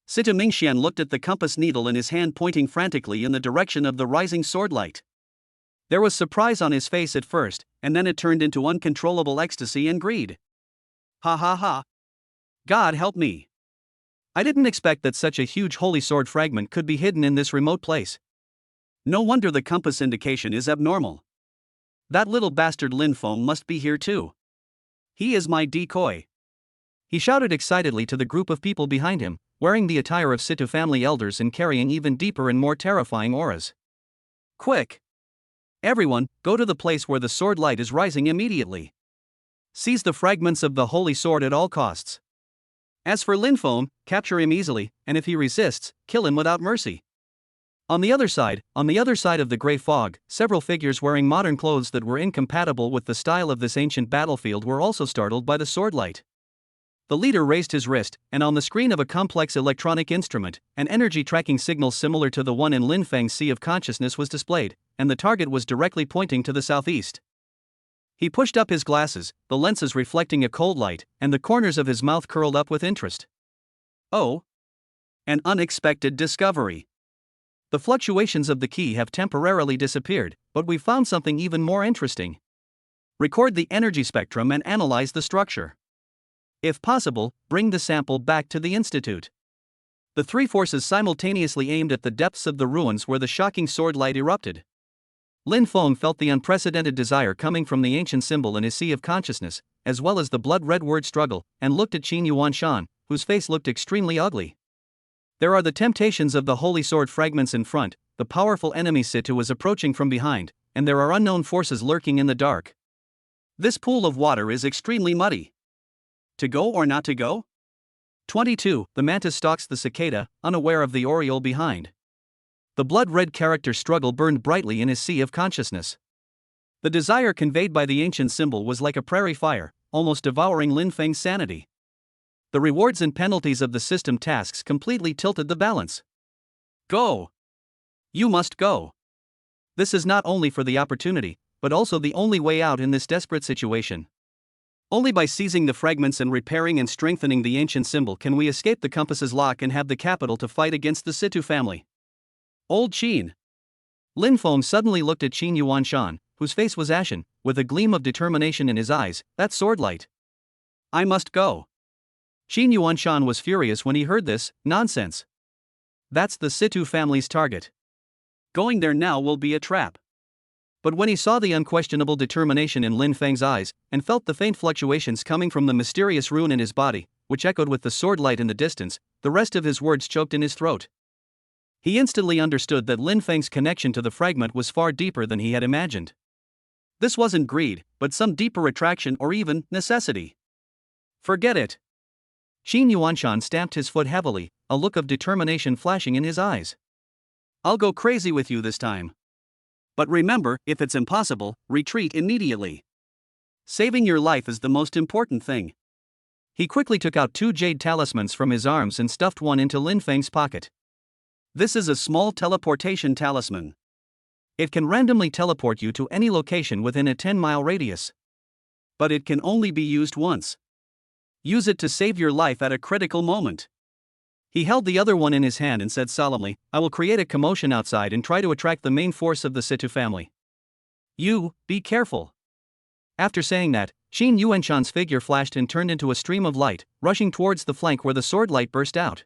Situ Mingxian looked at the compass needle in his hand pointing frantically in the direction of the rising sword light. There was surprise on his face at first, and then it turned into uncontrollable ecstasy and greed. Ha ha ha. God help me. I didn't expect that such a huge holy sword fragment could be hidden in this remote place. No wonder the compass indication is abnormal. That little bastard Lin Feng must be here too. He is my decoy. He shouted excitedly to the group of people behind him, wearing the attire of Situ family elders and carrying even deeper and more terrifying auras. Quick! Everyone, go to the place where the sword light is rising immediately. Seize the fragments of the holy sword at all costs. As for Lin Feng, capture him easily, and if he resists, kill him without mercy. On the other side of the gray fog, several figures wearing modern clothes that were incompatible with the style of this ancient battlefield were also startled by the sword light. The leader raised his wrist, and on the screen of a complex electronic instrument, an energy tracking signal similar to the one in Lin Feng's sea of consciousness was displayed, and the target was directly pointing to the southeast. He pushed up his glasses, the lenses reflecting a cold light, and the corners of his mouth curled up with interest. Oh! An unexpected discovery. The fluctuations of the key have temporarily disappeared, but we found something even more interesting. Record the energy spectrum and analyze the structure. If possible, bring the sample back to the institute. The three forces simultaneously aimed at the depths of the ruins where the shocking sword light erupted. Lin Feng felt the unprecedented desire coming from the ancient symbol in his sea of consciousness, as well as the blood-red word struggle, and looked at Qin Yuanshan, whose face looked extremely ugly. There are the temptations of the holy sword fragments in front, the powerful enemy Situ is approaching from behind, and there are unknown forces lurking in the dark. This pool of water is extremely muddy. To go or not to go? 22. The mantis stalks the cicada, unaware of the oriole behind. The blood-red character struggle burned brightly in his sea of consciousness. The desire conveyed by the ancient symbol was like a prairie fire, almost devouring Lin Feng's sanity. The rewards and penalties of the system tasks completely tilted the balance. Go! You must go. This is not only for the opportunity, but also the only way out in this desperate situation. Only by seizing the fragments and repairing and strengthening the ancient symbol can we escape the compass's lock and have the capital to fight against the Situ family. Old Qin. Lin Feng suddenly looked at Qin Yuanshan, whose face was ashen, with a gleam of determination in his eyes. That sword light. I must go. Qin Yuanshan was furious when he heard this. Nonsense. That's the Situ family's target. Going there now will be a trap. But when he saw the unquestionable determination in Lin Feng's eyes, and felt the faint fluctuations coming from the mysterious rune in his body, which echoed with the sword light in the distance, the rest of his words choked in his throat. He instantly understood that Lin Feng's connection to the fragment was far deeper than he had imagined. This wasn't greed, but some deeper attraction or even necessity. Forget it. Qin Yuanshan stamped his foot heavily, a look of determination flashing in his eyes. I'll go crazy with you this time. But remember, if it's impossible, retreat immediately. Saving your life is the most important thing. He quickly took out 2 jade talismans from his arms and stuffed one into Lin Feng's pocket. This is a small teleportation talisman. It can randomly teleport you to any location within a 10-mile radius. But it can only be used once. Use it to save your life at a critical moment. He held the other one in his hand and said solemnly, I will create a commotion outside and try to attract the main force of the Situ family. You, be careful. After saying that, Qin Yuanshan's figure flashed and turned into a stream of light, rushing towards the flank where the sword light burst out.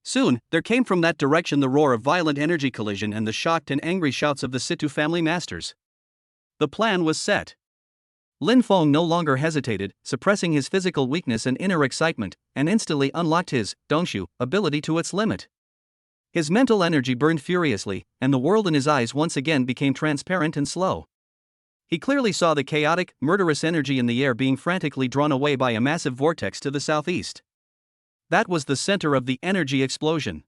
Soon, there came from that direction the roar of violent energy collision and the shocked and angry shouts of the Situ family masters. The plan was set. Lin Feng no longer hesitated, suppressing his physical weakness and inner excitement, and instantly unlocked his dongshu ability to its limit. His mental energy burned furiously, and the world in his eyes once again became transparent and slow. He clearly saw the chaotic, murderous energy in the air being frantically drawn away by a massive vortex to the southeast. That was the center of the energy explosion.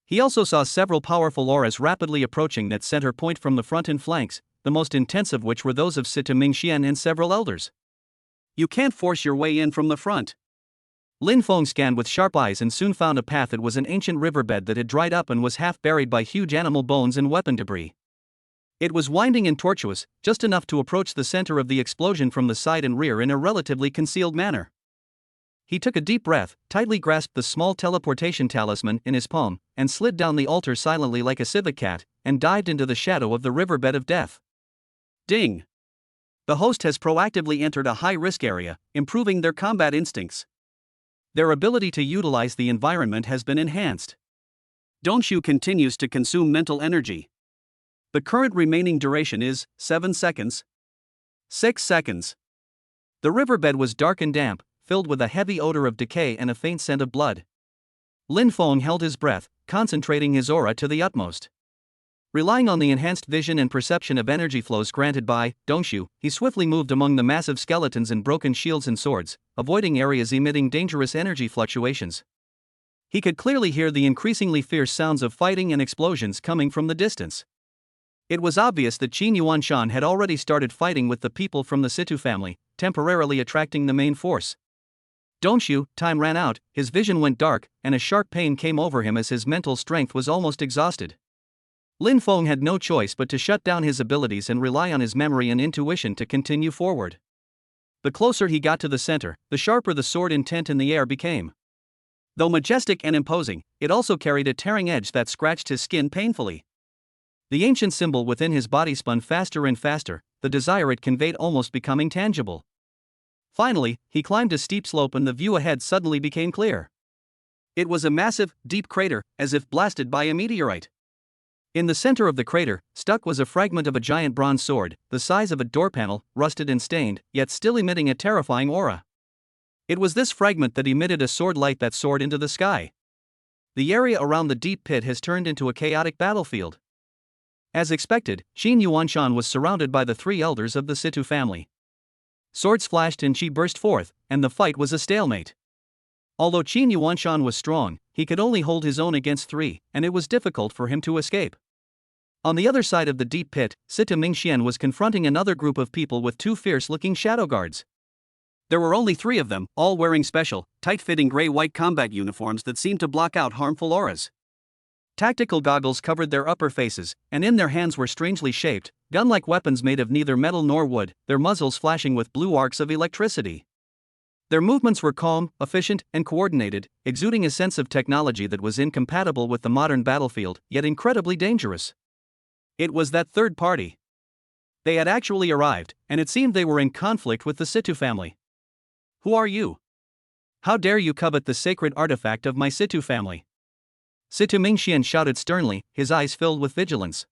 He also saw several powerful auras rapidly approaching that center point from the front and flanks, the most intense of which were those of Sita Mingxian and several elders. You can't force your way in from the front. Lin Feng scanned with sharp eyes and soon found a path that was an ancient riverbed that had dried up and was half buried by huge animal bones and weapon debris. It was winding and tortuous, just enough to approach the center of the explosion from the side and rear in a relatively concealed manner. He took a deep breath, tightly grasped the small teleportation talisman in his palm, and slid down the altar silently like a civet cat, and dived into the shadow of the riverbed of death. Ding! The host has proactively entered a high-risk area, improving their combat instincts. Their ability to utilize the environment has been enhanced. Dongxu continues to consume mental energy. The current remaining duration is 7 seconds. 6 seconds. The riverbed was dark and damp, filled with a heavy odor of decay and a faint scent of blood. Lin Feng held his breath, concentrating his aura to the utmost. Relying on the enhanced vision and perception of energy flows granted by Dongxu, he swiftly moved among the massive skeletons and broken shields and swords, avoiding areas emitting dangerous energy fluctuations. He could clearly hear the increasingly fierce sounds of fighting and explosions coming from the distance. It was obvious that Qin Yuanshan had already started fighting with the people from the Situ family, temporarily attracting the main force. Dongxu, time ran out, his vision went dark, and a sharp pain came over him as his mental strength was almost exhausted. Lin Feng had no choice but to shut down his abilities and rely on his memory and intuition to continue forward. The closer he got to the center, the sharper the sword intent in the air became. Though majestic and imposing, it also carried a tearing edge that scratched his skin painfully. The ancient symbol within his body spun faster and faster, the desire it conveyed almost becoming tangible. Finally, he climbed a steep slope and the view ahead suddenly became clear. It was a massive, deep crater, as if blasted by a meteorite. In the center of the crater, stuck was a fragment of a giant bronze sword, the size of a door panel, rusted and stained, yet still emitting a terrifying aura. It was this fragment that emitted a sword light that soared into the sky. The area around the deep pit has turned into a chaotic battlefield. As expected, Qin Yuanshan was surrounded by the 3 elders of the Situ family. Swords flashed and chi burst forth, and the fight was a stalemate. Although Qin Yuanshan was strong, he could only hold his own against 3, and it was difficult for him to escape. On the other side of the deep pit, Sita Mingxian was confronting another group of people with 2 fierce-looking shadow guards. There were only 3 of them, all wearing special, tight-fitting gray-white combat uniforms that seemed to block out harmful auras. Tactical goggles covered their upper faces, and in their hands were strangely shaped, gun-like weapons made of neither metal nor wood, their muzzles flashing with blue arcs of electricity. Their movements were calm, efficient, and coordinated, exuding a sense of technology that was incompatible with the modern battlefield, yet incredibly dangerous. It was that third party. They had actually arrived, and it seemed they were in conflict with the Situ family. Who are you? How dare you covet the sacred artifact of my Situ family? Situ Mingxian shouted sternly, his eyes filled with vigilance.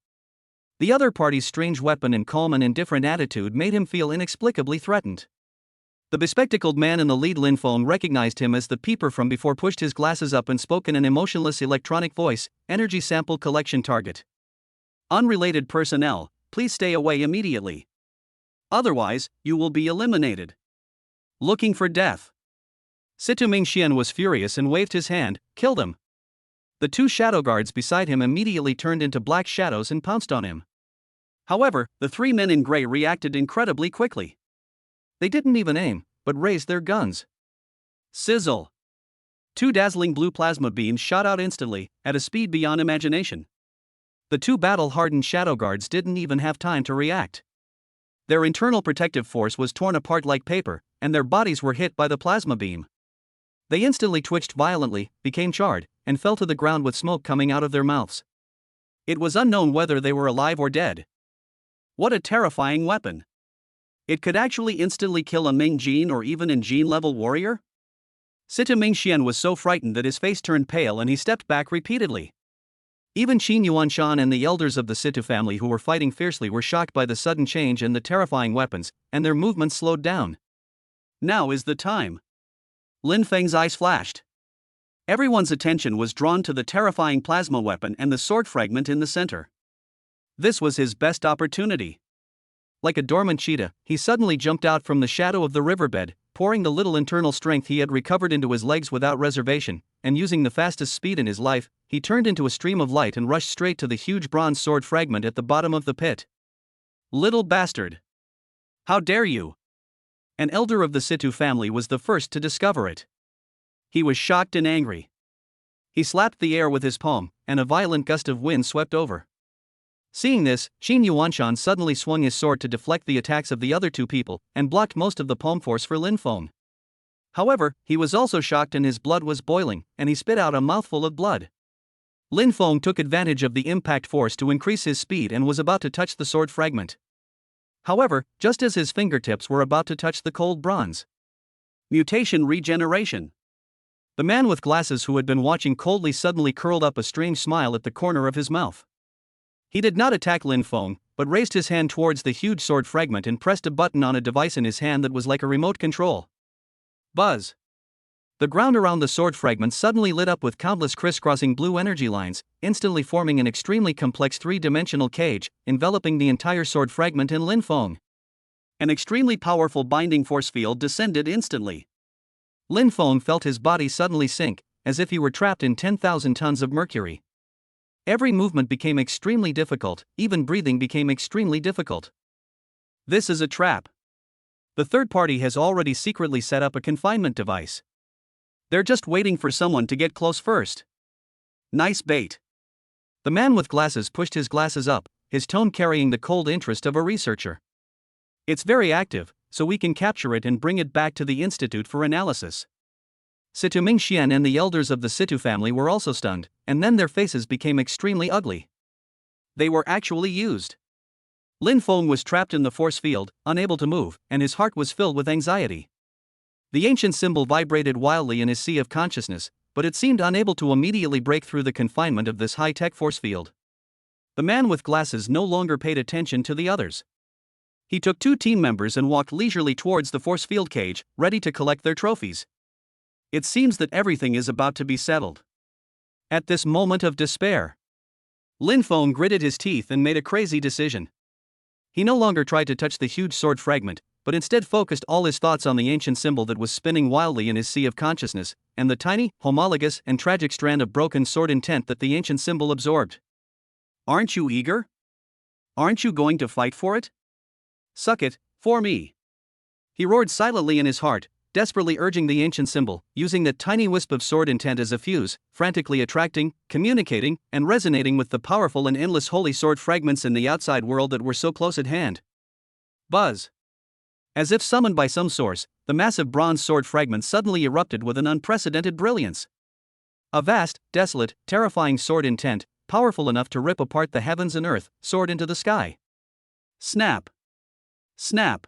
The other party's strange weapon and calm and indifferent attitude made him feel inexplicably threatened. The bespectacled man in the lead, Lin Feng, recognized him as the peeper from before, pushed his glasses up and spoke in an emotionless electronic voice, "Energy sample collection target. Unrelated personnel, please stay away immediately. Otherwise, you will be eliminated. Looking for death." Situ Mingxian was furious and waved his hand, "Kill them." The two shadow guards beside him immediately turned into black shadows and pounced on him. However, the three men in gray reacted incredibly quickly. They didn't even aim, but raised their guns. Sizzle! Two dazzling blue plasma beams shot out instantly, at a speed beyond imagination. The two battle-hardened shadow guards didn't even have time to react. Their internal protective force was torn apart like paper, and their bodies were hit by the plasma beam. They instantly twitched violently, became charred, and fell to the ground with smoke coming out of their mouths. It was unknown whether they were alive or dead. What a terrifying weapon! It could actually instantly kill a Ming Jin or even an Jin-level warrior? Situ Mingxian was so frightened that his face turned pale and he stepped back repeatedly. Even Qin Yuanshan and the elders of the Situ family who were fighting fiercely were shocked by the sudden change in the terrifying weapons, and their movements slowed down. Now is the time. Lin Feng's eyes flashed. Everyone's attention was drawn to the terrifying plasma weapon and the sword fragment in the center. This was his best opportunity. Like a dormant cheetah, he suddenly jumped out from the shadow of the riverbed, pouring the little internal strength he had recovered into his legs without reservation, and using the fastest speed in his life, he turned into a stream of light and rushed straight to the huge bronze sword fragment at the bottom of the pit. Little bastard! How dare you! An elder of the Situ family was the first to discover it. He was shocked and angry. He slapped the air with his palm, and a violent gust of wind swept over. Seeing this, Qin Yuanshan suddenly swung his sword to deflect the attacks of the other two people, and blocked most of the palm force for Lin Feng. However, he was also shocked and his blood was boiling, and he spit out a mouthful of blood. Lin Feng took advantage of the impact force to increase his speed and was about to touch the sword fragment. However, just as his fingertips were about to touch the cold bronze. Mutation regeneration. The man with glasses who had been watching coldly suddenly curled up a strange smile at the corner of his mouth. He did not attack Lin Feng, but raised his hand towards the huge sword fragment and pressed a button on a device in his hand that was like a remote control. Buzz! The ground around the sword fragment suddenly lit up with countless crisscrossing blue energy lines, instantly forming an extremely complex three-dimensional cage, enveloping the entire sword fragment in Lin Feng. An extremely powerful binding force field descended instantly. Lin Feng felt his body suddenly sink, as if he were trapped in 10,000 tons of mercury. Every movement became extremely difficult, even breathing became extremely difficult. This is a trap. The third party has already secretly set up a confinement device. They're just waiting for someone to get close first. Nice bait. The man with glasses pushed his glasses up, his tone carrying the cold interest of a researcher. It's very active, so we can capture it and bring it back to the Institute for analysis. Situ Mingxian and the elders of the Situ family were also stunned, and then their faces became extremely ugly. They were actually used. Lin Feng was trapped in the force field, unable to move, and his heart was filled with anxiety. The ancient symbol vibrated wildly in his sea of consciousness, but it seemed unable to immediately break through the confinement of this high-tech force field. The man with glasses no longer paid attention to the others. He took two team members and walked leisurely towards the force field cage, ready to collect their trophies. It seems that everything is about to be settled. At this moment of despair, Lin Feng gritted his teeth and made a crazy decision. He no longer tried to touch the huge sword fragment, but instead focused all his thoughts on the ancient symbol that was spinning wildly in his sea of consciousness, and the tiny, homologous, and tragic strand of broken sword intent that the ancient symbol absorbed. Aren't you eager? Aren't you going to fight for it? Suck it, for me. He roared silently in his heart, desperately urging the ancient symbol, using that tiny wisp of sword intent as a fuse, frantically attracting, communicating, and resonating with the powerful and endless holy sword fragments in the outside world that were so close at hand. Buzz. As if summoned by some source, the massive bronze sword fragment suddenly erupted with an unprecedented brilliance. A vast, desolate, terrifying sword intent, powerful enough to rip apart the heavens and earth, soared into the sky. Snap! Snap!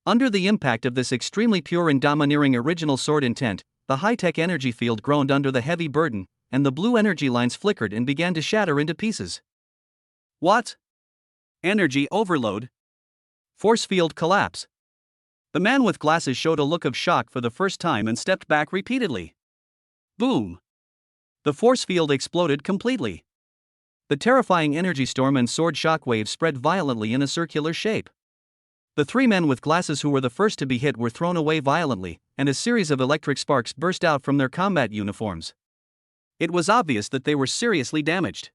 Under the impact of this extremely pure and domineering original sword intent, the high-tech energy field groaned under the heavy burden, and the blue energy lines flickered and began to shatter into pieces. What? Energy overload? Force field collapse. The man with glasses showed a look of shock for the first time and stepped back repeatedly. Boom! The force field exploded completely. The terrifying energy storm and sword shock waves spread violently in a circular shape. The three men with glasses who were the first to be hit were thrown away violently, and a series of electric sparks burst out from their combat uniforms. It was obvious that they were seriously damaged.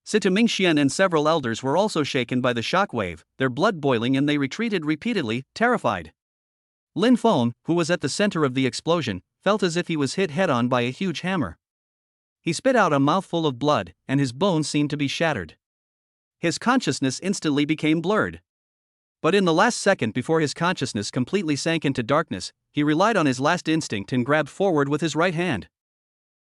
Sita Mingxian and several elders were also shaken by the shock wave, their blood boiling, and they retreated repeatedly, terrified. Lin Feng, who was at the center of the explosion, felt as if he was hit head-on by a huge hammer. He spit out a mouthful of blood, and his bones seemed to be shattered. His consciousness instantly became blurred. But in the last second before his consciousness completely sank into darkness, he relied on his last instinct and grabbed forward with his right hand.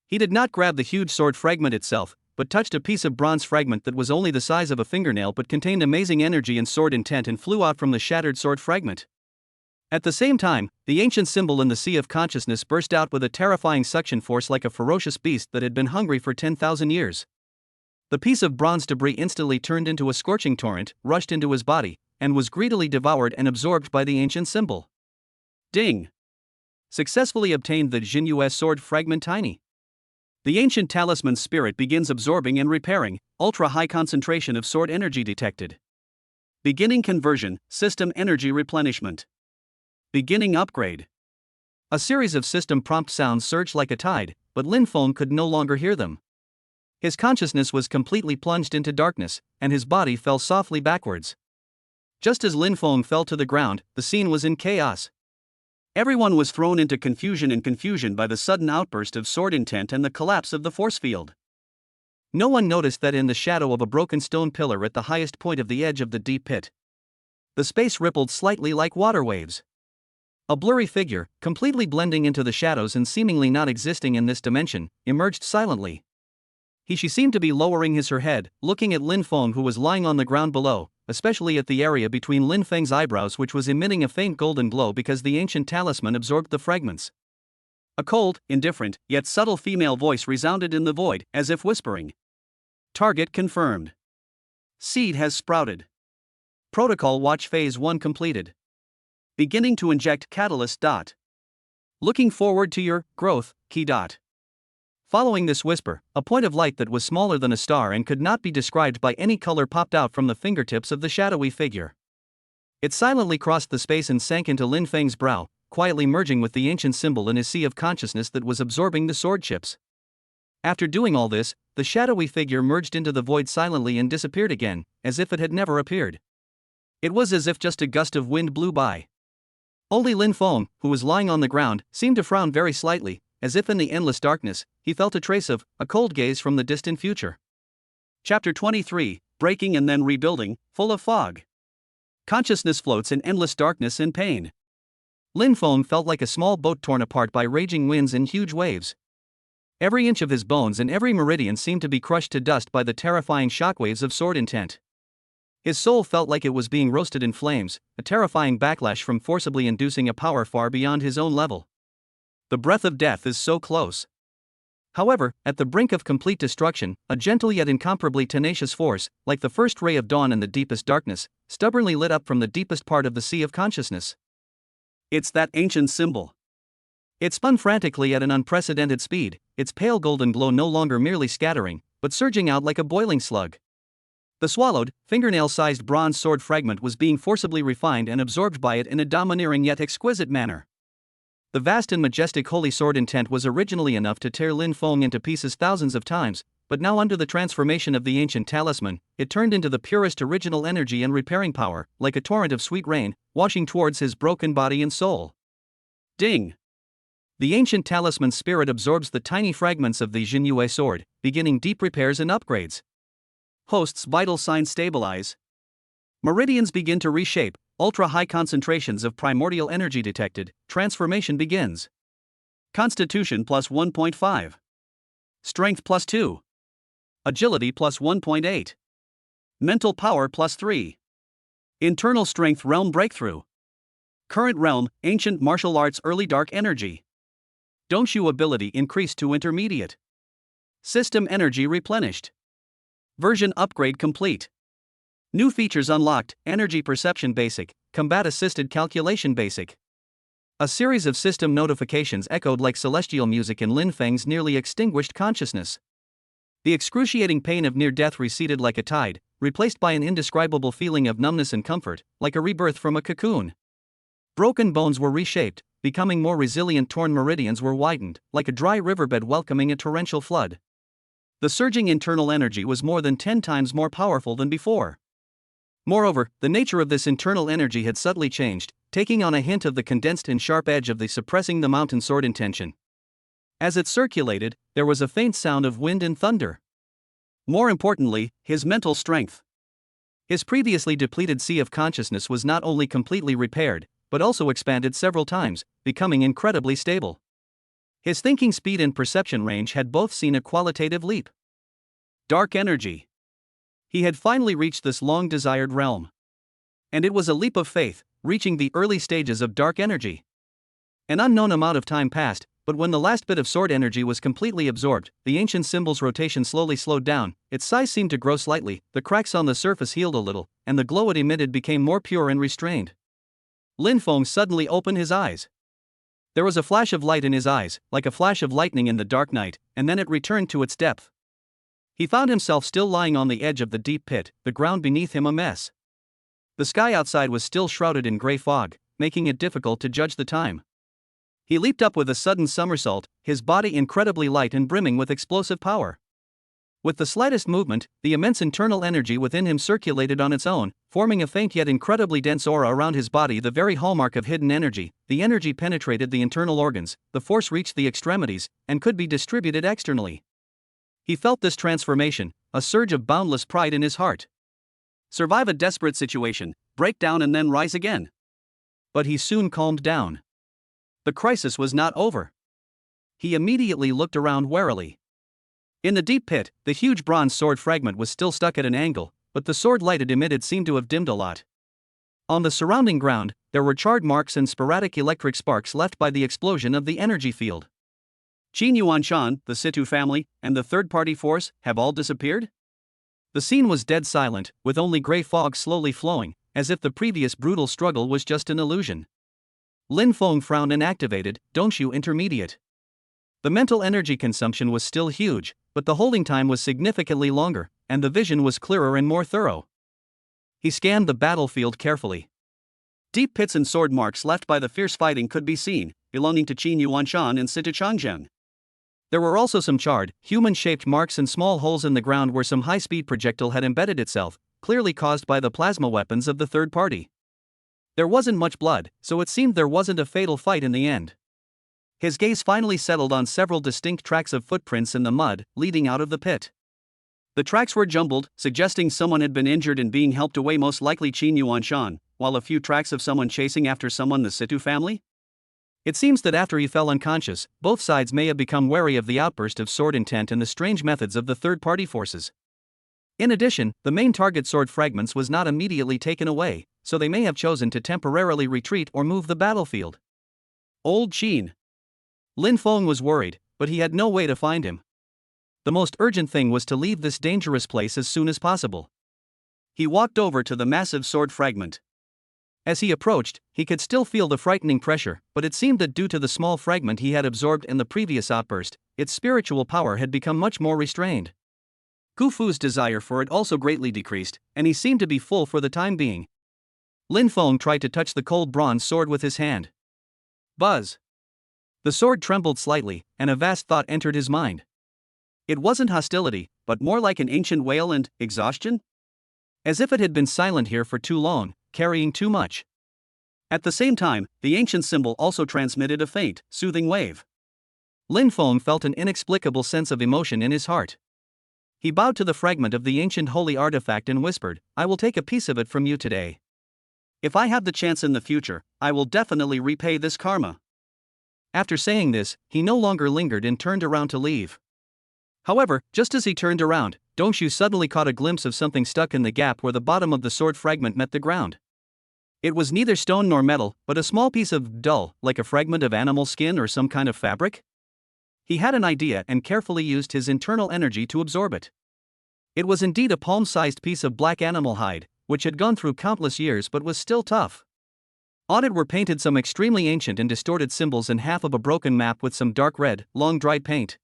He did not grab the huge sword fragment itself, but touched a piece of bronze fragment that was only the size of a fingernail but contained amazing energy and sword intent and flew out from the shattered sword fragment. At the same time, the ancient symbol in the sea of consciousness burst out with a terrifying suction force like a ferocious beast that had been hungry for 10,000 years. The piece of bronze debris instantly turned into a scorching torrent, rushed into his body, and was greedily devoured and absorbed by the ancient symbol. Ding! Successfully obtained the Jinyue sword fragment tiny. The ancient talisman spirit begins absorbing and repairing, ultra-high concentration of sword energy detected. Beginning conversion, system energy replenishment. Beginning upgrade. A series of system prompt sounds surged like a tide, but Lin Feng could no longer hear them. His consciousness was completely plunged into darkness, and his body fell softly backwards. Just as Lin Feng fell to the ground, the scene was in chaos. Everyone was thrown into confusion by the sudden outburst of sword intent and the collapse of the force field. No one noticed that in the shadow of a broken stone pillar at the highest point of the edge of the deep pit, the space rippled slightly like water waves. A blurry figure, completely blending into the shadows and seemingly not existing in this dimension, emerged silently. She seemed to be lowering her head, looking at Lin Feng, who was lying on the ground below, especially at the area between Lin Feng's eyebrows, which was emitting a faint golden glow because the ancient talisman absorbed the fragments. A cold, indifferent, yet subtle female voice resounded in the void, as if whispering. Target confirmed. Seed has sprouted. Protocol Watch Phase 1 completed. Beginning to inject catalyst. Looking forward to your growth, key. Following this whisper, a point of light that was smaller than a star and could not be described by any color popped out from the fingertips of the shadowy figure. It silently crossed the space and sank into Lin Feng's brow, quietly merging with the ancient symbol in his sea of consciousness that was absorbing the sword chips. After doing all this, the shadowy figure merged into the void silently and disappeared again, as if it had never appeared. It was as if just a gust of wind blew by. Only Lin Feng, who was lying on the ground, seemed to frown very slightly, as if in the endless darkness, he felt a trace of a cold gaze from the distant future. Chapter 23, Breaking and Then Rebuilding, full of fog. Consciousness floats in endless darkness and pain. Lin Feng felt like a small boat torn apart by raging winds and huge waves. Every inch of his bones and every meridian seemed to be crushed to dust by the terrifying shockwaves of sword intent. His soul felt like it was being roasted in flames, a terrifying backlash from forcibly inducing a power far beyond his own level. The breath of death is so close. However, at the brink of complete destruction, a gentle yet incomparably tenacious force, like the first ray of dawn in the deepest darkness, stubbornly lit up from the deepest part of the sea of consciousness. It's that ancient symbol. It spun frantically at an unprecedented speed, its pale golden glow no longer merely scattering, but surging out like a boiling slug. The swallowed, fingernail-sized bronze sword fragment was being forcibly refined and absorbed by it in a domineering yet exquisite manner. The vast and majestic holy sword intent was originally enough to tear Lin Feng into pieces thousands of times, but now under the transformation of the ancient talisman, it turned into the purest original energy and repairing power, like a torrent of sweet rain, washing towards his broken body and soul. Ding! The ancient talisman spirit absorbs the tiny fragments of the Jinyue sword, beginning deep repairs and upgrades. Host's vital signs stabilize. Meridians begin to reshape, ultra-high concentrations of primordial energy detected, transformation begins. Constitution plus 1.5. Strength plus 2. Agility plus 1.8. Mental power plus 3. Internal strength realm breakthrough. Current realm, ancient martial arts early dark energy. Dongxu ability increased to intermediate. System energy replenished. Version upgrade complete. New features unlocked: energy perception basic, combat assisted calculation basic. A series of system notifications echoed like celestial music in Lin Feng's nearly extinguished consciousness. The excruciating pain of near death receded like a tide, replaced by an indescribable feeling of numbness and comfort, like a rebirth from a cocoon. Broken bones were reshaped, becoming more resilient. Torn meridians were widened, like a dry riverbed welcoming a torrential flood. The surging internal energy was more than 10 times more powerful than before. Moreover, the nature of this internal energy had subtly changed, taking on a hint of the condensed and sharp edge of the suppressing the mountain sword intention. As it circulated, there was a faint sound of wind and thunder. More importantly, his mental strength. His previously depleted sea of consciousness was not only completely repaired, but also expanded several times, becoming incredibly stable. His thinking speed and perception range had both seen a qualitative leap. Dark energy. He had finally reached this long-desired realm. And it was a leap of faith, reaching the early stages of dark energy. An unknown amount of time passed, but when the last bit of sword energy was completely absorbed, the ancient symbol's rotation slowly slowed down, its size seemed to grow slightly, the cracks on the surface healed a little, and the glow it emitted became more pure and restrained. Lin Feng suddenly opened his eyes. There was a flash of light in his eyes, like a flash of lightning in the dark night, and then it returned to its depth. He found himself still lying on the edge of the deep pit, the ground beneath him a mess. The sky outside was still shrouded in gray fog, making it difficult to judge the time. He leaped up with a sudden somersault, his body incredibly light and brimming with explosive power. With the slightest movement, the immense internal energy within him circulated on its own, forming a faint yet incredibly dense aura around his body, the very hallmark of hidden energy. The energy penetrated the internal organs, the force reached the extremities, and could be distributed externally. He felt this transformation, a surge of boundless pride in his heart. Survive a desperate situation, break down and then rise again. But he soon calmed down. The crisis was not over. He immediately looked around warily. In the deep pit, the huge bronze sword fragment was still stuck at an angle, but the sword light it emitted seemed to have dimmed a lot. On the surrounding ground, there were charred marks and sporadic electric sparks left by the explosion of the energy field. Qin Yuanshan, the Situ family, and the third-party force have all disappeared? The scene was dead silent, with only gray fog slowly flowing, as if the previous brutal struggle was just an illusion. Lin Feng frowned and activated Dongxu Intermediate. The mental energy consumption was still huge, but the holding time was significantly longer, and the vision was clearer and more thorough. He scanned the battlefield carefully. Deep pits and sword marks left by the fierce fighting could be seen, belonging to Qin Yuanshan and Situ Changzheng. There were also some charred, human-shaped marks and small holes in the ground where some high-speed projectile had embedded itself, clearly caused by the plasma weapons of the third party. There wasn't much blood, so it seemed there wasn't a fatal fight in the end. His gaze finally settled on several distinct tracks of footprints in the mud, leading out of the pit. The tracks were jumbled, suggesting someone had been injured and being helped away, most likely Qin Yuanshan, while a few tracks of someone chasing after someone, the Situ family? It seems that after he fell unconscious, both sides may have become wary of the outburst of sword intent and the strange methods of the third-party forces. In addition, the main target sword fragments was not immediately taken away, so they may have chosen to temporarily retreat or move the battlefield. Old Qin. Lin Feng was worried, but he had no way to find him. The most urgent thing was to leave this dangerous place as soon as possible. He walked over to the massive sword fragment. As he approached, he could still feel the frightening pressure, but it seemed that due to the small fragment he had absorbed in the previous outburst, its spiritual power had become much more restrained. Gu Fu's desire for it also greatly decreased, and he seemed to be full for the time being. Lin Feng tried to touch the cold bronze sword with his hand. Buzz! The sword trembled slightly, and a vast thought entered his mind. It wasn't hostility, but more like an ancient wail and exhaustion? As if it had been silent here for too long, carrying too much. At the same time, the ancient symbol also transmitted a faint, soothing wave. Lin Feng felt an inexplicable sense of emotion in his heart. He bowed to the fragment of the ancient holy artifact and whispered, "I will take a piece of it from you today. If I have the chance in the future, I will definitely repay this karma." After saying this, he no longer lingered and turned around to leave. However, just as he turned around, Dongshu suddenly caught a glimpse of something stuck in the gap where the bottom of the sword fragment met the ground. It was neither stone nor metal, but a small piece of dull, like a fragment of animal skin or some kind of fabric. He had an idea and carefully used his internal energy to absorb it. It was indeed a palm-sized piece of black animal hide, which had gone through countless years but was still tough. On it were painted some extremely ancient and distorted symbols and half of a broken map with some dark red, long-dried paint.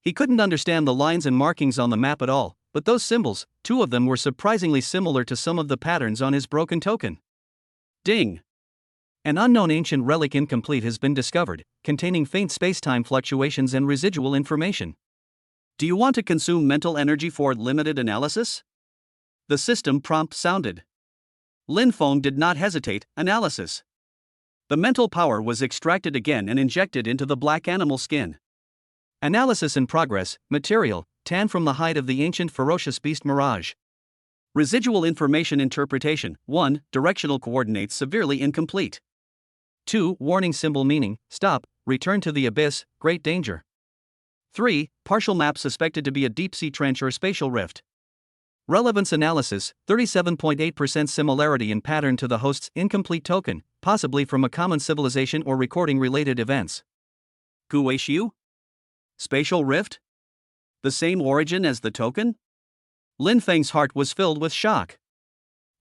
He couldn't understand the lines and markings on the map at all, but those symbols, two of them were surprisingly similar to some of the patterns on his broken token. Ding! An unknown ancient relic incomplete has been discovered, containing faint space-time fluctuations and residual information. Do you want to consume mental energy for limited analysis? The system prompt sounded. Lin Feng did not hesitate. Analysis. The mental power was extracted again and injected into the black animal skin. Analysis in progress. Material, tan from the hide of the ancient ferocious beast Mirage. Residual information interpretation. 1. Directional coordinates severely incomplete. 2. Warning symbol meaning, stop, return to the abyss, great danger. 3. Partial map suspected to be a deep-sea trench or spatial rift. Relevance analysis, 37.8% similarity in pattern to the host's incomplete token, possibly from a common civilization or recording related events. Guishu? Spatial rift? The same origin as the token? Lin Feng's heart was filled with shock.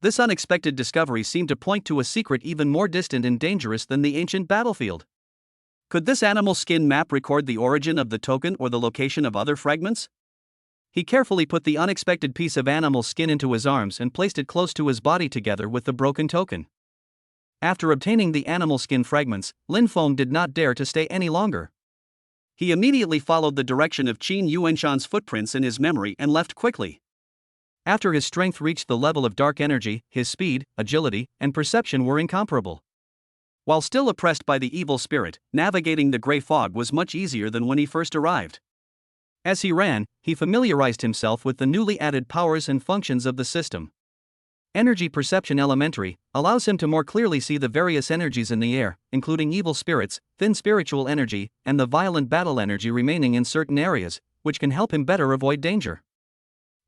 This unexpected discovery seemed to point to a secret even more distant and dangerous than the ancient battlefield. Could this animal skin map record the origin of the token or the location of other fragments? He carefully put the unexpected piece of animal skin into his arms and placed it close to his body together with the broken token. After obtaining the animal skin fragments, Lin Feng did not dare to stay any longer. He immediately followed the direction of Qin Yuanshan's footprints in his memory and left quickly. After his strength reached the level of dark energy, his speed, agility, and perception were incomparable. While still oppressed by the evil spirit, navigating the gray fog was much easier than when he first arrived. As he ran, he familiarized himself with the newly added powers and functions of the system. Energy Perception Elementary allows him to more clearly see the various energies in the air, including evil spirits, thin spiritual energy, and the violent battle energy remaining in certain areas, which can help him better avoid danger.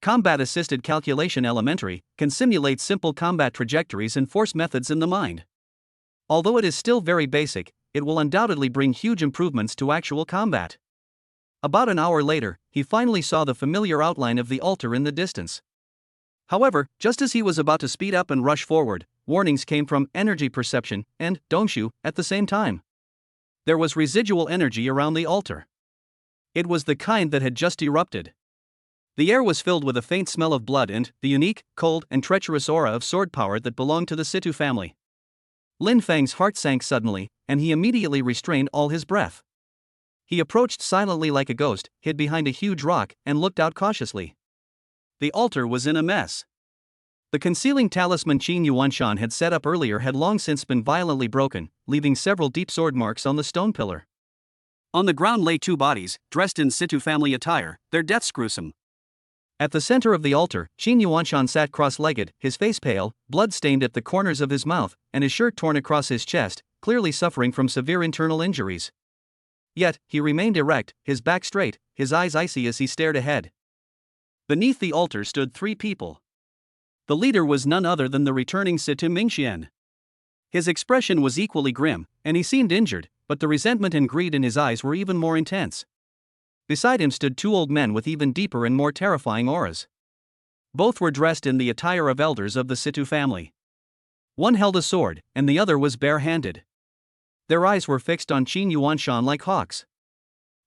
Combat Assisted Calculation Elementary can simulate simple combat trajectories and force methods in the mind. Although it is still very basic, it will undoubtedly bring huge improvements to actual combat. About an hour later, he finally saw the familiar outline of the altar in the distance. However, just as he was about to speed up and rush forward, warnings came from Energy Perception and Dongshu at the same time. There was residual energy around the altar. It was the kind that had just erupted. The air was filled with a faint smell of blood and the unique, cold, and treacherous aura of sword power that belonged to the Situ family. Lin Feng's heart sank suddenly, and he immediately restrained all his breath. He approached silently like a ghost, hid behind a huge rock, and looked out cautiously. The altar was in a mess. The concealing talisman Qin Yuanshan had set up earlier had long since been violently broken, leaving several deep sword marks on the stone pillar. On the ground lay two bodies, dressed in Situ family attire, their deaths gruesome. At the center of the altar, Qin Yuanshan sat cross-legged, his face pale, blood-stained at the corners of his mouth, and his shirt torn across his chest, clearly suffering from severe internal injuries. Yet, he remained erect, his back straight, his eyes icy as he stared ahead. Beneath the altar stood three people. The leader was none other than the returning Situ Mingxian. His expression was equally grim, and he seemed injured, but the resentment and greed in his eyes were even more intense. Beside him stood two old men with even deeper and more terrifying auras. Both were dressed in the attire of elders of the Situ family. One held a sword, and the other was bare-handed. Their eyes were fixed on Qin Yuanshan like hawks.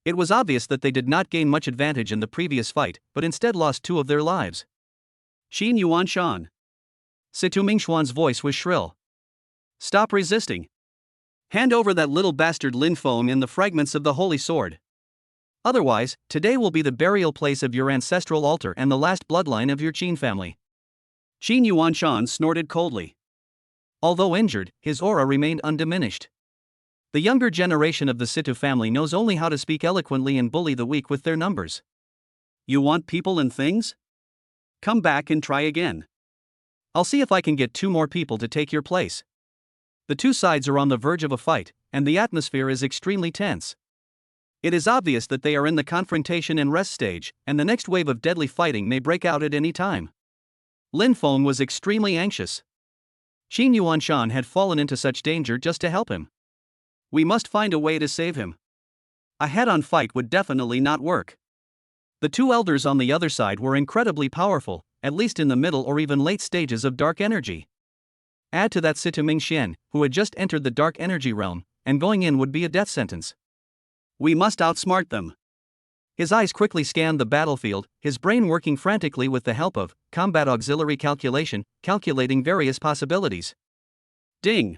It was obvious that they did not gain much advantage in the previous fight, but instead lost two of their lives. Qin Yuanshan. Situ Mingxuan's voice was shrill. Stop resisting. Hand over that little bastard Lin Feng and the fragments of the holy sword. Otherwise, today will be the burial place of your ancestral altar and the last bloodline of your Qin family. Qin Yuanshan snorted coldly. Although injured, his aura remained undiminished. The younger generation of the Situ family knows only how to speak eloquently and bully the weak with their numbers. You want people and things? Come back and try again. I'll see if I can get 2 more people to take your place. The 2 sides are on the verge of a fight, and the atmosphere is extremely tense. It is obvious that they are in the confrontation and rest stage, and the next wave of deadly fighting may break out at any time. Lin Feng was extremely anxious. Qin Yuanshan had fallen into such danger just to help him. We must find a way to save him. A head-on fight would definitely not work. The 2 elders on the other side were incredibly powerful, at least in the middle or even late stages of dark energy. Add to that Situ Mingxian, who had just entered the dark energy realm, and going in would be a death sentence. We must outsmart them. His eyes quickly scanned the battlefield, his brain working frantically with the help of combat auxiliary calculation, calculating various possibilities. Ding!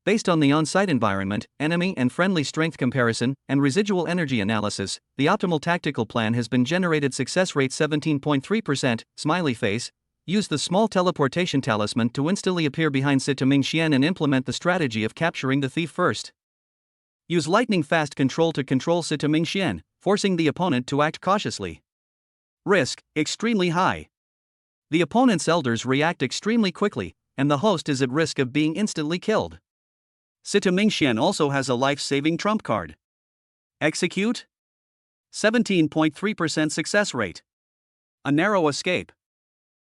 Based on the on-site environment, enemy and friendly strength comparison, and residual energy analysis, the optimal tactical plan has been generated. Success rate 17.3%, smiley face. Use the small teleportation talisman to instantly appear behind Situ Mingxian and implement the strategy of capturing the thief first. Use lightning fast control to control Situ Mingxian, forcing the opponent to act cautiously. Risk, extremely high. The opponent's elders react extremely quickly, and the host is at risk of being instantly killed. Situ Mingxian also has a life-saving trump card. Execute? 17.3% success rate. A narrow escape.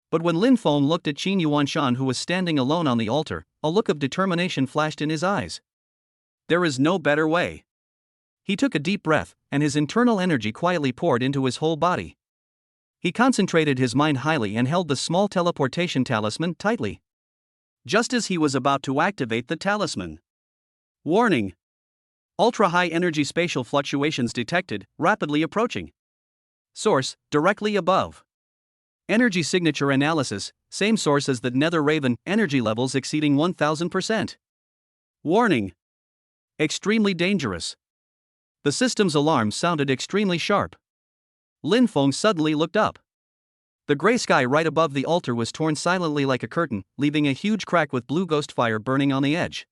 But when Lin Feng looked at Qin Yuanshan, who was standing alone on the altar, a look of determination flashed in his eyes. There is no better way. He took a deep breath, and his internal energy quietly poured into his whole body. He concentrated his mind highly and held the small teleportation talisman tightly. Just as he was about to activate the talisman. Warning! Ultra-high energy spatial fluctuations detected, rapidly approaching. Source, directly above. Energy signature analysis, same source as the Nether Raven, energy levels exceeding 1000%. Warning! Extremely dangerous. The system's alarm sounded extremely sharp. Lin Feng suddenly looked up. The gray sky right above the altar was torn silently like a curtain, leaving a huge crack with blue ghost fire burning on the edge.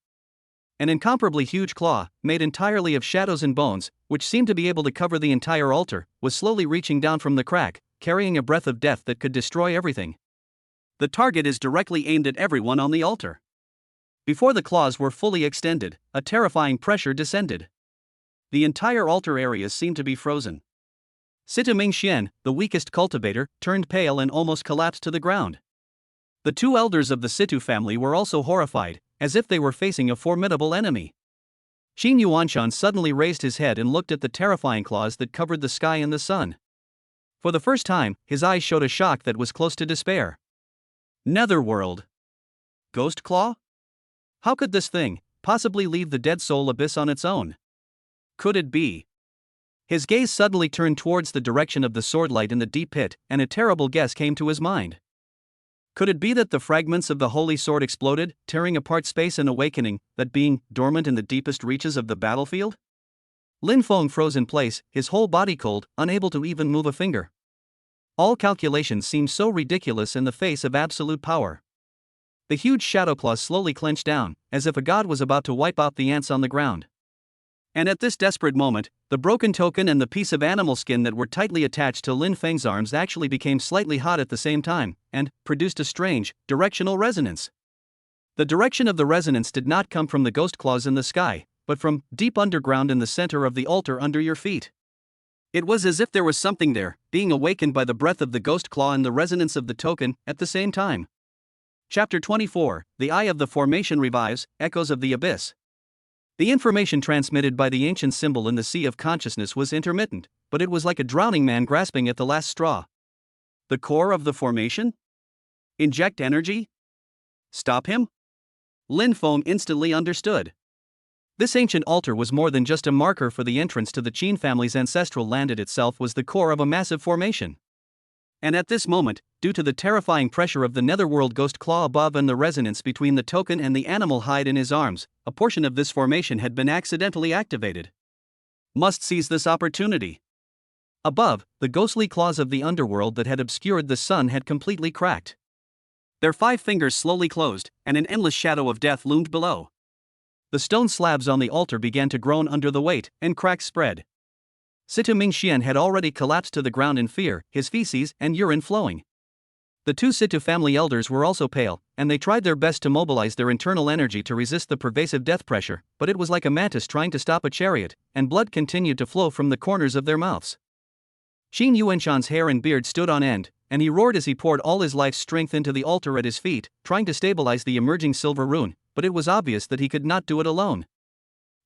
An incomparably huge claw, made entirely of shadows and bones, which seemed to be able to cover the entire altar, was slowly reaching down from the crack, carrying a breath of death that could destroy everything. The target is directly aimed at everyone on the altar. Before the claws were fully extended, a terrifying pressure descended. The entire altar area seemed to be frozen. Situ Mingxian, the weakest cultivator, turned pale and almost collapsed to the ground. The 2 elders of the Situ family were also horrified, as if they were facing a formidable enemy. Qin Yuanshan suddenly raised his head and looked at the terrifying claws that covered the sky and the sun. For the first time, his eyes showed a shock that was close to despair. Netherworld. Ghost Claw? How could this thing possibly leave the Dead Soul Abyss on its own? Could it be? His gaze suddenly turned towards the direction of the swordlight in the deep pit, and a terrible guess came to his mind. Could it be that the fragments of the holy sword exploded, tearing apart space and awakening that being dormant in the deepest reaches of the battlefield? Lin Feng froze in place, his whole body cold, unable to even move a finger. All calculations seemed so ridiculous in the face of absolute power. The huge shadow claws slowly clenched down, as if a god was about to wipe out the ants on the ground. And at this desperate moment, the broken token and the piece of animal skin that were tightly attached to Lin Feng's arms actually became slightly hot at the same time, and produced a strange, directional resonance. The direction of the resonance did not come from the ghost claws in the sky, but from deep underground in the center of the altar under your feet. It was as if there was something there, being awakened by the breath of the ghost claw and the resonance of the token, at the same time. Chapter 24, The Eye of the Formation Revives, Echoes of the Abyss. The information transmitted by the ancient symbol in the sea of consciousness was intermittent, but it was like a drowning man grasping at the last straw. The core of the formation? Inject energy? Stop him? Lin Feng instantly understood. This ancient altar was more than just a marker for the entrance to the Qin family's ancestral land. It itself was the core of a massive formation. And at this moment, due to the terrifying pressure of the netherworld ghost claw above and the resonance between the token and the animal hide in his arms, a portion of this formation had been accidentally activated. Must seize this opportunity. Above, the ghostly claws of the underworld that had obscured the sun had completely cracked. Their 5 fingers slowly closed, and an endless shadow of death loomed below. The stone slabs on the altar began to groan under the weight, and cracks spread. Situ Mingxian had already collapsed to the ground in fear, his feces and urine flowing. The 2 Situ family elders were also pale, and they tried their best to mobilize their internal energy to resist the pervasive death pressure, but it was like a mantis trying to stop a chariot, and blood continued to flow from the corners of their mouths. Qin Yuanshan's hair and beard stood on end, and he roared as he poured all his life's strength into the altar at his feet, trying to stabilize the emerging silver rune, but it was obvious that he could not do it alone.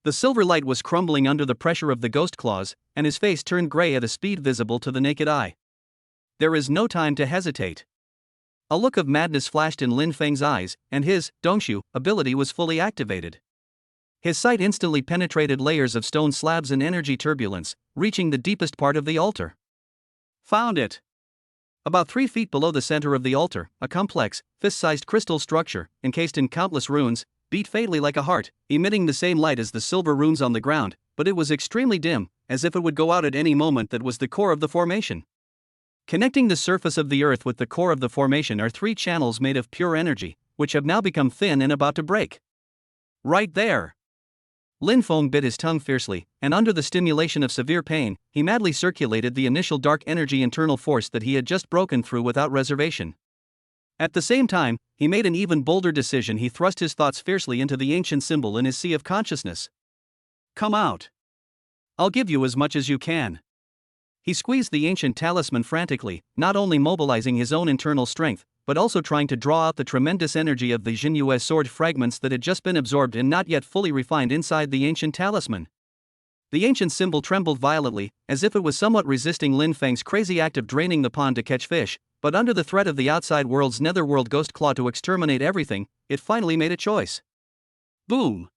The silver light was crumbling under the pressure of the ghost claws, and his face turned gray at a speed visible to the naked eye. There is no time to hesitate. A look of madness flashed in Lin Feng's eyes, and his dongshu ability was fully activated. His sight instantly penetrated layers of stone slabs and energy turbulence, reaching the deepest part of the altar. Found it! About 3 feet below the center of the altar, a complex, fist-sized crystal structure, encased in countless runes, beat faintly like a heart, emitting the same light as the silver runes on the ground, but it was extremely dim, as if it would go out at any moment. That was the core of the formation. Connecting the surface of the earth with the core of the formation are 3 channels made of pure energy, which have now become thin and about to break. Right there! Lin Feng bit his tongue fiercely, and under the stimulation of severe pain, he madly circulated the initial dark energy internal force that he had just broken through without reservation. At the same time, he made an even bolder decision. He thrust his thoughts fiercely into the ancient symbol in his sea of consciousness. Come out! I'll give you as much as you can. He squeezed the ancient talisman frantically, not only mobilizing his own internal strength, but also trying to draw out the tremendous energy of the Jinyue sword fragments that had just been absorbed and not yet fully refined inside the ancient talisman. The ancient symbol trembled violently, as if it was somewhat resisting Lin Feng's crazy act of draining the pond to catch fish, but under the threat of the outside world's netherworld ghost claw to exterminate everything, it finally made a choice. Boom!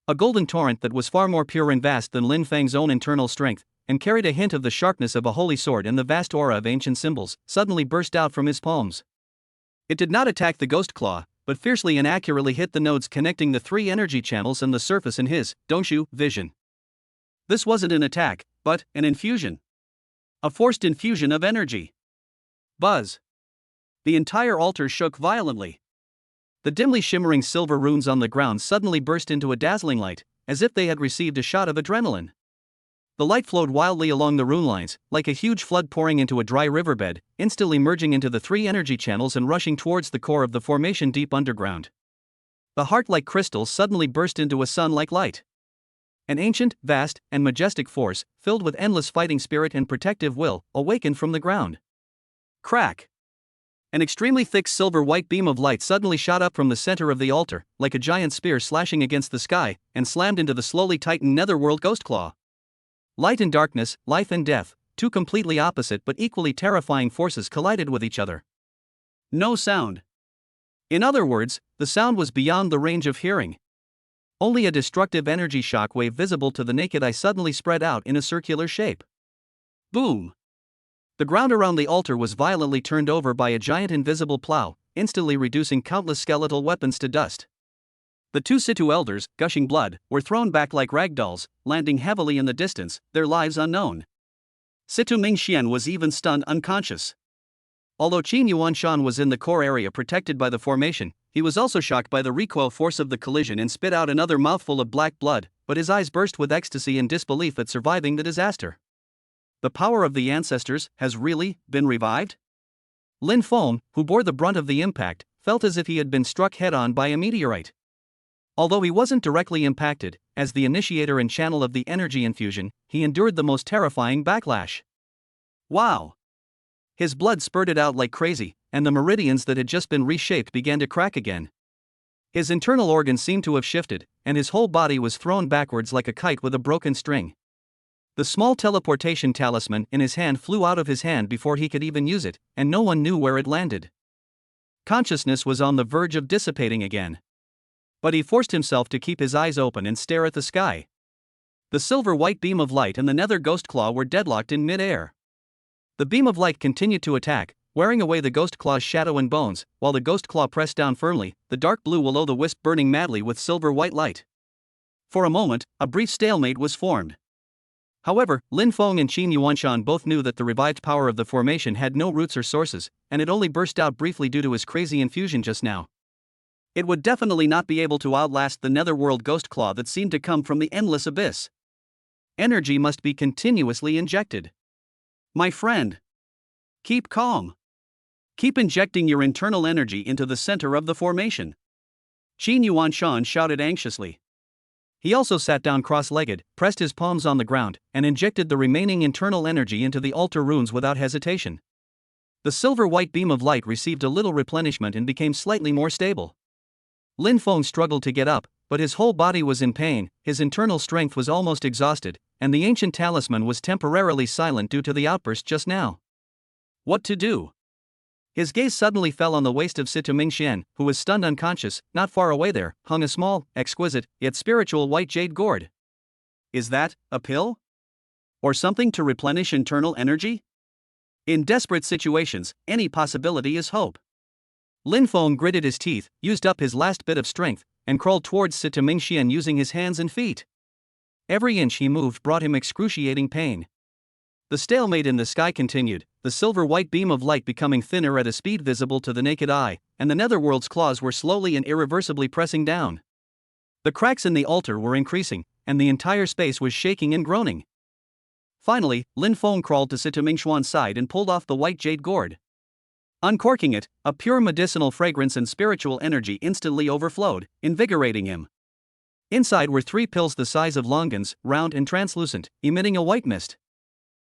A golden torrent that was far more pure and vast than Lin Feng's own internal strength, and carried a hint of the sharpness of a holy sword and the vast aura of ancient symbols, suddenly burst out from his palms. It did not attack the ghost claw, but fiercely and accurately hit the nodes connecting the 3 energy channels and the surface in his dongshu vision. This wasn't an attack, but an infusion. A forced infusion of energy. Buzz! The entire altar shook violently. The dimly shimmering silver runes on the ground suddenly burst into a dazzling light, as if they had received a shot of adrenaline. The light flowed wildly along the rune lines, like a huge flood pouring into a dry riverbed, instantly merging into the 3 energy channels and rushing towards the core of the formation deep underground. The heart-like crystal suddenly burst into a sun-like light. An ancient, vast, and majestic force, filled with endless fighting spirit and protective will, awakened from the ground. Crack! An extremely thick silver-white beam of light suddenly shot up from the center of the altar, like a giant spear slashing against the sky, and slammed into the slowly tightened netherworld ghost claw. Light and darkness, life and death, 2 completely opposite but equally terrifying forces collided with each other. No sound. In other words, the sound was beyond the range of hearing. Only a destructive energy shock wave visible to the naked eye suddenly spread out in a circular shape. Boom! The ground around the altar was violently turned over by a giant invisible plow, instantly reducing countless skeletal weapons to dust. The 2 Situ elders, gushing blood, were thrown back like ragdolls, landing heavily in the distance, their lives unknown. Situ Mingxian was even stunned unconscious. Although Qin Yuanshan was in the core area protected by the formation, he was also shocked by the recoil force of the collision and spit out another mouthful of black blood, but his eyes burst with ecstasy and disbelief at surviving the disaster. The power of the ancestors has really been revived? Lin Feng, who bore the brunt of the impact, felt as if he had been struck head-on by a meteorite. Although he wasn't directly impacted, as the initiator and channel of the energy infusion, he endured the most terrifying backlash. Wow! His blood spurted out like crazy, and the meridians that had just been reshaped began to crack again. His internal organs seemed to have shifted, and his whole body was thrown backwards like a kite with a broken string. The small teleportation talisman in his hand flew out of his hand before he could even use it, and no one knew where it landed. Consciousness was on the verge of dissipating again. But he forced himself to keep his eyes open and stare at the sky. The silver-white beam of light and the nether ghost claw were deadlocked in mid-air. The beam of light continued to attack, wearing away the ghost claw's shadow and bones, while the ghost claw pressed down firmly, the dark blue will-o'-the-wisp burning madly with silver-white light. For a moment, a brief stalemate was formed. However, Lin Feng and Qin Yuanshan both knew that the revived power of the formation had no roots or sources, and it only burst out briefly due to his crazy infusion just now. It would definitely not be able to outlast the netherworld ghost claw that seemed to come from the endless abyss. Energy must be continuously injected. My friend, keep calm. Keep injecting your internal energy into the center of the formation. Qin Yuanshan shouted anxiously. He also sat down cross-legged, pressed his palms on the ground, and injected the remaining internal energy into the altar runes without hesitation. The silver-white beam of light received a little replenishment and became slightly more stable. Lin Feng struggled to get up, but his whole body was in pain, his internal strength was almost exhausted, and the ancient talisman was temporarily silent due to the outburst just now. What to do? His gaze suddenly fell on the waist of Sita Mingxian, who was stunned unconscious. Not far away there hung a small, exquisite, yet spiritual white jade gourd. Is that a pill? Or something to replenish internal energy? In desperate situations, any possibility is hope. Lin Feng gritted his teeth, used up his last bit of strength, and crawled towards Sita Mingxian using his hands and feet. Every inch he moved brought him excruciating pain. The stalemate in the sky continued, the silver-white beam of light becoming thinner at a speed visible to the naked eye, and the netherworld's claws were slowly and irreversibly pressing down. The cracks in the altar were increasing, and the entire space was shaking and groaning. Finally, Lin Feng crawled to Sita Mingxian's side and pulled off the white jade gourd. Uncorking it, a pure medicinal fragrance and spiritual energy instantly overflowed, invigorating him. Inside were 3 pills the size of longans, round and translucent, emitting a white mist.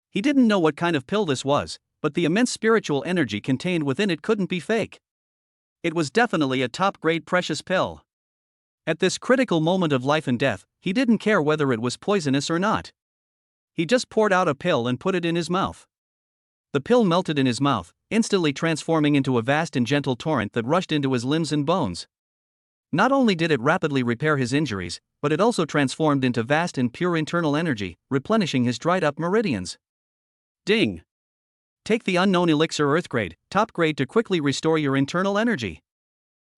He didn't know what kind of pill this was, but the immense spiritual energy contained within it couldn't be fake. It was definitely a top-grade precious pill. At this critical moment of life and death, he didn't care whether it was poisonous or not. He just poured out a pill and put it in his mouth. The pill melted in his mouth, instantly transforming into a vast and gentle torrent that rushed into his limbs and bones. Not only did it rapidly repair his injuries, but it also transformed into vast and pure internal energy, replenishing his dried-up meridians. Ding! Take the unknown elixir Earthgrade, top grade to quickly restore your internal energy.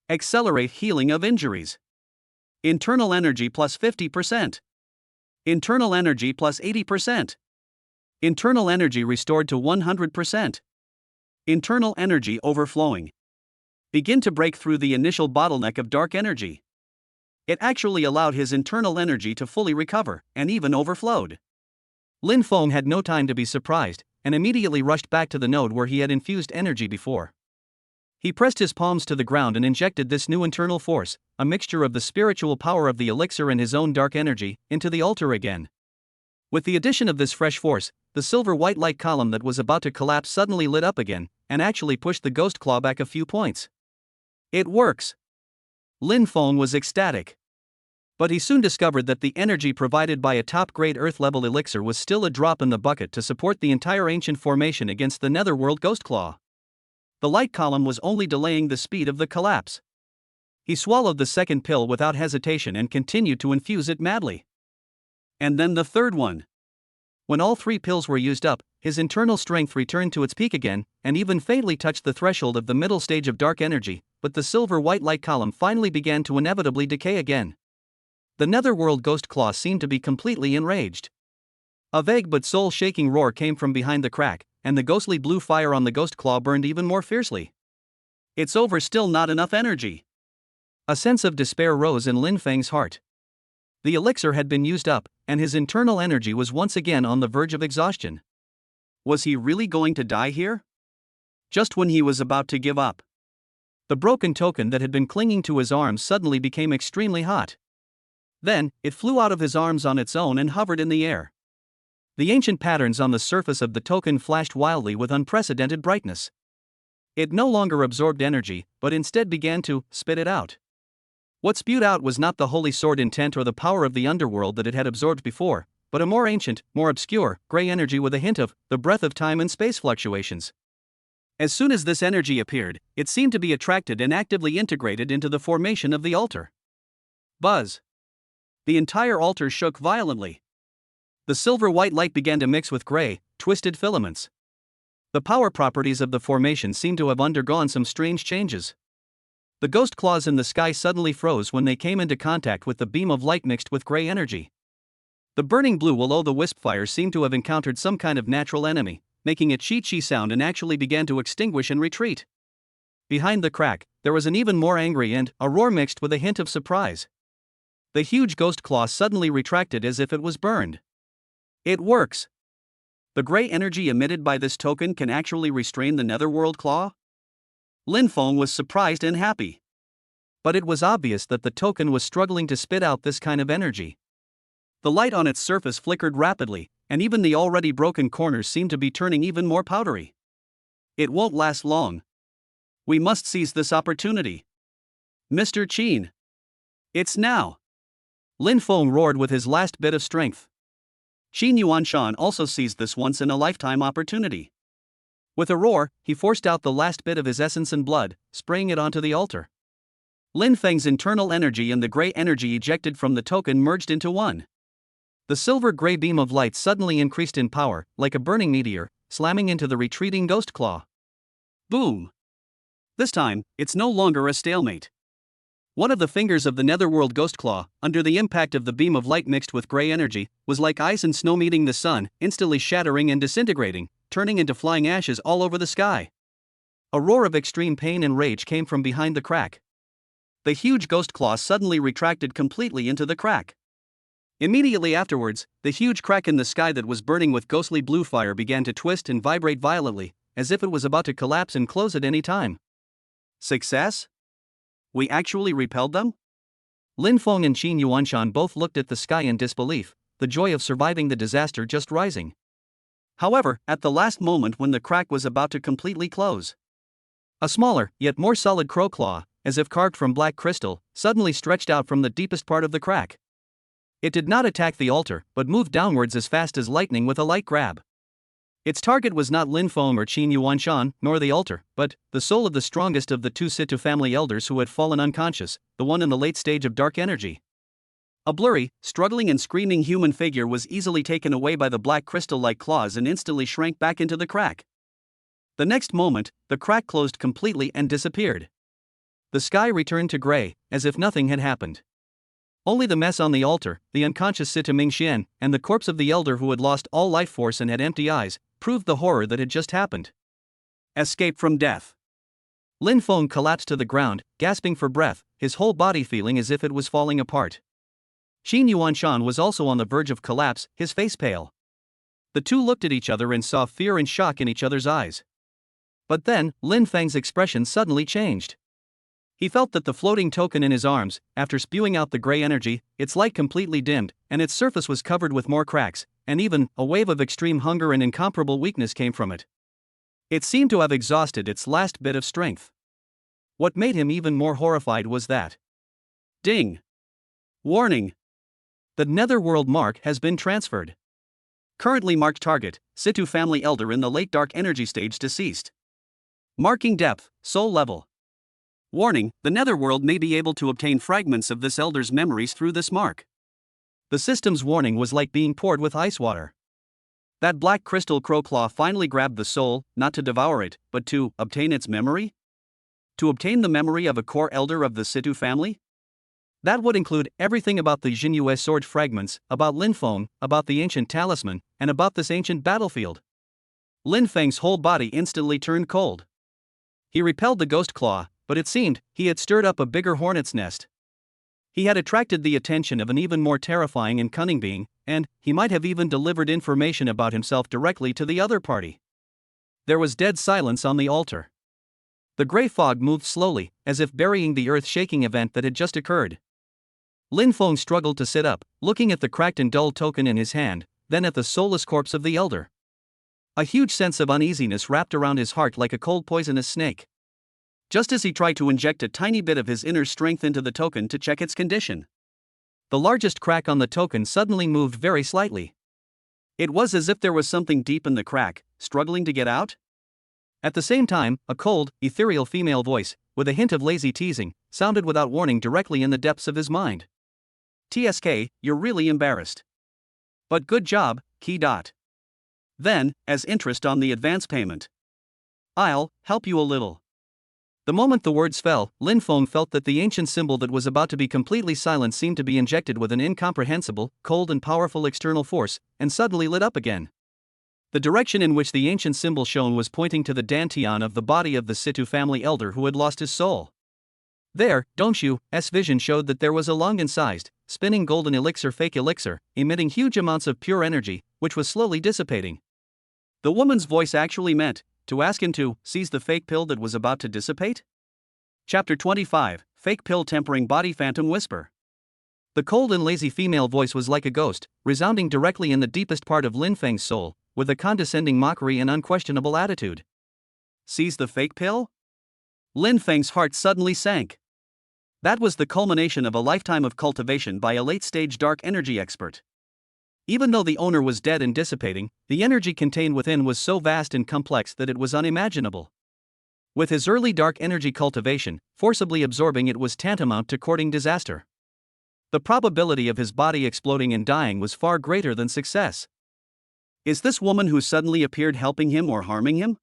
Accelerate healing of injuries. Internal energy plus 50%. Internal energy plus 80%. Internal energy restored to 100%. Internal energy overflowing. Begin to break through the initial bottleneck of dark energy. It actually allowed his internal energy to fully recover, and even overflowed. Lin Feng had no time to be surprised, and immediately rushed back to the node where he had infused energy before. He pressed his palms to the ground and injected this new internal force, a mixture of the spiritual power of the elixir and his own dark energy, into the altar again. With the addition of this fresh force, the silver-white light column that was about to collapse suddenly lit up again, and actually pushed the ghost claw back a few points. It works! Lin Feng was ecstatic. But he soon discovered that the energy provided by a top-grade Earth-level elixir was still a drop in the bucket to support the entire ancient formation against the netherworld ghost claw. The light column was only delaying the speed of the collapse. He swallowed the second pill without hesitation and continued to infuse it madly. And then the third one. When all 3 pills were used up, his internal strength returned to its peak again, and even faintly touched the threshold of the middle stage of dark energy, but the silver-white light column finally began to inevitably decay again. The netherworld ghost claw seemed to be completely enraged. A vague but soul-shaking roar came from behind the crack, and the ghostly blue fire on the ghost claw burned even more fiercely. It's over, still not enough energy. A sense of despair rose in Lin Feng's heart. The elixir had been used up, and his internal energy was once again on the verge of exhaustion. Was he really going to die here? Just when he was about to give up. The broken token that had been clinging to his arms suddenly became extremely hot. Then, it flew out of his arms on its own and hovered in the air. The ancient patterns on the surface of the token flashed wildly with unprecedented brightness. It no longer absorbed energy, but instead began to spit it out. What spewed out was not the holy sword intent or the power of the underworld that it had absorbed before, but a more ancient, more obscure, gray energy with a hint of the breath of time and space fluctuations. As soon as this energy appeared, it seemed to be attracted and actively integrated into the formation of the altar. Buzz! The entire altar shook violently. The silver-white light began to mix with gray, twisted filaments. The power properties of the formation seemed to have undergone some strange changes. The ghost claws in the sky suddenly froze when they came into contact with the beam of light mixed with gray energy. The burning blue will-o'-the-wisp fire seemed to have encountered some kind of natural enemy, making a chee-chee sound and actually began to extinguish and retreat. Behind the crack, there was an even more angry and a roar mixed with a hint of surprise. The huge ghost claw suddenly retracted as if it was burned. It works! The gray energy emitted by this token can actually restrain the netherworld claw? Lin Feng was surprised and happy. But it was obvious that the token was struggling to spit out this kind of energy. The light on its surface flickered rapidly, and even the already broken corners seemed to be turning even more powdery. It won't last long. We must seize this opportunity. Mr. Qin. It's now. Lin Feng roared with his last bit of strength. Qin Yuanshan also seized this once-in-a-lifetime opportunity. With a roar, he forced out the last bit of his essence and blood, spraying it onto the altar. Lin Feng's internal energy and the gray energy ejected from the token merged into one. The silver-gray beam of light suddenly increased in power, like a burning meteor, slamming into the retreating ghost claw. Boom! This time, it's no longer a stalemate. One of the fingers of the netherworld ghost claw, under the impact of the beam of light mixed with gray energy, was like ice and snow meeting the sun, instantly shattering and disintegrating, turning into flying ashes all over the sky. A roar of extreme pain and rage came from behind the crack. The huge ghost claw suddenly retracted completely into the crack. Immediately afterwards, the huge crack in the sky that was burning with ghostly blue fire began to twist and vibrate violently, as if it was about to collapse and close at any time. Success? We actually repelled them? Lin Feng and Qin Yuanshan both looked at the sky in disbelief, the joy of surviving the disaster just rising. However, at the last moment when the crack was about to completely close, a smaller, yet more solid crow claw, as if carved from black crystal, suddenly stretched out from the deepest part of the crack. It did not attack the altar, but moved downwards as fast as lightning with a light grab. Its target was not Lin Feng or Qin Yuanshan, nor the altar, but the soul of the strongest of the two Situ family elders who had fallen unconscious, the one in the late stage of dark energy. A blurry, struggling and screaming human figure was easily taken away by the black crystal-like claws and instantly shrank back into the crack. The next moment, the crack closed completely and disappeared. The sky returned to gray, as if nothing had happened. Only the mess on the altar, the unconscious Situ Mingxian, and the corpse of the elder who had lost all life force and had empty eyes, proved the horror that had just happened. Escape from death. Lin Feng collapsed to the ground, gasping for breath, his whole body feeling as if it was falling apart. Qin Yuanshan was also on the verge of collapse, his face pale. The two looked at each other and saw fear and shock in each other's eyes. But then, Lin Feng's expression suddenly changed. He felt that the floating token in his arms, after spewing out the gray energy, its light completely dimmed, and its surface was covered with more cracks, and even a wave of extreme hunger and incomparable weakness came from it. It seemed to have exhausted its last bit of strength. What made him even more horrified was that. Ding! Warning! The netherworld mark has been transferred. Currently marked target, Situ family elder in the late dark energy stage deceased. Marking depth, soul level. Warning, the netherworld may be able to obtain fragments of this elder's memories through this mark. The system's warning was like being poured with ice water. That black crystal crow claw finally grabbed the soul, not to devour it, but to obtain its memory? To obtain the memory of a core elder of the Situ family? That would include everything about the Jinyue sword fragments, about Lin Feng, about the ancient talisman, and about this ancient battlefield. Lin Feng's whole body instantly turned cold. He repelled the ghost claw, but it seemed he had stirred up a bigger hornet's nest. He had attracted the attention of an even more terrifying and cunning being, and he might have even delivered information about himself directly to the other party. There was dead silence on the altar. The gray fog moved slowly, as if burying the earth-shaking event that had just occurred. Lin Feng struggled to sit up, looking at the cracked and dull token in his hand, then at the soulless corpse of the elder. A huge sense of uneasiness wrapped around his heart like a cold poisonous snake. Just as he tried to inject a tiny bit of his inner strength into the token to check its condition, the largest crack on the token suddenly moved very slightly. It was as if there was something deep in the crack, struggling to get out. At the same time, a cold, ethereal female voice, with a hint of lazy teasing, sounded without warning directly in the depths of his mind. "TSK, you're really embarrassed. But good job, Key. Then, as interest on the advance payment, I'll help you a little." The moment the words fell, Lin Feng felt that the ancient symbol that was about to be completely silent seemed to be injected with an incomprehensible, cold and powerful external force, and suddenly lit up again. The direction in which the ancient symbol shone was pointing to the dantian of the body of the Situ family elder who had lost his soul. There, Dongshu's vision showed that there was a long-incised, spinning golden fake elixir, emitting huge amounts of pure energy, which was slowly dissipating. The woman's voice actually meant to ask him to seize the fake pill that was about to dissipate? Chapter 25, Fake Pill Tempering Body Phantom Whisper. The cold and lazy female voice was like a ghost, resounding directly in the deepest part of Lin Feng's soul, with a condescending mockery and unquestionable attitude. Seize the fake pill? Lin Feng's heart suddenly sank. That was the culmination of a lifetime of cultivation by a late-stage dark energy expert. Even though the owner was dead and dissipating, the energy contained within was so vast and complex that it was unimaginable. With his early dark energy cultivation, forcibly absorbing it was tantamount to courting disaster. The probability of his body exploding and dying was far greater than success. Is this woman who suddenly appeared helping him or harming him?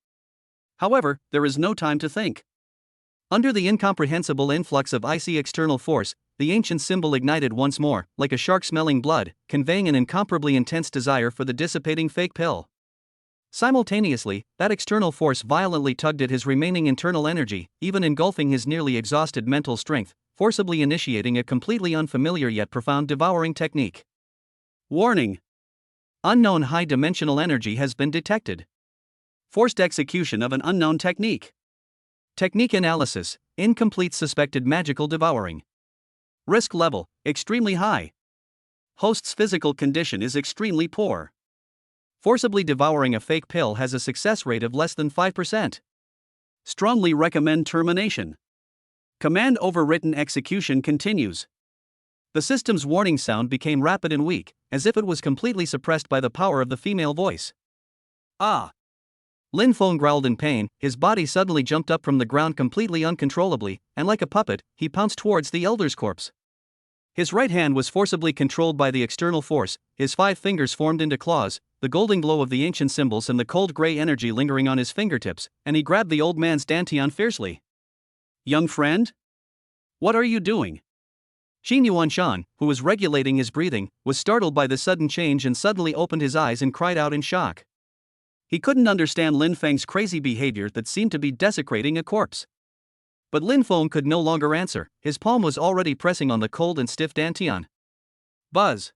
However, there is no time to think. Under the incomprehensible influx of icy external force, the ancient symbol ignited once more, like a shark smelling blood, conveying an incomparably intense desire for the dissipating fake pill. Simultaneously, that external force violently tugged at his remaining internal energy, even engulfing his nearly exhausted mental strength, forcibly initiating a completely unfamiliar yet profound devouring technique. Warning! Unknown high-dimensional energy has been detected. Forced execution of an unknown technique. Technique analysis: incomplete suspected magical devouring. Risk level: extremely high. Host's physical condition is extremely poor. Forcibly devouring a fake pill has a success rate of less than 5%. Strongly recommend termination. Command overwritten execution continues. The system's warning sound became rapid and weak, as if it was completely suppressed by the power of the female voice. Ah! Lin Feng growled in pain, his body suddenly jumped up from the ground completely uncontrollably, and like a puppet, he pounced towards the elder's corpse. His right hand was forcibly controlled by the external force, his 5 fingers formed into claws, the golden glow of the ancient symbols and the cold gray energy lingering on his fingertips, and he grabbed the old man's dantian fiercely. Young friend? What are you doing? Xin Yuanshan, who was regulating his breathing, was startled by the sudden change and suddenly opened his eyes and cried out in shock. He couldn't understand Lin Feng's crazy behavior that seemed to be desecrating a corpse. But Lin Feng could no longer answer, his palm was already pressing on the cold and stiff dantian. Buzz!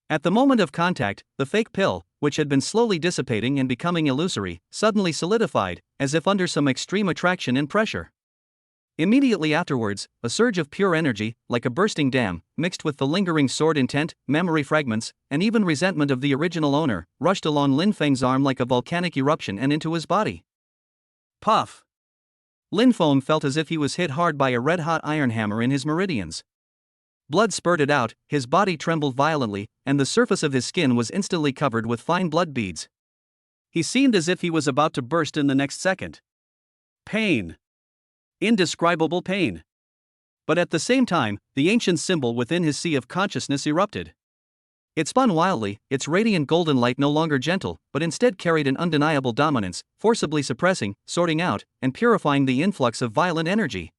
At the moment of contact, the fake pill, which had been slowly dissipating and becoming illusory, suddenly solidified, as if under some extreme attraction and pressure. Immediately afterwards, a surge of pure energy, like a bursting dam, mixed with the lingering sword intent, memory fragments, and even resentment of the original owner, rushed along Lin Feng's arm like a volcanic eruption and into his body. Puff! Lin Feng felt as if he was hit hard by a red-hot iron hammer in his meridians. Blood spurted out, his body trembled violently, and the surface of his skin was instantly covered with fine blood beads. He seemed as if he was about to burst in the next second. Pain. Indescribable pain. But at the same time, the ancient symbol within his sea of consciousness erupted. It spun wildly, its radiant golden light no longer gentle, but instead carried an undeniable dominance, forcibly suppressing, sorting out, and purifying the influx of violent energy.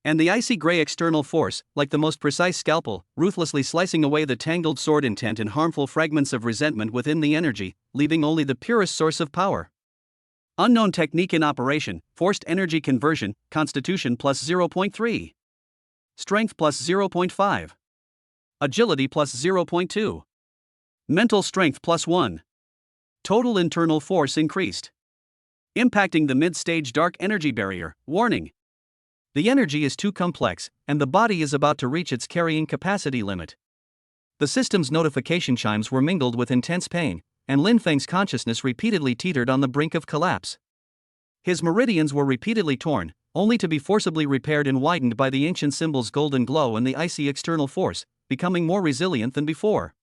And the icy gray external force, like the most precise scalpel, ruthlessly slicing away the tangled sword intent and harmful fragments of resentment within the energy, leaving only the purest source of power. Unknown technique in operation: forced energy conversion, constitution plus 0.3. Strength plus 0.5. Agility plus 0.2. Mental strength plus 1. Total internal force increased. Impacting the mid-stage dark energy barrier. Warning. The energy is too complex, and the body is about to reach its carrying capacity limit. The system's notification chimes were mingled with intense pain, and Lin Feng's consciousness repeatedly teetered on the brink of collapse. His meridians were repeatedly torn, only to be forcibly repaired and widened by the ancient symbol's golden glow and the icy external force, becoming more resilient than before.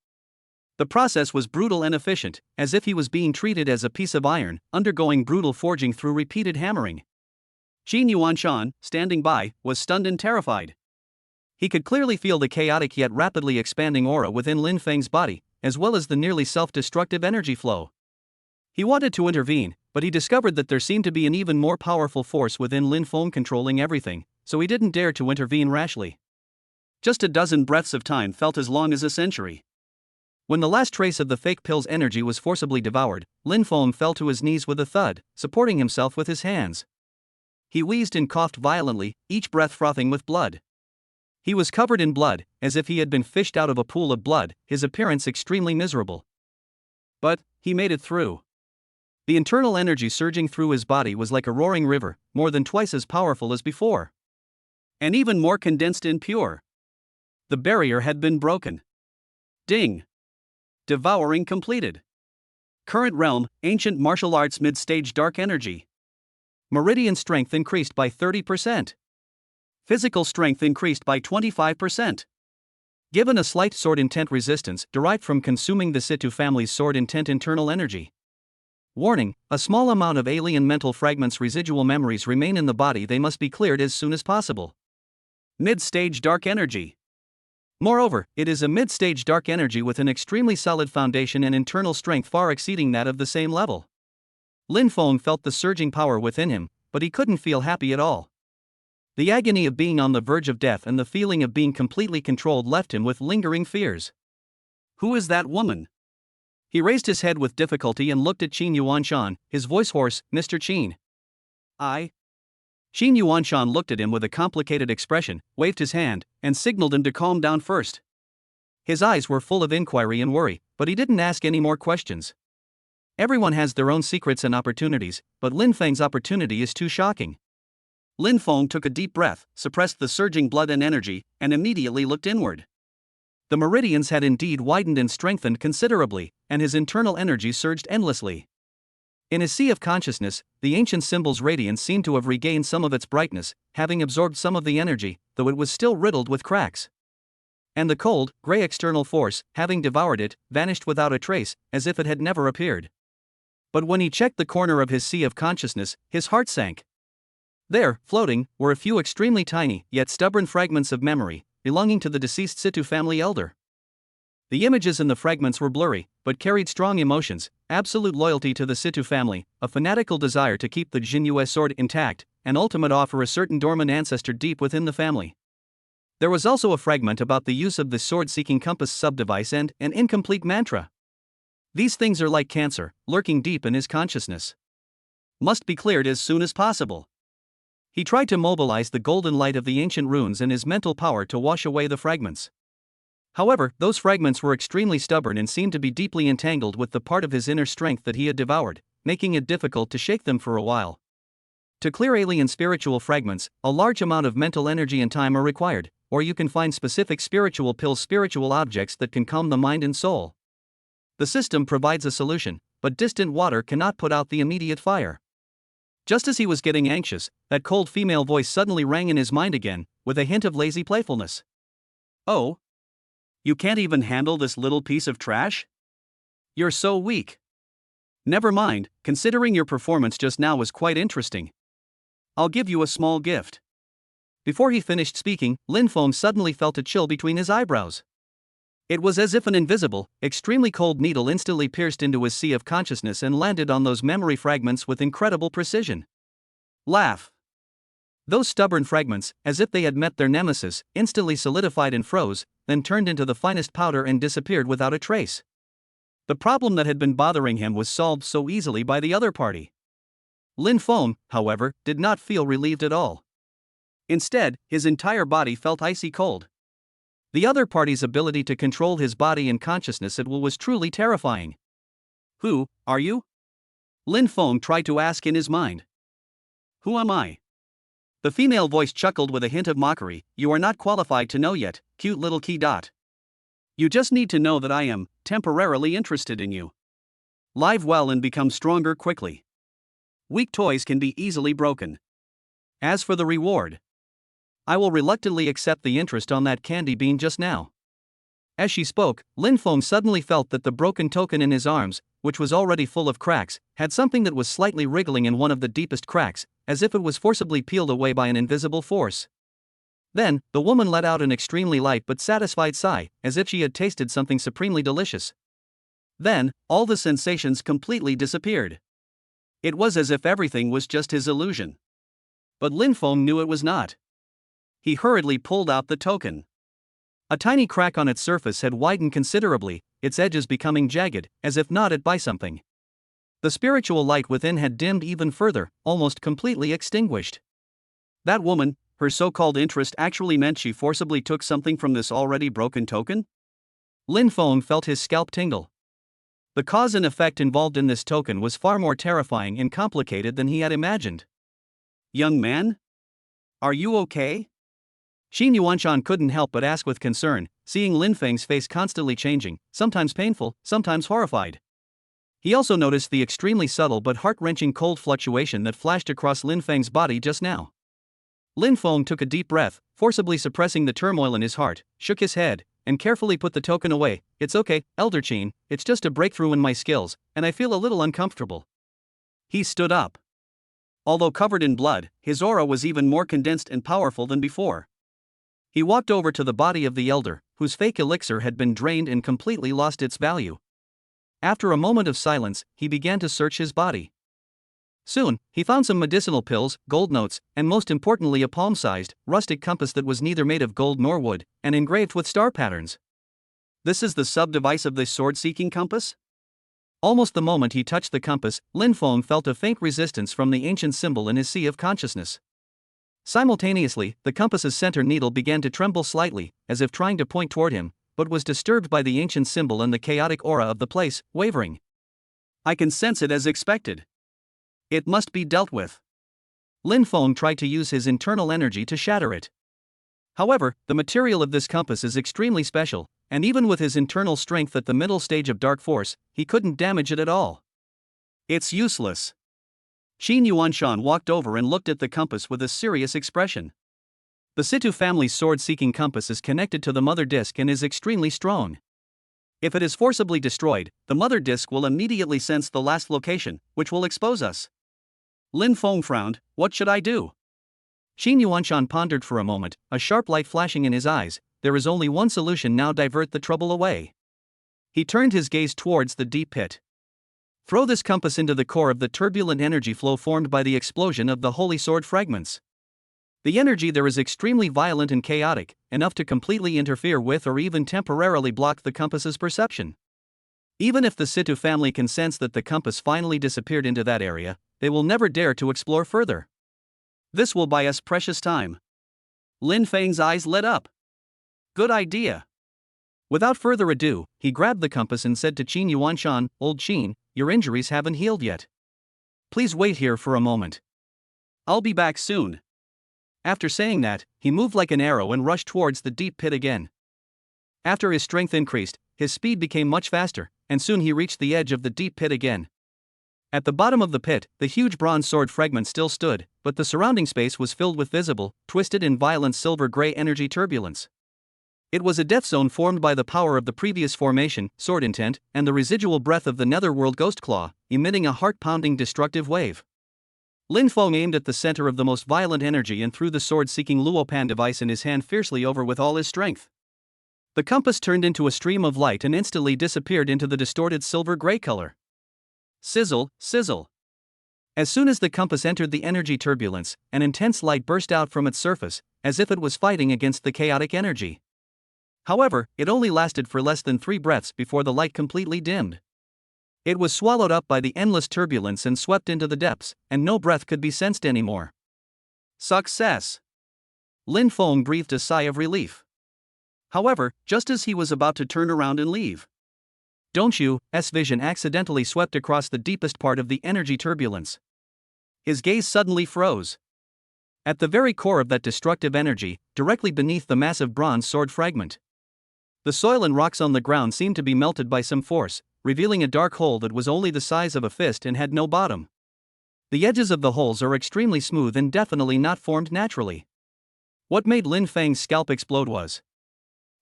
The process was brutal and efficient, as if he was being treated as a piece of iron, undergoing brutal forging through repeated hammering. Xin Yuanshan, standing by, was stunned and terrified. He could clearly feel the chaotic yet rapidly expanding aura within Lin Feng's body, as well as the nearly self-destructive energy flow. He wanted to intervene, but he discovered that there seemed to be an even more powerful force within Lin Feng controlling everything, so he didn't dare to intervene rashly. Just a dozen breaths of time felt as long as a century. When the last trace of the fake pill's energy was forcibly devoured, Lin Feng fell to his knees with a thud, supporting himself with his hands. He wheezed and coughed violently, each breath frothing with blood. He was covered in blood, as if he had been fished out of a pool of blood, his appearance extremely miserable. But he made it through. The internal energy surging through his body was like a roaring river, more than twice as powerful as before. And even more condensed and pure. The barrier had been broken. Ding! Devouring completed. Current realm, ancient martial arts mid-stage dark energy. Meridian strength increased by 30%. Physical strength increased by 25%. Given a slight sword intent resistance derived from consuming the Situ family's sword intent internal energy. Warning, a small amount of alien mental fragments residual memories remain in the body, they must be cleared as soon as possible. Mid-stage dark energy. Moreover, it is a mid-stage dark energy with an extremely solid foundation and internal strength far exceeding that of the same level. Lin Feng felt the surging power within him, but he couldn't feel happy at all. The agony of being on the verge of death and the feeling of being completely controlled left him with lingering fears. Who is that woman? He raised his head with difficulty and looked at Qin Yuanshan, his voice hoarse. Mr. Qin. Qin Yuanshan looked at him with a complicated expression, waved his hand, and signaled him to calm down first. His eyes were full of inquiry and worry, but he didn't ask any more questions. Everyone has their own secrets and opportunities, but Lin Feng's opportunity is too shocking. Lin Feng took a deep breath, suppressed the surging blood and energy, and immediately looked inward. The meridians had indeed widened and strengthened considerably, and his internal energy surged endlessly. In his sea of consciousness, the ancient symbol's radiance seemed to have regained some of its brightness, having absorbed some of the energy, though it was still riddled with cracks. And the cold, gray external force, having devoured it, vanished without a trace, as if it had never appeared. But when he checked the corner of his sea of consciousness, his heart sank. There, floating, were a few extremely tiny, yet stubborn fragments of memory, belonging to the deceased Situ family elder. The images in the fragments were blurry, but carried strong emotions, absolute loyalty to the Situ family, a fanatical desire to keep the Jinyue sword intact, and ultimate awe for a certain dormant ancestor deep within the family. There was also a fragment about the use of the sword-seeking compass sub-device and an incomplete mantra. These things are like cancer, lurking deep in his consciousness. Must be cleared as soon as possible. He tried to mobilize the golden light of the ancient runes and his mental power to wash away the fragments. However, those fragments were extremely stubborn and seemed to be deeply entangled with the part of his inner strength that he had devoured, making it difficult to shake them for a while. To clear alien spiritual fragments, a large amount of mental energy and time are required, or you can find specific spiritual pills, spiritual objects that can calm the mind and soul. The system provides a solution, but distant water cannot put out the immediate fire. Just as he was getting anxious, that cold female voice suddenly rang in his mind again, with a hint of lazy playfulness. Oh? You can't even handle this little piece of trash? You're so weak. Never mind, considering your performance just now was quite interesting. I'll give you a small gift. Before he finished speaking, Lin Feng suddenly felt a chill between his eyebrows. It was as if an invisible, extremely cold needle instantly pierced into his sea of consciousness and landed on those memory fragments with incredible precision. Laugh. Those stubborn fragments, as if they had met their nemesis, instantly solidified and froze, then turned into the finest powder and disappeared without a trace. The problem that had been bothering him was solved so easily by the other party. Lin Feng, however, did not feel relieved at all. Instead, his entire body felt icy cold. The other party's ability to control his body and consciousness at will was truly terrifying. Who are you? Lin Feng tried to ask in his mind. Who am I? The female voice chuckled with a hint of mockery. You are not qualified to know yet, cute little key dot. You just need to know that I am temporarily interested in you. Live well and become stronger quickly. Weak toys can be easily broken. As for the reward, I will reluctantly accept the interest on that candy bean just now. As she spoke, Lin Feng suddenly felt that the broken token in his arms, which was already full of cracks, had something that was slightly wriggling in one of the deepest cracks, as if it was forcibly peeled away by an invisible force. Then, the woman let out an extremely light but satisfied sigh, as if she had tasted something supremely delicious. Then, all the sensations completely disappeared. It was as if everything was just his illusion. But Lin Feng knew it was not. He hurriedly pulled out the token. A tiny crack on its surface had widened considerably, its edges becoming jagged, as if knotted by something. The spiritual light within had dimmed even further, almost completely extinguished. That woman, her so-called interest actually meant she forcibly took something from this already broken token? Lin Feng felt his scalp tingle. The cause and effect involved in this token was far more terrifying and complicated than he had imagined. Young man? Are you okay? Xin Yuanshan couldn't help but ask with concern, seeing Lin Feng's face constantly changing, sometimes painful, sometimes horrified. He also noticed the extremely subtle but heart-wrenching cold fluctuation that flashed across Lin Feng's body just now. Lin Feng took a deep breath, forcibly suppressing the turmoil in his heart, shook his head, and carefully put the token away. It's okay, Elder Qin, it's just a breakthrough in my skills, and I feel a little uncomfortable. He stood up. Although covered in blood, his aura was even more condensed and powerful than before. He walked over to the body of the elder, whose fake elixir had been drained and completely lost its value. After a moment of silence, he began to search his body. Soon, he found some medicinal pills, gold notes, and most importantly a palm-sized, rustic compass that was neither made of gold nor wood, and engraved with star patterns. This is the sub-device of this sword-seeking compass? Almost the moment he touched the compass, Lin Feng felt a faint resistance from the ancient symbol in his sea of consciousness. Simultaneously, the compass's center needle began to tremble slightly, as if trying to point toward him, but was disturbed by the ancient symbol and the chaotic aura of the place, wavering. I can sense it as expected. It must be dealt with. Lin Feng tried to use his internal energy to shatter it. However, the material of this compass is extremely special, and even with his internal strength at the middle stage of dark force, he couldn't damage it at all. It's useless. Xin Yuanshan walked over and looked at the compass with a serious expression. The Situ family's sword-seeking compass is connected to the mother disk and is extremely strong. If it is forcibly destroyed, the mother disk will immediately sense the last location, which will expose us. Lin Feng frowned. What should I do? Xin Yuanshan pondered for a moment, a sharp light flashing in his eyes. There is only one solution now: divert the trouble away. He turned his gaze towards the deep pit. Throw this compass into the core of the turbulent energy flow formed by the explosion of the holy sword fragments. The energy there is extremely violent and chaotic, enough to completely interfere with or even temporarily block the compass's perception. Even if the Situ family can sense that the compass finally disappeared into that area, they will never dare to explore further. This will buy us precious time. Lin Feng's eyes lit up. Good idea. Without further ado, he grabbed the compass and said to Qin Yuanshan, Old Qin, your injuries haven't healed yet. Please wait here for a moment. I'll be back soon. After saying that, he moved like an arrow and rushed towards the deep pit again. After his strength increased, his speed became much faster, and soon he reached the edge of the deep pit again. At the bottom of the pit, the huge bronze sword fragment still stood, but the surrounding space was filled with visible, twisted and violent silver-gray energy turbulence. It was a death zone formed by the power of the previous formation, sword intent, and the residual breath of the netherworld ghost claw, emitting a heart-pounding destructive wave. Lin Feng aimed at the center of the most violent energy and threw the sword-seeking Luopan device in his hand fiercely over with all his strength. The compass turned into a stream of light and instantly disappeared into the distorted silver-gray color. Sizzle, sizzle. As soon as the compass entered the energy turbulence, an intense light burst out from its surface, as if it was fighting against the chaotic energy. However, it only lasted for less than 3 breaths before the light completely dimmed. It was swallowed up by the endless turbulence and swept into the depths, and no breath could be sensed anymore. Success! Lin Feng breathed a sigh of relief. However, just as he was about to turn around and leave, Don't You's vision accidentally swept across the deepest part of the energy turbulence. His gaze suddenly froze. At the very core of that destructive energy, directly beneath the massive bronze sword fragment, the soil and rocks on the ground seemed to be melted by some force, revealing a dark hole that was only the size of a fist and had no bottom. The edges of the holes are extremely smooth and definitely not formed naturally. What made Lin Feng's scalp explode was,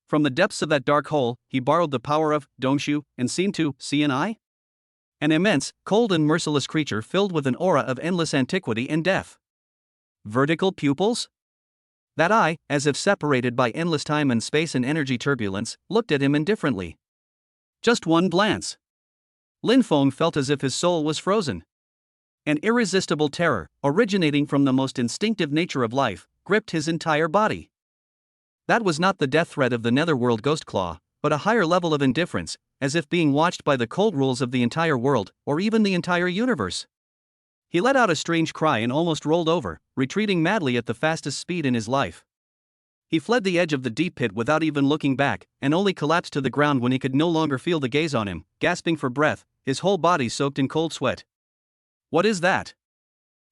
from the depths of that dark hole, he borrowed the power of Don't You and seemed to see an eye? An immense, cold and merciless creature filled with an aura of endless antiquity and death. Vertical pupils? That eye, as if separated by endless time and space and energy turbulence, looked at him indifferently. Just one glance. Lin Feng felt as if his soul was frozen. An irresistible terror, originating from the most instinctive nature of life, gripped his entire body. That was not the death threat of the netherworld ghost claw, but a higher level of indifference, as if being watched by the cold rules of the entire world, or even the entire universe. He let out a strange cry and almost rolled over, retreating madly at the fastest speed in his life. He fled the edge of the deep pit without even looking back, and only collapsed to the ground when he could no longer feel the gaze on him, gasping for breath, his whole body soaked in cold sweat. What is that?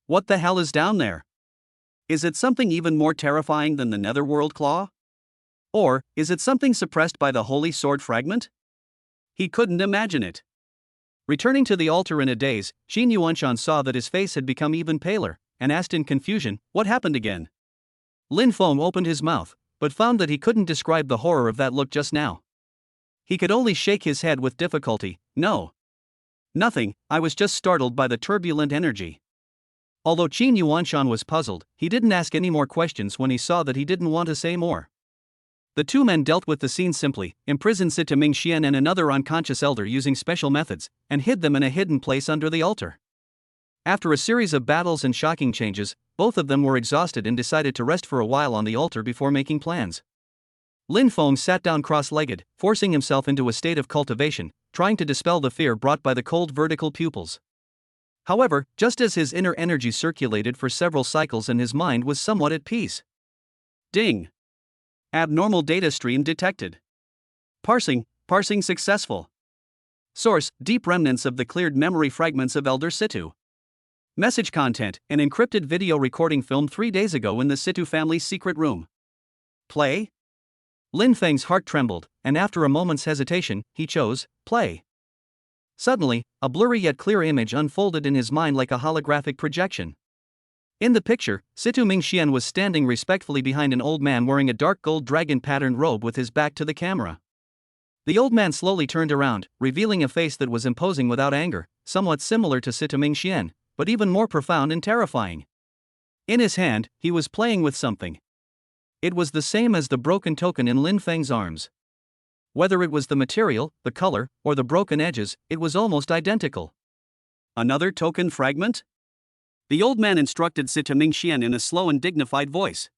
What the hell is down there? Is it something even more terrifying than the netherworld claw? Or, is it something suppressed by the holy sword fragment? He couldn't imagine it. Returning to the altar in a daze, Qin Yuanshan saw that his face had become even paler, and asked in confusion, "What happened again?" Lin Feng opened his mouth, but found that he couldn't describe the horror of that look just now. He could only shake his head with difficulty. "No. Nothing, I was just startled by the turbulent energy." Although Qin Yuanshan was puzzled, he didn't ask any more questions when he saw that he didn't want to say more. The two men dealt with the scene simply, imprisoned Sita Mingxian and another unconscious elder using special methods, and hid them in a hidden place under the altar. After a series of battles and shocking changes, both of them were exhausted and decided to rest for a while on the altar before making plans. Lin Feng sat down cross-legged, forcing himself into a state of cultivation, trying to dispel the fear brought by the cold vertical pupils. However, just as his inner energy circulated for several cycles and his mind was somewhat at peace. Ding! Abnormal data stream detected. Parsing successful. Source: deep remnants of the cleared memory fragments of Elder Situ. Message content: an encrypted video recording filmed 3 days ago in the Situ family's secret room. Play? Lin Feng's heart trembled, and after a moment's hesitation, he chose play. Suddenly, a blurry yet clear image unfolded in his mind like a holographic projection. In the picture, Situ Mingxian was standing respectfully behind an old man wearing a dark gold dragon-patterned robe with his back to the camera. The old man slowly turned around, revealing a face that was imposing without anger, somewhat similar to Situ Mingxian, but even more profound and terrifying. In his hand, he was playing with something. It was the same as the broken token in Lin Feng's arms. Whether it was the material, the color, or the broken edges, it was almost identical. Another token fragment? The old man instructed Sita Mingxian in a slow and dignified voice.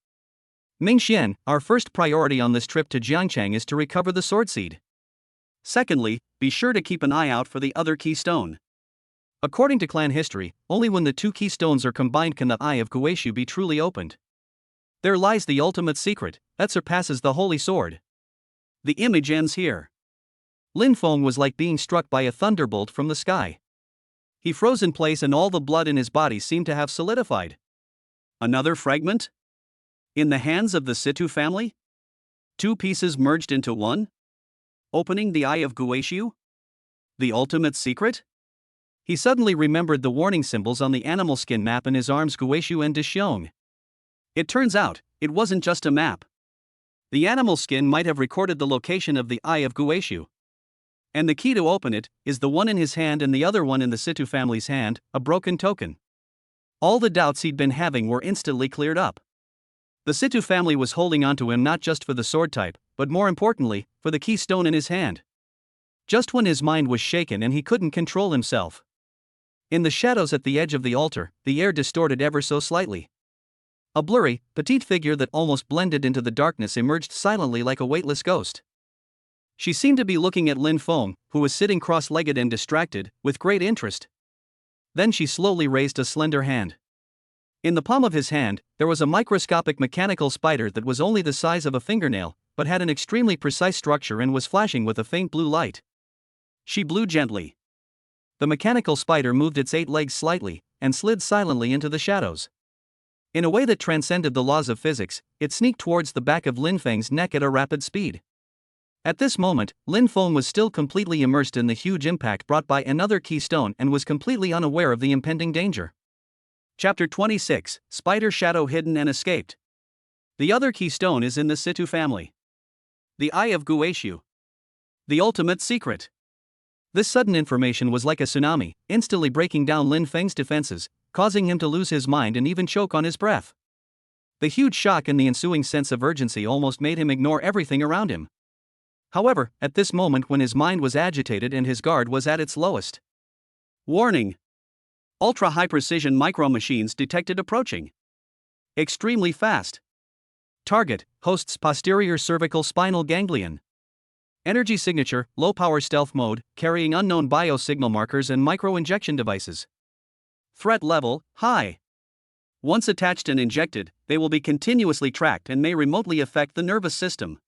"Mingxian, our first priority on this trip to Jiangchang is to recover the sword seed. Secondly, be sure to keep an eye out for the other keystone. According to clan history, only when the two keystones are combined can the Eye of Guishu be truly opened. There lies the ultimate secret, that surpasses the holy sword." The image ends here. Lin Feng was like being struck by a thunderbolt from the sky. He froze in place and all the blood in his body seemed to have solidified. Another fragment? In the hands of the Situ family? 2 pieces merged into one? Opening the Eye of Guishu? The ultimate secret? He suddenly remembered the warning symbols on the animal skin map in his arms, Guishu and Dishyong. It turns out, it wasn't just a map. The animal skin might have recorded the location of the Eye of Guishu. And the key to open it is the one in his hand and the other one in the Situ family's hand, a broken token. All the doubts he'd been having were instantly cleared up. The Situ family was holding onto him not just for the sword type, but more importantly, for the keystone in his hand. Just when his mind was shaken and he couldn't control himself. In the shadows at the edge of the altar, the air distorted ever so slightly. A blurry, petite figure that almost blended into the darkness emerged silently like a weightless ghost. She seemed to be looking at Lin Feng, who was sitting cross-legged and distracted, with great interest. Then she slowly raised a slender hand. In the palm of his hand, there was a microscopic mechanical spider that was only the size of a fingernail, but had an extremely precise structure and was flashing with a faint blue light. She blew gently. The mechanical spider moved its 8 legs slightly, and slid silently into the shadows. In a way that transcended the laws of physics, it sneaked towards the back of Lin Feng's neck at a rapid speed. At this moment, Lin Feng was still completely immersed in the huge impact brought by another keystone and was completely unaware of the impending danger. Chapter 26, Spider Shadow Hidden and Escaped. The other keystone is in the Situ family. The Eye of Guishu. The ultimate secret. This sudden information was like a tsunami, instantly breaking down Lin Feng's defenses, causing him to lose his mind and even choke on his breath. The huge shock and the ensuing sense of urgency almost made him ignore everything around him. However, at this moment when his mind was agitated and his guard was at its lowest. Warning! Ultra-high-precision micro-machines detected approaching. Extremely fast. Target, host's posterior cervical spinal ganglion. Energy signature, low-power stealth mode, carrying unknown biosignal markers and micro-injection devices. Threat level, high. Once attached and injected, they will be continuously tracked and may remotely affect the nervous system.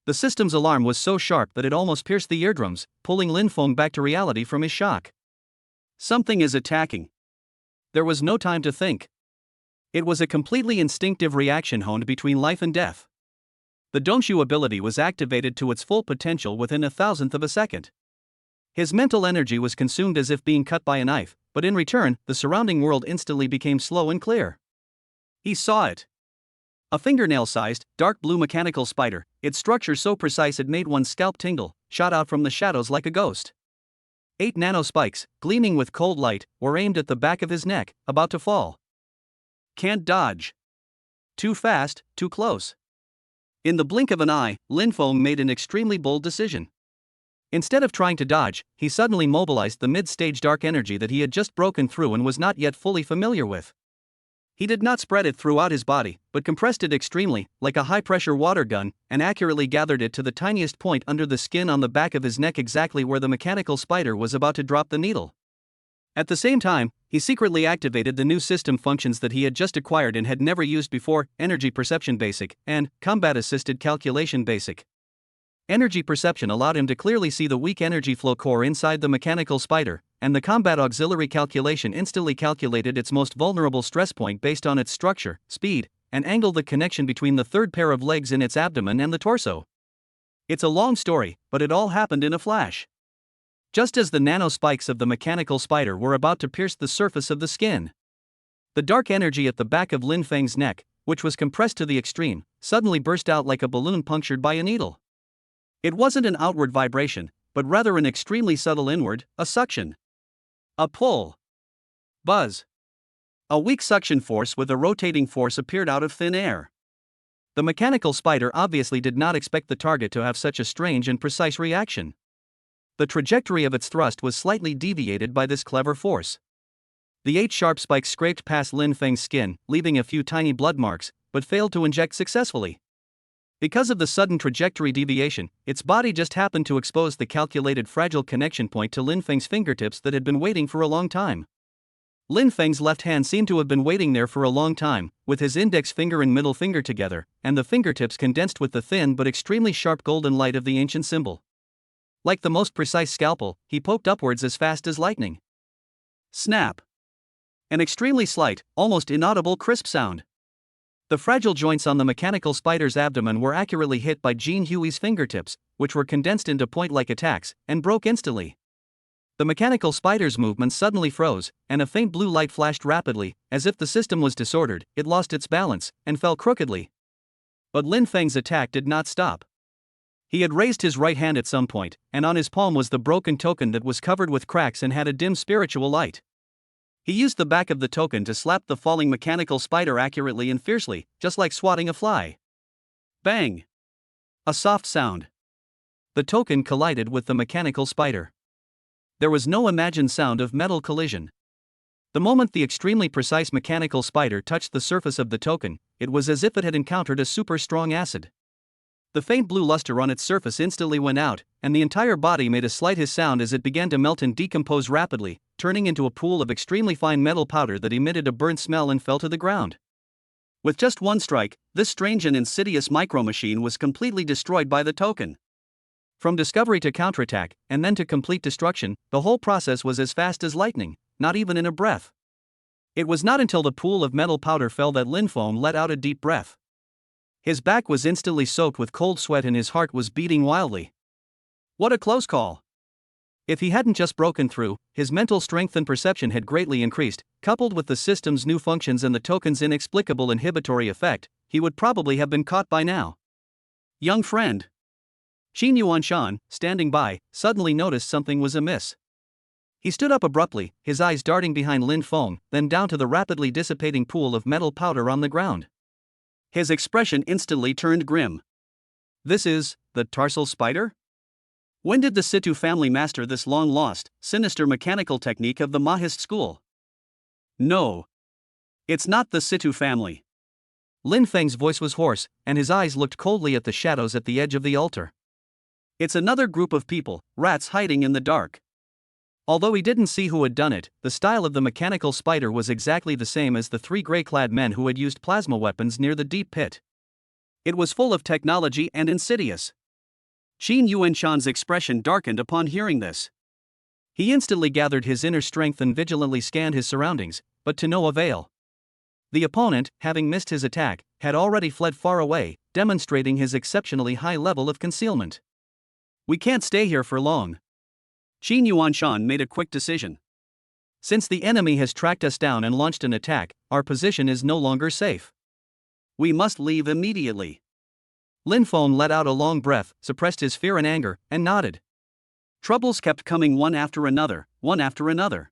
The system's alarm was so sharp that it almost pierced the eardrums, pulling Lin Feng back to reality from his shock. Something is attacking. There was no time to think. It was a completely instinctive reaction honed between life and death. The Dongshu ability was activated to its full potential within 1,000th of a second. His mental energy was consumed as if being cut by a knife, but in return, the surrounding world instantly became slow and clear. He saw it. A fingernail-sized, dark blue mechanical spider, its structure so precise it made one's scalp tingle, shot out from the shadows like a ghost. 8 nanospikes, gleaming with cold light, were aimed at the back of his neck, about to fall. Can't dodge. Too fast, too close. In the blink of an eye, Lin Feng made an extremely bold decision. Instead of trying to dodge, he suddenly mobilized the mid-stage dark energy that he had just broken through and was not yet fully familiar with. He did not spread it throughout his body, but compressed it extremely, like a high-pressure water gun, and accurately gathered it to the tiniest point under the skin on the back of his neck, exactly where the mechanical spider was about to drop the needle. At the same time, he secretly activated the new system functions that he had just acquired and had never used before: Energy Perception Basic and Combat Assisted Calculation Basic. Energy Perception allowed him to clearly see the weak energy flow core inside the mechanical spider, and the Combat Auxiliary Calculation instantly calculated its most vulnerable stress point based on its structure, speed, and angle, the connection between the third pair of legs in its abdomen and the torso. It's a long story, but it all happened in a flash. Just as the nanospikes of the mechanical spider were about to pierce the surface of the skin, the dark energy at the back of Lin Feng's neck, which was compressed to the extreme, suddenly burst out like a balloon punctured by a needle. It wasn't an outward vibration, but rather an extremely subtle inward, a suction. A pull. Buzz. A weak suction force with a rotating force appeared out of thin air. The mechanical spider obviously did not expect the target to have such a strange and precise reaction. The trajectory of its thrust was slightly deviated by this clever force. The 8 sharp spikes scraped past Lin Feng's skin, leaving a few tiny blood marks, but failed to inject successfully. Because of the sudden trajectory deviation, its body just happened to expose the calculated fragile connection point to Lin Feng's fingertips that had been waiting for a long time. Lin Feng's left hand seemed to have been waiting there for a long time, with his index finger and middle finger together, and the fingertips condensed with the thin but extremely sharp golden light of the ancient symbol. Like the most precise scalpel, he poked upwards as fast as lightning. Snap. An extremely slight, almost inaudible crisp sound. The fragile joints on the mechanical spider's abdomen were accurately hit by Jean Huey's fingertips, which were condensed into point-like attacks, and broke instantly. The mechanical spider's movements suddenly froze, and a faint blue light flashed rapidly, as if the system was disordered. It lost its balance, and fell crookedly. But Lin Feng's attack did not stop. He had raised his right hand at some point, and on his palm was the broken token that was covered with cracks and had a dim spiritual light. He used the back of the token to slap the falling mechanical spider accurately and fiercely, just like swatting a fly. Bang! A soft sound. The token collided with the mechanical spider. There was no imagined sound of metal collision. The moment the extremely precise mechanical spider touched the surface of the token, it was as if it had encountered a super strong acid. The faint blue luster on its surface instantly went out, and the entire body made a slight hiss sound as it began to melt and decompose rapidly, turning into a pool of extremely fine metal powder that emitted a burnt smell and fell to the ground. With just one strike, this strange and insidious micro-machine was completely destroyed by the token. From discovery to counterattack, and then to complete destruction, the whole process was as fast as lightning, not even in a breath. It was not until the pool of metal powder fell that Lin Feng let out a deep breath. His back was instantly soaked with cold sweat and his heart was beating wildly. What a close call! If he hadn't just broken through, his mental strength and perception had greatly increased, coupled with the system's new functions and the token's inexplicable inhibitory effect, he would probably have been caught by now. Young friend. Qin Yuanshan, standing by, suddenly noticed something was amiss. He stood up abruptly, his eyes darting behind Lin Feng, then down to the rapidly dissipating pool of metal powder on the ground. His expression instantly turned grim. This is the tarsal spider? When did the Situ family master this long-lost, sinister mechanical technique of the Mahist school? No. It's not the Situ family. Lin Feng's voice was hoarse, and his eyes looked coldly at the shadows at the edge of the altar. It's another group of people, rats hiding in the dark. Although he didn't see who had done it, the style of the mechanical spider was exactly the same as the three gray-clad men who had used plasma weapons near the deep pit. It was full of technology and insidious. Qin Yuanshan's expression darkened upon hearing this. He instantly gathered his inner strength and vigilantly scanned his surroundings, but to no avail. The opponent, having missed his attack, had already fled far away, demonstrating his exceptionally high level of concealment. We can't stay here for long. Qin Yuanshan made a quick decision. Since the enemy has tracked us down and launched an attack, our position is no longer safe. We must leave immediately. Lin Feng let out a long breath, suppressed his fear and anger, and nodded. Troubles kept coming one after another, one after another.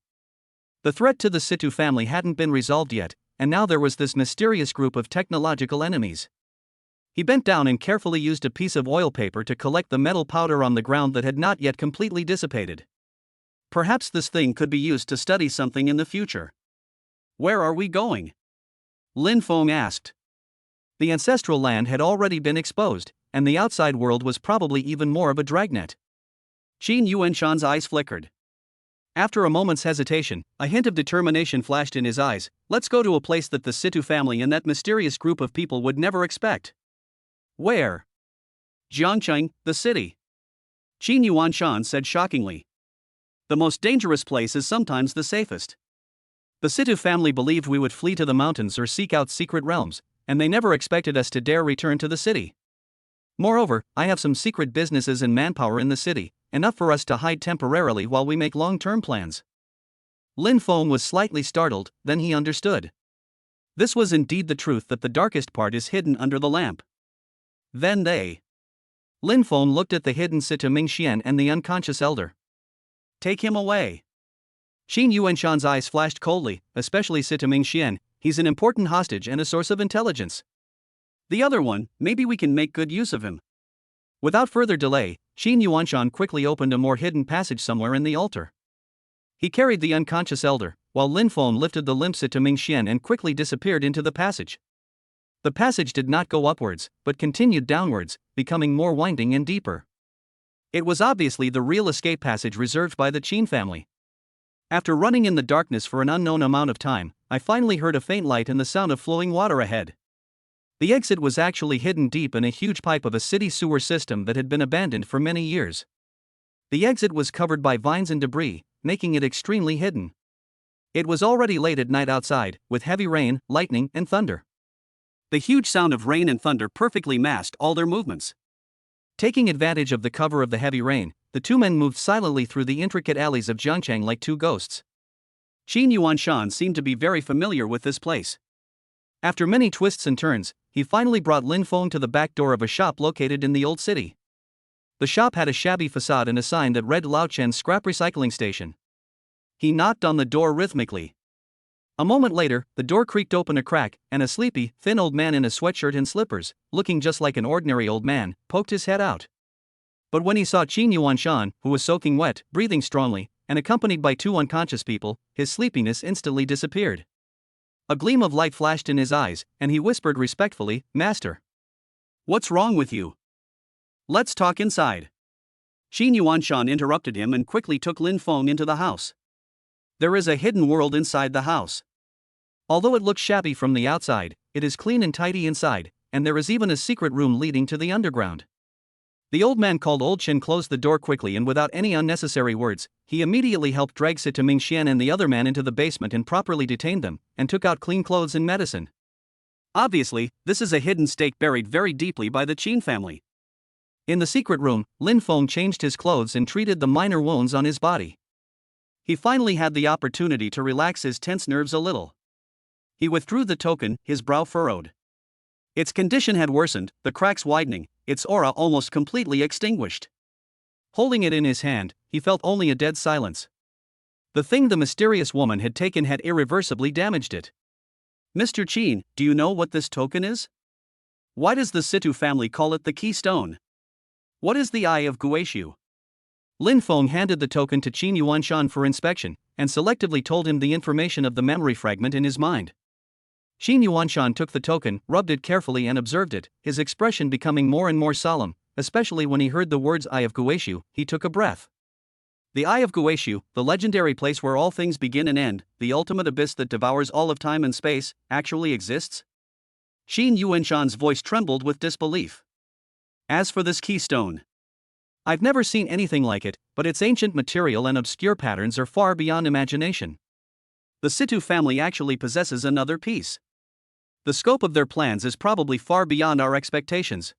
The threat to the Situ family hadn't been resolved yet, and now there was this mysterious group of technological enemies. He bent down and carefully used a piece of oil paper to collect the metal powder on the ground that had not yet completely dissipated. Perhaps this thing could be used to study something in the future. Where are we going? Lin Feng asked. The ancestral land had already been exposed, and the outside world was probably even more of a dragnet. Qin Yuanshan's eyes flickered. After a moment's hesitation, a hint of determination flashed in his eyes. Let's go to a place that the Situ family and that mysterious group of people would never expect. Where? Jiangcheng, the city. Qin Yuanshan said shockingly. The most dangerous place is sometimes the safest. The Situ family believed we would flee to the mountains or seek out secret realms, and they never expected us to dare return to the city. Moreover, I have some secret businesses and manpower in the city, enough for us to hide temporarily while we make long-term plans. Lin Feng was slightly startled, then he understood. This was indeed the truth that the darkest part is hidden under the lamp. Then Lin Feng looked at the hidden Sita Mingxian and the unconscious elder. Take him away. Qin Yuanshan's eyes flashed coldly, especially Sita Mingxian. He's an important hostage and a source of intelligence. The other one, maybe we can make good use of him. Without further delay, Qin Yuanshan quickly opened a more hidden passage somewhere in the altar. He carried the unconscious elder, while Lin Feng lifted the limp Sita Mingxian and quickly disappeared into the passage. The passage did not go upwards, but continued downwards, becoming more winding and deeper. It was obviously the real escape passage reserved by the Qin family. After running in the darkness for an unknown amount of time, I finally heard a faint light and the sound of flowing water ahead. The exit was actually hidden deep in a huge pipe of a city sewer system that had been abandoned for many years. The exit was covered by vines and debris, making it extremely hidden. It was already late at night outside, with heavy rain, lightning, and thunder. The huge sound of rain and thunder perfectly masked all their movements. Taking advantage of the cover of the heavy rain, the two men moved silently through the intricate alleys of Jiangcheng like two ghosts. Qin Yuanshan seemed to be very familiar with this place. After many twists and turns, he finally brought Lin Feng to the back door of a shop located in the old city. The shop had a shabby facade and a sign that read Laochen Scrap Recycling Station. He knocked on the door rhythmically. A moment later, the door creaked open a crack, and a sleepy, thin old man in a sweatshirt and slippers, looking just like an ordinary old man, poked his head out. But when he saw Qin Yuanshan, who was soaking wet, breathing strongly, and accompanied by two unconscious people, his sleepiness instantly disappeared. A gleam of light flashed in his eyes, and he whispered respectfully, "Master. What's wrong with you? Let's talk inside." Qin Yuanshan interrupted him and quickly took Lin Feng into the house. There is a hidden world inside the house. Although it looks shabby from the outside, it is clean and tidy inside, and there is even a secret room leading to the underground. The old man called Old Chen closed the door quickly and without any unnecessary words, he immediately helped drag Sita Mingxian and the other man into the basement and properly detained them, and took out clean clothes and medicine. Obviously, this is a hidden stake buried very deeply by the Qin family. In the secret room, Lin Feng changed his clothes and treated the minor wounds on his body. He finally had the opportunity to relax his tense nerves a little. He withdrew the token, his brow furrowed. Its condition had worsened, the cracks widening, its aura almost completely extinguished. Holding it in his hand, he felt only a dead silence. The thing the mysterious woman had taken had irreversibly damaged it. "Mr. Qin, do you know what this token is?" Why does the Situ family call it the keystone? What is the Eye of Guishu? Lin Feng handed the token to Qin Yuanshan for inspection, and selectively told him the information of the memory fragment in his mind. Qin Yuanshan took the token, rubbed it carefully and observed it, his expression becoming more and more solemn, especially when he heard the words Eye of Guishu. He took a breath. The Eye of Guishu, the legendary place where all things begin and end, the ultimate abyss that devours all of time and space, actually exists? Qin Yuanshan's voice trembled with disbelief. As for this keystone, I've never seen anything like it, but its ancient material and obscure patterns are far beyond imagination. The Situ family actually possesses another piece. The scope of their plans is probably far beyond our expectations.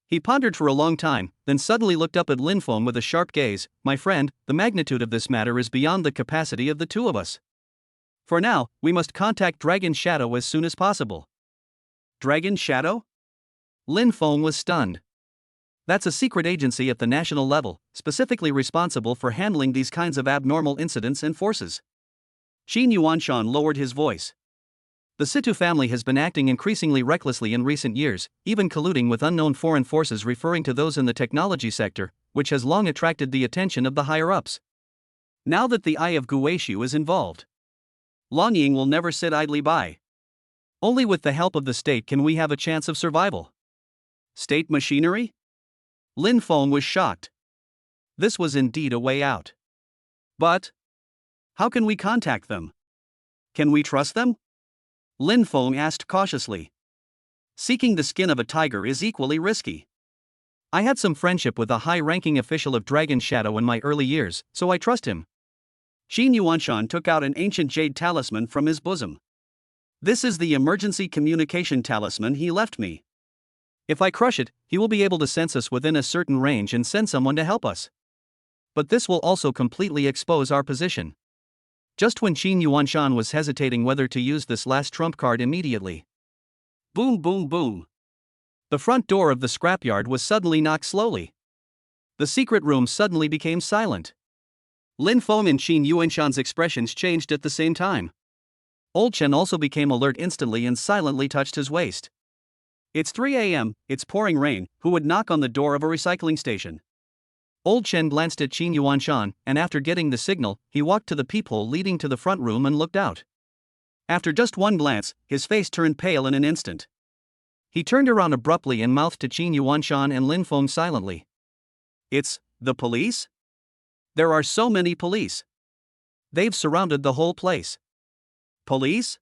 He pondered for a long time, then suddenly looked up at Lin Feng with a sharp gaze. My friend, the magnitude of this matter is beyond the capacity of the two of us. For now, we must contact Dragon Shadow as soon as possible. Dragon Shadow? Lin Feng was stunned. That's a secret agency at the national level, specifically responsible for handling these kinds of abnormal incidents and forces. Qin Yuanshan lowered his voice. The Situ family has been acting increasingly recklessly in recent years, even colluding with unknown foreign forces, referring to those in the technology sector, which has long attracted the attention of the higher-ups. Now that the Eye of Guishu is involved, Lan Ying will never sit idly by. Only with the help of the state can we have a chance of survival. State machinery? Lin Feng was shocked. This was indeed a way out. But how can we contact them? Can we trust them? Lin Feng asked cautiously. Seeking the skin of a tiger is equally risky. I had some friendship with a high-ranking official of Dragon Shadow in my early years, so I trust him. Qin Yuanshan took out an ancient jade talisman from his bosom. This is the emergency communication talisman he left me. If I crush it, he will be able to sense us within a certain range and send someone to help us. But this will also completely expose our position. Just when Qin Yuanshan was hesitating whether to use this last trump card immediately. Boom, boom, boom. The front door of the scrapyard was suddenly knocked slowly. The secret room suddenly became silent. Lin Feng and Qin Yuanshan's expressions changed at the same time. Old Chen also became alert instantly and silently touched his waist. It's 3 a.m., it's pouring rain, who would knock on the door of a recycling station? Old Chen glanced at Qin Yuanshan, and after getting the signal, he walked to the peephole leading to the front room and looked out. After just one glance, his face turned pale in an instant. He turned around abruptly and mouthed to Qin Yuanshan and Lin Feng silently. It's the police? There are so many police. They've surrounded the whole place. Police?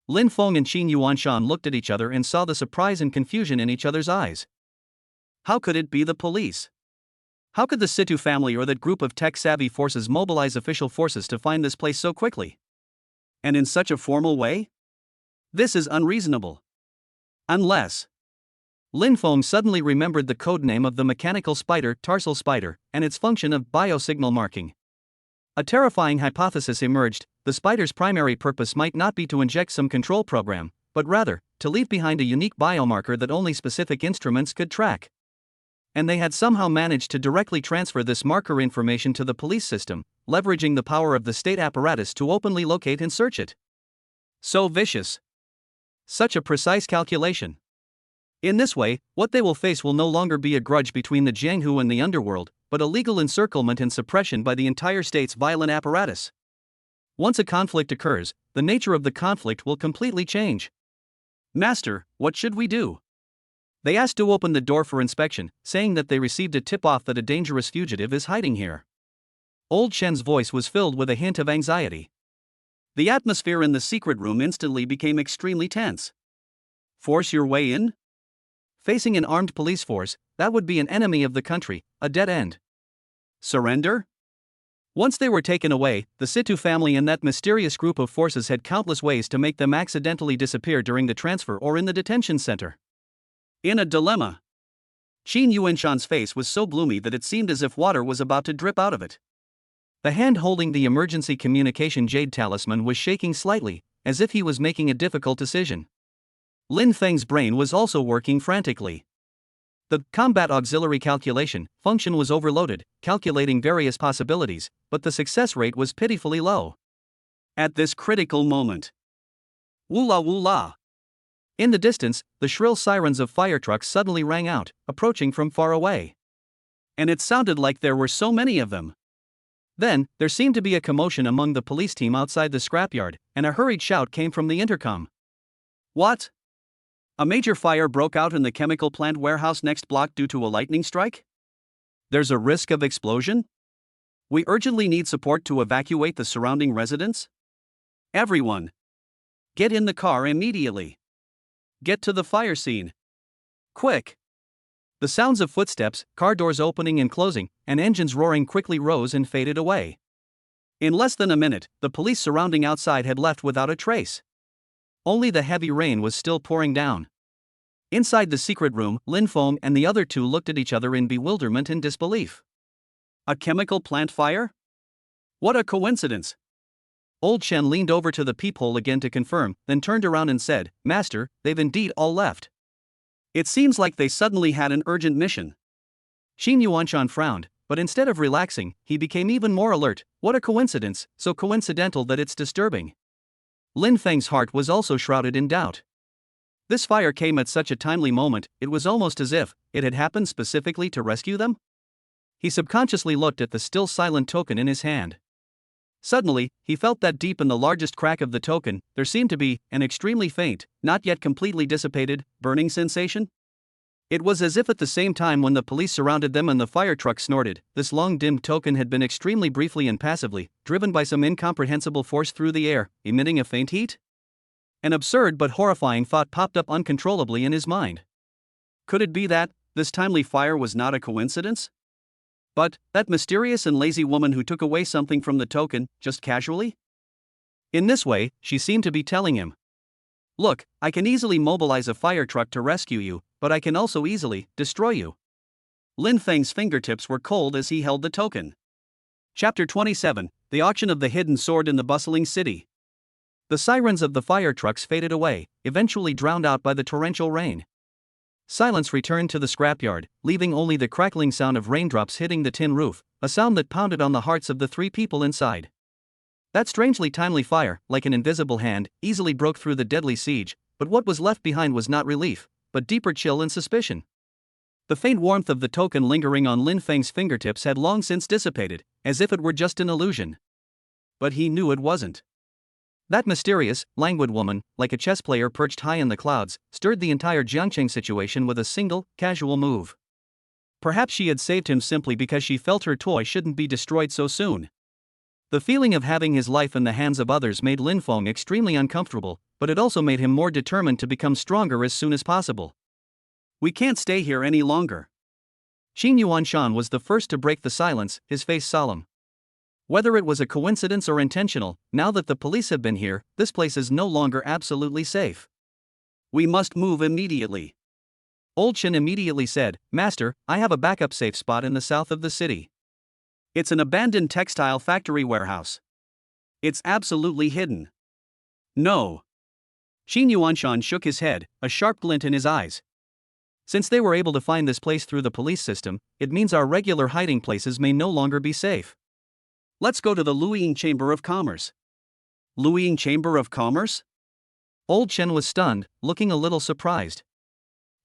Lin Feng and Qin Yuanshan looked at each other and saw the surprise and confusion in each other's eyes. How could it be the police? How could the Situ family or that group of tech-savvy forces mobilize official forces to find this place so quickly? And in such a formal way? This is unreasonable. Unless... Lin Feng suddenly remembered the codename of the mechanical spider, tarsal spider, and its function of biosignal marking. A terrifying hypothesis emerged: the spider's primary purpose might not be to inject some control program, but rather, to leave behind a unique biomarker that only specific instruments could track. And they had somehow managed to directly transfer this marker information to the police system, leveraging the power of the state apparatus to openly locate and search it. So vicious. Such a precise calculation. In this way, what they will face will no longer be a grudge between the Jianghu and the underworld, but a legal encirclement and suppression by the entire state's violent apparatus. Once a conflict occurs, the nature of the conflict will completely change. Master, what should we do? They asked to open the door for inspection, saying that they received a tip-off that a dangerous fugitive is hiding here. Old Shen's voice was filled with a hint of anxiety. The atmosphere in the secret room instantly became extremely tense. Force your way in? Facing an armed police force, that would be an enemy of the country, a dead end. Surrender? Once they were taken away, the Situ family and that mysterious group of forces had countless ways to make them accidentally disappear during the transfer or in the detention center. In a dilemma. Qin Yuanshan's face was so gloomy that it seemed as if water was about to drip out of it. The hand holding the emergency communication jade talisman was shaking slightly, as if he was making a difficult decision. Lin Feng's brain was also working frantically. The combat auxiliary calculation function was overloaded, calculating various possibilities, but the success rate was pitifully low. At this critical moment. Woola woola. In the distance, the shrill sirens of fire trucks suddenly rang out, approaching from far away. And it sounded like there were so many of them. Then, there seemed to be a commotion among the police team outside the scrapyard, and a hurried shout came from the intercom. What? A major fire broke out in the chemical plant warehouse next block due to a lightning strike? There's a risk of explosion? We urgently need support to evacuate the surrounding residents. Everyone, get in the car immediately. Get to the fire scene. Quick! The sounds of footsteps, car doors opening and closing, and engines roaring quickly rose and faded away. In less than a minute, the police surrounding outside had left without a trace. Only the heavy rain was still pouring down. Inside the secret room, Lin Feng and the other two looked at each other in bewilderment and disbelief. A chemical plant fire? What a coincidence! Old Chen leaned over to the peephole again to confirm, then turned around and said, Master, they've indeed all left. It seems like they suddenly had an urgent mission. Xin Yuanshan frowned, but instead of relaxing, he became even more alert. What a coincidence, so coincidental that it's disturbing. Lin Feng's heart was also shrouded in doubt. This fire came at such a timely moment, it was almost as if it had happened specifically to rescue them. He subconsciously looked at the still silent token in his hand. Suddenly, he felt that deep in the largest crack of the token, there seemed to be an extremely faint, not yet completely dissipated, burning sensation. It was as if at the same time when the police surrounded them and the fire truck snorted, this long-dimmed token had been extremely briefly and passively driven by some incomprehensible force through the air, emitting a faint heat. An absurd but horrifying thought popped up uncontrollably in his mind. Could it be that this timely fire was not a coincidence? But that mysterious and lazy woman who took away something from the token, just casually? In this way, she seemed to be telling him, look, I can easily mobilize a fire truck to rescue you, but I can also easily destroy you. Lin Feng's fingertips were cold as he held the token. Chapter 27, The Auction of the Hidden Sword in the Bustling City. The sirens of the fire trucks faded away, eventually drowned out by the torrential rain. Silence returned to the scrapyard, leaving only the crackling sound of raindrops hitting the tin roof, a sound that pounded on the hearts of the three people inside. That strangely timely fire, like an invisible hand, easily broke through the deadly siege, but what was left behind was not relief, but deeper chill and suspicion. The faint warmth of the token lingering on Lin Feng's fingertips had long since dissipated, as if it were just an illusion. But he knew it wasn't. That mysterious, languid woman, like a chess player perched high in the clouds, stirred the entire Jiangqing situation with a single, casual move. Perhaps she had saved him simply because she felt her toy shouldn't be destroyed so soon. The feeling of having his life in the hands of others made Lin Feng extremely uncomfortable, but it also made him more determined to become stronger as soon as possible. We can't stay here any longer. Xin Yuanshan was the first to break the silence, his face solemn. Whether it was a coincidence or intentional, now that the police have been here, this place is no longer absolutely safe. We must move immediately. Old Chen immediately said, Master, I have a backup safe spot in the south of the city. It's an abandoned textile factory warehouse. It's absolutely hidden. No. Xin Yuanshan shook his head, a sharp glint in his eyes. Since they were able to find this place through the police system, it means our regular hiding places may no longer be safe. Let's go to the Luiying Chamber of Commerce. Luiying Chamber of Commerce? Old Chen was stunned, looking a little surprised.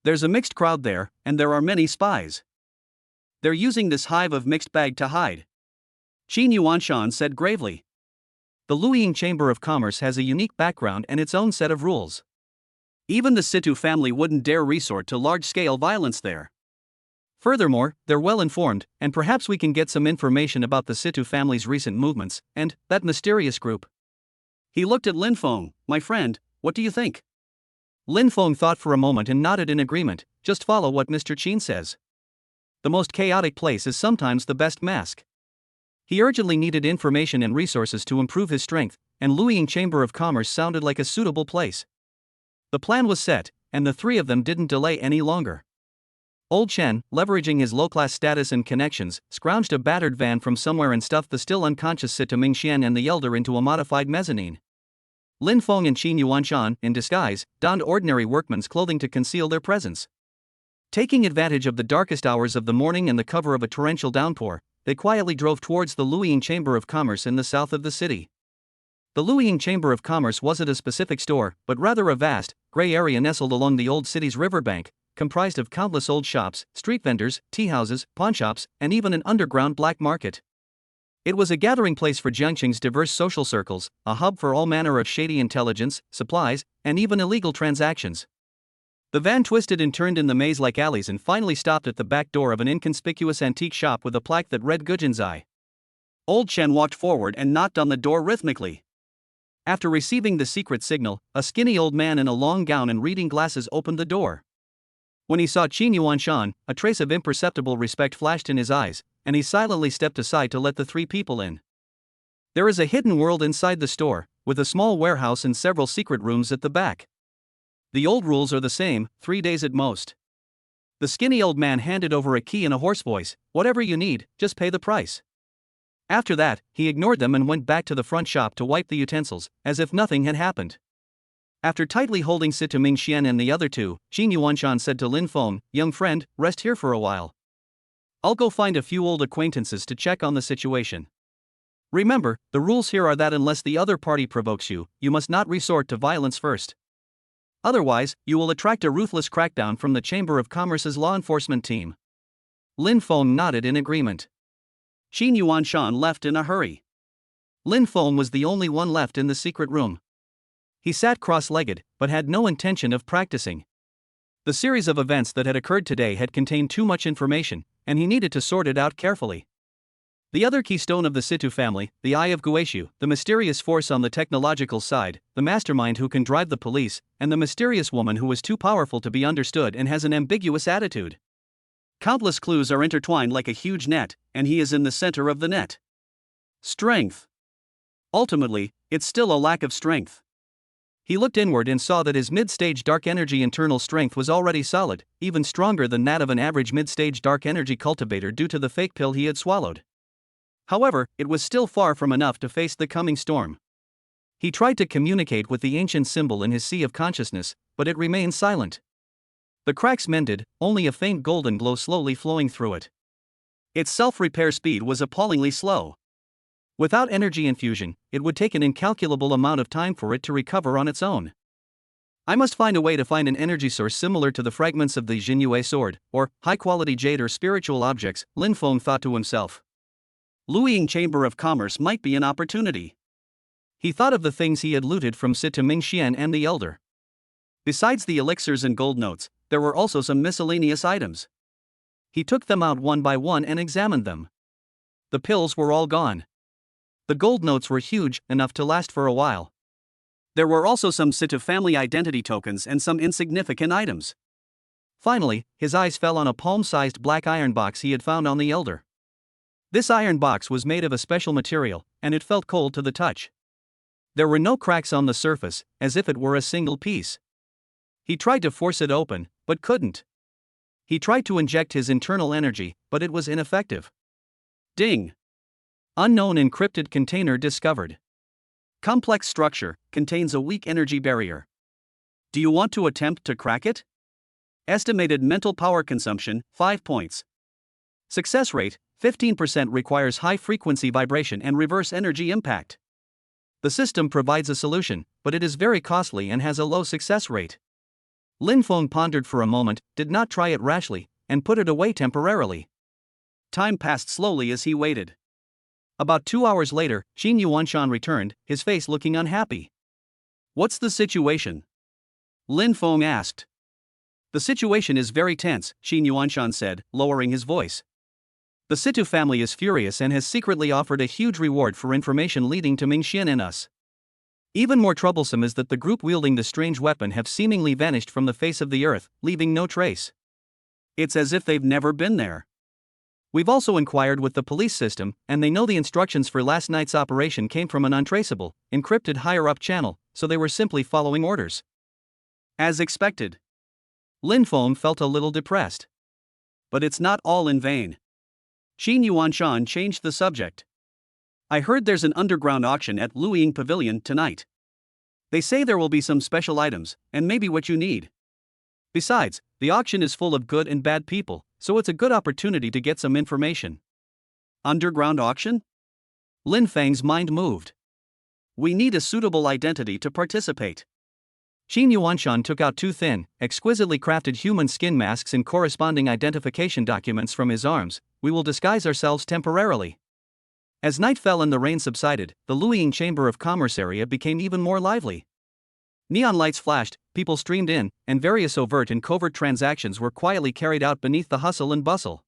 There's a mixed crowd there, and there are many spies. They're using this hive of mixed bag to hide. Xin Yuanshan said gravely. The Luiying Chamber of Commerce has a unique background and its own set of rules. Even the Situ family wouldn't dare resort to large-scale violence there. Furthermore, they're well informed, and perhaps we can get some information about the Situ family's recent movements, and that mysterious group. He looked at Lin Feng. My friend, what do you think? Lin Feng thought for a moment and nodded in agreement. Just follow what Mr. Qin says. The most chaotic place is sometimes the best mask. He urgently needed information and resources to improve his strength, and Luiying Chamber of Commerce sounded like a suitable place. The plan was set, and the three of them didn't delay any longer. Old Chen, leveraging his low-class status and connections, scrounged a battered van from somewhere and stuffed the still unconscious Sita Mingxian and the Elder into a modified mezzanine. Lin Feng and Xin Yuanshan, in disguise, donned ordinary workmen's clothing to conceal their presence. Taking advantage of the darkest hours of the morning and the cover of a torrential downpour, they quietly drove towards the Luiying Chamber of Commerce in the south of the city. The Luiying Chamber of Commerce wasn't a specific store, but rather a vast, gray area nestled along the old city's riverbank, comprised of countless old shops, street vendors, tea houses, pawnshops, and even an underground black market. It was a gathering place for Jiangqing's diverse social circles, a hub for all manner of shady intelligence, supplies, and even illegal transactions. The van twisted and turned in the maze-like alleys and finally stopped at the back door of an inconspicuous antique shop with a plaque that read Gujinzai. Old Chen walked forward and knocked on the door rhythmically. After receiving the secret signal, a skinny old man in a long gown and reading glasses opened the door. When he saw Qin Yuanshan, a trace of imperceptible respect flashed in his eyes, and he silently stepped aside to let the three people in. There is a hidden world inside the store, with a small warehouse and several secret rooms at the back. The old rules are the same, 3 days at most. The skinny old man handed over a key in a hoarse voice. Whatever you need, just pay the price. After that, he ignored them and went back to the front shop to wipe the utensils, as if nothing had happened. After tightly holding Situ Mingxian and the other two, Qin Yuanshan said to Lin Feng, "Young friend, rest here for a while. I'll go find a few old acquaintances to check on the situation. Remember, the rules here are that unless the other party provokes you, you must not resort to violence first. Otherwise, you will attract a ruthless crackdown from the Chamber of Commerce's law enforcement team." Lin Feng nodded in agreement. Qin Yuanshan left in a hurry. Lin Feng was the only one left in the secret room. He sat cross-legged, but had no intention of practicing. The series of events that had occurred today had contained too much information, and he needed to sort it out carefully. The other keystone of the Situ family, the Eye of Guishu, the mysterious force on the technological side, the mastermind who can drive the police, and the mysterious woman who is too powerful to be understood and has an ambiguous attitude. Countless clues are intertwined like a huge net, and he is in the center of the net. Strength. Ultimately, it's still a lack of strength. He looked inward and saw that his mid-stage dark energy internal strength was already solid, even stronger than that of an average mid-stage dark energy cultivator due to the fake pill he had swallowed. However, it was still far from enough to face the coming storm. He tried to communicate with the ancient symbol in his sea of consciousness, but it remained silent. The cracks mended, only a faint golden glow slowly flowing through it. Its self-repair speed was appallingly slow. Without energy infusion, it would take an incalculable amount of time for it to recover on its own. I must find a way to find an energy source similar to the fragments of the Jinyue sword, or high-quality jade or spiritual objects, Lin Feng thought to himself. Luiying Chamber of Commerce might be an opportunity. He thought of the things he had looted from Situ Mingxian and the Elder. Besides the elixirs and gold notes, there were also some miscellaneous items. He took them out one by one and examined them. The pills were all gone. The gold notes were huge, enough to last for a while. There were also some Situ family identity tokens and some insignificant items. Finally, his eyes fell on a palm-sized black iron box he had found on the Elder. This iron box was made of a special material, and it felt cold to the touch. There were no cracks on the surface, as if it were a single piece. He tried to force it open, but couldn't. He tried to inject his internal energy, but it was ineffective. Ding! Unknown encrypted container discovered. Complex structure, contains a weak energy barrier. Do you want to attempt to crack it? Estimated mental power consumption, 5 points. Success rate, 15% requires high-frequency vibration and reverse energy impact. The system provides a solution, but it is very costly and has a low success rate. Lin Feng pondered for a moment, did not try it rashly, and put it away temporarily. Time passed slowly as he waited. About 2 hours later, Qin Yuanshan returned, his face looking unhappy. "What's the situation?" Lin Feng asked. "The situation is very tense," Qin Yuanshan said, lowering his voice. "The Situ family is furious and has secretly offered a huge reward for information leading to Mingxian and us. Even more troublesome is that the group wielding the strange weapon have seemingly vanished from the face of the earth, leaving no trace. It's as if they've never been there. We've also inquired with the police system, and they know the instructions for last night's operation came from an untraceable, encrypted higher-up channel, so they were simply following orders." As expected. Lin Feng felt a little depressed. But it's not all in vain. Qin Yuanshan changed the subject. "I heard there's an underground auction at Luiying Pavilion tonight. They say there will be some special items, and maybe what you need. Besides, the auction is full of good and bad people, so it's a good opportunity to get some information." Underground auction? Lin Feng's mind moved. We need a suitable identity to participate. Qin Yuanshan took out two thin, exquisitely crafted human skin masks and corresponding identification documents from his arms. We will disguise ourselves temporarily. As night fell and the rain subsided, the Luiying Chamber of Commerce area became even more lively. Neon lights flashed, people streamed in, and various overt and covert transactions were quietly carried out beneath the hustle and bustle.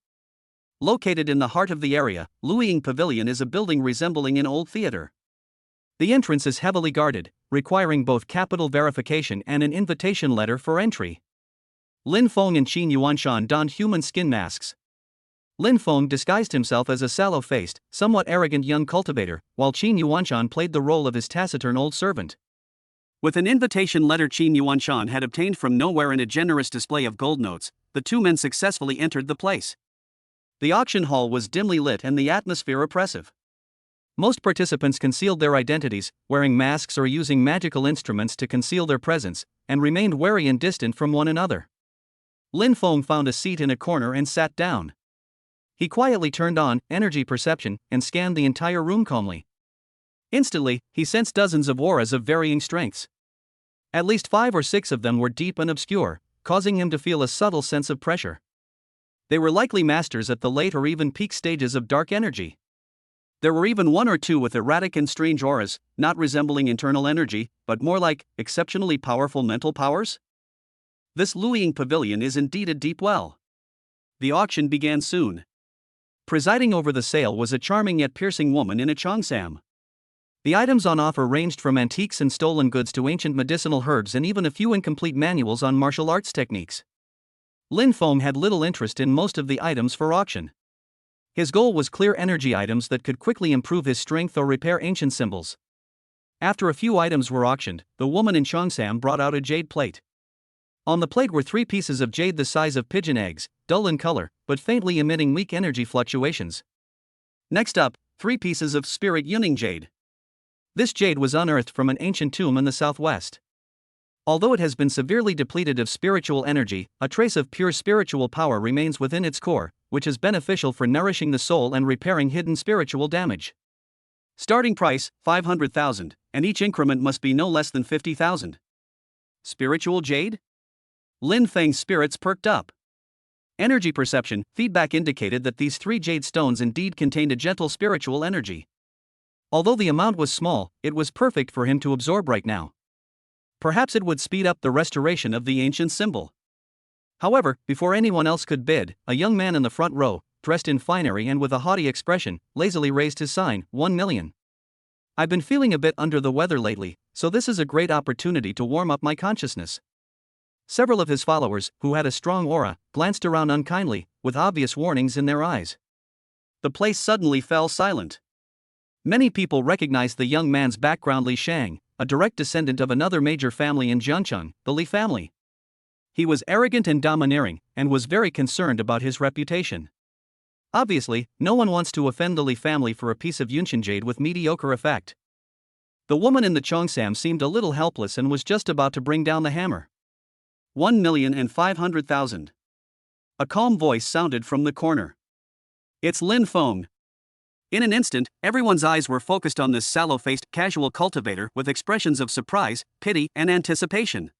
Located in the heart of the area, Luiying Pavilion is a building resembling an old theater. The entrance is heavily guarded, requiring both capital verification and an invitation letter for entry. Lin Feng and Qin Yuanshan donned human skin masks. Lin Feng disguised himself as a sallow-faced, somewhat arrogant young cultivator, while Qin Yuanshan played the role of his taciturn old servant. With an invitation letter Qin Yuanshan had obtained from nowhere and a generous display of gold notes, the two men successfully entered the place. The auction hall was dimly lit and the atmosphere oppressive. Most participants concealed their identities, wearing masks or using magical instruments to conceal their presence, and remained wary and distant from one another. Lin Feng found a seat in a corner and sat down. He quietly turned on energy perception and scanned the entire room calmly. Instantly, he sensed dozens of auras of varying strengths. At least 5 or 6 of them were deep and obscure, causing him to feel a subtle sense of pressure. They were likely masters at the late or even peak stages of dark energy. There were even 1 or 2 with erratic and strange auras, not resembling internal energy, but more like exceptionally powerful mental powers. This Luiying Pavilion is indeed a deep well. The auction began soon. Presiding over the sale was a charming yet piercing woman in a cheongsam. The items on offer ranged from antiques and stolen goods to ancient medicinal herbs and even a few incomplete manuals on martial arts techniques. Lin Feng had little interest in most of the items for auction. His goal was clear energy items that could quickly improve his strength or repair ancient symbols. After a few items were auctioned, the woman in cheongsam brought out a jade plate. On the plate were 3 pieces of jade the size of pigeon eggs, dull in color, but faintly emitting weak energy fluctuations. Next up, 3 pieces of spirit yuning jade. This jade was unearthed from an ancient tomb in the southwest. Although it has been severely depleted of spiritual energy, a trace of pure spiritual power remains within its core, which is beneficial for nourishing the soul and repairing hidden spiritual damage. Starting price, 500,000, and each increment must be no less than 50,000. Spiritual jade? Lin Feng's spirits perked up. Energy perception, feedback indicated that these 3 jade stones indeed contained a gentle spiritual energy. Although the amount was small, it was perfect for him to absorb right now. Perhaps it would speed up the restoration of the ancient symbol. However, before anyone else could bid, a young man in the front row, dressed in finery and with a haughty expression, lazily raised his sign, 1 million. I've been feeling a bit under the weather lately, so this is a great opportunity to warm up my consciousness. Several of his followers, who had a strong aura, glanced around unkindly, with obvious warnings in their eyes. The place suddenly fell silent. Many people recognized the young man's background: Li Shang, a direct descendant of another major family in Jiancheng, the Li family. He was arrogant and domineering, and was very concerned about his reputation. Obviously, no one wants to offend the Li family for a piece of Yunshan jade with mediocre effect. The woman in the cheongsam seemed a little helpless and was just about to bring down the hammer. 1,500,000. A calm voice sounded from the corner. It's Lin Feng. In an instant, everyone's eyes were focused on this sallow-faced, casual cultivator with expressions of surprise, pity, and anticipation.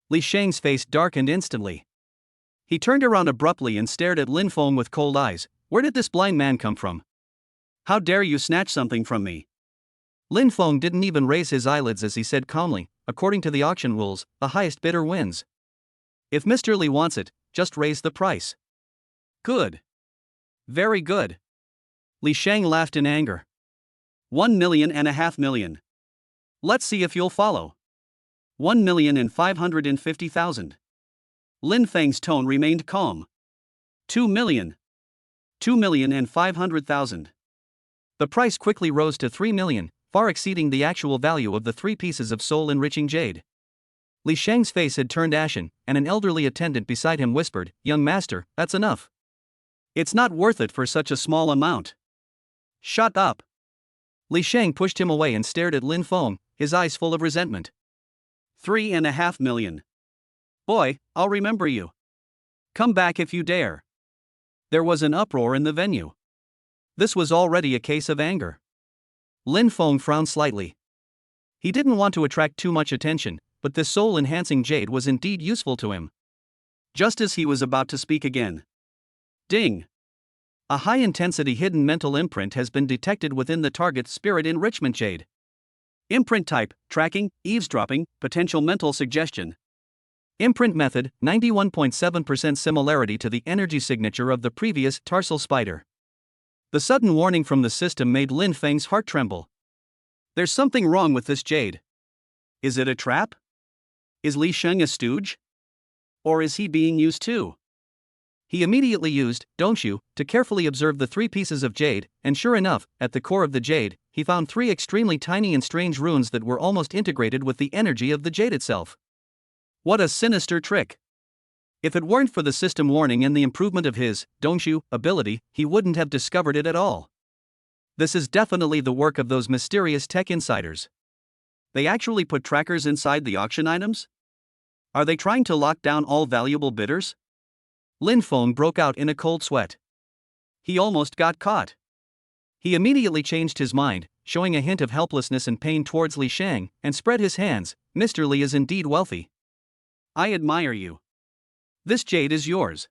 Li Shang's face darkened instantly. He turned around abruptly and stared at Lin Feng with cold eyes. Where did this blind man come from? How dare you snatch something from me? Lin Feng didn't even raise his eyelids as he said calmly, according to the auction rules, the highest bidder wins. If Mr. Li wants it, just raise the price. Good. Very good. Li Shang laughed in anger. 1.5 million. Let's see if you'll follow. 1,550,000. Lin Feng's tone remained calm. 2 million. 2,500,000. The price quickly rose to 3 million, far exceeding the actual value of the 3 pieces of soul-enriching jade. Li Shang's face had turned ashen, and an elderly attendant beside him whispered, "Young master, that's enough. It's not worth it for such a small amount." Shut up. Li Shang pushed him away and stared at Lin Feng, his eyes full of resentment. 3.5 million. Boy, I'll remember you. Come back if you dare. There was an uproar in the venue. This was already a case of anger. Lin Feng frowned slightly. He didn't want to attract too much attention, but this soul-enhancing jade was indeed useful to him. Just as he was about to speak again. Ding! A high-intensity hidden mental imprint has been detected within the target's spirit enrichment jade. Imprint type: tracking, eavesdropping, potential mental suggestion. Imprint method: 91.7% similarity to the energy signature of the previous tarsal spider. The sudden warning from the system made Lin Feng's heart tremble. There's something wrong with this jade. Is it a trap? Is Li Sheng a stooge? Or is he being used too? He immediately used "don't you" to carefully observe the 3 pieces of jade, and sure enough, at the core of the jade, he found 3 extremely tiny and strange runes that were almost integrated with the energy of the jade itself. What a sinister trick! If it weren't for the system warning and the improvement of his "don't you" ability, he wouldn't have discovered it at all. This is definitely the work of those mysterious tech insiders. They actually put trackers inside the auction items? Are they trying to lock down all valuable bidders? Lin Feng broke out in a cold sweat. He almost got caught. He immediately changed his mind, showing a hint of helplessness and pain towards Li Shang, and spread his hands. Mr. Li is indeed wealthy. I admire you. This jade is yours.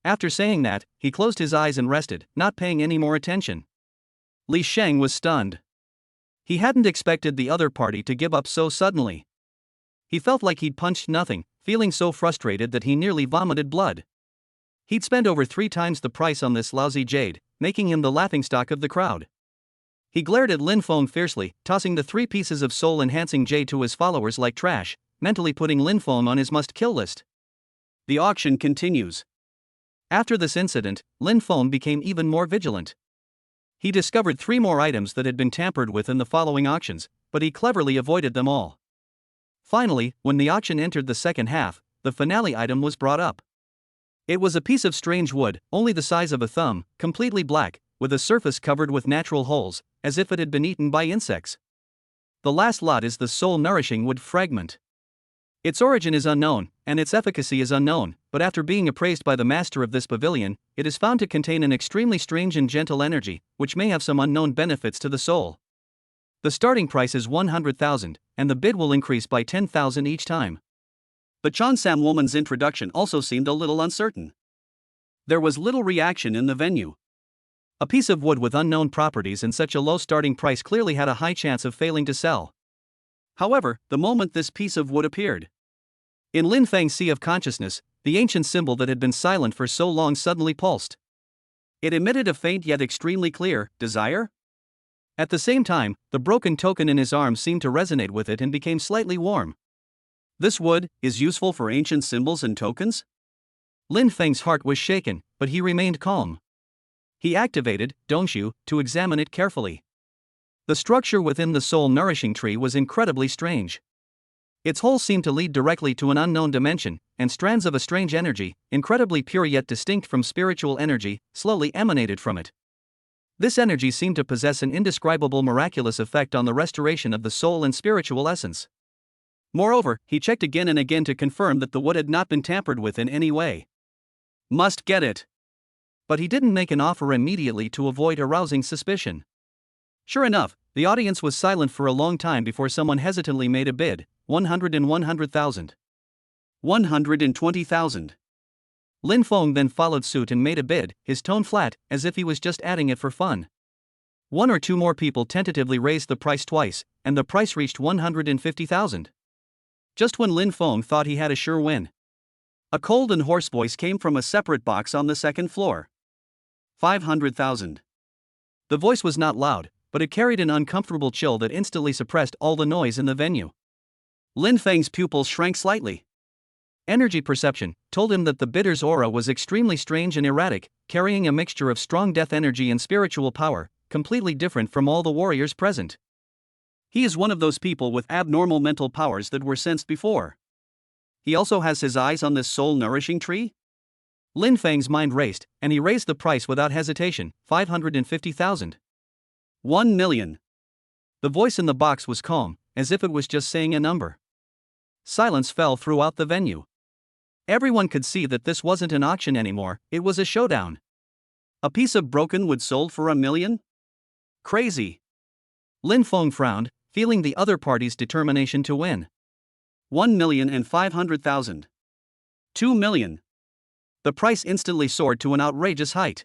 After saying that, he closed his eyes and rested, not paying any more attention. Li Shang was stunned. He hadn't expected the other party to give up so suddenly. He felt like he'd punched nothing, feeling so frustrated that he nearly vomited blood. He'd spent over 3 times the price on this lousy jade, making him the laughingstock of the crowd. He glared at Lin Feng fiercely, tossing the 3 pieces of soul-enhancing jade to his followers like trash, mentally putting Lin Feng on his must-kill list. The auction continues. After this incident, Lin Feng became even more vigilant. He discovered 3 more items that had been tampered with in the following auctions, but he cleverly avoided them all. Finally, when the auction entered the second half, the finale item was brought up. It was a piece of strange wood, only the size of a thumb, completely black, with a surface covered with natural holes, as if it had been eaten by insects. The last lot is the soul-nourishing wood fragment. Its origin is unknown, and its efficacy is unknown, but after being appraised by the master of this pavilion, it is found to contain an extremely strange and gentle energy, which may have some unknown benefits to the soul. The starting price is 100,000, and the bid will increase by 10,000 each time. The Cheongsam woman's introduction also seemed a little uncertain. There was little reaction in the venue. A piece of wood with unknown properties and such a low starting price clearly had a high chance of failing to sell. However, the moment this piece of wood appeared, in Lin Feng's sea of consciousness, the ancient symbol that had been silent for so long suddenly pulsed. It emitted a faint yet extremely clear desire. At the same time, the broken token in his arm seemed to resonate with it and became slightly warm. This wood is useful for ancient symbols and tokens? Lin Feng's heart was shaken, but he remained calm. He activated "don't you" to examine it carefully. The structure within the soul-nourishing tree was incredibly strange. Its hole seemed to lead directly to an unknown dimension, and strands of a strange energy, incredibly pure yet distinct from spiritual energy, slowly emanated from it. This energy seemed to possess an indescribable miraculous effect on the restoration of the soul and spiritual essence. Moreover, he checked again and again to confirm that the wood had not been tampered with in any way. Must get it. But he didn't make an offer immediately to avoid arousing suspicion. Sure enough, the audience was silent for a long time before someone hesitantly made a bid. 100,000. 120,000. Lin Feng then followed suit and made a bid, his tone flat, as if he was just adding it for fun. 1 or 2 more people tentatively raised the price twice, and the price reached 150,000. Just when Lin Feng thought he had a sure win, a cold and hoarse voice came from a separate box on the second floor. 500,000. The voice was not loud, but it carried an uncomfortable chill that instantly suppressed all the noise in the venue. Lin Feng's pupils shrank slightly. Energy perception told him that the bidder's aura was extremely strange and erratic, carrying a mixture of strong death energy and spiritual power, completely different from all the warriors present. He is one of those people with abnormal mental powers that were sensed before. He also has his eyes on this soul-nourishing tree? Lin Feng's mind raced, and he raised the price without hesitation, 550,000. 1 million. The voice in the box was calm, as if it was just saying a number. Silence fell throughout the venue. Everyone could see that this wasn't an auction anymore, it was a showdown. A piece of broken wood sold for 1 million? Crazy. Lin Feng frowned, feeling the other party's determination to win. 1,500,000. 2 million. The price instantly soared to an outrageous height.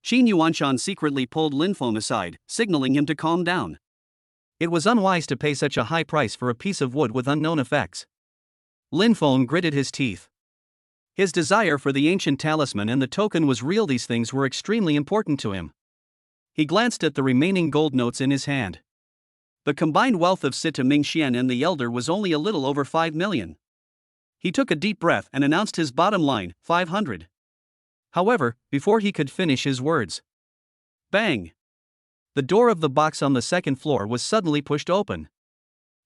Qin Yuanshan secretly pulled Lin Feng aside, signaling him to calm down. It was unwise to pay such a high price for a piece of wood with unknown effects. Lin Feng gritted his teeth. His desire for the ancient talisman and the token was real. These things were extremely important to him. He glanced at the remaining gold notes in his hand. The combined wealth of Sita Mingxian and the Elder was only a little over 5 million. He took a deep breath and announced his bottom line, 500. However, before he could finish his words, bang! The door of the box on the second floor was suddenly pushed open.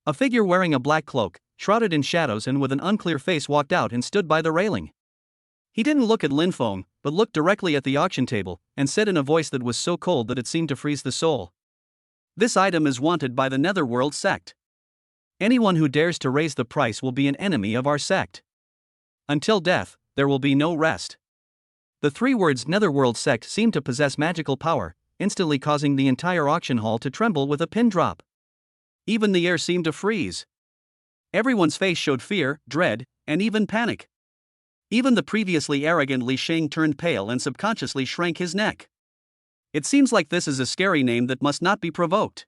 A figure wearing a black cloak, shrouded in shadows and with an unclear face, walked out and stood by the railing. He didn't look at Lin Feng, but looked directly at the auction table, and said in a voice that was so cold that it seemed to freeze the soul. This item is wanted by the Netherworld sect. Anyone who dares to raise the price will be an enemy of our sect. Until death, there will be no rest. The three words Netherworld sect seemed to possess magical power, instantly causing the entire auction hall to tremble with a pin drop. Even the air seemed to freeze. Everyone's face showed fear, dread, and even panic. Even the previously arrogant Li Sheng turned pale and subconsciously shrank his neck. It seems like this is a scary name that must not be provoked.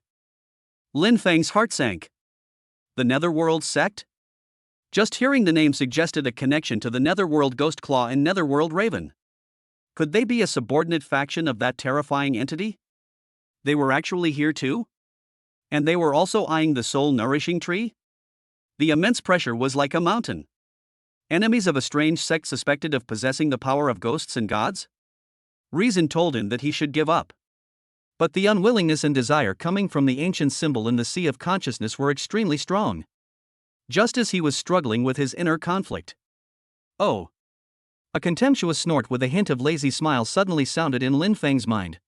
Lin Feng's heart sank. The Netherworld sect? Just hearing the name suggested a connection to the Netherworld Ghost Claw and Netherworld Raven. Could they be a subordinate faction of that terrifying entity? They were actually here too? And they were also eyeing the soul-nourishing tree? The immense pressure was like a mountain. Enemies of a strange sect suspected of possessing the power of ghosts and gods? Reason told him that he should give up. But the unwillingness and desire coming from the ancient symbol in the sea of consciousness were extremely strong. Just as he was struggling with his inner conflict. Oh! A contemptuous snort with a hint of lazy smile suddenly sounded in Lin Feng's mind.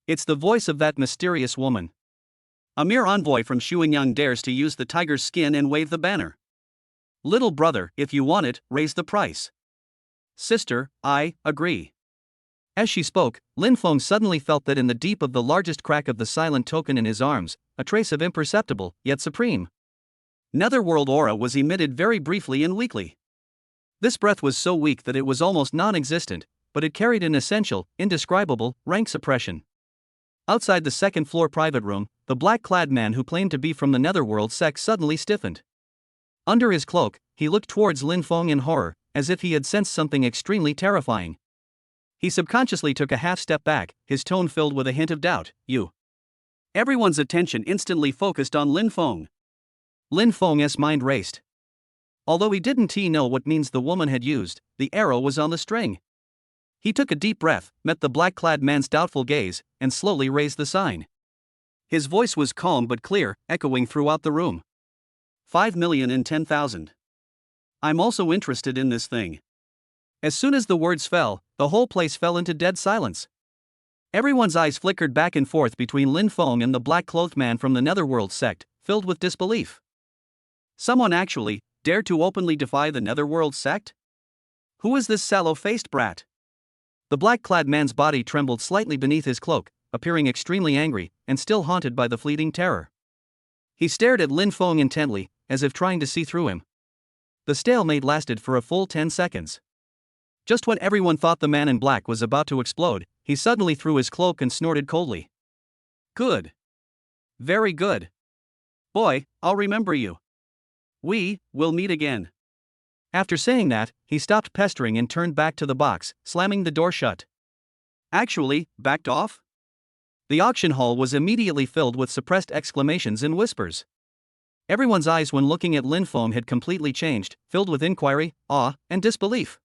It's the voice of that mysterious woman. A mere envoy from Shuanyang dares to use the tiger's skin and wave the banner. Little brother, if you want it, raise the price. Sister, I agree. As she spoke, Lin Feng suddenly felt that in the deep of the largest crack of the silent token in his arms, a trace of imperceptible, yet supreme Netherworld aura was emitted very briefly and weakly. This breath was so weak that it was almost non-existent, but it carried an essential, indescribable, rank suppression. Outside the second-floor private room, the black-clad man who claimed to be from the Netherworld sect suddenly stiffened. Under his cloak, he looked towards Lin Feng in horror, as if he had sensed something extremely terrifying. He subconsciously took a half-step back, his tone filled with a hint of doubt. You. Everyone's attention instantly focused on Lin Feng. Lin Feng's mind raced. Although he didn't know what means the woman had used, the arrow was on the string. He took a deep breath, met the black-clad man's doubtful gaze, and slowly raised the sign. His voice was calm but clear, echoing throughout the room. 5,010,000. I'm also interested in this thing. As soon as the words fell, the whole place fell into dead silence. Everyone's eyes flickered back and forth between Lin Feng and the black-clothed man from the Netherworld sect, filled with disbelief. Someone actually dared to openly defy the Netherworld sect? Who is this sallow-faced brat? The black-clad man's body trembled slightly beneath his cloak, appearing extremely angry, and still haunted by the fleeting terror. He stared at Lin Feng intently, as if trying to see through him. The stalemate lasted for a full 10 seconds. Just when everyone thought the man in black was about to explode, he suddenly threw his cloak and snorted coldly. Good. Very good. Boy, I'll remember you. We will meet again. After saying that, he stopped pestering and turned back to the box, slamming the door shut. Actually, backed off? The auction hall was immediately filled with suppressed exclamations and whispers. Everyone's eyes when looking at Lin Feng had completely changed, filled with inquiry, awe, and disbelief.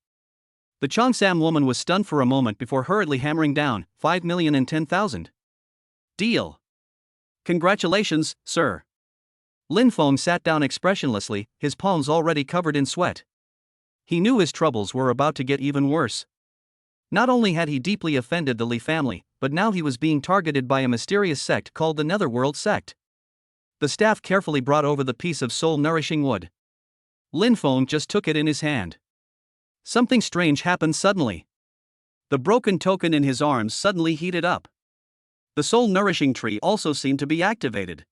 The Cheongsam woman was stunned for a moment before hurriedly hammering down 5,010,000. Deal. Congratulations, sir. Lin Feng sat down expressionlessly, his palms already covered in sweat. He knew his troubles were about to get even worse. Not only had he deeply offended the Li family, but now he was being targeted by a mysterious sect called the Netherworld sect. The staff carefully brought over the piece of soul-nourishing wood. Lin Feng just took it in his hand. Something strange happened suddenly. The broken token in his arms suddenly heated up. The soul-nourishing tree also seemed to be activated.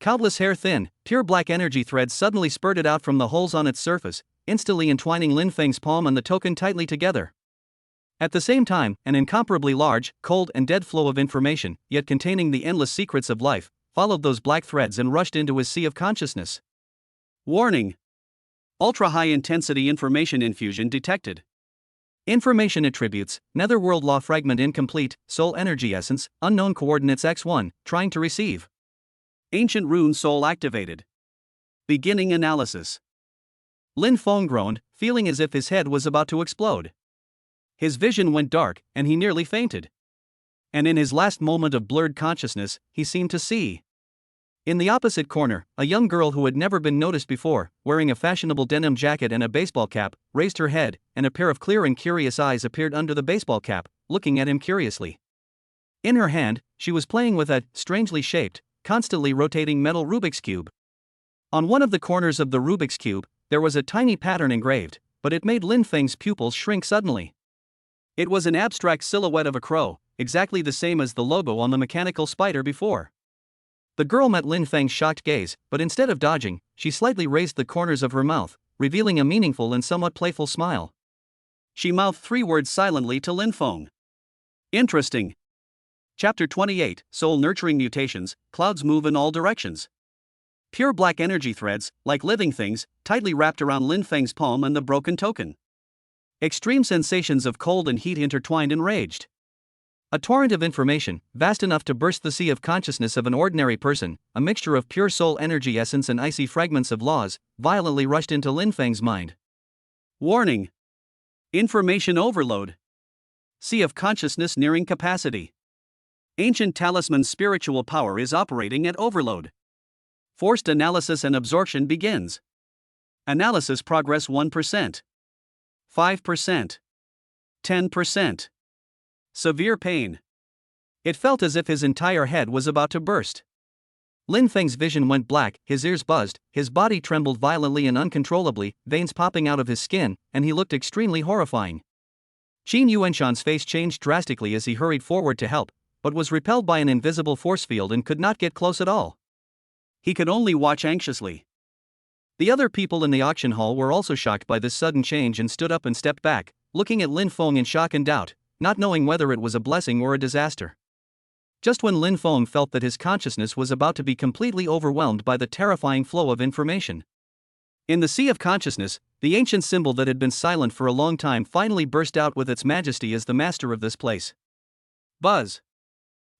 Countless hair-thin, pure black energy threads suddenly spurted out from the holes on its surface, instantly entwining Lin Feng's palm and the token tightly together. At the same time, an incomparably large, cold and dead flow of information, yet containing the endless secrets of life, followed those black threads and rushed into his sea of consciousness. Warning! Ultra-high-intensity information infusion detected. Information attributes: Netherworld Law Fragment incomplete, Soul Energy Essence, unknown coordinates x1, trying to receive. Ancient Rune Soul activated. Beginning analysis. Lin Feng groaned, feeling as if his head was about to explode. His vision went dark, and he nearly fainted. And in his last moment of blurred consciousness, he seemed to see. In the opposite corner, a young girl who had never been noticed before, wearing a fashionable denim jacket and a baseball cap, raised her head, and a pair of clear and curious eyes appeared under the baseball cap, looking at him curiously. In her hand, she was playing with a strangely shaped, constantly rotating metal Rubik's Cube. On one of the corners of the Rubik's Cube, there was a tiny pattern engraved, but it made Lin Feng's pupils shrink suddenly. It was an abstract silhouette of a crow, exactly the same as the logo on the mechanical spider before. The girl met Lin Feng's shocked gaze, but instead of dodging, she slightly raised the corners of her mouth, revealing a meaningful and somewhat playful smile. She mouthed 3 words silently to Lin Feng. Interesting. Chapter 28, Soul Nurturing Mutations. Clouds move in all directions. Pure black energy threads, like living things, tightly wrapped around Lin Feng's palm and the broken token. Extreme sensations of cold and heat intertwined and raged. A torrent of information, vast enough to burst the sea of consciousness of an ordinary person, a mixture of pure soul energy essence and icy fragments of laws, violently rushed into Lin Feng's mind. Warning! Information overload. Sea of consciousness nearing capacity. Ancient talisman's spiritual power is operating at overload. Forced analysis and absorption begins. Analysis progress 1%. 5%. 10%. Severe pain. It felt as if his entire head was about to burst. Lin Feng's vision went black, his ears buzzed, his body trembled violently and uncontrollably, veins popping out of his skin, and he looked extremely horrifying. Qin Yuanshan's face changed drastically as he hurried forward to help, but was repelled by an invisible force field and could not get close at all. He could only watch anxiously. The other people in the auction hall were also shocked by this sudden change and stood up and stepped back, looking at Lin Feng in shock and doubt, not knowing whether it was a blessing or a disaster. Just when Lin Feng felt that his consciousness was about to be completely overwhelmed by the terrifying flow of information. In the sea of consciousness, the ancient symbol that had been silent for a long time finally burst out with its majesty as the master of this place. Buzz!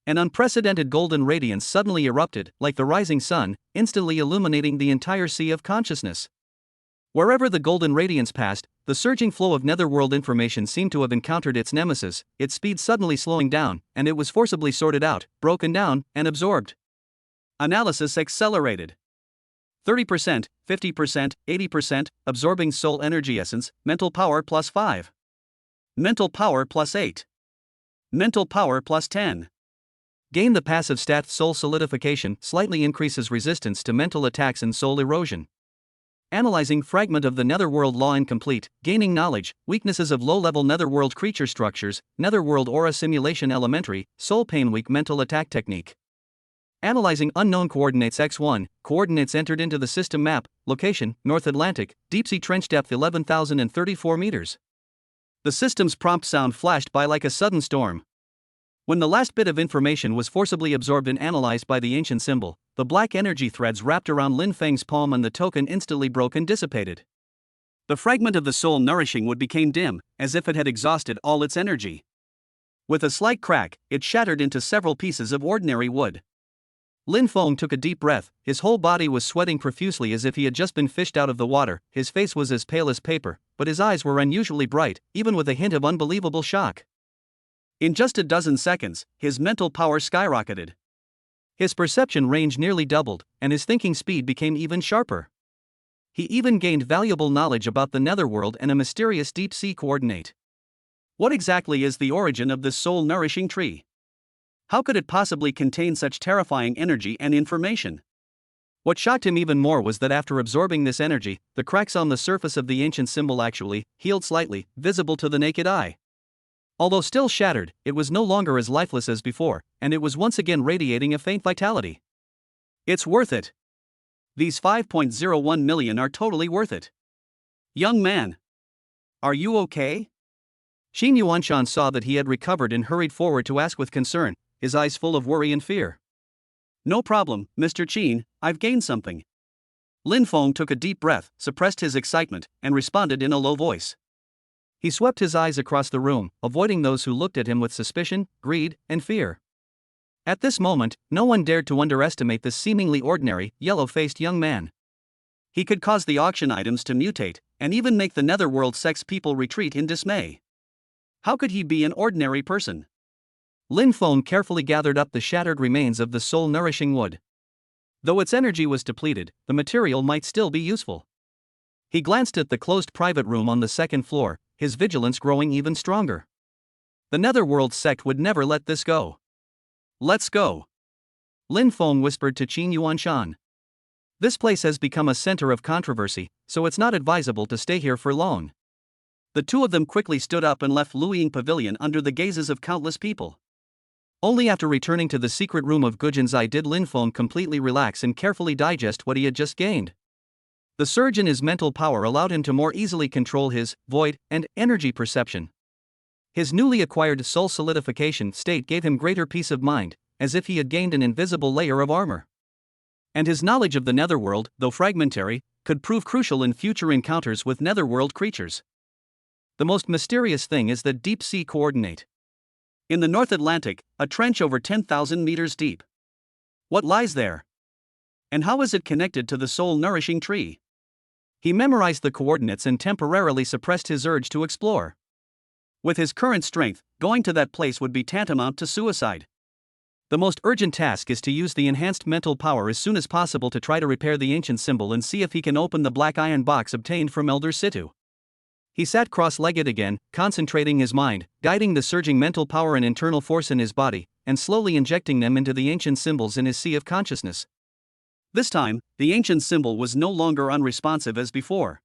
An unprecedented golden radiance suddenly erupted, like the rising sun, instantly illuminating the entire sea of consciousness. Wherever the golden radiance passed, the surging flow of netherworld information seemed to have encountered its nemesis, its speed suddenly slowing down, and it was forcibly sorted out, broken down, and absorbed. Analysis accelerated. 30%, 50%, 80%, absorbing soul energy essence, mental power plus 5. Mental power plus 8. Mental power plus 10. Gain the passive stat Soul Solidification, slightly increases resistance to mental attacks and soul erosion. Analyzing fragment of the Netherworld Law incomplete, gaining knowledge, weaknesses of low-level Netherworld creature structures, Netherworld aura simulation elementary, soul pain weak mental attack technique. Analyzing unknown coordinates x1, coordinates entered into the system map, location, North Atlantic, deep-sea trench depth 11,034 meters. The system's prompt sound flashed by like a sudden storm. When the last bit of information was forcibly absorbed and analyzed by the ancient symbol, the black energy threads wrapped around Lin Feng's palm and the token instantly broke and dissipated. The fragment of the soul nourishing wood became dim, as if it had exhausted all its energy. With a slight crack, it shattered into several pieces of ordinary wood. Lin Feng took a deep breath, his whole body was sweating profusely as if he had just been fished out of the water, his face was as pale as paper, but his eyes were unusually bright, even with a hint of unbelievable shock. In just a dozen seconds, his mental power skyrocketed. His perception range nearly doubled, and his thinking speed became even sharper. He even gained valuable knowledge about the netherworld and a mysterious deep-sea coordinate. What exactly is the origin of this soul-nourishing tree? How could it possibly contain such terrifying energy and information? What shocked him even more was that after absorbing this energy, the cracks on the surface of the ancient symbol actually healed slightly, visible to the naked eye. Although still shattered, it was no longer as lifeless as before, and it was once again radiating a faint vitality. It's worth it. These 5.01 million are totally worth it. Young man. Are you okay? Xin Yuanshan saw that he had recovered and hurried forward to ask with concern, his eyes full of worry and fear. No problem, Mr. Qin, I've gained something. Lin Feng took a deep breath, suppressed his excitement, and responded in a low voice. He swept his eyes across the room, avoiding those who looked at him with suspicion, greed, and fear. At this moment, no one dared to underestimate this seemingly ordinary, yellow-faced young man. He could cause the auction items to mutate, and even make the netherworld sex people retreat in dismay. How could he be an ordinary person? Lin Feng carefully gathered up the shattered remains of the soul-nourishing wood. Though its energy was depleted, the material might still be useful. He glanced at the closed private room on the second floor, his vigilance growing even stronger. The netherworld sect would never let this go. Let's go. Lin Feng whispered to Qin Yuanshan. This place has become a center of controversy, so it's not advisable to stay here for long. The two of them quickly stood up and left Luying Pavilion under the gazes of countless people. Only after returning to the secret room of Gujin's eye did Lin Feng completely relax and carefully digest what he had just gained. The surge in his mental power allowed him to more easily control his void and energy perception. His newly acquired soul solidification state gave him greater peace of mind, as if he had gained an invisible layer of armor. And his knowledge of the netherworld, though fragmentary, could prove crucial in future encounters with netherworld creatures. The most mysterious thing is the deep sea coordinate. In the North Atlantic, a trench over 10,000 meters deep. What lies there? And how is it connected to the soul-nourishing tree? He memorized the coordinates and temporarily suppressed his urge to explore. With his current strength, going to that place would be tantamount to suicide. The most urgent task is to use the enhanced mental power as soon as possible to try to repair the ancient symbol and see if he can open the black iron box obtained from Elder Situ. He sat cross-legged again, concentrating his mind, guiding the surging mental power and internal force in his body, and slowly injecting them into the ancient symbols in his sea of consciousness. This time, the ancient symbol was no longer unresponsive as before.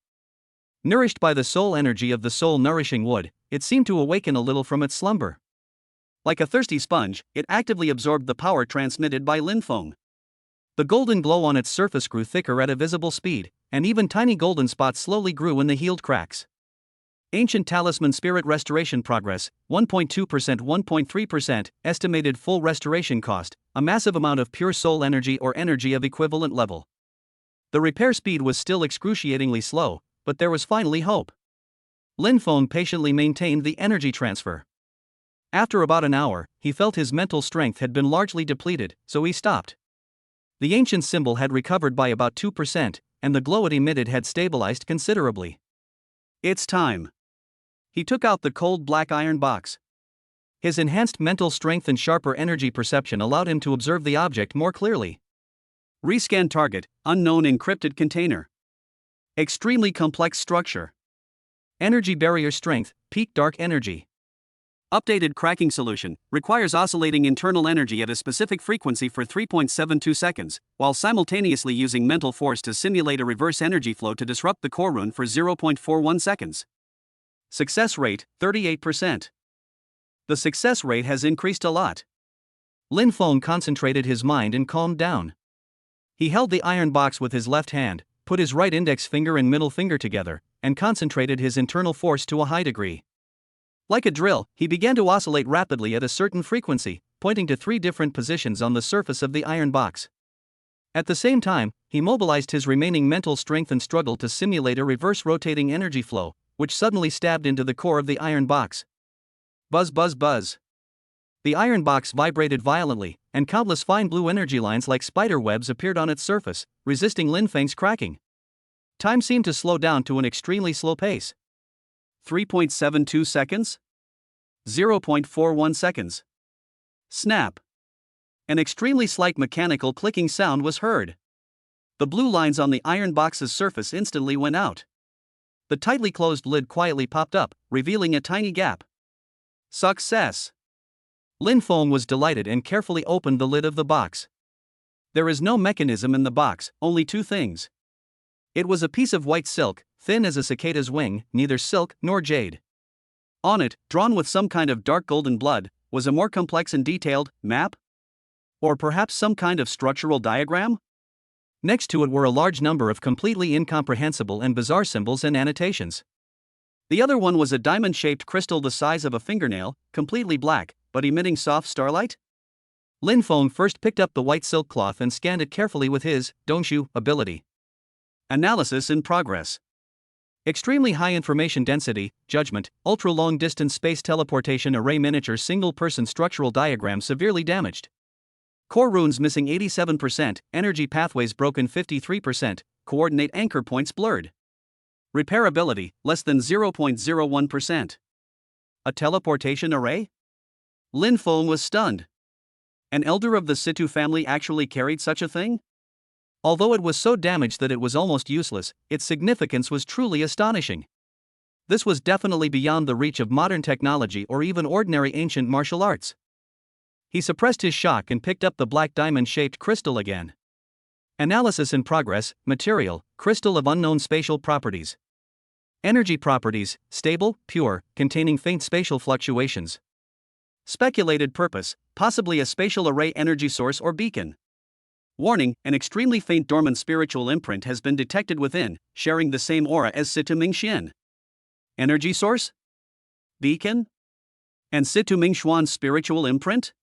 Nourished by the soul energy of the soul-nourishing wood, it seemed to awaken a little from its slumber. Like a thirsty sponge, it actively absorbed the power transmitted by Lin Feng. The golden glow on its surface grew thicker at a visible speed, and even tiny golden spots slowly grew in the healed cracks. Ancient Talisman Spirit Restoration Progress, 1.2% 1.3%, estimated full restoration cost, a massive amount of pure soul energy or energy of equivalent level. The repair speed was still excruciatingly slow, but there was finally hope. Lin Feng patiently maintained the energy transfer. After about an hour, he felt his mental strength had been largely depleted, so he stopped. The ancient symbol had recovered by about 2%, and the glow it emitted had stabilized considerably. It's time. He took out the cold black iron box. His enhanced mental strength and sharper energy perception allowed him to observe the object more clearly. Rescan target, unknown encrypted container. Extremely complex structure. Energy barrier strength, peak dark energy. Updated cracking solution, requires oscillating internal energy at a specific frequency for 3.72 seconds, while simultaneously using mental force to simulate a reverse energy flow to disrupt the core rune for 0.41 seconds. Success rate, 38%. The success rate has increased a lot. Lin Feng concentrated his mind and calmed down. He held the iron box with his left hand, put his right index finger and middle finger together, and concentrated his internal force to a high degree. Like a drill, he began to oscillate rapidly at a certain frequency, pointing to 3 different positions on the surface of the iron box. At the same time, he mobilized his remaining mental strength and struggled to simulate a reverse rotating energy flow, which suddenly stabbed into the core of the iron box. Buzz buzz buzz. The iron box vibrated violently, and countless fine blue energy lines like spider webs appeared on its surface, resisting Lin Feng's cracking. Time seemed to slow down to an extremely slow pace. 3.72 seconds? 0.41 seconds. Snap. An extremely slight mechanical clicking sound was heard. The blue lines on the iron box's surface instantly went out. The tightly closed lid quietly popped up, revealing a tiny gap. Success! Lin Feng was delighted and carefully opened the lid of the box. There is no mechanism in the box, only 2 things. It was a piece of white silk, thin as a cicada's wing, neither silk nor jade. On it, drawn with some kind of dark golden blood, was a more complex and detailed map? Or perhaps some kind of structural diagram? Next to it were a large number of completely incomprehensible and bizarre symbols and annotations. The other one was a diamond-shaped crystal the size of a fingernail, completely black, but emitting soft starlight. Lin Feng first picked up the white silk cloth and scanned it carefully with his Dongshu ability. Analysis in progress. Extremely high information density, judgment, ultra-long distance space teleportation array miniature single-person structural diagram severely damaged. Core runes missing 87%, energy pathways broken 53%, coordinate anchor points blurred. Repairability, less than 0.01%. A teleportation array? Lin Feng was stunned. An elder of the Situ family actually carried such a thing? Although it was so damaged that it was almost useless, its significance was truly astonishing. This was definitely beyond the reach of modern technology or even ordinary ancient martial arts. He suppressed his shock and picked up the black diamond-shaped crystal again. Analysis in progress, material, crystal of unknown spatial properties. Energy properties, stable, pure, containing faint spatial fluctuations. Speculated purpose, possibly a spatial array energy source or beacon. Warning, an extremely faint dormant spiritual imprint has been detected within, sharing the same aura as Situ Mingxian. Energy source? Beacon? And Situ Mingxuan's spiritual imprint?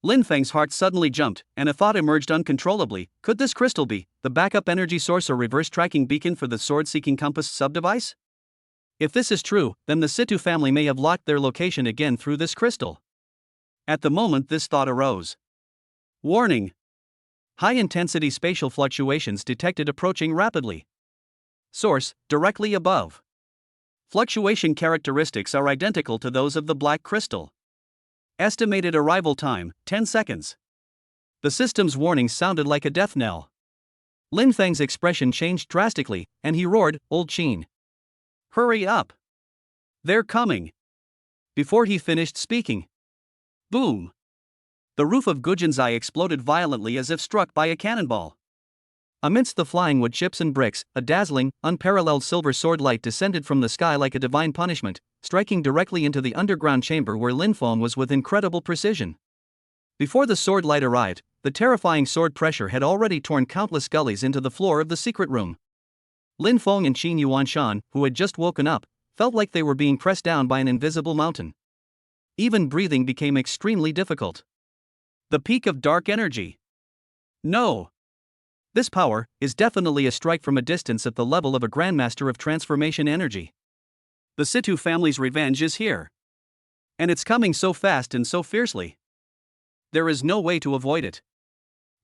Lin Feng's heart suddenly jumped, and a thought emerged uncontrollably. Could this crystal be the backup energy source or reverse tracking beacon for the sword-seeking compass subdevice? If this is true, then the Situ family may have locked their location again through this crystal. At the moment this thought arose. Warning! High-intensity spatial fluctuations detected approaching rapidly. Source, directly above. Fluctuation characteristics are identical to those of the black crystal. Estimated arrival time, 10 seconds. The system's warning sounded like a death knell. Lin Feng's expression changed drastically, and he roared, "Old Qin! Hurry up! They're coming!" Before he finished speaking. Boom! The roof of Gujin's eye exploded violently as if struck by a cannonball. Amidst the flying wood chips and bricks, a dazzling, unparalleled silver sword light descended from the sky like a divine punishment, striking directly into the underground chamber where Lin Feng was with incredible precision. Before the sword light arrived, the terrifying sword pressure had already torn countless gullies into the floor of the secret room. Lin Feng and Qin Yuanshan, who had just woken up, felt like they were being pressed down by an invisible mountain. Even breathing became extremely difficult. The peak of dark energy. No! This power is definitely a strike from a distance at the level of a grandmaster of transformation energy. The Situ family's revenge is here. And it's coming so fast and so fiercely. There is no way to avoid it.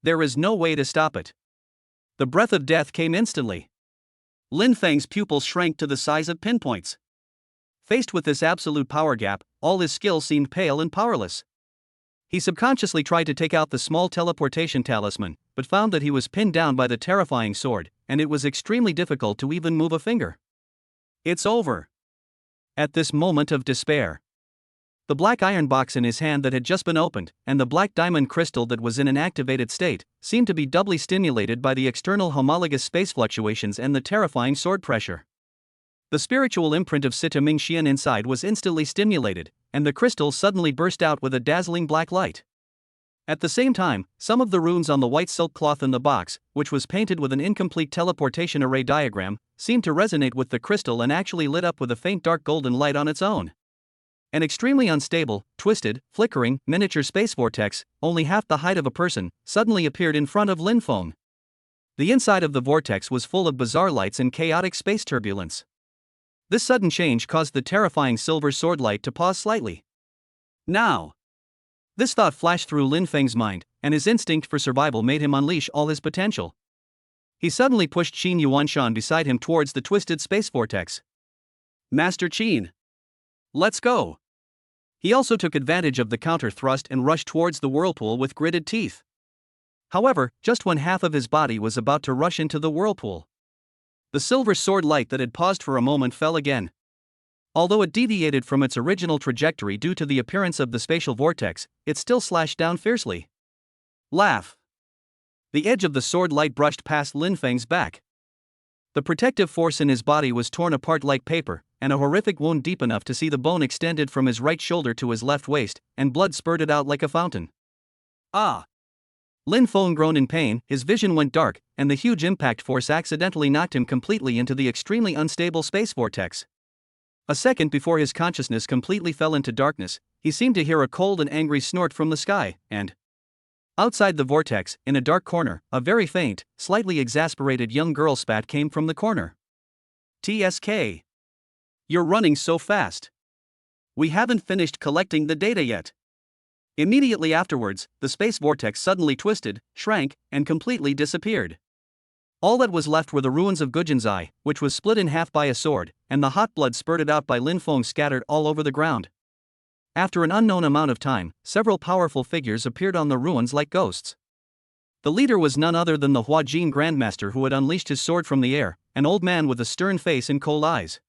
There is no way to stop it. The breath of death came instantly. Lin Feng's pupils shrank to the size of pinpoints. Faced with this absolute power gap, all his skill seemed pale and powerless. He subconsciously tried to take out the small teleportation talisman, but found that he was pinned down by the terrifying sword, and it was extremely difficult to even move a finger. It's over. At this moment of despair, the black iron box in his hand that had just been opened, and the black diamond crystal that was in an activated state, seemed to be doubly stimulated by the external homologous space fluctuations and the terrifying sword pressure. The spiritual imprint of Situ Mingxian inside was instantly stimulated, and the crystal suddenly burst out with a dazzling black light. At the same time, some of the runes on the white silk cloth in the box, which was painted with an incomplete teleportation array diagram, seemed to resonate with the crystal and actually lit up with a faint dark golden light on its own. An extremely unstable, twisted, flickering, miniature space vortex, only half the height of a person, suddenly appeared in front of Lin Feng. The inside of the vortex was full of bizarre lights and chaotic space turbulence. This sudden change caused the terrifying silver sword light to pause slightly. Now! This thought flashed through Lin Feng's mind, and his instinct for survival made him unleash all his potential. He suddenly pushed Qin Yuanshan beside him towards the twisted space vortex. "Master Qin! Let's go!" He also took advantage of the counter thrust and rushed towards the whirlpool with gritted teeth. However, just when half of his body was about to rush into the whirlpool, the silver sword light that had paused for a moment fell again. Although it deviated from its original trajectory due to the appearance of the spatial vortex, it still slashed down fiercely. Laugh! The edge of the sword light brushed past Lin Feng's back. The protective force in his body was torn apart like paper, and a horrific wound deep enough to see the bone extended from his right shoulder to his left waist, and blood spurted out like a fountain. Ah! Lin Feng groaned in pain, his vision went dark, and the huge impact force accidentally knocked him completely into the extremely unstable space vortex. A second before his consciousness completely fell into darkness, he seemed to hear a cold and angry snort from the sky, and outside the vortex, in a dark corner, a very faint, slightly exasperated young girl spat came from the corner. "TSK. You're running so fast. We haven't finished collecting the data yet." Immediately afterwards, the space vortex suddenly twisted, shrank, and completely disappeared. All that was left were the ruins of Gujin's eye, which was split in half by a sword, and the hot blood spurted out by Lin Feng scattered all over the ground. After an unknown amount of time, several powerful figures appeared on the ruins like ghosts. The leader was none other than the Huajin Grandmaster, who had unleashed his sword from the air, an old man with a stern face and cold eyes.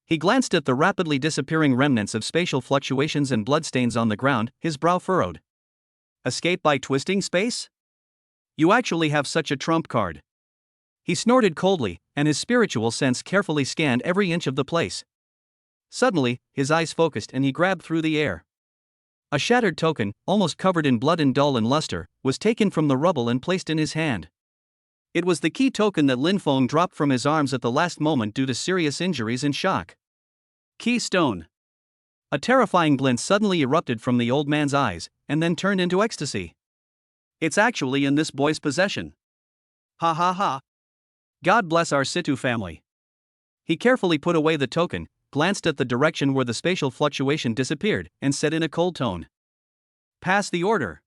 He glanced at the rapidly disappearing remnants of spatial fluctuations and bloodstains on the ground, his brow furrowed. "Escape by twisting space? You actually have such a trump card." He snorted coldly, and his spiritual sense carefully scanned every inch of the place. Suddenly, his eyes focused and he grabbed through the air. A shattered token, almost covered in blood and dull in luster, was taken from the rubble and placed in his hand. It was the key token that Lin Feng dropped from his arms at the last moment due to serious injuries and shock. Keystone. A terrifying glint suddenly erupted from the old man's eyes, and then turned into ecstasy. "It's actually in this boy's possession. Ha ha ha. God bless our Situ family." He carefully put away the token, glanced at the direction where the spatial fluctuation disappeared, and said in a cold tone, "Pass the order.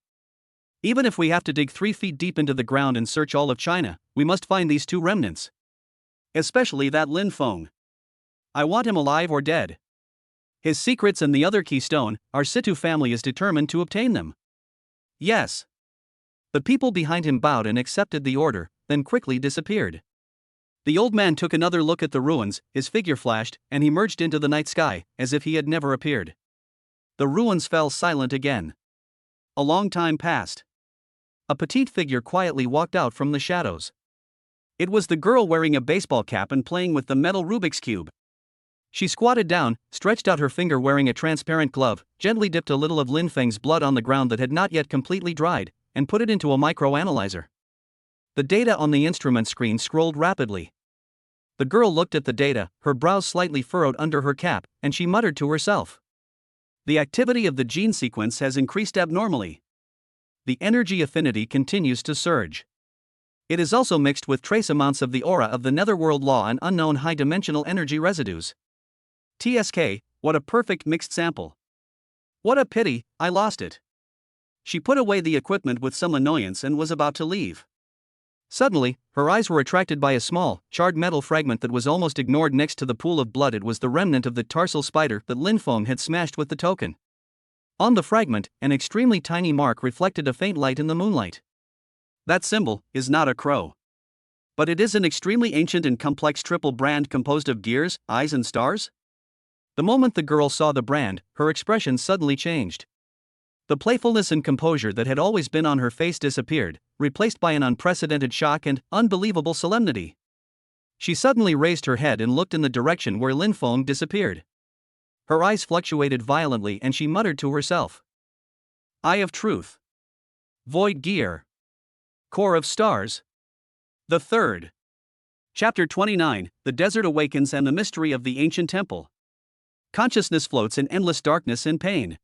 Even if we have to dig 3 feet deep into the ground and search all of China, we must find these 2 remnants. Especially that Lin Feng. I want him alive or dead. His secrets and the other keystone, our Situ family is determined to obtain them." "Yes." The people behind him bowed and accepted the order, then quickly disappeared. The old man took another look at the ruins, his figure flashed, and he merged into the night sky, as if he had never appeared. The ruins fell silent again. A long time passed. A petite figure quietly walked out from the shadows. It was the girl wearing a baseball cap and playing with the metal Rubik's Cube. She squatted down, stretched out her finger wearing a transparent glove, gently dipped a little of Lin Feng's blood on the ground that had not yet completely dried, and put it into a microanalyzer. The data on the instrument screen scrolled rapidly. The girl looked at the data, her brows slightly furrowed under her cap, and she muttered to herself. "The activity of the gene sequence has increased abnormally. The energy affinity continues to surge. It is also mixed with trace amounts of the aura of the netherworld law and unknown high-dimensional energy residues. TSK, what a perfect mixed sample. What a pity, I lost it." She put away the equipment with some annoyance and was about to leave. Suddenly, her eyes were attracted by a small, charred metal fragment that was almost ignored next to the pool of blood. It was the remnant of the tarsal spider that Lin Feng had smashed with the token. On the fragment, an extremely tiny mark reflected a faint light in the moonlight. That symbol is not a crow. But it is an extremely ancient and complex triple brand composed of gears, eyes and stars? The moment the girl saw the brand, her expression suddenly changed. The playfulness and composure that had always been on her face disappeared, replaced by an unprecedented shock and unbelievable solemnity. She suddenly raised her head and looked in the direction where Lin Feng disappeared. Her eyes fluctuated violently and she muttered to herself. "Eye of Truth. Void Gear. Core of Stars." The third. Chapter 29, The Desert Awakens and the Mystery of the Ancient Temple. Consciousness floats in endless darkness and pain.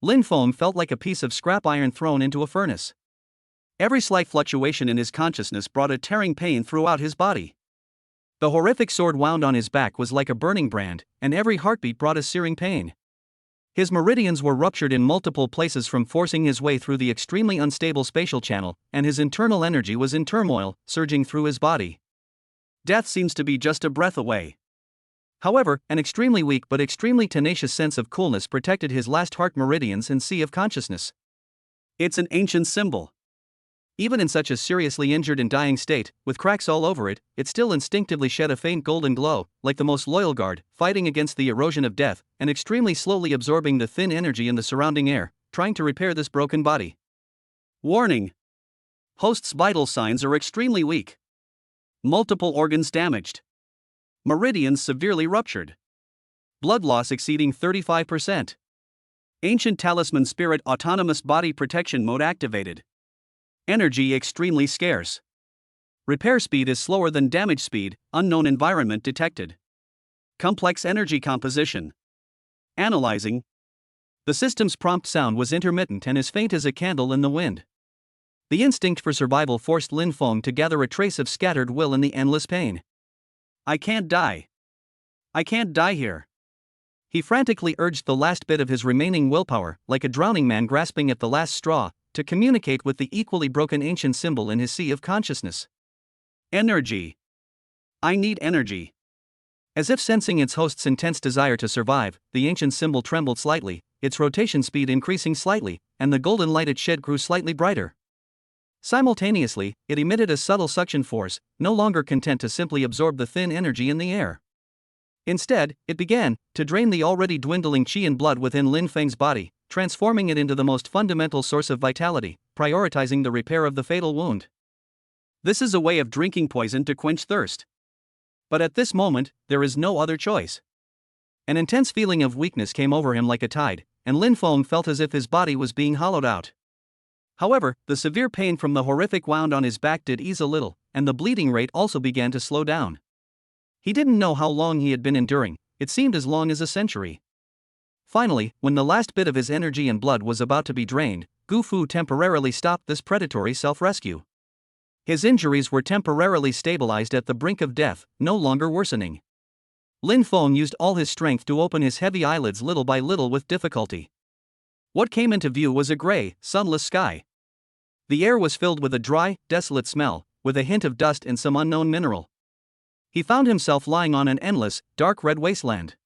Lin Feng felt like a piece of scrap iron thrown into a furnace. Every slight fluctuation in his consciousness brought a tearing pain throughout his body. The horrific sword wound on his back was like a burning brand, and every heartbeat brought a searing pain. His meridians were ruptured in multiple places from forcing his way through the extremely unstable spatial channel, and his internal energy was in turmoil, surging through his body. Death seems to be just a breath away. However, an extremely weak but extremely tenacious sense of coolness protected his last heart meridians and sea of consciousness. It's an ancient symbol. Even in such a seriously injured and dying state, with cracks all over it, it still instinctively shed a faint golden glow, like the most loyal guard, fighting against the erosion of death, and extremely slowly absorbing the thin energy in the surrounding air, trying to repair this broken body. Warning. Host's vital signs are extremely weak. Multiple organs damaged. Meridians severely ruptured. Blood loss exceeding 35%. Ancient Talisman Spirit Autonomous Body Protection Mode activated. Energy extremely scarce. Repair speed is slower than damage speed, unknown environment detected. Complex energy composition. Analyzing. The system's prompt sound was intermittent and as faint as a candle in the wind. The instinct for survival forced Lin Feng to gather a trace of scattered will in the endless pain. I can't die. I can't die here. He frantically urged the last bit of his remaining willpower, like a drowning man grasping at the last straw, to communicate with the equally broken ancient symbol in his sea of consciousness. Energy. I need energy. As if sensing its host's intense desire to survive, the ancient symbol trembled slightly, its rotation speed increasing slightly, and the golden light it shed grew slightly brighter. Simultaneously, it emitted a subtle suction force, no longer content to simply absorb the thin energy in the air. Instead, it began to drain the already dwindling qi and blood within Lin Feng's body, transforming it into the most fundamental source of vitality, prioritizing the repair of the fatal wound. This is a way of drinking poison to quench thirst. But at this moment, there is no other choice. An intense feeling of weakness came over him like a tide, and Lin Feng felt as if his body was being hollowed out. However, the severe pain from the horrific wound on his back did ease a little, and the bleeding rate also began to slow down. He didn't know how long he had been enduring, it seemed as long as a century. Finally, when the last bit of his energy and blood was about to be drained, Gu Fu temporarily stopped this predatory self-rescue. His injuries were temporarily stabilized at the brink of death, no longer worsening. Lin Feng used all his strength to open his heavy eyelids little by little with difficulty. What came into view was a gray, sunless sky. The air was filled with a dry, desolate smell, with a hint of dust and some unknown mineral. He found himself lying on an endless, dark red wasteland.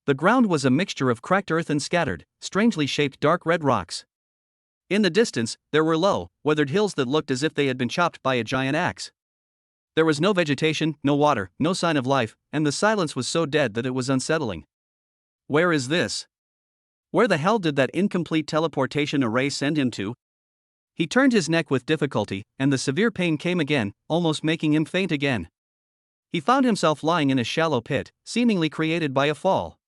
The ground was a mixture of cracked earth and scattered, strangely shaped dark red rocks. In the distance, there were low, weathered hills that looked as if they had been chopped by a giant axe. There was no vegetation, no water, no sign of life, and the silence was so dead that it was unsettling. Where is this? Where the hell did that incomplete teleportation array send him to? He turned his neck with difficulty, and the severe pain came again, almost making him faint again. He found himself lying in a shallow pit, seemingly created by a fall.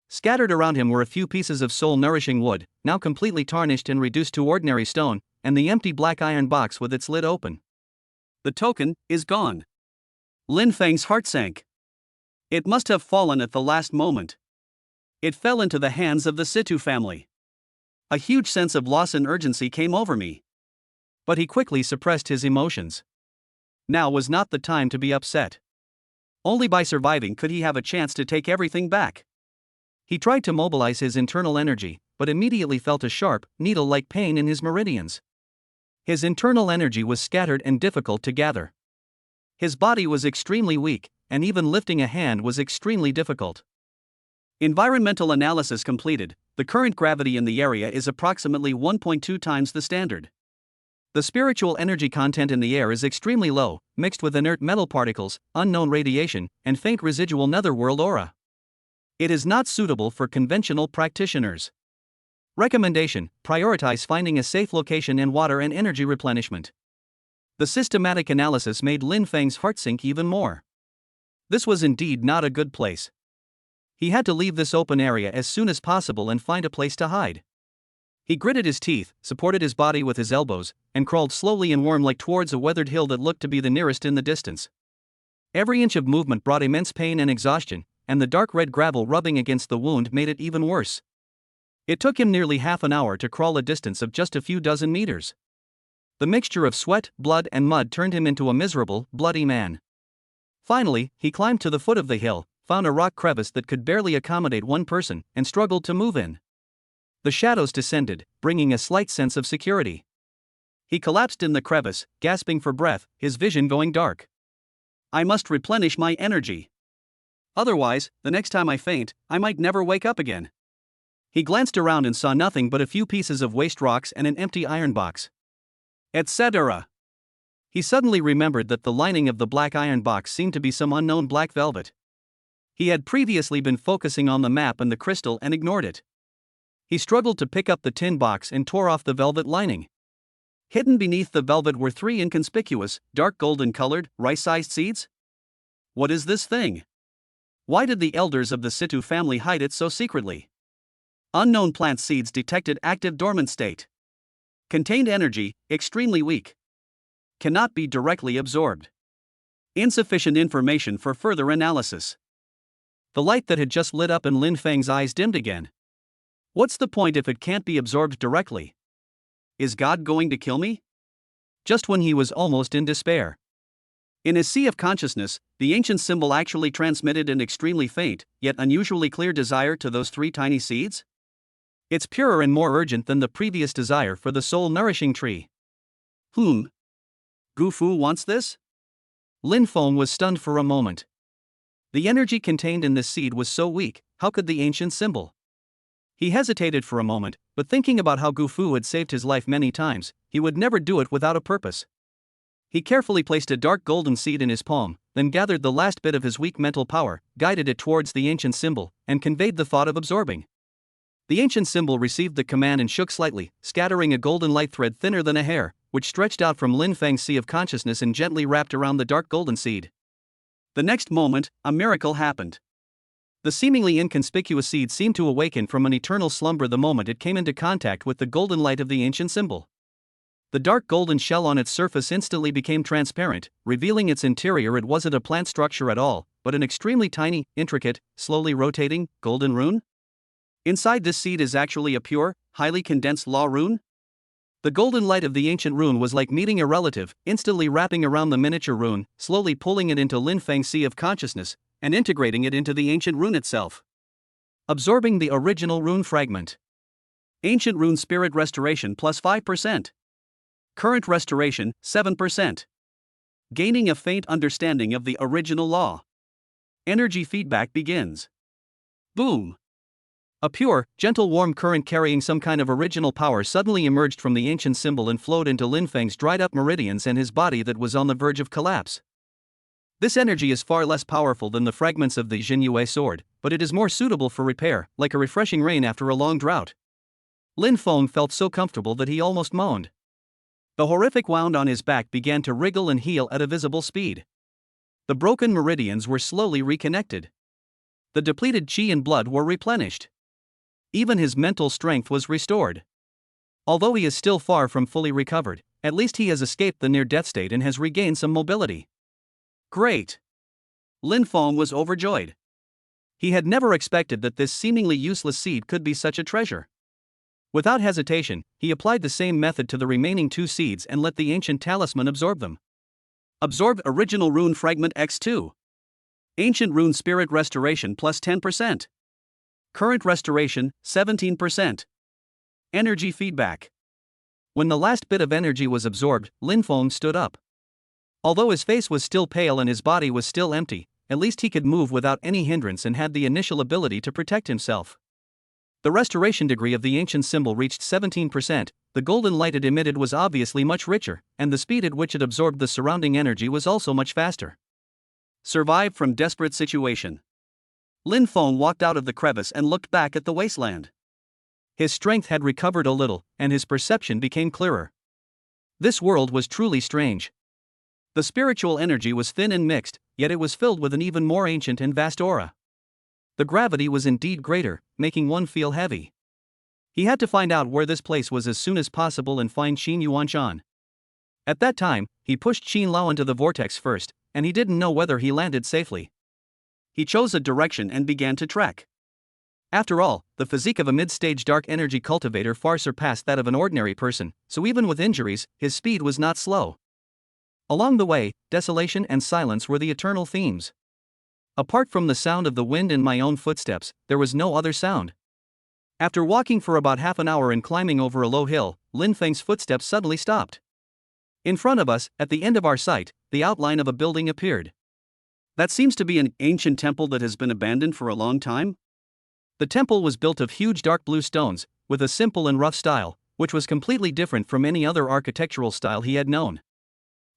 Scattered around him were a few pieces of soul-nourishing wood, now completely tarnished and reduced to ordinary stone, and the empty black iron box with its lid open. The token is gone. Lin Feng's heart sank. It must have fallen at the last moment. It fell into the hands of the Situ family. A huge sense of loss and urgency came over me. But he quickly suppressed his emotions. Now was not the time to be upset. Only by surviving could he have a chance to take everything back. He tried to mobilize his internal energy, but immediately felt a sharp, needle-like pain in his meridians. His internal energy was scattered and difficult to gather. His body was extremely weak, and even lifting a hand was extremely difficult. Environmental analysis completed. The current gravity in the area is approximately 1.2 times the standard. The spiritual energy content in the air is extremely low, mixed with inert metal particles, unknown radiation, and faint residual netherworld aura. It is not suitable for conventional practitioners. Recommendation: prioritize finding a safe location and water and energy replenishment. The systematic analysis made Lin Feng's heart sink even more. This was indeed not a good place. He had to leave this open area as soon as possible and find a place to hide. He gritted his teeth, supported his body with his elbows, and crawled slowly and worm-like towards a weathered hill that looked to be the nearest in the distance. Every inch of movement brought immense pain and exhaustion, and the dark red gravel rubbing against the wound made it even worse. It took him nearly half an hour to crawl a distance of just a few dozen meters. The mixture of sweat, blood, and mud turned him into a miserable, bloody man. Finally, he climbed to the foot of the hill, found a rock crevice that could barely accommodate one person, and struggled to move in. The shadows descended, bringing a slight sense of security. He collapsed in the crevice, gasping for breath, his vision going dark. I must replenish my energy. Otherwise, the next time I faint, I might never wake up again. He glanced around and saw nothing but a few pieces of waste rocks and an empty iron box. Etc. He suddenly remembered that the lining of the black iron box seemed to be some unknown black velvet. He had previously been focusing on the map and the crystal and ignored it. He struggled to pick up the tin box and tore off the velvet lining. Hidden beneath the velvet were 3 inconspicuous, dark golden-colored, rice-sized seeds? What is this thing? Why did the elders of the Situ family hide it so secretly? Unknown plant seeds detected active dormant state. Contained energy, extremely weak. Cannot be directly absorbed. Insufficient information for further analysis. The light that had just lit up in Lin Feng's eyes dimmed again. What's the point if it can't be absorbed directly? Is God going to kill me? Just when he was almost in despair. In his sea of consciousness, the ancient symbol actually transmitted an extremely faint, yet unusually clear desire to those three tiny seeds? It's purer and more urgent than the previous desire for the soul-nourishing tree. Gu Fu wants this? Lin Feng was stunned for a moment. The energy contained in this seed was so weak, how could the ancient symbol? He hesitated for a moment, but thinking about how Gu Fu had saved his life many times, he would never do it without a purpose. He carefully placed a dark golden seed in his palm, then gathered the last bit of his weak mental power, guided it towards the ancient symbol, and conveyed the thought of absorbing. The ancient symbol received the command and shook slightly, scattering a golden light thread thinner than a hair, which stretched out from Lin Feng's sea of consciousness and gently wrapped around the dark golden seed. The next moment, a miracle happened. The seemingly inconspicuous seed seemed to awaken from an eternal slumber the moment it came into contact with the golden light of the ancient symbol. The dark golden shell on its surface instantly became transparent, revealing its interior. It wasn't a plant structure at all, but an extremely tiny, intricate, slowly rotating, golden rune. Inside this seed is actually a pure, highly condensed law rune. The golden light of the ancient rune was like meeting a relative, instantly wrapping around the miniature rune, slowly pulling it into Lin Feng's sea of consciousness, and integrating it into the ancient rune itself. Absorbing the original rune fragment. Ancient rune spirit restoration plus 5%. Current restoration, 7%. Gaining a faint understanding of the original law. Energy feedback begins. Boom! A pure, gentle warm current carrying some kind of original power suddenly emerged from the ancient symbol and flowed into Lin Feng's dried up meridians and his body that was on the verge of collapse. This energy is far less powerful than the fragments of the Jinyue sword, but it is more suitable for repair, like a refreshing rain after a long drought. Lin Feng felt so comfortable that he almost moaned. The horrific wound on his back began to wriggle and heal at a visible speed. The broken meridians were slowly reconnected. The depleted qi and blood were replenished. Even his mental strength was restored. Although he is still far from fully recovered, at least he has escaped the near-death state and has regained some mobility. Great! Lin Feng was overjoyed. He had never expected that this seemingly useless seed could be such a treasure. Without hesitation, he applied the same method to the remaining two seeds and let the ancient talisman absorb them. Absorb original rune fragment X2. Ancient rune spirit restoration plus 10%. Current restoration, 17%. Energy feedback. When the last bit of energy was absorbed, Lin Feng stood up. Although his face was still pale and his body was still empty, at least he could move without any hindrance and had the initial ability to protect himself. The restoration degree of the ancient symbol reached 17%, the golden light it emitted was obviously much richer, and the speed at which it absorbed the surrounding energy was also much faster. Survived from desperate situation. Lin Feng walked out of the crevice and looked back at the wasteland. His strength had recovered a little, and his perception became clearer. This world was truly strange. The spiritual energy was thin and mixed, yet it was filled with an even more ancient and vast aura. The gravity was indeed greater, making one feel heavy. He had to find out where this place was as soon as possible and find Qin Yuanshan. At that time, he pushed Qin Lao into the vortex first, and he didn't know whether he landed safely. He chose a direction and began to trek. After all, the physique of a mid-stage dark energy cultivator far surpassed that of an ordinary person, so even with injuries, his speed was not slow. Along the way, desolation and silence were the eternal themes. Apart from the sound of the wind and my own footsteps, there was no other sound. After walking for about half an hour and climbing over a low hill, Lin Feng's footsteps suddenly stopped. In front of us, at the end of our sight, the outline of a building appeared. That seems to be an ancient temple that has been abandoned for a long time. The temple was built of huge dark blue stones, with a simple and rough style, which was completely different from any other architectural style he had known.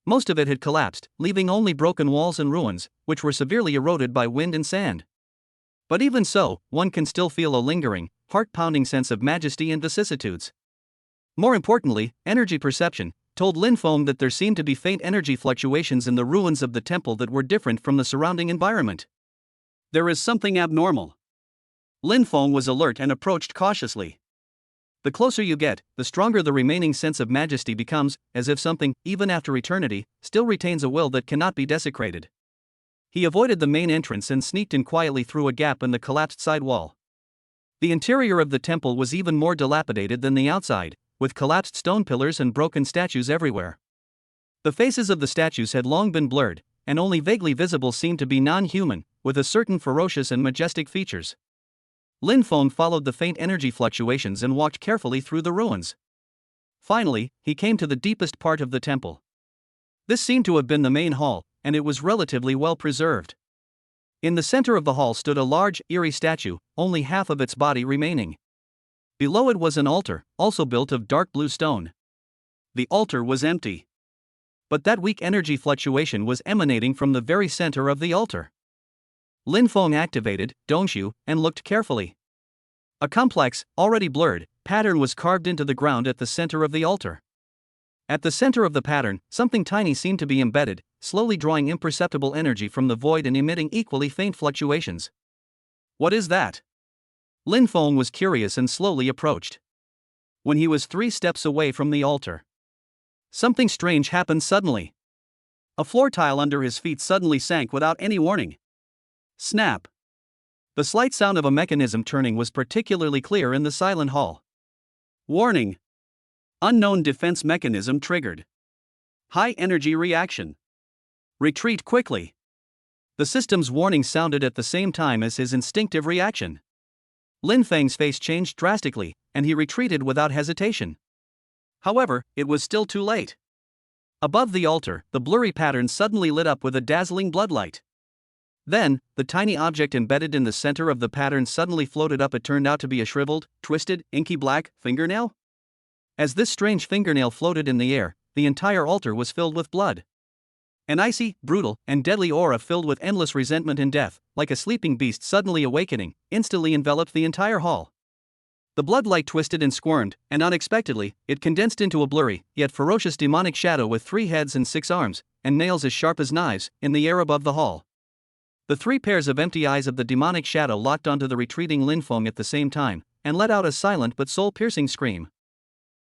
Most of it had collapsed, leaving only broken walls and ruins, which were severely eroded by wind and sand. But even so, one can still feel a lingering, heart-pounding sense of majesty and vicissitudes. More importantly, energy perception told Lin Feng that there seemed to be faint energy fluctuations in the ruins of the temple that were different from the surrounding environment. There is something abnormal. Lin Feng was alert and approached cautiously. The closer you get, the stronger the remaining sense of majesty becomes, as if something, even after eternity, still retains a will that cannot be desecrated. He avoided the main entrance and sneaked in quietly through a gap in the collapsed side wall. The interior of the temple was even more dilapidated than the outside, with collapsed stone pillars and broken statues everywhere. The faces of the statues had long been blurred, and only vaguely visible seemed to be non-human, with a certain ferocious and majestic features. Lin Feng followed the faint energy fluctuations and walked carefully through the ruins. Finally, he came to the deepest part of the temple. This seemed to have been the main hall, and it was relatively well preserved. In the center of the hall stood a large, eerie statue, only half of its body remaining. Below it was an altar, also built of dark blue stone. The altar was empty. But that weak energy fluctuation was emanating from the very center of the altar. Lin Feng activated Dongshu and looked carefully. A complex, already blurred, pattern was carved into the ground at the center of the altar. At the center of the pattern, something tiny seemed to be embedded, slowly drawing imperceptible energy from the void and emitting equally faint fluctuations. What is that? Lin Feng was curious and slowly approached. When he was 3 steps away from the altar, something strange happened suddenly. A floor tile under his feet suddenly sank without any warning. Snap! The slight sound of a mechanism turning was particularly clear in the silent hall. Warning! Unknown defense mechanism triggered. High energy reaction. Retreat quickly. The system's warning sounded at the same time as his instinctive reaction. Lin Feng's face changed drastically, and he retreated without hesitation. However, it was still too late. Above the altar, the blurry pattern suddenly lit up with a dazzling bloodlight. Then, the tiny object embedded in the center of the pattern suddenly floated up. It turned out to be a shriveled, twisted, inky black fingernail. As this strange fingernail floated in the air, the entire altar was filled with blood. An icy, brutal, and deadly aura filled with endless resentment and death, like a sleeping beast suddenly awakening, instantly enveloped the entire hall. The bloodlight twisted and squirmed, and unexpectedly, it condensed into a blurry, yet ferocious demonic shadow with 3 heads and 6 arms, and nails as sharp as knives, in the air above the hall. The 3 pairs of empty eyes of the demonic shadow locked onto the retreating Lin Feng at the same time, and let out a silent but soul-piercing scream.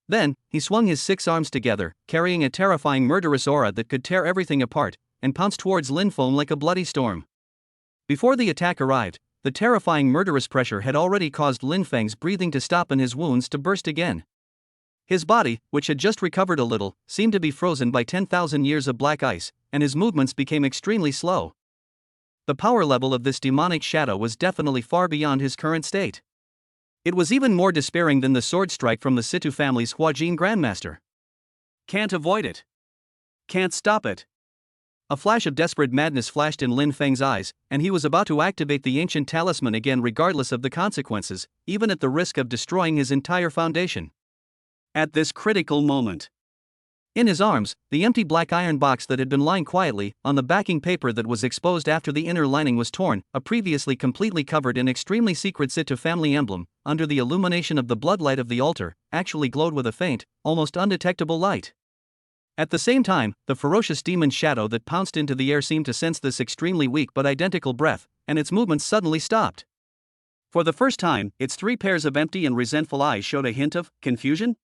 Then, he swung his 6 arms together, carrying a terrifying murderous aura that could tear everything apart, and pounced towards Lin Feng like a bloody storm. Before the attack arrived, the terrifying murderous pressure had already caused Lin Feng's breathing to stop and his wounds to burst again. His body, which had just recovered a little, seemed to be frozen by 10,000 years of black ice, and his movements became extremely slow. The power level of this demonic shadow was definitely far beyond his current state. It was even more despairing than the sword strike from the Situ family's Huajin Grandmaster. Can't avoid it. Can't stop it. A flash of desperate madness flashed in Lin Feng's eyes, and he was about to activate the ancient talisman again regardless of the consequences, even at the risk of destroying his entire foundation. At this critical moment, in his arms, the empty black iron box that had been lying quietly on the backing paper that was exposed after the inner lining was torn, a previously completely covered and extremely secret Situ family emblem, under the illumination of the bloodlight of the altar, actually glowed with a faint, almost undetectable light. At the same time, the ferocious demon shadow that pounced into the air seemed to sense this extremely weak but identical breath, and its movements suddenly stopped. For the first time, its 3 pairs of empty and resentful eyes showed a hint of confusion.